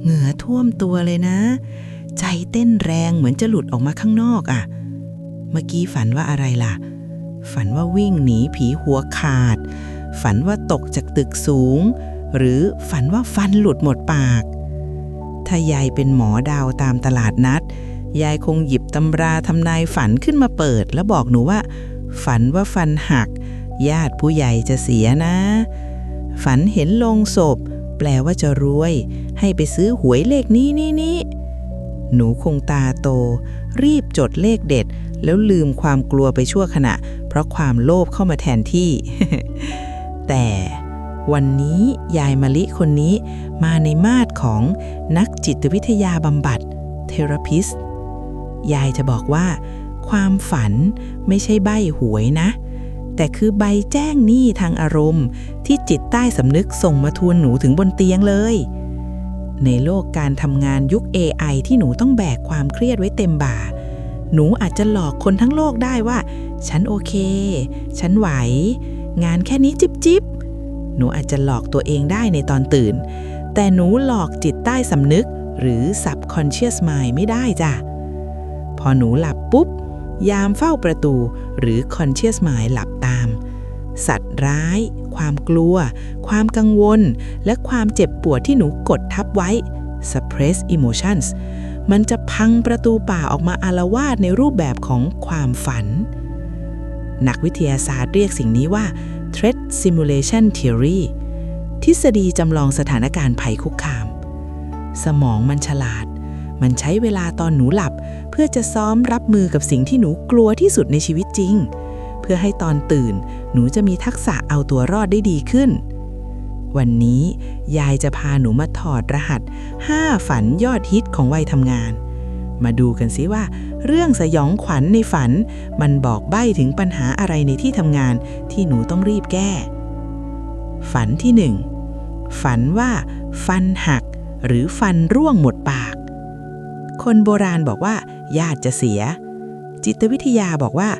เหงื่อท่วมตัวเลยนะใจเต้นแรงเหมือนจะหลุดออกมาข้างนอกอ่ะเมื่อกี้ฝันว่าอะไรล่ะฝันว่าวิ่งหนีผีหัวขาดฝันว่าตกจากตึกสูงหรือฝันว่าฟันหลุดหมดปากถ้ายายเป็นหมอดาวตามตลาดนัดยายคงหยิบตำราทำนายฝันขึ้นมาเปิดแล้วบอกหนูว่าฝันว่าฟันหักญาติผู้ใหญ่จะเสียนะฝันเห็นโลงศพแปลว่าจะรวยให้ไปซื้อหวยเลขนี้หนูคงตาโตรีบจดเลขเด็ดแล้วลืมความกลัวไปชั่วขณะเพราะความโลภเข้ามาแทนที่ แต่วันนี้ยายมะลิคนนี้มาในมาดของนักจิตวิทยาบำบัดเทราพิสต์ยายจะบอกว่าความฝันไม่ใช่ใบ้หวยนะแต่คือใบแจ้งหนี้ทางอารมณ์ที่จิตใต้สำนึกส่งมาทวนหนูถึงบนเตียงเลย ในโลกการทำงานยุค AI ที่หนูต้องแบกความเครียดไว้เต็มบ่าหนูอาจจะหลอกคนทั้งโลกได้ว่าฉันโอเคฉันไหวงานแค่นี้จิ๊บหนูอาจจะหลอกตัวเองได้ในตอนตื่นแต่หนูหลอกจิตใต้สำนึกหรือ subconscious mind ไม่ได้จ้ะพอหนูหลับปุ๊บยามเฝ้าประตูหรือ conscious mind หลับตามสัตว์ร้ายความกลัวความกังวลและความเจ็บปวดที่หนูกดทับไว้ suppress emotions มันจะพังประตูป่าออกมาอาละวาดในรูปแบบของความฝันนักวิทยาศาสตร์เรียกสิ่งนี้ว่า threat simulation theory ทฤษฎีจำลองสถานการณ์ภัยคุกคามสมองมันฉลาดมันใช้เวลาตอนหนูหลับเพื่อจะซ้อมรับมือกับสิ่งที่หนูกลัวที่สุดในชีวิตจริงเพื่อให้ตอนตื่นหนูจะมีทักษะเอาตัวรอดได้ดีขึ้นวันนี้ยายจะพาหนูมาถอดรหัส5ฝันยอดฮิตของวัยทำงานมาดูกันสิว่าเรื่องสยองขวัญในฝันมันบอกใบ้ถึงปัญหาอะไรในที่ทำงานที่หนูต้องรีบแก้ฝันที่1ฝันว่าฟันหักหรือฟันร่วงหมดปากคนโบราณบอกว่าญาติจะเสียจิตวิทยาบอกว่า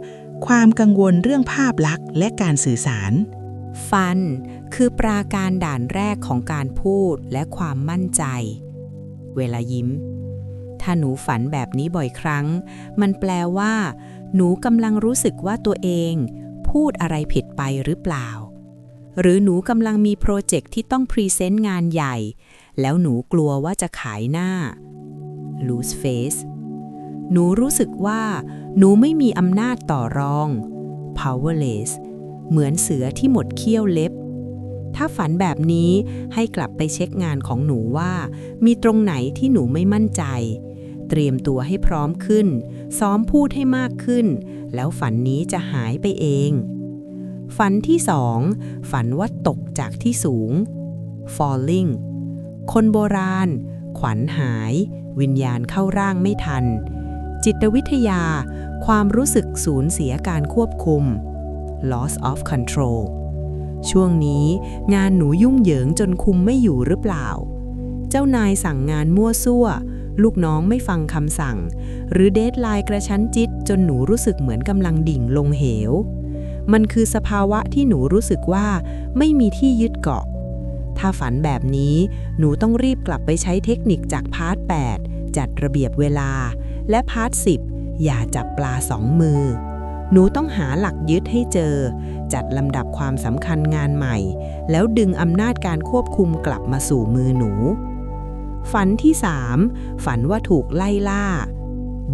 ความกังวลเรื่องภาพลักษณ์และการสื่อสารฟันคือปราการด่านแรกของการพูดและความมั่นใจเวลายิ้มถ้าหนูฝันแบบนี้บ่อยครั้งมันแปลว่าหนูกำลังรู้สึกว่าตัวเองพูดอะไรผิดไปหรือเปล่าหรือหนูกำลังมีโปรเจกต์ที่ต้องพรีเซนต์งานใหญ่แล้วหนูกลัวว่าจะขายหน้า lose face หนูรู้สึกว่าหนูไม่มีอำนาจต่อรอง powerless เหมือนเสือที่หมดเขี้ยวเล็บถ้าฝันแบบนี้ให้กลับไปเช็คงานของหนูว่ามีตรงไหนที่หนูไม่มั่นใจเตรียมตัวให้พร้อมขึ้นซ้อมพูดให้มากขึ้นแล้วฝันนี้จะหายไปเองฝันที่2ฝันว่าตกจากที่สูง falling คนโบราณขวัญหายวิญญาณเข้าร่างไม่ทันจิตวิทยาความรู้สึกสูญเสียการควบคุม loss of control ช่วงนี้งานหนูยุ่งเหยิงจนคุมไม่อยู่หรือเปล่าเจ้านายสั่งงานมั่วซั่วลูกน้องไม่ฟังคำสั่งหรือเดดไลน์กระชั้นจิตจนหนูรู้สึกเหมือนกำลังดิ่งลงเหวมันคือสภาวะที่หนูรู้สึกว่าไม่มีที่ยึดเกาะถ้าฝันแบบนี้หนูต้องรีบกลับไปใช้เทคนิคจากพาร์ท 8จัดระเบียบเวลาและพาร์ท 10อย่าจับปลา2 มือหนูต้องหาหลักยึดให้เจอจัดลำดับความสำคัญงานใหม่แล้วดึงอำนาจการควบคุมกลับมาสู่มือหนูฝันที่3ฝันว่าถูกไล่ล่า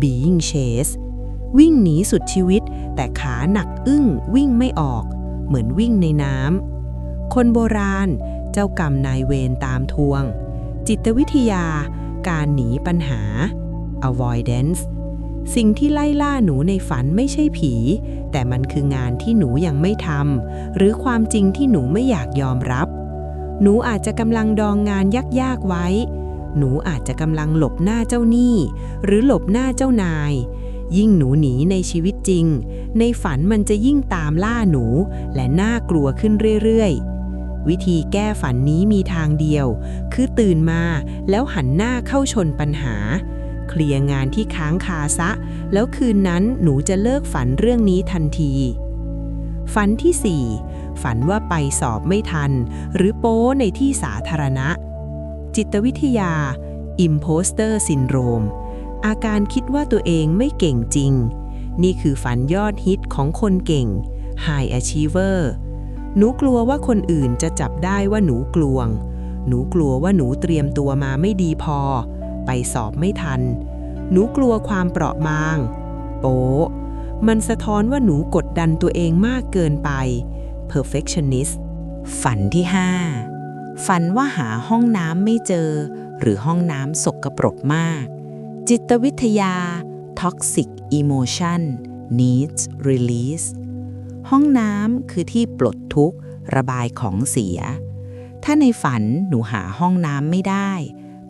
being chased วิ่งหนีสุดชีวิตแต่ขาหนักอึ้งวิ่งไม่ออกเหมือนวิ่งในน้ำคนโบราณเจ้ากรรมนายเวรตามทวงจิตวิทยาการหนีปัญหา avoidance สิ่งที่ไล่ล่าหนูในฝันไม่ใช่ผีแต่มันคืองานที่หนูยังไม่ทำหรือความจริงที่หนูไม่อยากยอมรับหนูอาจจะกำลังดองงานยากๆไว้หนูอาจจะกำลังหลบหน้าเจ้าหนี้หรือหลบหน้าเจ้านายยิ่งหนูหนีในชีวิตจริงในฝันมันจะยิ่งตามล่าหนูและน่ากลัวขึ้นเรื่อยๆวิธีแก้ฝันนี้มีทางเดียวคือตื่นมาแล้วหันหน้าเข้าชนปัญหาเคลียร์งานที่ค้างคาซะแล้วคืนนั้นหนูจะเลิกฝันเรื่องนี้ทันทีฝันที่4ฝันว่าไปสอบไม่ทันหรือโป๊ในที่สาธารณะจิตวิทยา Imposter Syndrome อาการคิดว่าตัวเองไม่เก่งจริงนี่คือฝันยอดฮิตของคนเก่ง High Achiever หนูกลัวว่าคนอื่นจะจับได้ว่าหนูกลวงหนูกลัวว่าหนูเตรียมตัวมาไม่ดีพอไปสอบไม่ทันหนูกลัวความเปราะบางโป๊มันสะท้อนว่าหนูกดดันตัวเองมากเกินไป perfectionist ฝันที่5ฝันว่าหาห้องน้ำไม่เจอหรือห้องน้ำสกปรกมากจิตวิทยา toxic emotion needs release ห้องน้ำคือที่ปลดทุกข์ระบายของเสียถ้าในฝันหนูหาห้องน้ำไม่ได้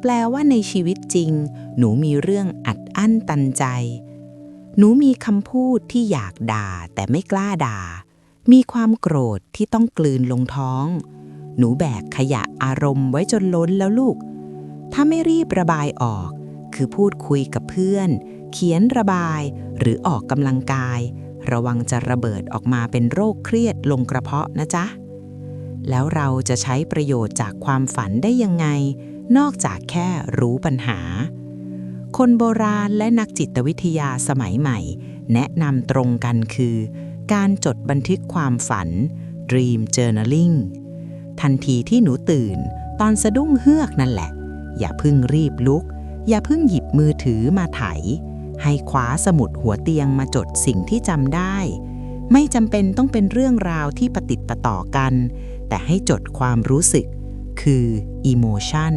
แปลว่าในชีวิตจริงหนูมีเรื่องอัดอั้นตันใจหนูมีคำพูดที่อยากด่าแต่ไม่กล้าด่ามีความโกรธที่ต้องกลืนลงท้องหนูแบกขยะอารมณ์ไว้จนล้นแล้วลูก ถ้าไม่รีบระบายออกคือพูดคุยกับเพื่อนเขียนระบายหรือออกกำลังกายระวังจะระเบิดออกมาเป็นโรคเครียดลงกระเพาะนะจ๊ะแล้วเราจะใช้ประโยชน์จากความฝันได้ยังไงนอกจากแค่รู้ปัญหาคนโบราณและนักจิตวิทยาสมัยใหม่แนะนำตรงกันคือการจดบันทึกความฝัน Dream Journaling ทันทีที่หนูตื่นตอนสะดุ้งเฮือกนั่นแหละอย่าเพิ่งรีบลุกอย่าเพิ่งหยิบมือถือมาไถให้คว้าสมุดหัวเตียงมาจดสิ่งที่จำได้ไม่จำเป็นต้องเป็นเรื่องราวที่ประติดประต่อกันแต่ให้จดความรู้สึกคือ emotion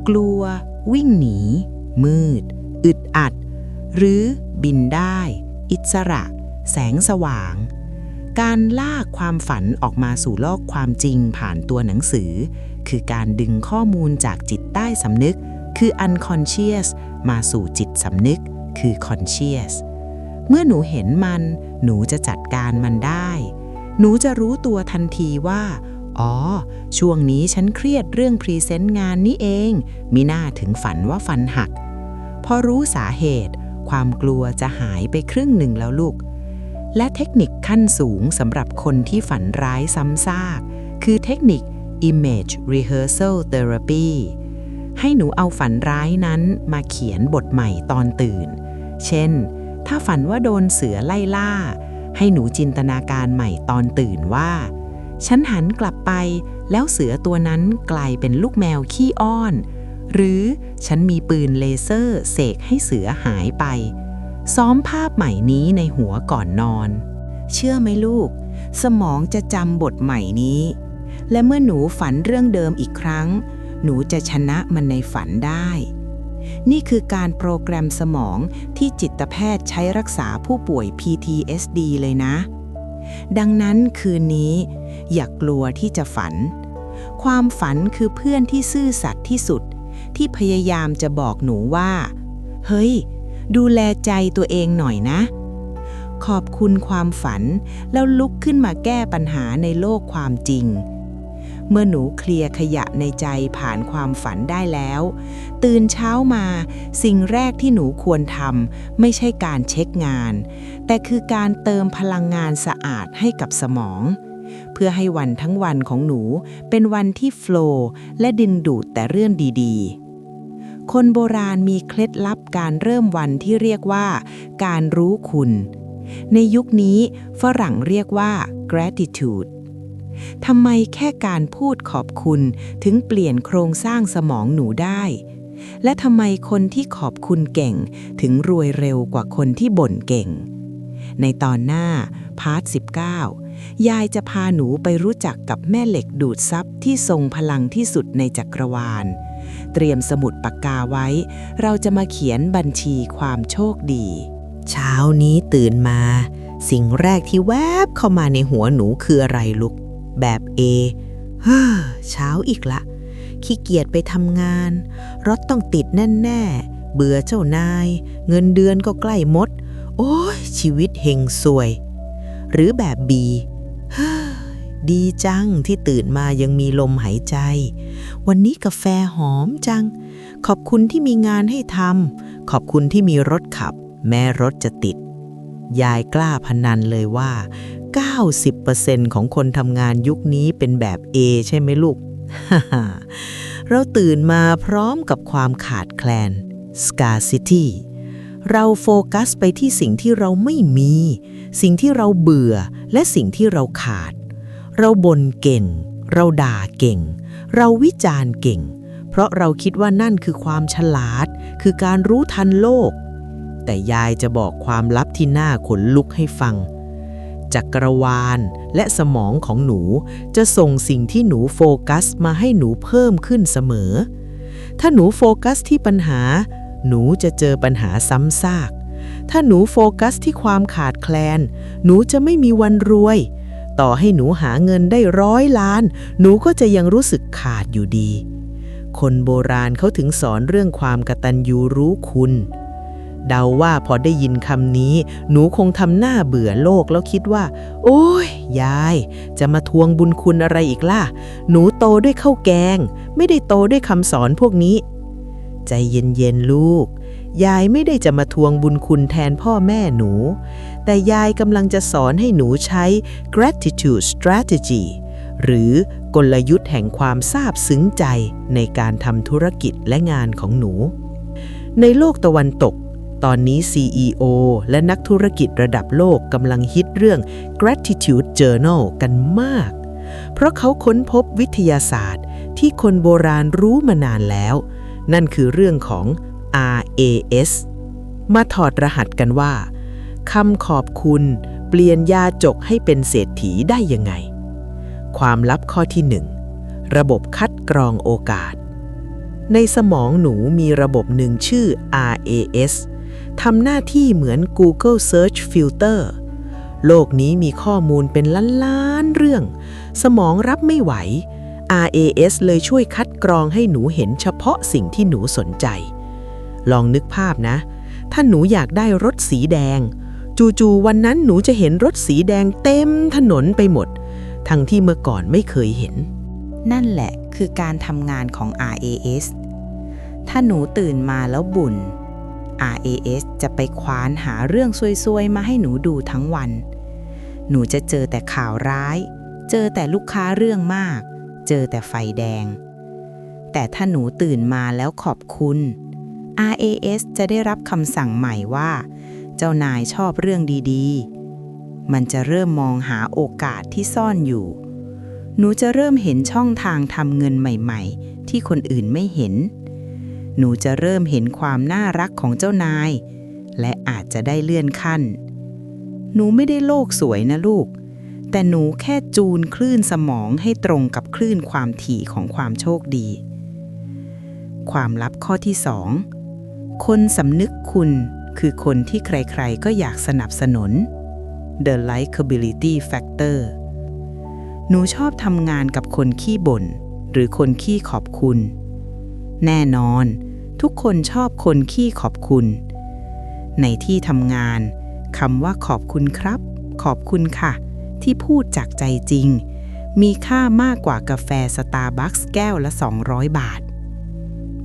กลัววิ่งหนีมืดอึดอัดหรือบินได้อิสระแสงสว่างการลากความฝันออกมาสู่โลกความจริงผ่านตัวหนังสือคือการดึงข้อมูลจากจิตใต้สำนึกคือ unconscious มาสู่จิตสำนึกคือ conscious เมื่อหนูเห็นมันหนูจะจัดการมันได้หนูจะรู้ตัวทันทีว่าอ๋อช่วงนี้ฉันเครียดเรื่องพรีเซนต์งานนี้เองมิน่าถึงฝันว่าฟันหักพอรู้สาเหตุความกลัวจะหายไปครึ่งหนึ่งแล้วลูกและเทคนิคขั้นสูงสำหรับคนที่ฝันร้ายซ้ำซากคือเทคนิค Image Rehearsal Therapy ให้หนูเอาฝันร้ายนั้นมาเขียนบทใหม่ตอนตื่นเช่นถ้าฝันว่าโดนเสือไล่ล่าให้หนูจินตนาการใหม่ตอนตื่นว่าฉันหันกลับไปแล้วเสือตัวนั้นกลายเป็นลูกแมวขี้อ้อนหรือฉันมีปืนเลเซอร์เสกให้เสือหายไปซ้อมภาพใหม่นี้ในหัวก่อนนอนเชื่อไหมลูกสมองจะจำบทใหม่นี้และเมื่อหนูฝันเรื่องเดิมอีกครั้งหนูจะชนะมันในฝันได้นี่คือการโปรแกรมสมองที่จิตแพทย์ใช้รักษาผู้ป่วย PTSD เลยนะดังนั้นคืนนี้อย่ากลัวที่จะฝันความฝันคือเพื่อนที่ซื่อสัตย์ที่สุดที่พยายามจะบอกหนูว่าเฮ้ยดูแลใจตัวเองหน่อยนะขอบคุณความฝันแล้วลุกขึ้นมาแก้ปัญหาในโลกความจริงเมื่อหนูเคลียร์ขยะในใจผ่านความฝันได้แล้วตื่นเช้ามาสิ่งแรกที่หนูควรทำไม่ใช่การเช็คงานแต่คือการเติมพลังงานสะอาดให้กับสมองเพื่อให้วันทั้งวันของหนูเป็นวันที่โฟลว์และดึงดูดแต่เรื่องดีๆคนโบราณมีเคล็ดลับการเริ่มวันที่เรียกว่าการรู้คุณในยุคนี้ฝรั่งเรียกว่า gratitude ทำไมแค่การพูดขอบคุณถึงเปลี่ยนโครงสร้างสมองหนูได้และทำไมคนที่ขอบคุณเก่งถึงรวยเร็วกว่าคนที่บ่นเก่งในตอนหน้าพาร์ท 19ยายจะพาหนูไปรู้จักกับแม่เหล็กดูดซับที่ทรงพลังที่สุดในจักรวาลเตรียมสมุดปากกาไว้เราจะมาเขียนบัญชีความโชคดีเช้านี้ตื่นมาสิ่งแรกที่แวบเข้ามาในหัวหนูคืออะไรลูกแบบ A เช้าอีกละขี้เกียจไปทำงานรถต้องติดแน่ๆเบื่อเจ้านายเงินเดือนก็ใกล้หมดโอ้ยชีวิตเฮงซวยหรือแบบ B ดีจังที่ตื่นมายังมีลมหายใจวันนี้กาแฟหอมจังขอบคุณที่มีงานให้ทำขอบคุณที่มีรถขับแม้รถจะติดยายกล้าพนันเลยว่า 90% ของคนทำงานยุคนี้เป็นแบบ A ใช่ไหมลูก เราตื่นมาพร้อมกับความขาดแคลน scarcity เราโฟกัสไปที่สิ่งที่เราไม่มีสิ่งที่เราเบื่อและสิ่งที่เราขาดเราบ่นเก่งเราด่าเก่งเราวิจารณ์เก่งเพราะเราคิดว่านั่นคือความฉลาดคือการรู้ทันโลกแต่ยายจะบอกความลับที่น่าขนลุกให้ฟังจักรวาลและสมองของหนูจะส่งสิ่งที่หนูโฟกัสมาให้หนูเพิ่มขึ้นเสมอถ้าหนูโฟกัสที่ปัญหาหนูจะเจอปัญหาซ้ำซากถ้าหนูโฟกัสที่ความขาดแคลนหนูจะไม่มีวันรวยต่อให้หนูหาเงินได้100 ล้านหนูก็จะยังรู้สึกขาดอยู่ดีคนโบราณเขาถึงสอนเรื่องความกตัญญูรู้คุณเดาว่าพอได้ยินคำนี้หนูคงทำหน้าเบื่อโลกแล้วคิดว่าโอ้ยยายจะมาทวงบุญคุณอะไรอีกล่ะหนูโตด้วยข้าวแกงไม่ได้โตด้วยคำสอนพวกนี้ ใจเย็นๆลูกยายไม่ได้จะมาทวงบุญคุณแทนพ่อแม่หนูแต่ยายกำลังจะสอนให้หนูใช้ gratitude strategy หรือกลยุทธ์แห่งความซาบซึ้งใจในการทำธุรกิจและงานของหนูในโลกตะวันตกตอนนี้ CEO และนักธุรกิจระดับโลกกำลังฮิตเรื่อง gratitude journal กันมากเพราะเขาค้นพบวิทยาศาสตร์ที่คนโบราณรู้มานานแล้วนั่นคือเรื่องของ RAS มาถอดรหัสกันว่าคำขอบคุณเปลี่ยนยาจกให้เป็นเศรษฐีได้ยังไงความลับข้อที่ 1 ระบบคัดกรองโอกาสในสมองหนูมีระบบหนึ่งชื่อ RAS ทำหน้าที่เหมือน Google Search Filter โลกนี้มีข้อมูลเป็นล้านๆเรื่องสมองรับไม่ไหว RAS เลยช่วยคัดกรองให้หนูเห็นเฉพาะสิ่งที่หนูสนใจลองนึกภาพนะถ้าหนูอยากได้รถสีแดงจู่ๆวันนั้นหนูจะเห็นรถสีแดงเต็มถนนไปหมดทั้งที่เมื่อก่อนไม่เคยเห็นนั่นแหละคือการทำงานของ RAS ถ้าหนูตื่นมาแล้วบ่น RAS จะไปควานหาเรื่องซวยๆมาให้หนูดูทั้งวันหนูจะเจอแต่ข่าวร้ายเจอแต่ลูกค้าเรื่องมากเจอแต่ไฟแดงแต่ถ้าหนูตื่นมาแล้วขอบคุณ RAS จะได้รับคำสั่งใหม่ว่าเจ้านายชอบเรื่องดีๆมันจะเริ่มมองหาโอกาสที่ซ่อนอยู่หนูจะเริ่มเห็นช่องทางทำเงินใหม่ๆที่คนอื่นไม่เห็นหนูจะเริ่มเห็นความน่ารักของเจ้านายและอาจจะได้เลื่อนขั้นหนูไม่ได้โลกสวยนะลูกแต่หนูแค่จูนคลื่นสมองให้ตรงกับคลื่นความถี่ของความโชคดีความลับข้อที่ 2 คนสำนึกคุณคือคนที่ใครๆก็อยากสนับสนุน The likability factor หนูชอบทำงานกับคนขี้บ่นหรือคนขี้ขอบคุณแน่นอนทุกคนชอบคนขี้ขอบคุณในที่ทำงานคำว่าขอบคุณครับขอบคุณค่ะที่พูดจากใจจริงมีค่ามากกว่ากาแฟสตาร์บัคส์แก้วละ200 บาท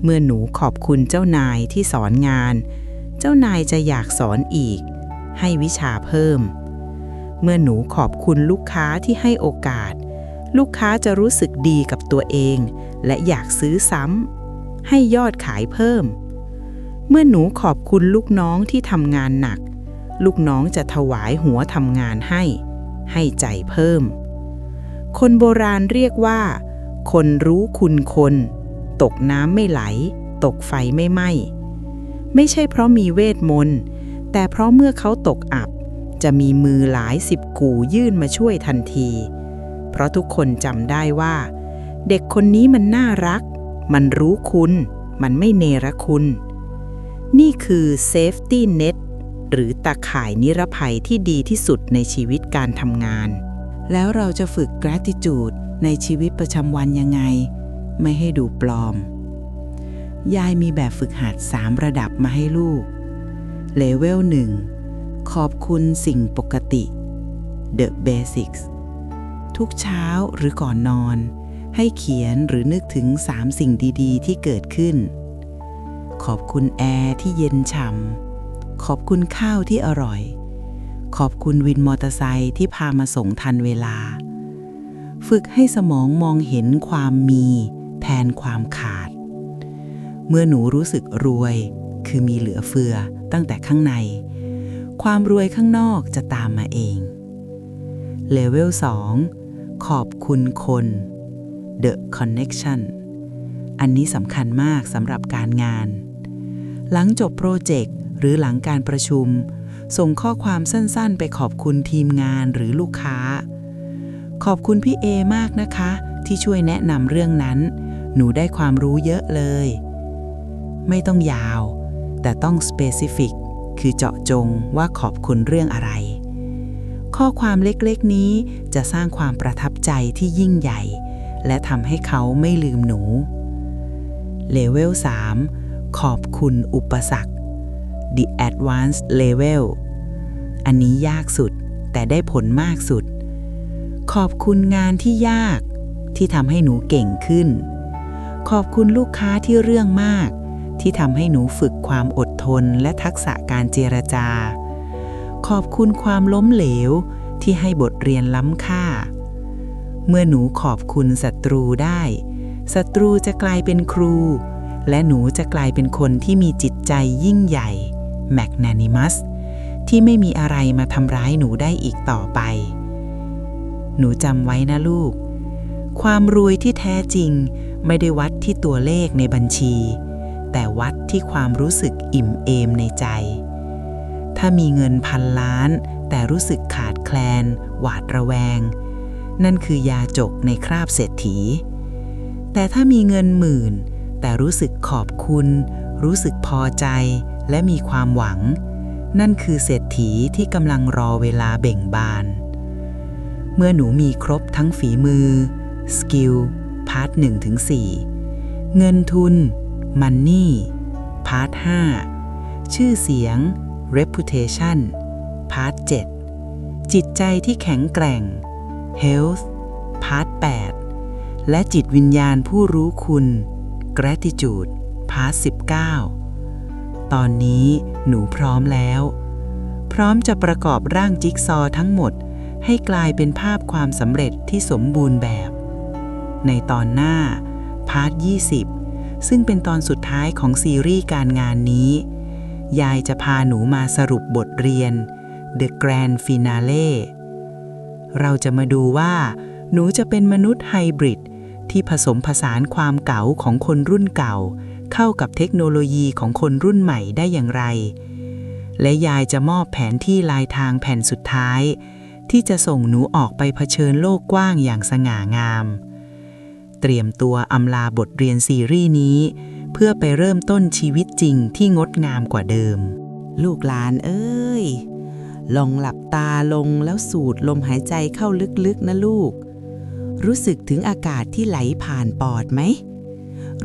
เมื่อหนูขอบคุณเจ้านายที่สอนงานเจ้านายจะอยากสอนอีกให้วิชาเพิ่มเมื่อหนูขอบคุณลูกค้าที่ให้โอกาสลูกค้าจะรู้สึกดีกับตัวเองและอยากซื้อซ้ำให้ยอดขายเพิ่มเมื่อหนูขอบคุณลูกน้องที่ทำงานหนักลูกน้องจะถวายหัวทำงานให้ใจเพิ่มคนโบราณเรียกว่าคนรู้คุณคนตกน้ำไม่ไหลตกไฟไม่ไหม้ไม่ใช่เพราะมีเวทมนต์แต่เพราะเมื่อเขาตกอับจะมีมือหลาย10 กู่ยื่นมาช่วยทันทีเพราะทุกคนจำได้ว่าเด็กคนนี้มันน่ารักมันรู้คุณมันไม่เนรคุณนี่คือ safety net หรือตาข่ายนิรภัยที่ดีที่สุดในชีวิตการทำงานแล้วเราจะฝึก gratitude ในชีวิตประจำวันยังไงไม่ให้ดูปลอมยายมีแบบฝึกหัด3 ระดับมาให้ลูกเลเวล 1 ขอบคุณสิ่งปกติ The Basics ทุกเช้าหรือก่อนนอนให้เขียนหรือนึกถึง3 สิ่งดีๆที่เกิดขึ้นขอบคุณแอร์ที่เย็นฉ่ำขอบคุณข้าวที่อร่อยขอบคุณวินมอเตอร์ไซค์ที่พามาส่งทันเวลาฝึกให้สมองมองเห็นความมีแทนความขาดเมื่อหนูรู้สึกรวยคือมีเหลือเฟือตั้งแต่ข้างในความรวยข้างนอกจะตามมาเองเลเวล 2 ขอบคุณคน The Connection อันนี้สำคัญมากสำหรับการงานหลังจบโปรเจกต์หรือหลังการประชุมส่งข้อความสั้นๆไปขอบคุณทีมงานหรือลูกค้าขอบคุณพี่เอมากนะคะที่ช่วยแนะนำเรื่องนั้นหนูได้ความรู้เยอะเลยไม่ต้องยาวแต่ต้อง specific คือเจาะจงว่าขอบคุณเรื่องอะไรข้อความเล็กๆนี้จะสร้างความประทับใจที่ยิ่งใหญ่และทำให้เขาไม่ลืมหนูเลเวล 3 ขอบคุณอุปสรรค The Advanced Level อันนี้ยากสุดแต่ได้ผลมากสุดขอบคุณงานที่ยากที่ทำให้หนูเก่งขึ้นขอบคุณลูกค้าที่เรื่องมากท ที่ทำให้หนูฝึกความอดทนและทักษะการเจรจาขอบคุณความล้มเหลวที่ให้บทเรียนล้ำค่าเมื่อหนูขอบคุณศัตรูได้ศัตรูจะกลายเป็นครูและหนูจะกลายเป็นคนที่มีจิตใจยิ่งใหญ่ magnanimous ที่ไม่มีอะไรมาทำร้ายหนูได้อีกต่อไปหนูจำไว้นะลูกความรวยที่แท้จริงไม่ได้วัดที่ตัวเลขในบัญชีแต่วัดที่ความรู้สึกอิ่มเอมในใจถ้ามีเงิน1,000 ล้านแต่รู้สึกขาดแคลนหวาดระแวงนั่นคือยาจกในคราบเศรษฐีแต่ถ้ามีเงิน10,000แต่รู้สึกขอบคุณรู้สึกพอใจและมีความหวังนั่นคือเศรษฐีที่กำลังรอเวลาเบ่งบานเมื่อหนูมีครบทั้งฝีมือสกิลพาร์ท 1-4 เงินทุนมันนี่พาร์ท 5 ชื่อเสียง reputation พาร์ท 7 จิตใจที่แข็งแกร่ง health พาร์ท 8 และจิตวิญญาณผู้รู้คุณ gratitude พาร์ท 19 ตอนนี้หนูพร้อมแล้วพร้อมจะประกอบร่างจิ๊กซอว์ทั้งหมดให้กลายเป็นภาพความสำเร็จที่สมบูรณ์แบบในตอนหน้าพาร์ท 20 ซึ่งเป็นตอนสุดท้ายของซีรีส์การงานนี้ยายจะพาหนูมาสรุปบทเรียน The Grand Finale เราจะมาดูว่าหนูจะเป็นมนุษย์ไฮบริดที่ผสมผสานความเก๋าของคนรุ่นเก่าเข้ากับเทคโนโลยีของคนรุ่นใหม่ได้อย่างไรและยายจะมอบแผนที่ลายทางแผ่นสุดท้ายที่จะส่งหนูออกไปเผชิญโลกกว้างอย่างสง่างามเตรียมตัวอำลาบทเรียนซีรีส์นี้เพื่อไปเริ่มต้นชีวิตจริงที่งดงามกว่าเดิมลูกหลานเอ้ยลองหลับตาลงแล้วสูดลมหายใจเข้าลึกๆนะลูกรู้สึกถึงอากาศที่ไหลผ่านปอดไหม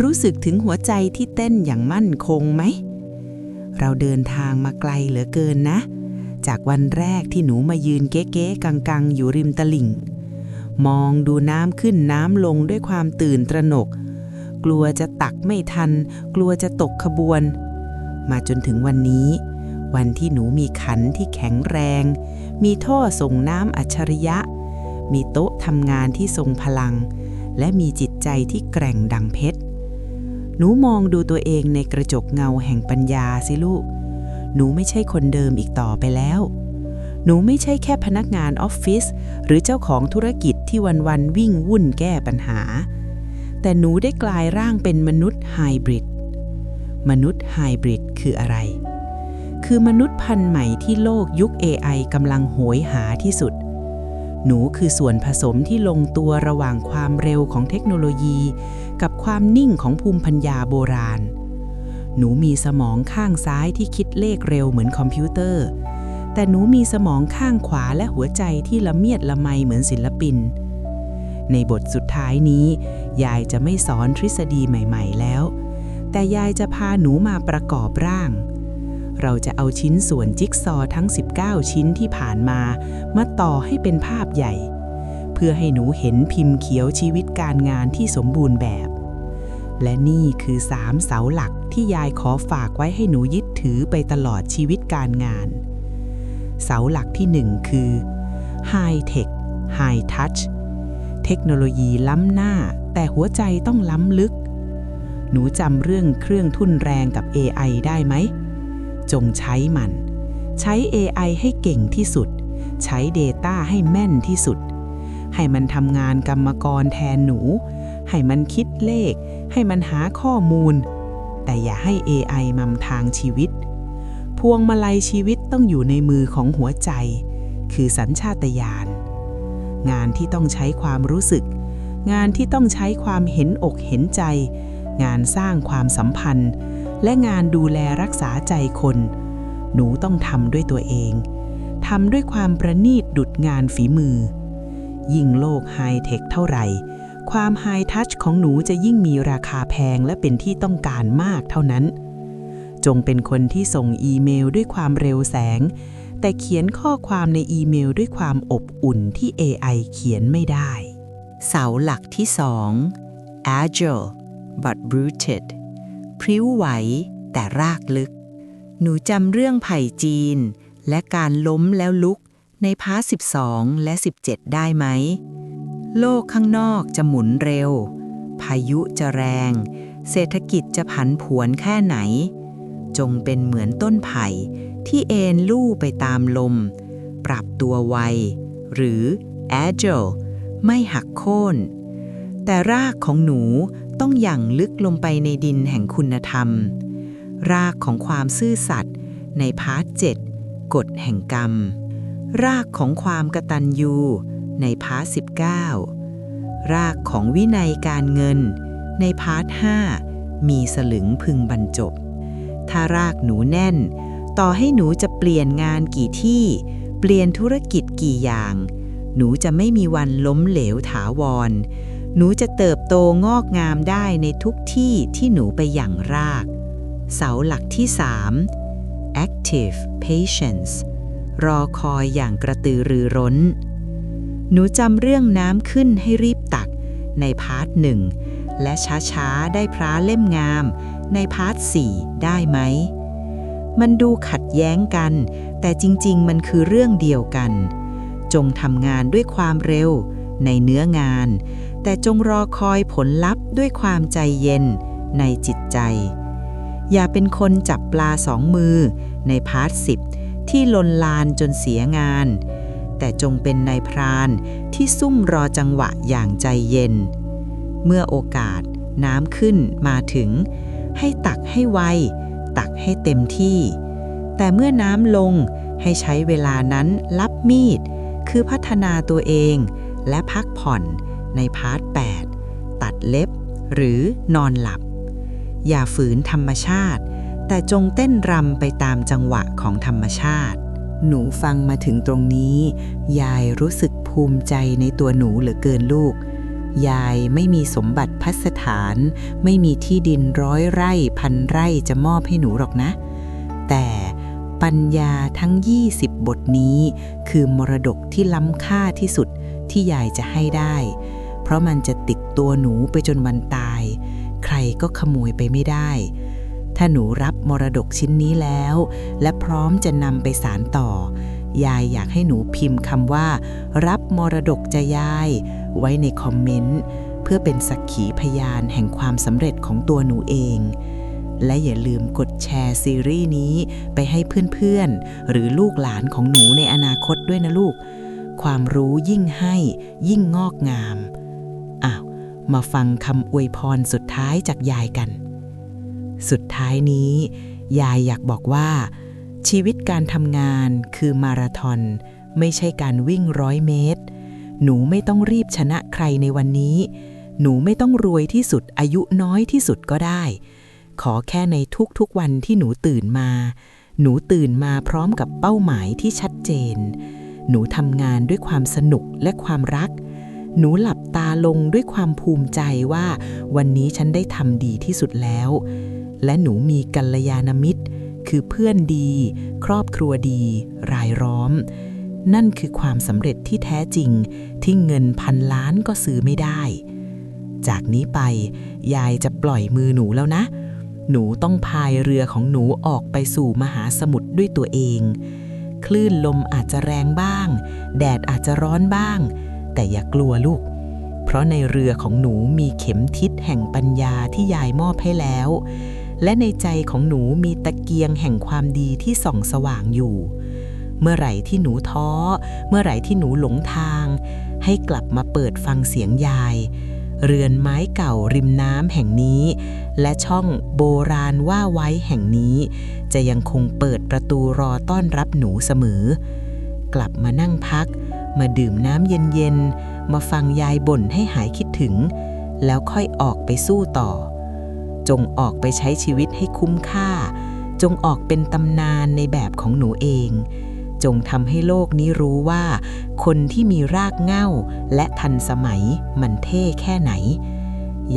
รู้สึกถึงหัวใจที่เต้นอย่างมั่นคงไหมเราเดินทางมาไกลเหลือเกินนะจากวันแรกที่หนูมายืนเก๊ๆกังๆอยู่ริมตลิ่งมองดูน้ำขึ้นน้ำลงด้วยความตื่นตระหนกกลัวจะตักไม่ทันกลัวจะตกขบวนมาจนถึงวันนี้วันที่หนูมีขันที่แข็งแรงมีท่อส่งน้ำอัจฉริยะมีโต๊ะทำงานที่ทรงพลังและมีจิตใจที่แกร่งดังเพชรหนูมองดูตัวเองในกระจกเงาแห่งปัญญาสิลูกหนูไม่ใช่คนเดิมอีกต่อไปแล้วหนูไม่ใช่แค่พนักงานออฟฟิศหรือเจ้าของธุรกิจที่วันๆวิ่งวุ่นแก้ปัญหาแต่หนูได้กลายร่างเป็นมนุษย์ไฮบริดมนุษย์ไฮบริดคืออะไรคือมนุษย์พันธุ์ใหม่ที่โลกยุค AI กำลังโหยหาที่สุดหนูคือส่วนผสมที่ลงตัวระหว่างความเร็วของเทคโนโลยีกับความนิ่งของภูมิปัญญาโบราณหนูมีสมองข้างซ้ายที่คิดเลขเร็วเหมือนคอมพิวเตอร์แต่หนูมีสมองข้างขวาและหัวใจที่ละเมียดละไมเหมือนศิลปินในบทสุดท้ายนี้ยายจะไม่สอนทฤษฎีใหม่ๆแล้วแต่ยายจะพาหนูมาประกอบร่างเราจะเอาชิ้นส่วนจิ๊กซอว์ทั้ง19ชิ้นที่ผ่านมาต่อให้เป็นภาพใหญ่เพื่อให้หนูเห็นพิมพ์เขียวชีวิตการงานที่สมบูรณ์แบบและนี่คือ3เสาหลักที่ยายขอฝากไว้ให้หนูยึดถือไปตลอดชีวิตการงานเสาหลักที่1คือ High Tech High Touch เทคโนโลยีล้ำหน้าแต่หัวใจต้องล้ำลึกหนูจำเรื่องเครื่องทุ่นแรงกับ AI ได้ไหมจงใช้มันใช้ AI ให้เก่งที่สุดใช้ Data ให้แม่นที่สุดให้มันทำงานกรรมกรแทนหนูให้มันคิดเลขให้มันหาข้อมูลแต่อย่าให้ AI นำทางชีวิตพวงมาลัยชีวิตต้องอยู่ในมือของหัวใจคือสัญชาตญาณงานที่ต้องใช้ความรู้สึกงานที่ต้องใช้ความเห็นอกเห็นใจงานสร้างความสัมพันธ์และงานดูแลรักษาใจคนหนูต้องทำด้วยตัวเองทำด้วยความประณีตดุจงานฝีมือยิ่งโลกไฮเทคเท่าไหร่ความไฮทัชของหนูจะยิ่งมีราคาแพงและเป็นที่ต้องการมากเท่านั้นจงเป็นคนที่ส่งอีเมลด้วยความเร็วแสงแต่เขียนข้อความในอีเมลด้วยความอบอุ่นที่ AI เขียนไม่ได้เสาหลักที่2 Agile but rooted พริ้วไหวแต่รากลึก หนูจำเรื่องไผ่จีนและการล้มแล้วลุกในพาร์ท 12 และ 17 ได้ไหม โลกข้างนอกจะหมุนเร็ว พายุจะแรง เศรษฐกิจจะผันผวนแค่ไหน จงเป็นเหมือนต้นไผ่ที่เอ็นลู่ไปตามลม ปรับตัวไว หรือ agile ไม่หักโค่น แต่รากของหนูต้องหยั่งลึกลงไปในดินแห่งคุณธรรม รากของความซื่อสัตย์ในพาร์ท 7 กฎแห่งกรรม รากของความกตัญญูในพาร์ท 19 รากของวินัยการเงินในพาร์ท 5 มีสลึงพึงบรรจบ ถ้ารากหนูแน่น ต่อให้หนูจะเปลี่ยนงานกี่ที่ เปลี่ยนธุรกิจกี่อย่าง หนูจะไม่มีวันล้มเหลวถาวร หนูจะเติบโตงอกงามได้ในทุกที่ที่หนูไปหยั่งราก เสาหลักที่ 3 active patience รอคอยอย่างกระตือรือร้น หนูจำเรื่องน้ำขึ้นให้รีบตักในพาร์ท 1 และช้าๆได้พระเล่มงามในพาร์ท 4 ได้ไหม มันดูขัดแย้งกัน แต่จริงๆมันคือเรื่องเดียวกัน จงทำงานด้วยความเร็วในเนื้องาน แต่จงรอคอยผลลัพธ์ด้วยความใจเย็นในจิตใจ อย่าเป็นคนจับปลาสองมือในพาร์ท 10 ที่ลนลานจนเสียงาน แต่จงเป็นนายพรานที่ซุ่มรอจังหวะอย่างใจเย็น เมื่อโอกาสน้ำขึ้นมาถึงให้ตักให้ไว ตักให้เต็มที่ แต่เมื่อน้ำลงให้ใช้เวลานั้นรับมีดคือพัฒนาตัวเองและพักผ่อนในพาร์ท 8 ตัดเล็บหรือนอนหลับ อย่าฝืนธรรมชาติแต่จงเต้นรำไปตามจังหวะของธรรมชาติ หนูฟังมาถึงตรงนี้ยายรู้สึกภูมิใจในตัวหนูเหลือเกินลูกยายไม่มีสมบัติพัสถานไม่มีที่ดิน100 ไร่พันไร่จะมอบให้หนูหรอกนะแต่ปัญญาทั้ง20 บทนี้คือมรดกที่ล้ำค่าที่สุดที่ยายจะให้ได้เพราะมันจะติดตัวหนูไปจนวันตายใครก็ขโมยไปไม่ได้ถ้าหนูรับมรดกชิ้นนี้แล้วและพร้อมจะนำไปสานต่อยายอยากให้หนูพิมพ์คำว่ารับมรดกจะยายไว้ในคอมเมนต์เพื่อเป็นสักขีพยานแห่งความสำเร็จของตัวหนูเองและอย่าลืมกดแชร์ซีรีส์นี้ไปให้เพื่อนๆหรือลูกหลานของหนูในอนาคตด้วยนะลูกความรู้ยิ่งให้ยิ่งงอกงามมาฟังคำอวยพรสุดท้ายจากยายกันสุดท้ายนี้ยายอยากบอกว่าชีวิตการทำงานคือมาราธอนไม่ใช่การวิ่ง100 เมตรหนูไม่ต้องรีบชนะใครในวันนี้หนูไม่ต้องรวยที่สุดอายุน้อยที่สุดก็ได้ขอแค่ในทุกๆวันที่หนูตื่นมาพร้อมกับเป้าหมายที่ชัดเจนหนูทำงานด้วยความสนุกและความรักหนูหลับตาลงด้วยความภูมิใจว่าวันนี้ฉันได้ทำดีที่สุดแล้วและหนูมีกัลยาณมิตรคือเพื่อนดีครอบครัวดีรายล้อมนั่นคือความสำเร็จที่แท้จริงที่เงิน1,000 ล้านก็ซื้อไม่ได้จากนี้ไปยายจะปล่อยมือหนูแล้วนะหนูต้องพายเรือของหนูออกไปสู่มหาสมุทรด้วยตัวเองคลื่นลมอาจจะแรงบ้างแดดอาจจะร้อนบ้างแต่อย่ากลัวลูกเพราะในเรือของหนูมีเข็มทิศแห่งปัญญาที่ยายมอบให้แล้วและในใจของหนูมีตะเกียงแห่งความดีที่ส่องสว่างอยู่เมื่อไหร่ที่หนูท้อเมื่อไหร่ที่หนูหลงทางให้กลับมาเปิดฟังเสียงยายเรือนไม้เก่าริมน้ำแห่งนี้และช่องโบราณว่าไว้แห่งนี้จะยังคงเปิดประตูรอต้อนรับหนูเสมอกลับมานั่งพักมาดื่มน้ำเย็นๆมาฟังยายบ่นให้หายคิดถึงแล้วค่อยออกไปสู้ต่อจงออกไปใช้ชีวิตให้คุ้มค่าจงออกเป็นตำนานในแบบของหนูเองจงทำให้โลกนี้รู้ว่าคนที่มีรากเหง้าและทันสมัยมันเท่แค่ไหน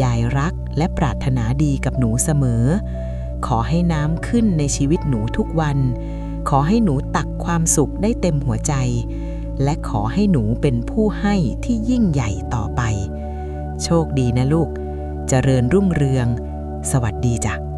ยายรักและปรารถนาดีกับหนูเสมอขอให้น้ำขึ้นในชีวิตหนูทุกวันขอให้หนูตักความสุขได้เต็มหัวใจและขอให้หนูเป็นผู้ให้ที่ยิ่งใหญ่ต่อไปโชคดีนะลูกเจริญรุ่งเรืองสวัสดีจ้ะ